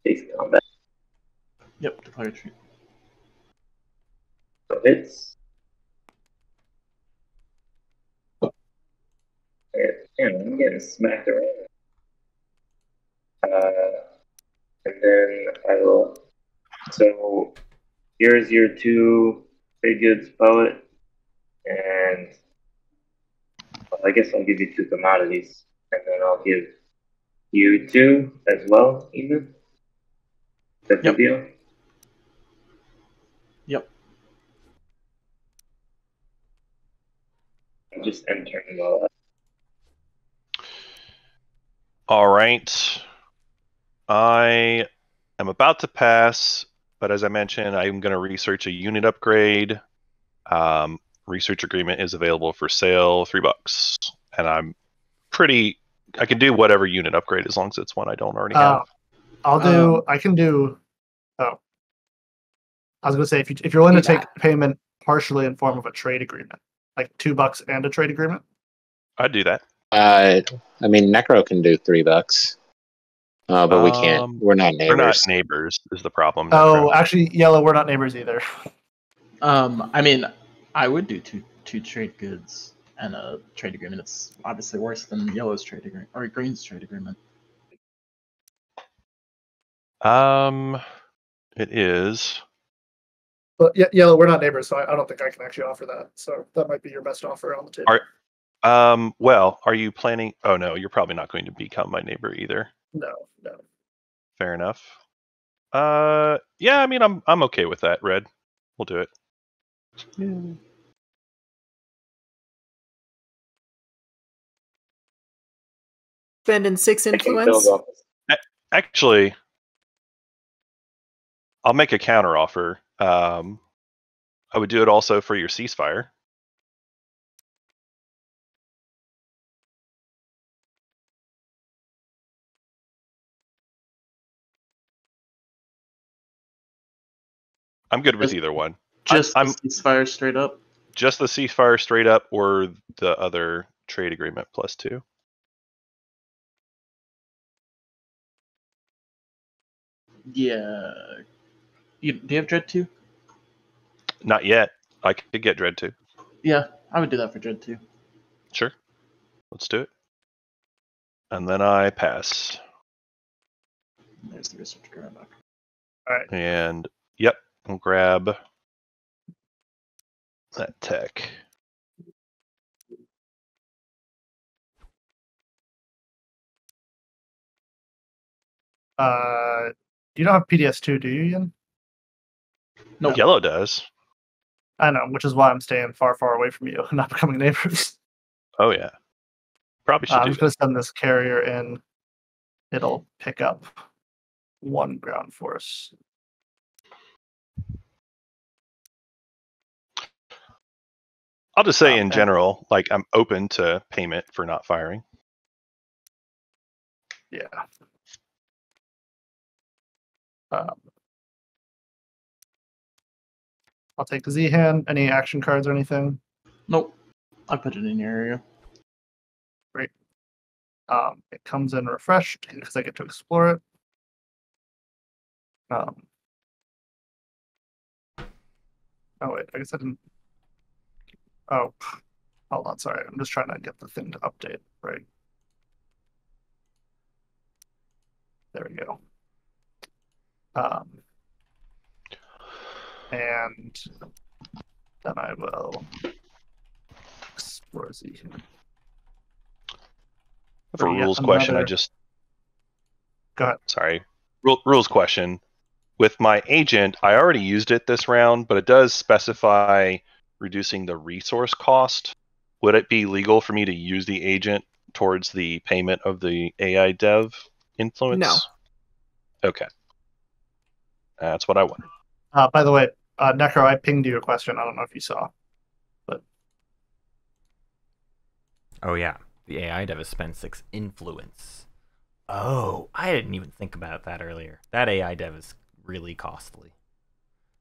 [SPEAKER 7] Base combat.
[SPEAKER 3] Yep, declare retreat.
[SPEAKER 7] So it's I'm getting smacked around. And then I will. So here's your 2 big goods poet, and I guess I'll give you 2 commodities, and then I'll give you 2 as well, even. That's the deal.
[SPEAKER 3] Yep.
[SPEAKER 7] I'm just entering all that.
[SPEAKER 2] All right. I am about to pass, but as I mentioned, I'm going to research a unit upgrade. Research agreement is available for sale, $3, and I can do whatever unit upgrade as long as it's one I don't already have.
[SPEAKER 4] I can do. Oh, I was going to say if you're willing to take payment partially in form of a trade agreement, like $2 and a trade agreement,
[SPEAKER 2] I'd do that.
[SPEAKER 5] I mean, Necro can do $3, but we can't. We're not neighbors.
[SPEAKER 2] We're not neighbors is the problem.
[SPEAKER 4] Oh, actually, Yellow, we're not neighbors either.
[SPEAKER 3] I mean, I would do two trade goods and a trade agreement. It's obviously worse than Yellow's trade agreement or Green's trade agreement.
[SPEAKER 2] It is.
[SPEAKER 9] But Yellow, we're not neighbors, so I don't think I can actually offer that. So that might be your best offer on the table.
[SPEAKER 2] Well, are you planning? Oh no, you're probably not going to become my neighbor either.
[SPEAKER 9] No.
[SPEAKER 2] Fair enough. Yeah, I mean, I'm okay with that. Red, we'll do it.
[SPEAKER 6] Spending 6 influence.
[SPEAKER 2] Actually, I'll make a counter offer. I would do it also for your ceasefire. I'm good with either one.
[SPEAKER 3] Just the ceasefire straight up?
[SPEAKER 2] Just the ceasefire straight up, or the other trade agreement +2.
[SPEAKER 3] Yeah. Do you have Dread 2?
[SPEAKER 2] Not yet. I could get Dread 2.
[SPEAKER 3] Yeah, I would do that for Dread 2.
[SPEAKER 2] Sure. Let's do it. And then I pass.
[SPEAKER 3] There's the research grab back.
[SPEAKER 4] All right.
[SPEAKER 2] And, yep, we'll grab that tech.
[SPEAKER 4] You don't have PDS2, do you, Ian?
[SPEAKER 3] No.
[SPEAKER 2] Yellow does.
[SPEAKER 4] I know, which is why I'm staying far, far away from you and not becoming neighbors.
[SPEAKER 2] Oh, yeah. Probably should
[SPEAKER 4] I'm
[SPEAKER 2] do
[SPEAKER 4] just going to send this carrier in. It'll pick up 1 ground force.
[SPEAKER 2] I'll just say in
[SPEAKER 4] Okay.
[SPEAKER 2] general, like I'm open to payment for not firing.
[SPEAKER 4] Yeah. I'll take the Z hand. Any action cards or anything?
[SPEAKER 3] Nope. I put it in your area.
[SPEAKER 4] Great. It comes in refreshed because I get to explore it. Oh wait, I guess I didn't. Oh, hold on. Sorry, I'm just trying to get the thing to update. Right. There we go. And then I will explore Z here.
[SPEAKER 2] For
[SPEAKER 4] yet
[SPEAKER 2] rules question, I
[SPEAKER 4] another-
[SPEAKER 2] just
[SPEAKER 4] Go ahead.
[SPEAKER 2] sorry. Rules question. With my agent, I already used it this round, but it does specify reducing the resource cost. Would it be legal for me to use the agent towards the payment of the AI dev influence?
[SPEAKER 6] No.
[SPEAKER 2] Okay. That's what I wondered.
[SPEAKER 4] By the way, Necro, I pinged you a question. I don't know if you saw.
[SPEAKER 1] Oh yeah, the AI dev is spend 6 influence. Oh, I didn't even think about that earlier. That AI dev is really costly.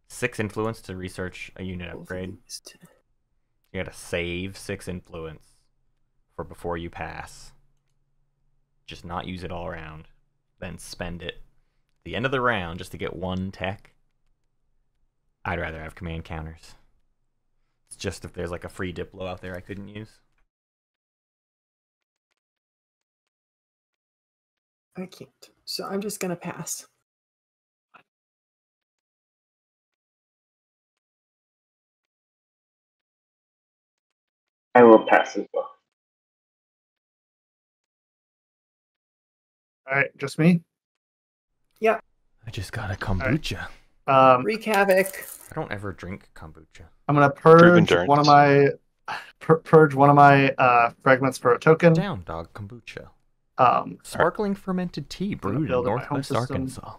[SPEAKER 1] 6 influence to research a unit upgrade. You gotta save 6 influence for before you pass. Just not use it all around. Then spend it at the end of the round just to get 1 tech. I'd rather have command counters. It's just if there's like a free Diplo out there I couldn't use.
[SPEAKER 6] I can't. So I'm just gonna pass.
[SPEAKER 7] I will pass as well.
[SPEAKER 4] All right, just me.
[SPEAKER 1] I just got a kombucha.
[SPEAKER 6] Wreak havoc.
[SPEAKER 1] I don't ever drink kombucha.
[SPEAKER 4] I'm gonna
[SPEAKER 2] Proven
[SPEAKER 4] purge one of my fragments for a token.
[SPEAKER 1] Down, dog kombucha.
[SPEAKER 4] Um,
[SPEAKER 1] Sparkling fermented tea brewed in
[SPEAKER 4] build up my home
[SPEAKER 1] Northwest
[SPEAKER 4] system.
[SPEAKER 1] Arkansas.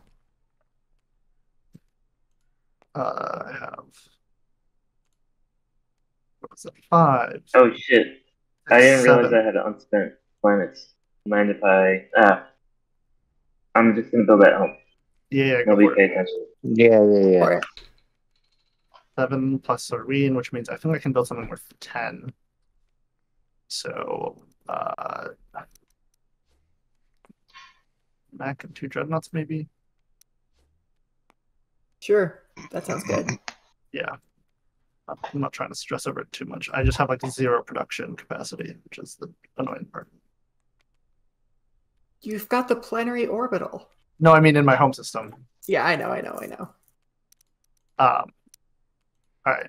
[SPEAKER 4] I have what was it? 5.
[SPEAKER 7] Oh shit! I didn't
[SPEAKER 4] 7.
[SPEAKER 7] realize I had unspent planets. Mind if I? I'm just gonna build that home.
[SPEAKER 4] Yeah, go
[SPEAKER 7] Nobody
[SPEAKER 4] for
[SPEAKER 7] pay
[SPEAKER 4] it.
[SPEAKER 7] attention.
[SPEAKER 5] Yeah.
[SPEAKER 6] For it.
[SPEAKER 4] 7 plus Serene, which means I think I can build something worth 10. So, Mac and 2 Dreadnoughts, maybe?
[SPEAKER 6] Sure. That sounds good.
[SPEAKER 4] Yeah. I'm not trying to stress over it too much. I just have like 0 production capacity, which is the annoying part.
[SPEAKER 6] You've got the plenary orbital.
[SPEAKER 4] No, I mean in my home system.
[SPEAKER 6] Yeah, I know.
[SPEAKER 4] All right.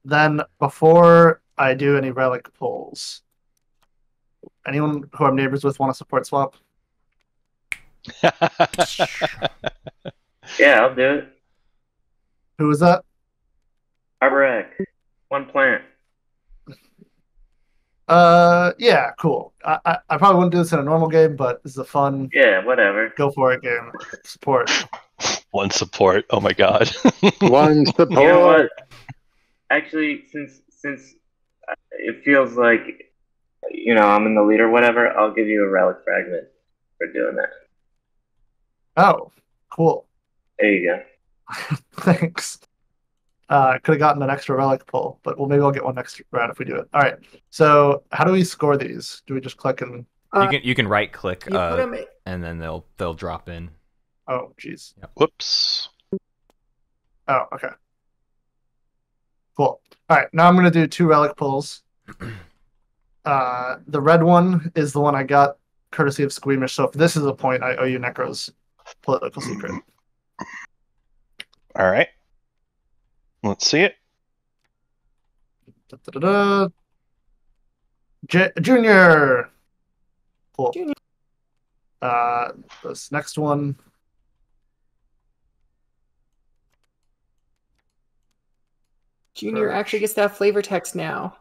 [SPEAKER 4] Then before I do any relic pulls, anyone who I'm neighbors with want to support swap?
[SPEAKER 7] Yeah, I'll do it.
[SPEAKER 4] Who is that?
[SPEAKER 7] Arborec. 1 plant.
[SPEAKER 4] Yeah, cool. I probably wouldn't do this in a normal game, but this is a fun
[SPEAKER 7] Yeah, whatever.
[SPEAKER 4] go for it game. Support.
[SPEAKER 2] 1 support. Oh my god.
[SPEAKER 5] 1 support.
[SPEAKER 7] You know what? Actually, since it feels like I'm in the lead or whatever, I'll give you a relic fragment for doing that.
[SPEAKER 4] Oh, cool.
[SPEAKER 7] There you go.
[SPEAKER 4] Thanks. I could have gotten an extra relic pull, but maybe I'll get one next round if we do it. All right. So how do we score these? Do we just click and?
[SPEAKER 1] You can right click
[SPEAKER 6] You put 'em in-
[SPEAKER 1] and then they'll drop in.
[SPEAKER 4] Oh, jeez.
[SPEAKER 2] Whoops.
[SPEAKER 4] Oh, okay. Cool. All right. Now I'm gonna do 2 relic pulls. The red one is the one I got courtesy of Squeamish. So if this is a point, I owe you Necro's political secret.
[SPEAKER 2] All right. Let's see it.
[SPEAKER 4] Da-da-da-da. Junior. Cool.
[SPEAKER 6] Junior.
[SPEAKER 4] This next one.
[SPEAKER 6] Junior actually gets to have flavor text now.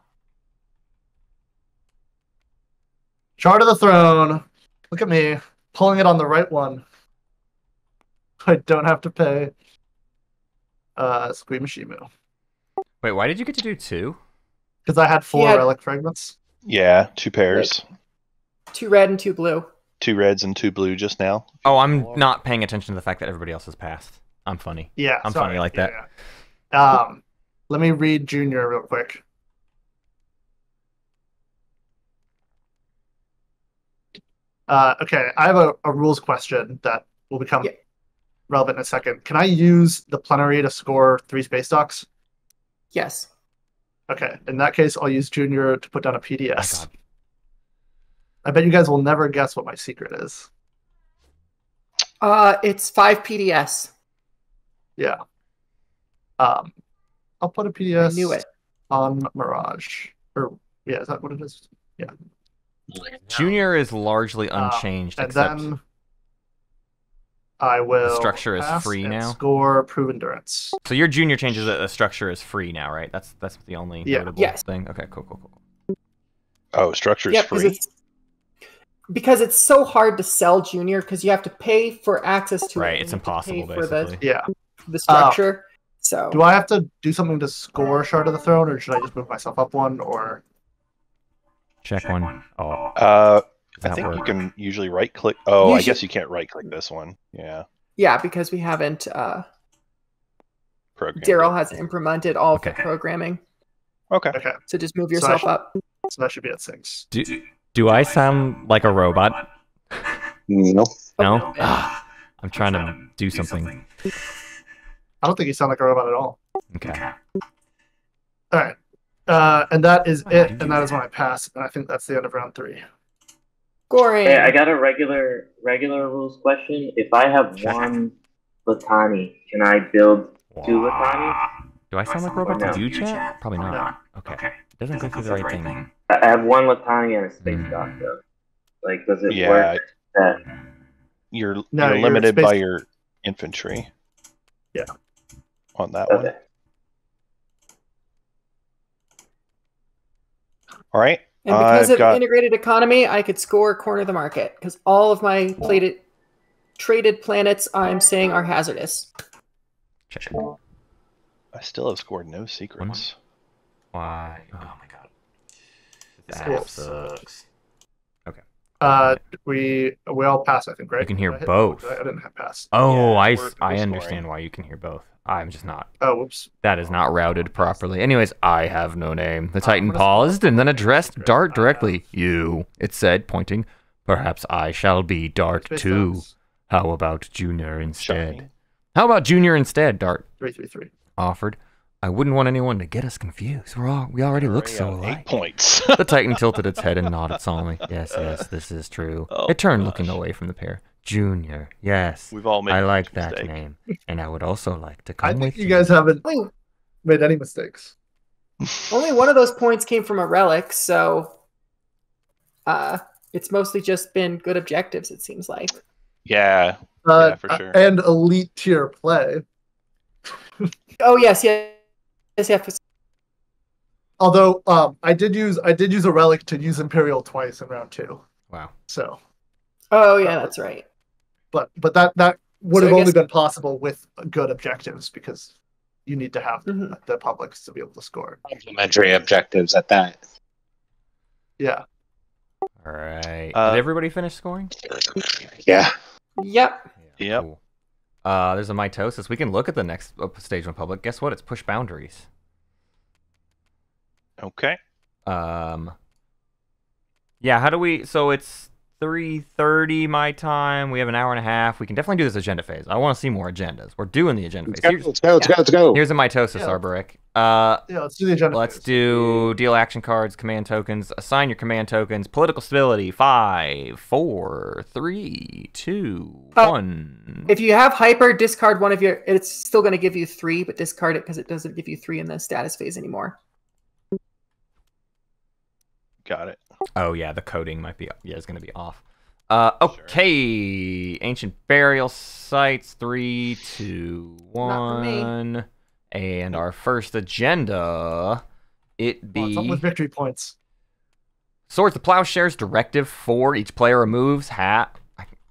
[SPEAKER 4] Chart of the Throne. Look at me pulling it on the right one. I don't have to pay. Squeamishimu.
[SPEAKER 1] Wait, why did you get to do 2?
[SPEAKER 4] Because I had 4
[SPEAKER 6] had-
[SPEAKER 4] relic fragments.
[SPEAKER 2] Yeah, 2 pairs.
[SPEAKER 6] 2 red and 2 blue.
[SPEAKER 2] 2 reds and 2 blue just now.
[SPEAKER 1] Oh, I'm not paying attention to the fact that everybody else has passed. I'm funny.
[SPEAKER 4] Yeah,
[SPEAKER 1] I'm
[SPEAKER 4] sorry.
[SPEAKER 1] funny like that.
[SPEAKER 4] Yeah. Let me read Junior real quick. Okay, I have a rules question that will become relevant in a second. Can I use the plenary to score 3 space docks?
[SPEAKER 6] Yes.
[SPEAKER 4] Okay, in that case, I'll use Junior to put down a PDS.
[SPEAKER 1] Oh, God.
[SPEAKER 4] I bet you guys will never guess what my secret is.
[SPEAKER 6] It's 5 PDS.
[SPEAKER 4] Yeah. I'll put a PDS
[SPEAKER 6] I knew it.
[SPEAKER 4] on Mirage. Or yeah, is that what it is? Yeah.
[SPEAKER 1] Junior is largely unchanged,
[SPEAKER 4] And
[SPEAKER 1] except
[SPEAKER 4] then I will
[SPEAKER 1] the structure is
[SPEAKER 4] pass
[SPEAKER 1] free
[SPEAKER 4] and
[SPEAKER 1] now.
[SPEAKER 4] score prove endurance.
[SPEAKER 1] So your Junior changes that the structure is free now, right? That's the only notable
[SPEAKER 6] Yes.
[SPEAKER 1] thing. Okay, cool.
[SPEAKER 2] Oh, structure is
[SPEAKER 6] Yep,
[SPEAKER 2] free.
[SPEAKER 6] because it's so hard to sell Junior because you have to pay for access to it.
[SPEAKER 1] Right,
[SPEAKER 6] and
[SPEAKER 1] it's
[SPEAKER 6] you have to
[SPEAKER 1] impossible,
[SPEAKER 6] pay for
[SPEAKER 1] basically.
[SPEAKER 4] Yeah.
[SPEAKER 6] the structure. So
[SPEAKER 4] Do I have to do something to score Shard of the Throne, or should I just move myself up one? Or
[SPEAKER 1] Check one. Oh,
[SPEAKER 2] I
[SPEAKER 1] that
[SPEAKER 2] think
[SPEAKER 1] work?
[SPEAKER 2] you can usually right-click. Oh,
[SPEAKER 6] You
[SPEAKER 2] I
[SPEAKER 6] should-
[SPEAKER 2] guess you can't right-click this one. Yeah.
[SPEAKER 6] yeah, because we haven't.
[SPEAKER 2] Program.
[SPEAKER 6] Daryl hasn't implemented all of the
[SPEAKER 1] Okay.
[SPEAKER 6] programming.
[SPEAKER 2] Okay.
[SPEAKER 4] okay,
[SPEAKER 6] So just move
[SPEAKER 4] So I
[SPEAKER 6] yourself
[SPEAKER 4] should-
[SPEAKER 6] up.
[SPEAKER 4] so that should be at 6.
[SPEAKER 1] Do I sound like a robot?
[SPEAKER 5] Nope.
[SPEAKER 1] No. I'm trying to do something.
[SPEAKER 4] I don't think you sound like a robot at all.
[SPEAKER 1] Okay.
[SPEAKER 4] All right, and that is it, and that is when I pass, and I think that's the end of round 3.
[SPEAKER 6] Scoring.
[SPEAKER 7] Hey, I got a regular rules question. If I have
[SPEAKER 1] Check.
[SPEAKER 7] 1 Latani, can I build 2 Latani?
[SPEAKER 1] Do I sound like a robot
[SPEAKER 7] No.
[SPEAKER 1] to do chat? Probably not. Okay. It doesn't go through the right thing.
[SPEAKER 7] I have 1 Latani and a space dock though. Like, does it
[SPEAKER 2] Yeah.
[SPEAKER 7] work that?
[SPEAKER 2] You're
[SPEAKER 4] No,
[SPEAKER 2] you're
[SPEAKER 4] you're
[SPEAKER 2] limited by
[SPEAKER 4] space-
[SPEAKER 2] your infantry.
[SPEAKER 4] Yeah.
[SPEAKER 2] On that one.
[SPEAKER 7] Okay.
[SPEAKER 2] All right.
[SPEAKER 6] And because
[SPEAKER 2] I've
[SPEAKER 6] of
[SPEAKER 2] got
[SPEAKER 6] integrated economy, I could score corner of the market because all of my traded planets I'm saying are hazardous.
[SPEAKER 1] Check.
[SPEAKER 2] I still have scored no secrets.
[SPEAKER 1] Why? Oh my god. This
[SPEAKER 4] Cool.
[SPEAKER 1] app sucks.
[SPEAKER 4] We all pass, I think, right?
[SPEAKER 1] You can hear
[SPEAKER 4] Did I hit-
[SPEAKER 1] both.
[SPEAKER 4] I didn't have pass.
[SPEAKER 1] Oh,
[SPEAKER 2] Yeah,
[SPEAKER 1] I
[SPEAKER 2] we're
[SPEAKER 1] understand
[SPEAKER 2] scoring.
[SPEAKER 1] why you can hear both. I'm just not.
[SPEAKER 4] Oh, whoops.
[SPEAKER 1] That is not routed properly. Anyways, I have no name. The Titan
[SPEAKER 4] gonna-
[SPEAKER 1] paused and then addressed Dart directly. You, it said, pointing. Perhaps I shall be Dart
[SPEAKER 4] Space
[SPEAKER 1] too.
[SPEAKER 4] Docks,
[SPEAKER 1] How about Junior instead?
[SPEAKER 2] Shiny.
[SPEAKER 1] How about Junior instead? Dart
[SPEAKER 4] 333.
[SPEAKER 1] offered. I wouldn't want anyone to get us confused. We already look so
[SPEAKER 2] Already on 8
[SPEAKER 1] alike.
[SPEAKER 2] points.
[SPEAKER 1] The Titan tilted its head and nodded solemnly. Yes, this is true.
[SPEAKER 2] Oh,
[SPEAKER 1] It turned looking
[SPEAKER 2] gosh.
[SPEAKER 1] away from the pair. Junior, yes.
[SPEAKER 2] We've all made
[SPEAKER 1] I
[SPEAKER 2] a
[SPEAKER 1] like
[SPEAKER 2] huge
[SPEAKER 1] that
[SPEAKER 2] mistake.
[SPEAKER 1] name. And I would also like to
[SPEAKER 4] I
[SPEAKER 1] come
[SPEAKER 4] think
[SPEAKER 1] with
[SPEAKER 4] you guys haven't
[SPEAKER 6] Only,
[SPEAKER 4] made any mistakes.
[SPEAKER 6] only one of those points came from a relic, so it's mostly just been good objectives, it seems like.
[SPEAKER 2] Yeah. Yeah, for sure.
[SPEAKER 4] And elite tier play.
[SPEAKER 6] Oh yes.
[SPEAKER 4] Although I did use a relic to use Imperial twice in round 2.
[SPEAKER 1] Wow.
[SPEAKER 4] So,
[SPEAKER 6] Oh yeah, that's right.
[SPEAKER 4] but that would
[SPEAKER 6] So
[SPEAKER 4] have
[SPEAKER 6] I
[SPEAKER 4] only
[SPEAKER 6] guess-
[SPEAKER 4] been possible with good objectives because you need to have
[SPEAKER 6] Mhm.
[SPEAKER 4] the publics to be able to score.
[SPEAKER 5] Complementary objectives at that.
[SPEAKER 4] Yeah.
[SPEAKER 1] All right.
[SPEAKER 2] Uh,
[SPEAKER 1] Did everybody finish scoring?
[SPEAKER 5] Yeah.
[SPEAKER 6] Yep.
[SPEAKER 2] Yep.
[SPEAKER 1] Cool. There's a mitosis. We can look at the next stage one public. Guess what? It's push boundaries.
[SPEAKER 2] Okay.
[SPEAKER 1] Yeah, how do we... So it's 3:30 my time. We have an hour and a half. We can definitely do this agenda phase. I want to see more agendas. We're doing the agenda phase.
[SPEAKER 5] Let's go.
[SPEAKER 1] Here's a mitosis,
[SPEAKER 4] Yeah.
[SPEAKER 1] Arborec.
[SPEAKER 4] Yeah, let's do the agenda.
[SPEAKER 1] Let's
[SPEAKER 4] phase.
[SPEAKER 1] do deal action cards, command tokens, assign your command tokens, political stability, 5, 4, 3, 2, 1.
[SPEAKER 6] If you have hyper, discard one of your. It's still going to give you 3, but discard it because it doesn't give you 3 in the status phase anymore.
[SPEAKER 2] Got it.
[SPEAKER 1] Oh yeah, the coding might be is going to be off. Okay, ancient burial sites, 3, 2,
[SPEAKER 6] Not for me.
[SPEAKER 1] 1, and our first agenda, it
[SPEAKER 4] Oh,
[SPEAKER 1] be
[SPEAKER 4] something with victory points.
[SPEAKER 1] Swords to Plowshares Directive 4. Each player removes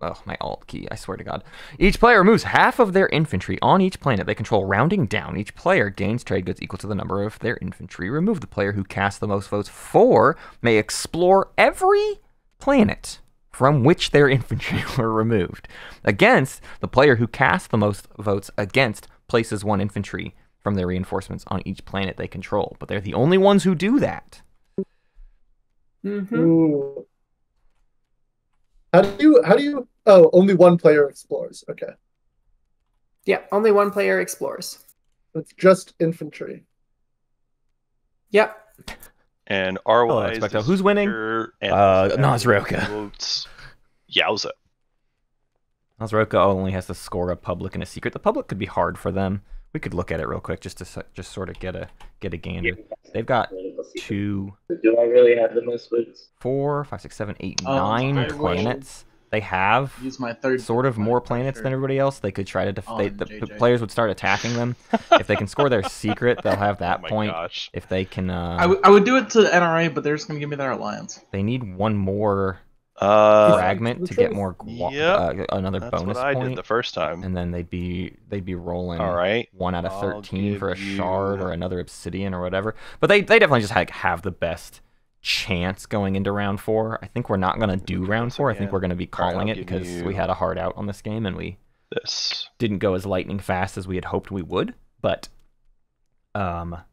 [SPEAKER 1] Oh, my alt key, I swear to God. Each player removes half of their infantry on each planet they control, rounding down. Each player gains trade goods equal to the number of their infantry removed. The player who casts the most votes for may explore every planet from which their infantry were removed. Against, the player who casts the most votes against places one infantry from their reinforcements on each planet they control. But they're the only ones who do that.
[SPEAKER 6] Mm-hmm.
[SPEAKER 9] Ooh. How do you? Oh, only one player explores. Okay,
[SPEAKER 6] Yeah, only one player explores.
[SPEAKER 9] it's just infantry.
[SPEAKER 6] Yep.
[SPEAKER 2] And
[SPEAKER 1] Hello,
[SPEAKER 2] rwise.
[SPEAKER 1] Expecto. Who's winning? Naaz-Rokha.
[SPEAKER 2] Votes. Yowza.
[SPEAKER 1] Naaz-Rokha only has to score a public and a secret. The public could be hard for them. We could look at it real quick just to sort of get a gander. They've got 2,
[SPEAKER 7] Do I really have the most votes?
[SPEAKER 1] 4, 5, 6, 7, 8,
[SPEAKER 3] I
[SPEAKER 1] 9
[SPEAKER 3] will
[SPEAKER 1] planets. They have
[SPEAKER 3] Use my third.
[SPEAKER 1] sort of more planets than everybody else. They could try to
[SPEAKER 3] Oh,
[SPEAKER 1] the
[SPEAKER 3] JJ.
[SPEAKER 1] players would start attacking them. If they can score their secret, they'll have that
[SPEAKER 2] Oh my
[SPEAKER 1] point.
[SPEAKER 2] gosh.
[SPEAKER 1] If they can,
[SPEAKER 3] I would do it to NRA, but they're just gonna give me their alliance.
[SPEAKER 1] they need one more
[SPEAKER 2] Uh,
[SPEAKER 1] fragment to get more
[SPEAKER 2] Yep.
[SPEAKER 1] another
[SPEAKER 2] that's
[SPEAKER 1] bonus
[SPEAKER 2] what I
[SPEAKER 1] point.
[SPEAKER 2] did the first time.
[SPEAKER 1] And then they'd be rolling
[SPEAKER 2] All right.
[SPEAKER 1] 1 out of
[SPEAKER 2] I'll
[SPEAKER 1] 13 for a
[SPEAKER 2] give
[SPEAKER 1] shard
[SPEAKER 2] you-
[SPEAKER 1] or another obsidian or whatever. But they definitely just have the best chance going into round 4. I think we're not going to do round 4. I think
[SPEAKER 2] again.
[SPEAKER 1] we're going to be
[SPEAKER 2] All right,
[SPEAKER 1] calling
[SPEAKER 2] I'll
[SPEAKER 1] it
[SPEAKER 2] give
[SPEAKER 1] because
[SPEAKER 2] you-
[SPEAKER 1] we had a hard out on this game and we
[SPEAKER 2] This.
[SPEAKER 1] didn't go as lightning fast as we had hoped we would. But got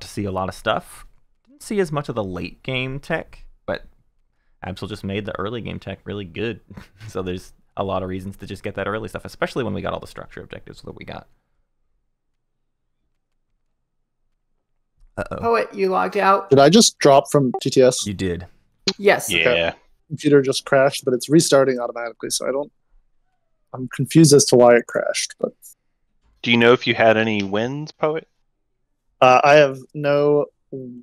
[SPEAKER 1] to see a lot of stuff. Didn't see as much of the late game tech, but Absol just made the early game tech really good. So there's a lot of reasons to just get that early stuff, especially when we got all the structure objectives that we got. Uh-oh.
[SPEAKER 6] Poet, you logged out.
[SPEAKER 9] Did I just drop from TTS?
[SPEAKER 1] You did.
[SPEAKER 6] Yes.
[SPEAKER 2] Yeah.
[SPEAKER 9] Computer just crashed, but it's restarting automatically, so I'm confused as to why it crashed. But
[SPEAKER 2] Do you know if you had any wins, Poet?
[SPEAKER 9] I have no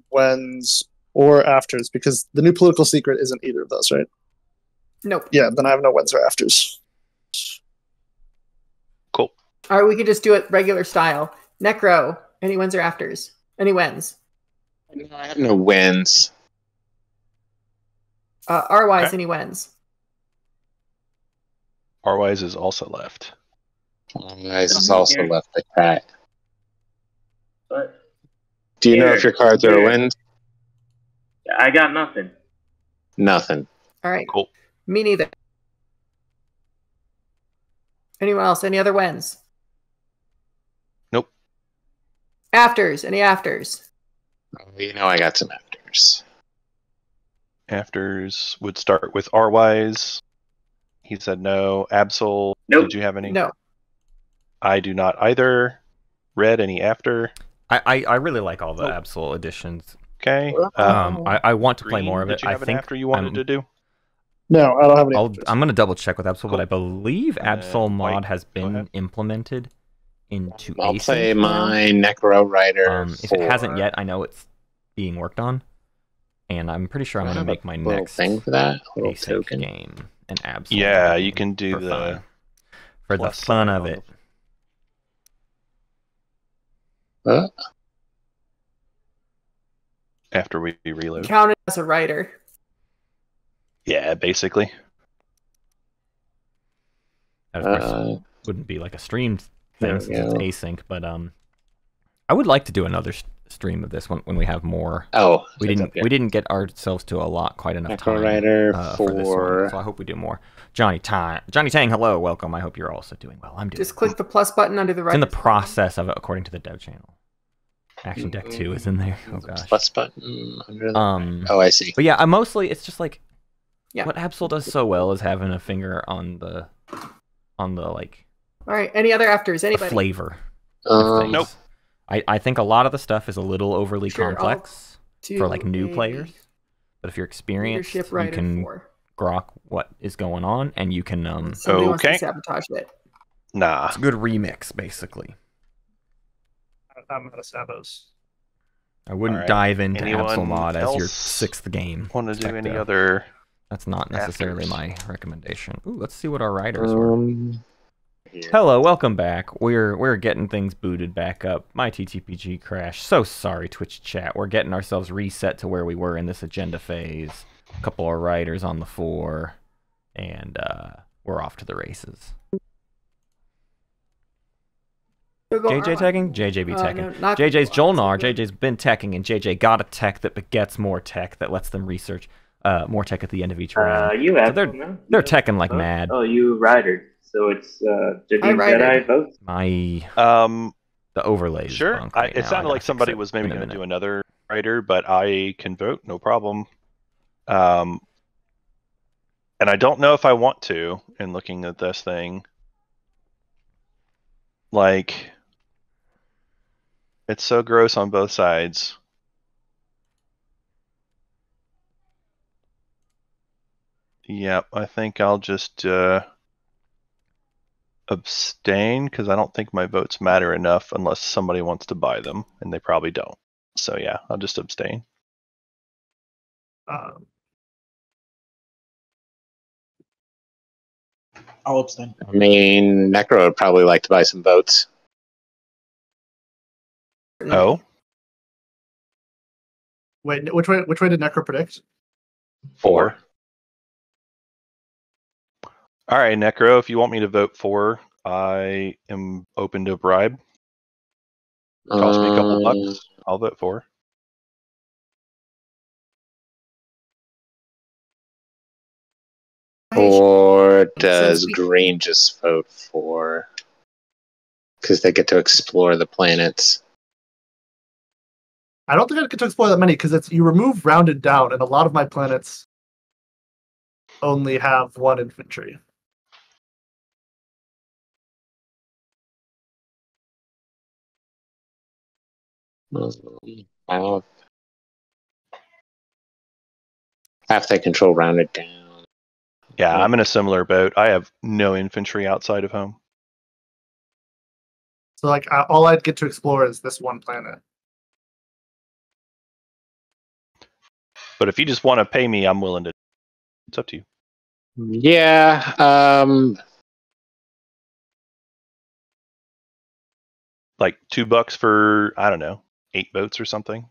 [SPEAKER 9] whens or afters because the new political secret isn't either of those, right?
[SPEAKER 6] Nope.
[SPEAKER 9] Yeah, then I have no whens or afters.
[SPEAKER 2] Cool.
[SPEAKER 6] All right, we could just do it regular style. Necro, any wins or afters? Any wins?
[SPEAKER 5] No, I have no wins.
[SPEAKER 6] rwise,
[SPEAKER 2] Okay.
[SPEAKER 6] any wins?
[SPEAKER 2] Rwise is also left.
[SPEAKER 5] This is also left the cat.
[SPEAKER 7] But
[SPEAKER 5] Do you know if your cards are wins?
[SPEAKER 7] I got nothing.
[SPEAKER 5] Nothing.
[SPEAKER 6] All right.
[SPEAKER 2] Cool.
[SPEAKER 6] Me neither. Anyone else? Any other wins?
[SPEAKER 2] Nope.
[SPEAKER 6] Afters, any afters?
[SPEAKER 5] You know I got some afters.
[SPEAKER 2] Afters would start with Rwise. He said no. Absol,
[SPEAKER 7] Nope.
[SPEAKER 2] did you have any?
[SPEAKER 6] No.
[SPEAKER 2] I do not either. Red, any after?
[SPEAKER 1] I really like all the Absol additions.
[SPEAKER 2] Okay.
[SPEAKER 1] I want to play
[SPEAKER 2] Green,
[SPEAKER 1] more of
[SPEAKER 2] did
[SPEAKER 1] it.
[SPEAKER 2] you
[SPEAKER 1] I
[SPEAKER 2] have an
[SPEAKER 1] think
[SPEAKER 2] after you wanted to do?
[SPEAKER 9] No, I don't have any afters.
[SPEAKER 1] I'm going to double check with Absol, but
[SPEAKER 2] Cool.
[SPEAKER 1] I believe
[SPEAKER 2] And
[SPEAKER 1] Absol Mod
[SPEAKER 2] White,
[SPEAKER 1] has
[SPEAKER 2] go
[SPEAKER 1] been
[SPEAKER 2] ahead.
[SPEAKER 1] implemented into
[SPEAKER 5] I'll
[SPEAKER 1] async
[SPEAKER 5] play
[SPEAKER 1] now.
[SPEAKER 5] my Necro Rider.
[SPEAKER 1] If it hasn't yet, I know it's being worked on, and I'm pretty sure I'm going to make my
[SPEAKER 5] little
[SPEAKER 1] next
[SPEAKER 5] thing for that little
[SPEAKER 1] async
[SPEAKER 5] token.
[SPEAKER 1] game an Absol.
[SPEAKER 2] Yeah,
[SPEAKER 1] Mod
[SPEAKER 2] you
[SPEAKER 1] game
[SPEAKER 2] can do
[SPEAKER 1] for
[SPEAKER 2] the
[SPEAKER 1] fun. For the
[SPEAKER 2] plus
[SPEAKER 1] fun
[SPEAKER 2] sign
[SPEAKER 1] of
[SPEAKER 2] on
[SPEAKER 1] it.
[SPEAKER 2] after we reload.
[SPEAKER 6] Counted as a writer.
[SPEAKER 2] Yeah, basically.
[SPEAKER 1] That, of course, wouldn't be like a streamed
[SPEAKER 5] there
[SPEAKER 1] thing
[SPEAKER 5] we
[SPEAKER 1] since it's
[SPEAKER 5] go.
[SPEAKER 1] async, but I would like to do another stream of this when we have more.
[SPEAKER 5] Oh,
[SPEAKER 1] We didn't get ourselves to a lot quite enough
[SPEAKER 5] Necro
[SPEAKER 1] time
[SPEAKER 5] Rider
[SPEAKER 1] for this one,
[SPEAKER 5] for
[SPEAKER 1] so I hope we do more. Johnny Tang, hello, welcome. I hope you're also doing well. I'm doing.
[SPEAKER 6] Just click the plus button under the
[SPEAKER 1] It's in the
[SPEAKER 6] writer.
[SPEAKER 1] process of it, according to the dev channel. Action Deck 2 is in there. Oh gosh.
[SPEAKER 5] plus button under the
[SPEAKER 1] Oh,
[SPEAKER 5] I see.
[SPEAKER 1] But yeah, I mostly it's just like
[SPEAKER 6] Yeah.
[SPEAKER 1] what Absol does so well is having a finger on the like
[SPEAKER 6] All right. Any other afters?
[SPEAKER 1] the
[SPEAKER 6] Anybody?
[SPEAKER 1] flavor. of things.
[SPEAKER 2] Nope.
[SPEAKER 1] I think a lot of the stuff is a little overly
[SPEAKER 6] Sure, I'll
[SPEAKER 1] complex
[SPEAKER 6] To
[SPEAKER 1] for like new
[SPEAKER 6] a
[SPEAKER 1] players. But if you're experienced,
[SPEAKER 6] Leadership
[SPEAKER 1] you
[SPEAKER 6] writer
[SPEAKER 1] can
[SPEAKER 6] 4.
[SPEAKER 1] grok what is going on, and you can
[SPEAKER 6] Somebody wants to
[SPEAKER 2] Okay.
[SPEAKER 6] sabotage it.
[SPEAKER 2] Nah.
[SPEAKER 1] it's a good remix basically.
[SPEAKER 4] I'm out of sabos.
[SPEAKER 1] I wouldn't
[SPEAKER 2] Alright.
[SPEAKER 1] dive into
[SPEAKER 2] Anyone
[SPEAKER 1] Absol Mod as your
[SPEAKER 2] else
[SPEAKER 1] 6th game.
[SPEAKER 2] Want to do any
[SPEAKER 1] Expecto.
[SPEAKER 2] other?
[SPEAKER 1] That's not necessarily
[SPEAKER 2] afters?
[SPEAKER 1] my recommendation. Ooh, let's see what our writers were.
[SPEAKER 5] Yeah.
[SPEAKER 1] Hello, welcome back. We're getting things booted back up. My TTPG crashed. So sorry, Twitch chat. We're getting ourselves reset to where we were in this agenda phase. A couple of writers on the 4. and we're off to the races. JJ teching? JJ be teching.
[SPEAKER 6] No,
[SPEAKER 1] JJ's Jol-Nar. JJ's been teching, and JJ got a tech that begets more tech that lets them research more tech at the end of each round.
[SPEAKER 7] You have
[SPEAKER 1] so they're teching like mad.
[SPEAKER 7] Oh, you rider. So it's jadiimjedi votes.
[SPEAKER 1] My the overlays.
[SPEAKER 2] Sure. It sounded like somebody was maybe going to do another rider, but I can vote, no problem. And I don't know if I want to. In looking at this thing, like, it's so gross on both sides. Yep, I think I'll just abstain, because I don't think my votes matter enough unless somebody wants to buy them, and they probably don't. So yeah, I'll just abstain.
[SPEAKER 3] I'll abstain.
[SPEAKER 5] I mean, Necro would probably like to buy some votes.
[SPEAKER 2] Oh?
[SPEAKER 4] Wait, which way did Necro predict?
[SPEAKER 2] 4. All right, Necro, if you want me to vote 4, I am open to a bribe. Cost me a couple bucks. I'll vote 4.
[SPEAKER 5] Or does Green just vote 4? Because they get to explore the planets.
[SPEAKER 4] I don't think I get to explore that many, because you remove rounded down, and a lot of my planets only have 1 infantry.
[SPEAKER 5] Half they control rounded down.
[SPEAKER 2] Yeah, I'm in a similar boat. I have no infantry outside of home.
[SPEAKER 4] So, like, all I'd get to explore is this 1 planet.
[SPEAKER 2] But if you just want to pay me, I'm willing to. It's up to you.
[SPEAKER 5] Yeah.
[SPEAKER 2] Like $2 for, I don't know, 8 votes or something.
[SPEAKER 5] Is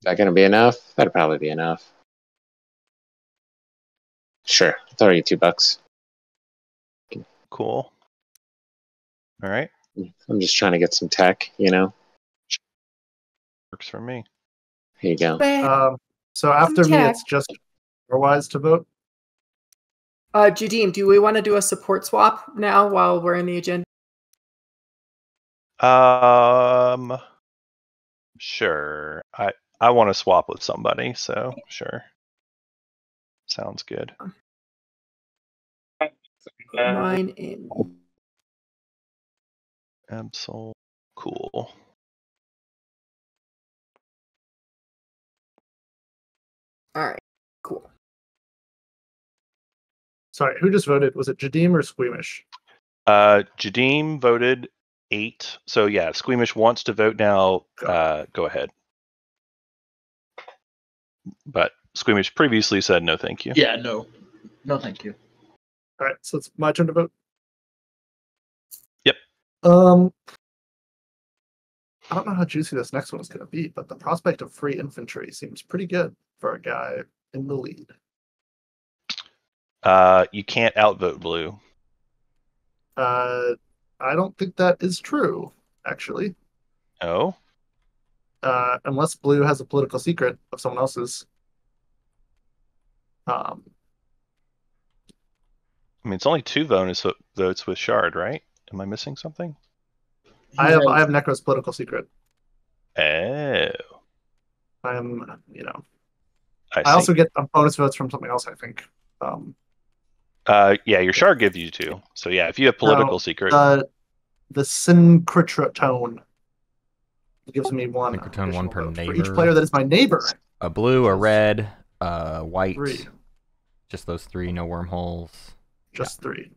[SPEAKER 5] that going to be enough? That'll probably be enough. Sure. I'll throw you $2.
[SPEAKER 2] Cool. All right.
[SPEAKER 5] I'm just trying to get some tech, you know?
[SPEAKER 2] Works for me.
[SPEAKER 5] Here you go.
[SPEAKER 4] So after me, it's just rwise to vote.
[SPEAKER 6] Jadiim, do we want to do a support swap now while we're in the agenda?
[SPEAKER 2] Sure. I want to swap with somebody, so sure. Sounds good.
[SPEAKER 6] Mine in.
[SPEAKER 2] Absol. Cool.
[SPEAKER 6] All right. Cool.
[SPEAKER 4] Sorry, who just voted? Was it Jadiim or Squeamish?
[SPEAKER 2] Jadiim voted 8. So yeah, if Squeamish wants to vote now, go ahead. But Squeamish previously said no thank you.
[SPEAKER 3] Yeah, no. No thank you.
[SPEAKER 4] All right, so it's my turn to vote.
[SPEAKER 2] Yep.
[SPEAKER 4] I don't know how juicy this next one is going to be, but the prospect of free infantry seems pretty good for a guy in the lead.
[SPEAKER 2] You can't outvote blue.
[SPEAKER 4] I don't think that is true, actually.
[SPEAKER 2] Oh?
[SPEAKER 4] Unless blue has a political secret of someone else's.
[SPEAKER 2] I mean, it's only 2 bonus votes with Shard, right? Am I missing something?
[SPEAKER 4] I have Necro's political secret.
[SPEAKER 2] Oh.
[SPEAKER 4] I'm, you know.
[SPEAKER 2] I
[SPEAKER 4] also get bonus votes from something else, I think.
[SPEAKER 2] Yeah, your Shard gives you 2. So yeah, if you have political secret.
[SPEAKER 4] The synchrotone gives me 1.
[SPEAKER 1] Synchrotone 1 per neighbor.
[SPEAKER 4] For each player that is my neighbor.
[SPEAKER 1] A blue, a red, white.
[SPEAKER 4] 3.
[SPEAKER 1] Just those 3, no wormholes.
[SPEAKER 4] Just 3.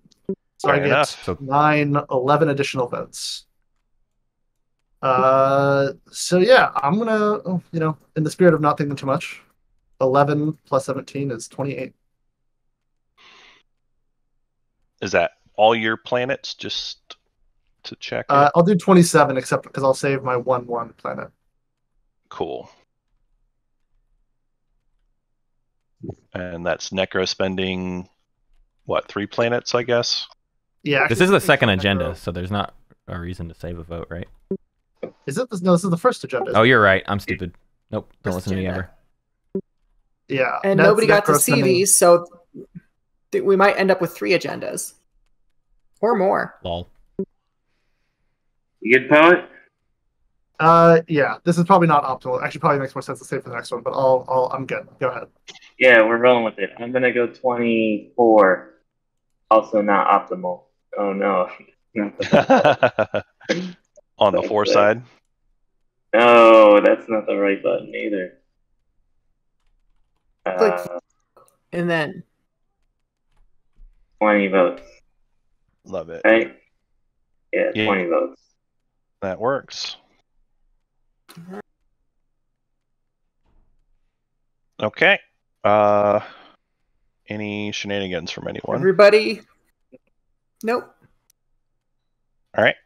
[SPEAKER 4] So I get 9, 11 additional votes. So yeah, I'm gonna, you know, in the spirit of not thinking too much, 11 plus 17 is 28.
[SPEAKER 2] Is that all your planets? Just to check.
[SPEAKER 4] I'll do 27, except because I'll save my 1/1 planet.
[SPEAKER 2] Cool. And that's Necro spending, what, 3 planets, I guess?
[SPEAKER 4] Yeah.
[SPEAKER 1] This is the second agenda, so there's not a reason to save a vote, right?
[SPEAKER 4] Is it? No, this is the first agenda.
[SPEAKER 1] Oh, you're right. I'm stupid. Nope, don't
[SPEAKER 6] First
[SPEAKER 1] listen to me
[SPEAKER 6] agenda.
[SPEAKER 1] ever.
[SPEAKER 4] Yeah.
[SPEAKER 6] And nobody got to see these, so we might end up with 3 agendas. Or more.
[SPEAKER 1] Lol.
[SPEAKER 7] You good, Poet?
[SPEAKER 4] Yeah. This is probably not optimal. Actually, probably makes more sense to save for the next one. But I'm good. Go ahead.
[SPEAKER 7] Yeah, we're rolling with it. I'm gonna go 24. Also not optimal. Oh no. Not the
[SPEAKER 2] On the 4 side?
[SPEAKER 7] No, that's not the right button either.
[SPEAKER 6] Click. And then
[SPEAKER 7] 20 votes.
[SPEAKER 2] Love it.
[SPEAKER 7] Right? Yeah, 20 votes.
[SPEAKER 2] That works. Okay. Any shenanigans from anyone?
[SPEAKER 6] Everybody. Nope.
[SPEAKER 2] All right.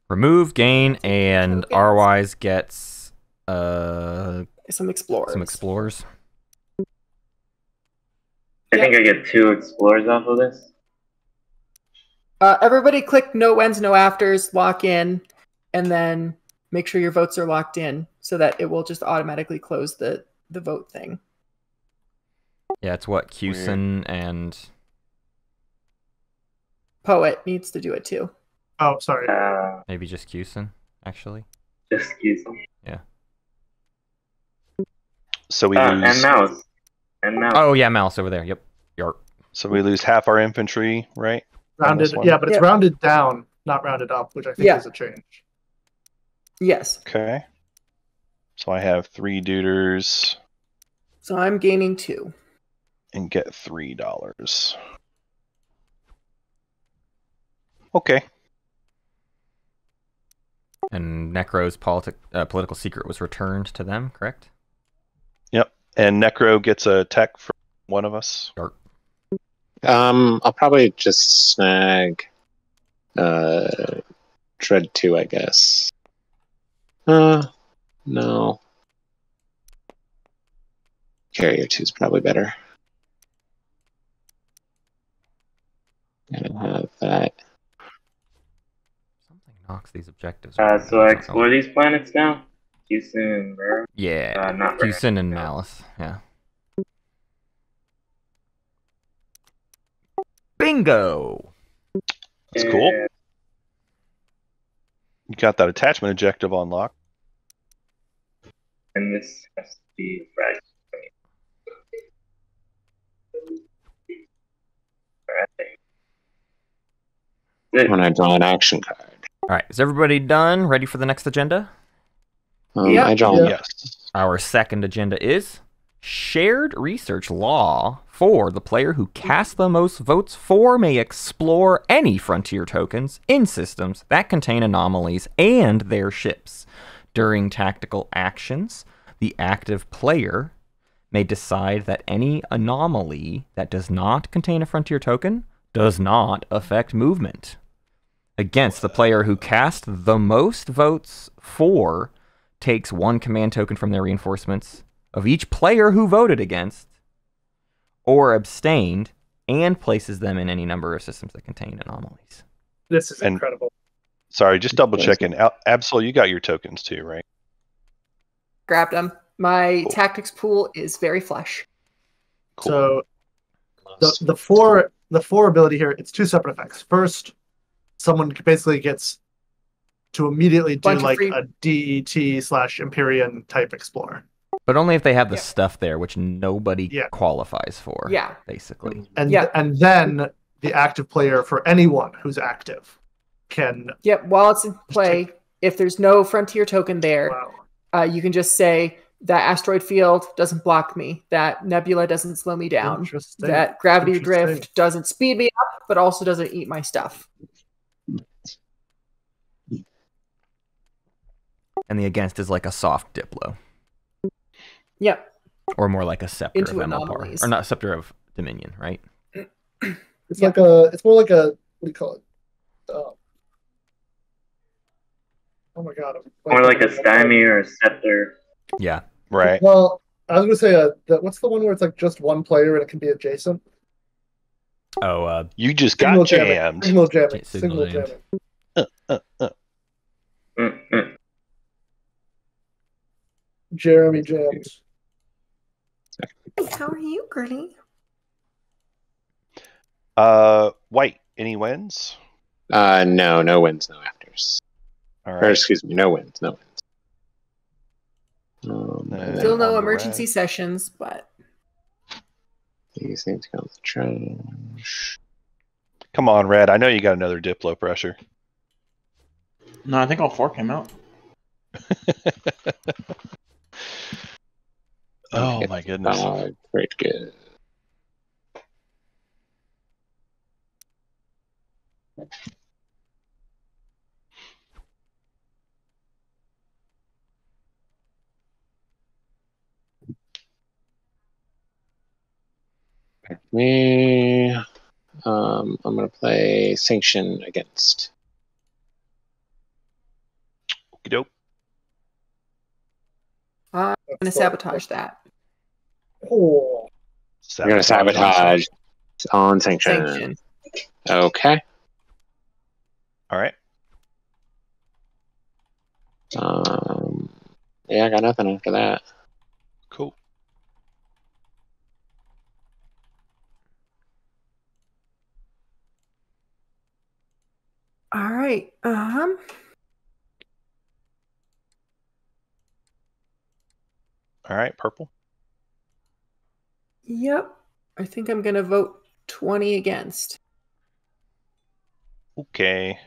[SPEAKER 1] Remove, gain, and rwise gets
[SPEAKER 6] Some explorers.
[SPEAKER 1] some explorers.
[SPEAKER 7] I think I get 2 explorers off of this.
[SPEAKER 6] Everybody click no whens, no afters, lock in, and then make sure your votes are locked in so that it will just automatically close the vote thing.
[SPEAKER 1] Yeah, it's what Cusin and
[SPEAKER 6] Poet needs to do it too.
[SPEAKER 4] Oh, sorry.
[SPEAKER 1] maybe just Cusin, actually.
[SPEAKER 7] Just excuse me.
[SPEAKER 1] Yeah.
[SPEAKER 2] So we lose.
[SPEAKER 7] And mouse. And mouse.
[SPEAKER 1] Oh yeah, mouse over there. Yep. Yarp.
[SPEAKER 2] So we lose half our infantry, right?
[SPEAKER 4] Rounded. Yeah, but it's rounded down, not rounded up, which I think is a change.
[SPEAKER 6] Yes.
[SPEAKER 2] Okay. So I have 3 deuters
[SPEAKER 6] So I'm gaining 2.
[SPEAKER 2] and get $3. Okay.
[SPEAKER 1] And Necro's political secret was returned to them, correct?
[SPEAKER 2] Yep. And Necro gets a tech from one of us.
[SPEAKER 1] Yarp.
[SPEAKER 5] I'll probably just snag Dread 2, I guess. No. Carrier 2 is probably better. Gonna have that.
[SPEAKER 1] Something knocks these objectives.
[SPEAKER 7] So I explore these planets now? Houston and Rare?
[SPEAKER 1] Yeah.
[SPEAKER 7] Not
[SPEAKER 1] Cusin and Malice. Yeah. Bingo!
[SPEAKER 2] That's cool. You got that attachment objective unlocked.
[SPEAKER 7] And this has to be right.
[SPEAKER 5] When I draw an action card.
[SPEAKER 1] Alright, is everybody done? Ready for the next agenda?
[SPEAKER 5] I draw.
[SPEAKER 2] Yes.
[SPEAKER 1] Our second agenda is shared research law for the player who casts the most votes for may explore any frontier tokens in systems that contain anomalies and their ships. During tactical actions, the active player may decide that any anomaly that does not contain a frontier token does not affect movement. Against the player who cast the most votes for takes 1 command token from their reinforcements of each player who voted against or abstained and places them in any number of systems that contain anomalies.
[SPEAKER 4] This is incredible.
[SPEAKER 2] Sorry, just double checking. Absol, you got your tokens too, right?
[SPEAKER 6] Grabbed them. My tactics pool is very flush.
[SPEAKER 2] Cool.
[SPEAKER 4] So the four ability here, it's 2 separate effects. First, someone basically gets to immediately do like a DET/Empyrean type explorer.
[SPEAKER 1] But only if they have the stuff there, which nobody qualifies for.
[SPEAKER 6] Yeah.
[SPEAKER 1] Basically.
[SPEAKER 4] And then the active player, for anyone who's active, can.
[SPEAKER 6] Yep. While it's in play, if there's no frontier token there, you can just say that asteroid field doesn't block me, that nebula doesn't slow me down, that gravity drift doesn't speed me up, but also doesn't eat my stuff.
[SPEAKER 1] And the against is like a soft Diplo.
[SPEAKER 6] Yep.
[SPEAKER 1] Or more like a Scepter
[SPEAKER 6] Into
[SPEAKER 1] of Emilpar.
[SPEAKER 6] anomalies.
[SPEAKER 1] Or not Scepter of Dominion, right?
[SPEAKER 9] It's like it's more like a, what do you call it? Oh my god.
[SPEAKER 7] More like a stymie or a scepter.
[SPEAKER 1] Yeah.
[SPEAKER 2] Right.
[SPEAKER 9] Well, I was gonna say, what's the one where it's like just one player and it can be adjacent?
[SPEAKER 1] Oh,
[SPEAKER 2] You just
[SPEAKER 9] Signal
[SPEAKER 2] got jammed.
[SPEAKER 9] Signal jamming.
[SPEAKER 1] Signal
[SPEAKER 9] Signal
[SPEAKER 1] jammed.
[SPEAKER 9] jamming. Jeremy Jams.
[SPEAKER 6] How are you, girlie?
[SPEAKER 2] White. Any wins?
[SPEAKER 5] No wins, no afters.
[SPEAKER 2] All
[SPEAKER 5] Or
[SPEAKER 2] right.
[SPEAKER 5] excuse me, no wins, no wins.
[SPEAKER 6] Still no
[SPEAKER 2] on the
[SPEAKER 6] emergency
[SPEAKER 2] red.
[SPEAKER 6] sessions, but
[SPEAKER 5] These things go in the trash.
[SPEAKER 2] Come on, Red. I know you got another Diplo pressure.
[SPEAKER 3] No, I think all 4 came out.
[SPEAKER 2] Oh my goodness.
[SPEAKER 5] Great, good. Me, I'm gonna play Sanction against.
[SPEAKER 2] Okey doke.
[SPEAKER 6] I'm gonna sabotage that.
[SPEAKER 9] Oh,
[SPEAKER 5] We're gonna sabotage on Sanction.
[SPEAKER 6] Sanction.
[SPEAKER 5] Okay.
[SPEAKER 2] All right.
[SPEAKER 5] Yeah, I got nothing after that.
[SPEAKER 2] Cool.
[SPEAKER 6] All right.
[SPEAKER 2] All right. Purple.
[SPEAKER 6] Yep. I think I'm gonna vote 20 against.
[SPEAKER 2] Okay.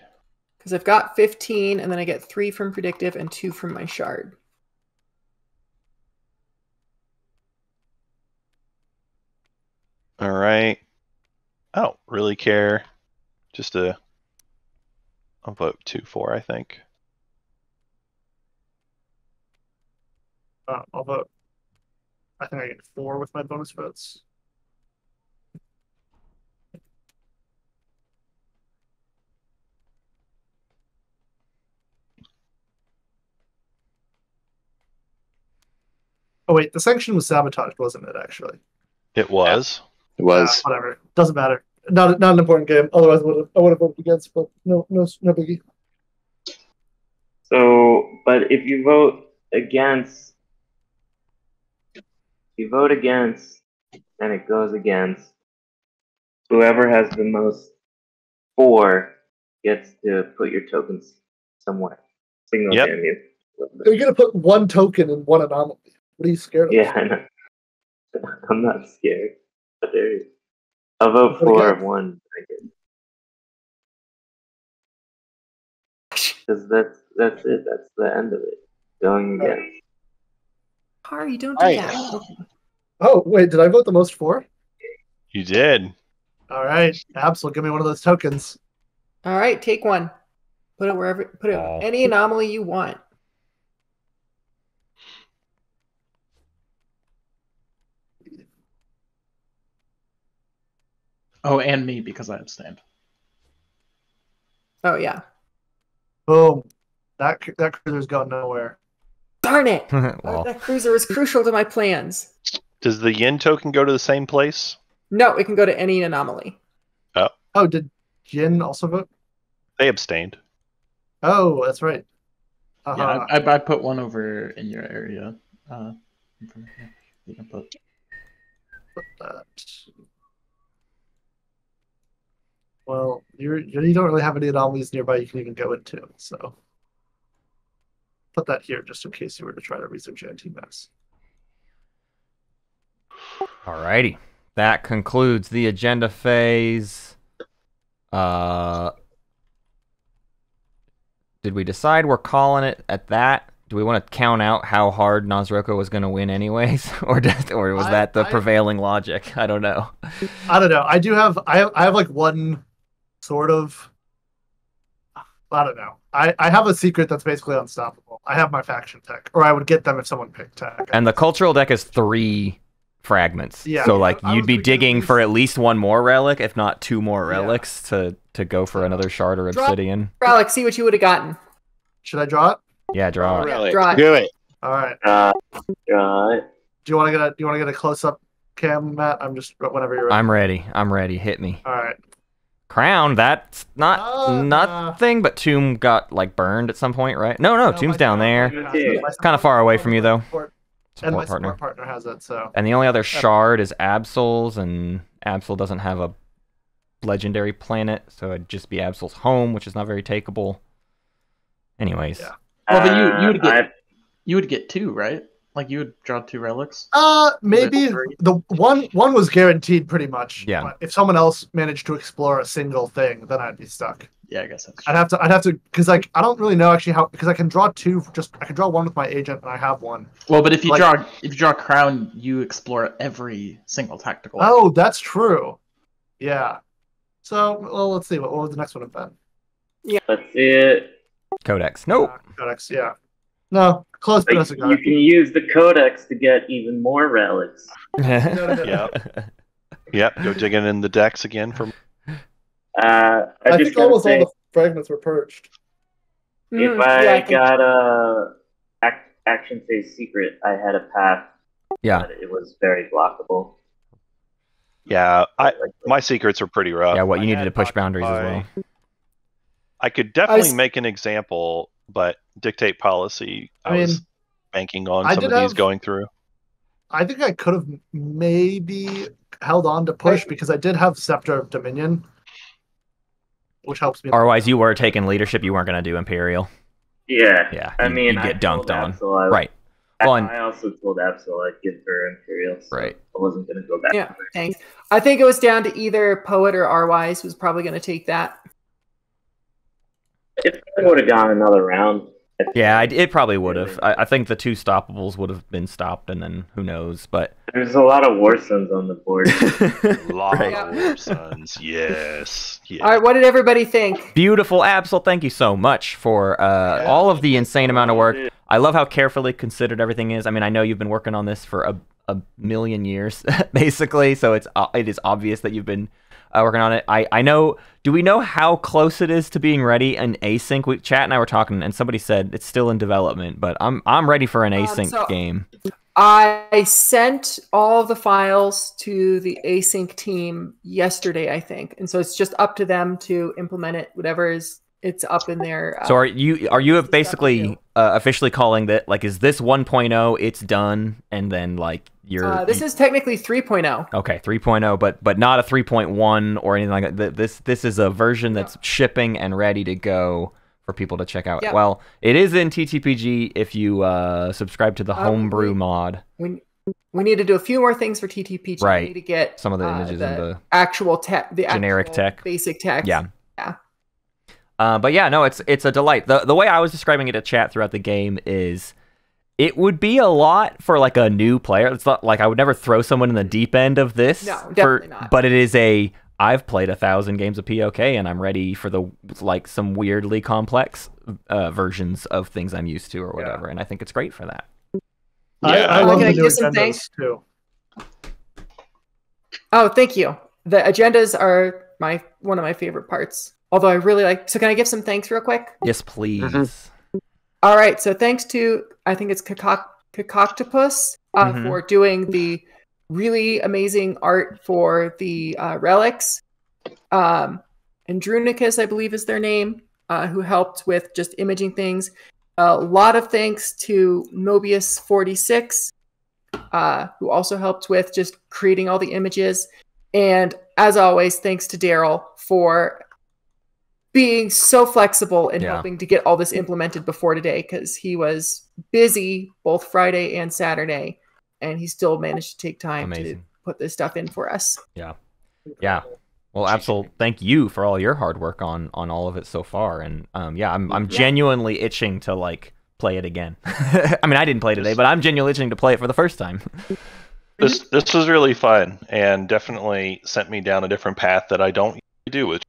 [SPEAKER 6] Because I've got 15, and then I get 3 from predictive and 2 from my shard.
[SPEAKER 2] All right. I don't really care. Just I'll vote 2-4, I think.
[SPEAKER 4] I'll vote. I think I get 4 with my bonus votes. Oh wait, the sanction was sabotaged, wasn't it? Actually,
[SPEAKER 2] It was.
[SPEAKER 5] It was.
[SPEAKER 4] whatever. Doesn't matter. Not an important game. Otherwise, I would have voted against. But no biggie.
[SPEAKER 7] So, but if you vote against, and it goes against, whoever has the most 4 gets to put your tokens somewhere. Signal
[SPEAKER 2] Yep.
[SPEAKER 7] jam you.
[SPEAKER 9] you're gonna put one token in one anomaly. What are you scared of?
[SPEAKER 7] Yeah, I know. I'm not scared. But there is. I'll vote
[SPEAKER 9] Vote
[SPEAKER 7] for
[SPEAKER 9] against.
[SPEAKER 7] 1, I guess. Because that's it. That's the end of it. Going against.
[SPEAKER 6] Hari, don't do
[SPEAKER 5] Right.
[SPEAKER 6] that. Okay.
[SPEAKER 9] Oh wait, did I vote the most for?
[SPEAKER 2] You did.
[SPEAKER 4] All right, Absol, give me one of those tokens.
[SPEAKER 6] All right, take one. Put it wherever. Put it
[SPEAKER 1] Oh.
[SPEAKER 6] any anomaly you want.
[SPEAKER 3] Oh, and me because I abstained.
[SPEAKER 6] Oh yeah.
[SPEAKER 4] Boom. That cruiser's going nowhere.
[SPEAKER 6] Darn it!
[SPEAKER 1] Well,
[SPEAKER 6] That cruiser was crucial to my plans.
[SPEAKER 2] Does the yin token go to the same place?
[SPEAKER 6] No, it can go to any anomaly.
[SPEAKER 4] Oh, did Jin also vote?
[SPEAKER 2] They abstained.
[SPEAKER 4] Oh, that's right.
[SPEAKER 3] Yeah, I put one over in your area. You can put.
[SPEAKER 4] Put that. Well, you don't really have any anomalies nearby you can even go into, so put that here just in case you were to try to research anti-mass.
[SPEAKER 1] alrighty. That concludes the agenda phase. Did we decide we're calling it at that? Do we want to count out how hard Naaz-Rokha was going to win anyways? or was that the prevailing logic? I don't know.
[SPEAKER 4] I don't know. I have like one sort of, I don't know. I have a secret that's basically unstoppable. I have my faction tech, or I would get them if someone picked tech.
[SPEAKER 1] And the cultural deck is 3 fragments.
[SPEAKER 4] Yeah.
[SPEAKER 1] So like
[SPEAKER 4] I
[SPEAKER 1] you'd
[SPEAKER 4] was
[SPEAKER 1] be
[SPEAKER 4] gonna get
[SPEAKER 1] digging
[SPEAKER 4] at
[SPEAKER 1] for
[SPEAKER 4] least-
[SPEAKER 1] at least one more relic, if not 2 more relics to go for another shard or
[SPEAKER 6] Draw-
[SPEAKER 1] obsidian.
[SPEAKER 6] Alex, see what you would have gotten.
[SPEAKER 4] Should I draw it?
[SPEAKER 1] Yeah, draw it.
[SPEAKER 5] Really?
[SPEAKER 6] Draw it.
[SPEAKER 5] Do it.
[SPEAKER 4] All right.
[SPEAKER 7] Draw it.
[SPEAKER 4] Do you want to get a close up cam, Matt? I'm just whenever you're ready.
[SPEAKER 1] I'm ready. Hit me.
[SPEAKER 4] All right.
[SPEAKER 1] Crown, that's not nothing, but Tomb got like burned at some point, right? No, Tomb's down there. It's kind of far away from you though.
[SPEAKER 4] And my support partner has it, so.
[SPEAKER 1] And the only other shard is Absol's, and Absol doesn't have a legendary planet, so it'd just be Absol's home, which is not very takeable. Anyways.
[SPEAKER 3] Yeah. Well, but you would get 2, right? Like you would draw 2 relics.
[SPEAKER 4] Maybe the one was guaranteed pretty much.
[SPEAKER 1] Yeah.
[SPEAKER 4] But if someone else managed to explore a single thing, then I'd be stuck.
[SPEAKER 3] Yeah, I guess that's
[SPEAKER 4] true. I'd have to, because like I don't really know actually how, because I can draw 2. I can draw 1 with my agent, and I have 1.
[SPEAKER 3] Well, but if you draw Crown, you explore every single tactical.
[SPEAKER 4] Oh, that's true. Yeah. So well, let's see what was the next one have been.
[SPEAKER 6] Yeah.
[SPEAKER 7] Let's see it.
[SPEAKER 1] Codex. Nope.
[SPEAKER 4] Codex. Yeah. No. Close.
[SPEAKER 7] Like, you can use the Codex to get even more relics.
[SPEAKER 2] Yep. Go digging in the decks again for.
[SPEAKER 4] I think almost all the fragments were purged.
[SPEAKER 7] If I got a action phase secret, I had a path.
[SPEAKER 1] Yeah.
[SPEAKER 7] But it was very blockable.
[SPEAKER 2] Yeah, my secrets are pretty rough.
[SPEAKER 1] Yeah, you needed to push boundaries as well.
[SPEAKER 2] I could definitely make an example, but dictate policy, I was banking on some of these going through.
[SPEAKER 4] I think I could have maybe held on to push because I did have Scepter of Dominion, which helps me.
[SPEAKER 1] Otherwise, you were taking leadership. You weren't going to do Imperial.
[SPEAKER 7] Yeah.
[SPEAKER 1] Yeah.
[SPEAKER 7] I mean,
[SPEAKER 1] you get dunked on.
[SPEAKER 7] Right.
[SPEAKER 1] Well,
[SPEAKER 7] I also told Absol I'd give her Imperial. So
[SPEAKER 1] right.
[SPEAKER 7] I wasn't going to go back.
[SPEAKER 6] Yeah, thanks. I think it was down to either Poet or rwise was probably going to take that.
[SPEAKER 7] If I would have gone another round.
[SPEAKER 1] Yeah, it probably would have. I think the 2 stoppables would have been stopped, and then who knows? But
[SPEAKER 7] there's a lot of War Suns on the board.
[SPEAKER 2] A lot of War Suns, yes. Yeah.
[SPEAKER 6] All right, what did everybody think?
[SPEAKER 1] Beautiful, Absol. Thank you so much for all of the insane amount of work. I love how carefully considered everything is. I mean, I know you've been working on this for a million years, basically, so it is obvious that you've been working on it. I know. Do we know how close it is to being ready in async? Chat and I were talking, and somebody said it's still in development, but I'm ready for an async game.
[SPEAKER 6] I sent all of the files to the async team yesterday, I think, and so it's just up to them to implement it. Whatever it's up in there.
[SPEAKER 1] So are you basically officially calling that, like, is this 1.0? It's done, and then like
[SPEAKER 6] this is technically 3.0.
[SPEAKER 1] Okay, 3.0, but not a 3.1 or anything like that. This is a version that's shipping and ready to go for people to check out. Yep. Well, it is in TTPG if you subscribe to the homebrew mod.
[SPEAKER 6] We need to do a few more things for TTPG.
[SPEAKER 1] Right.
[SPEAKER 6] We need to get
[SPEAKER 1] some of the images in the
[SPEAKER 6] actual tech, the
[SPEAKER 1] generic tech,
[SPEAKER 6] basic text.
[SPEAKER 1] Yeah. But yeah, no, it's a delight. The way I was describing it to chat throughout the game is it would be a lot for like a new player. It's not like I would never throw someone in the deep end of this.
[SPEAKER 6] No, definitely not.
[SPEAKER 1] But it is I've played 1,000 games of POK and I'm ready for some weirdly complex versions of things I'm used to or whatever. And I think it's great for that.
[SPEAKER 4] I love the new agendas too.
[SPEAKER 6] Oh, thank you. The agendas are one of my favorite parts. Although I really like... So can I give some thanks real quick?
[SPEAKER 1] Yes, please.
[SPEAKER 6] All right. So thanks to, I think it's Cacoctopus for doing the really amazing art for the relics. And Drunicus, I believe is their name, who helped with just imaging things. A lot of thanks to Mobius46, who also helped with just creating all the images. And as always, thanks to Daryl for being so flexible and helping to get all this implemented before today, because he was busy both Friday and Saturday, and he still managed to take time to put this stuff in for us.
[SPEAKER 1] Yeah. Well, Absol, thank you for all your hard work on all of it so far, and I'm genuinely itching to like play it again. I mean, I didn't play today, but I'm genuinely itching to play it for the first time.
[SPEAKER 2] This was really fun, and definitely sent me down a different path that I don't do with.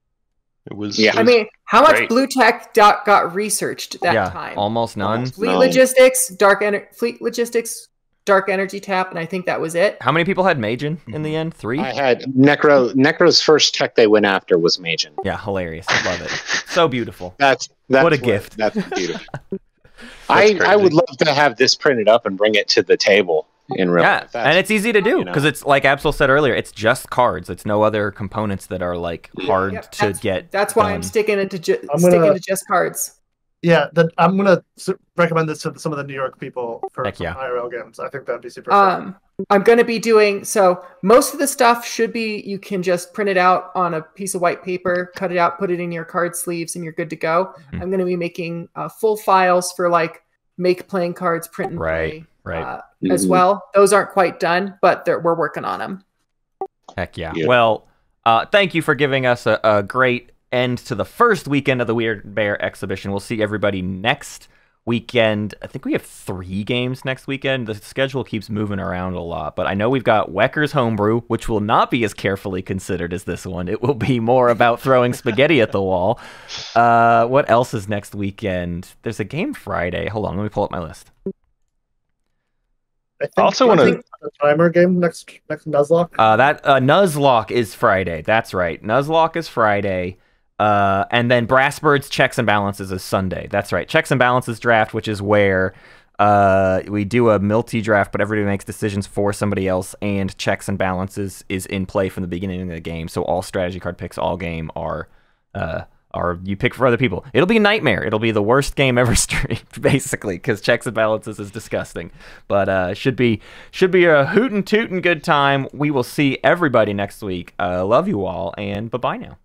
[SPEAKER 2] It was.
[SPEAKER 6] I mean, how much blue tech got researched that time?
[SPEAKER 1] Almost none.
[SPEAKER 6] Fleet logistics, dark energy tap, and I think that was it.
[SPEAKER 1] How many people had Majin in the end? 3?
[SPEAKER 5] I had Necro's first tech they went after was Majin.
[SPEAKER 1] Yeah, hilarious. I love it. So beautiful.
[SPEAKER 5] That's
[SPEAKER 1] what a gift.
[SPEAKER 5] That's beautiful. I would love to have this printed up and bring it to the table in real life.
[SPEAKER 1] And it's easy to do because it's like Absol said earlier. It's just cards. It's no other components that are like hard to get.
[SPEAKER 6] That's why
[SPEAKER 1] done.
[SPEAKER 6] I'm sticking to just cards.
[SPEAKER 4] Yeah, I'm gonna recommend this to some of the New York people for IRL games. I think that'd be super fun.
[SPEAKER 6] I'm going to be doing, so most of the stuff should be, you can just print it out on a piece of white paper, cut it out, put it in your card sleeves, and you're good to go. I'm going to be making full files for like make playing cards, print and play as well. Those aren't quite done, but we're working on them.
[SPEAKER 1] Heck yeah. Well, thank you for giving us a great end to the first weekend of the Weird Bear exhibition. We'll see everybody next weekend. I think we have 3 games next weekend. The schedule keeps moving around a lot, but I know we've got Wecker's Homebrew, which will not be as carefully considered as this one. It will be more about throwing spaghetti at the wall. What else is next weekend? There's a game Friday. Hold on, let me pull up my list.
[SPEAKER 9] I also want to the timer game next Naaz-Rokha.
[SPEAKER 1] Naaz-Rokha is Friday. That's right. Naaz-Rokha is Friday. And then Brassbird's Checks and Balances is Sunday. That's right. Checks and Balances draft, which is where we do a multi draft, but everybody makes decisions for somebody else, and Checks and Balances is in play from the beginning of the game. So all strategy card picks all game are you pick for other people. It'll be a nightmare. It'll be the worst game ever streamed, basically, because Checks and Balances is disgusting. But should be a hootin' tootin' good time. We will see everybody next week. Love you all, and bye-bye now.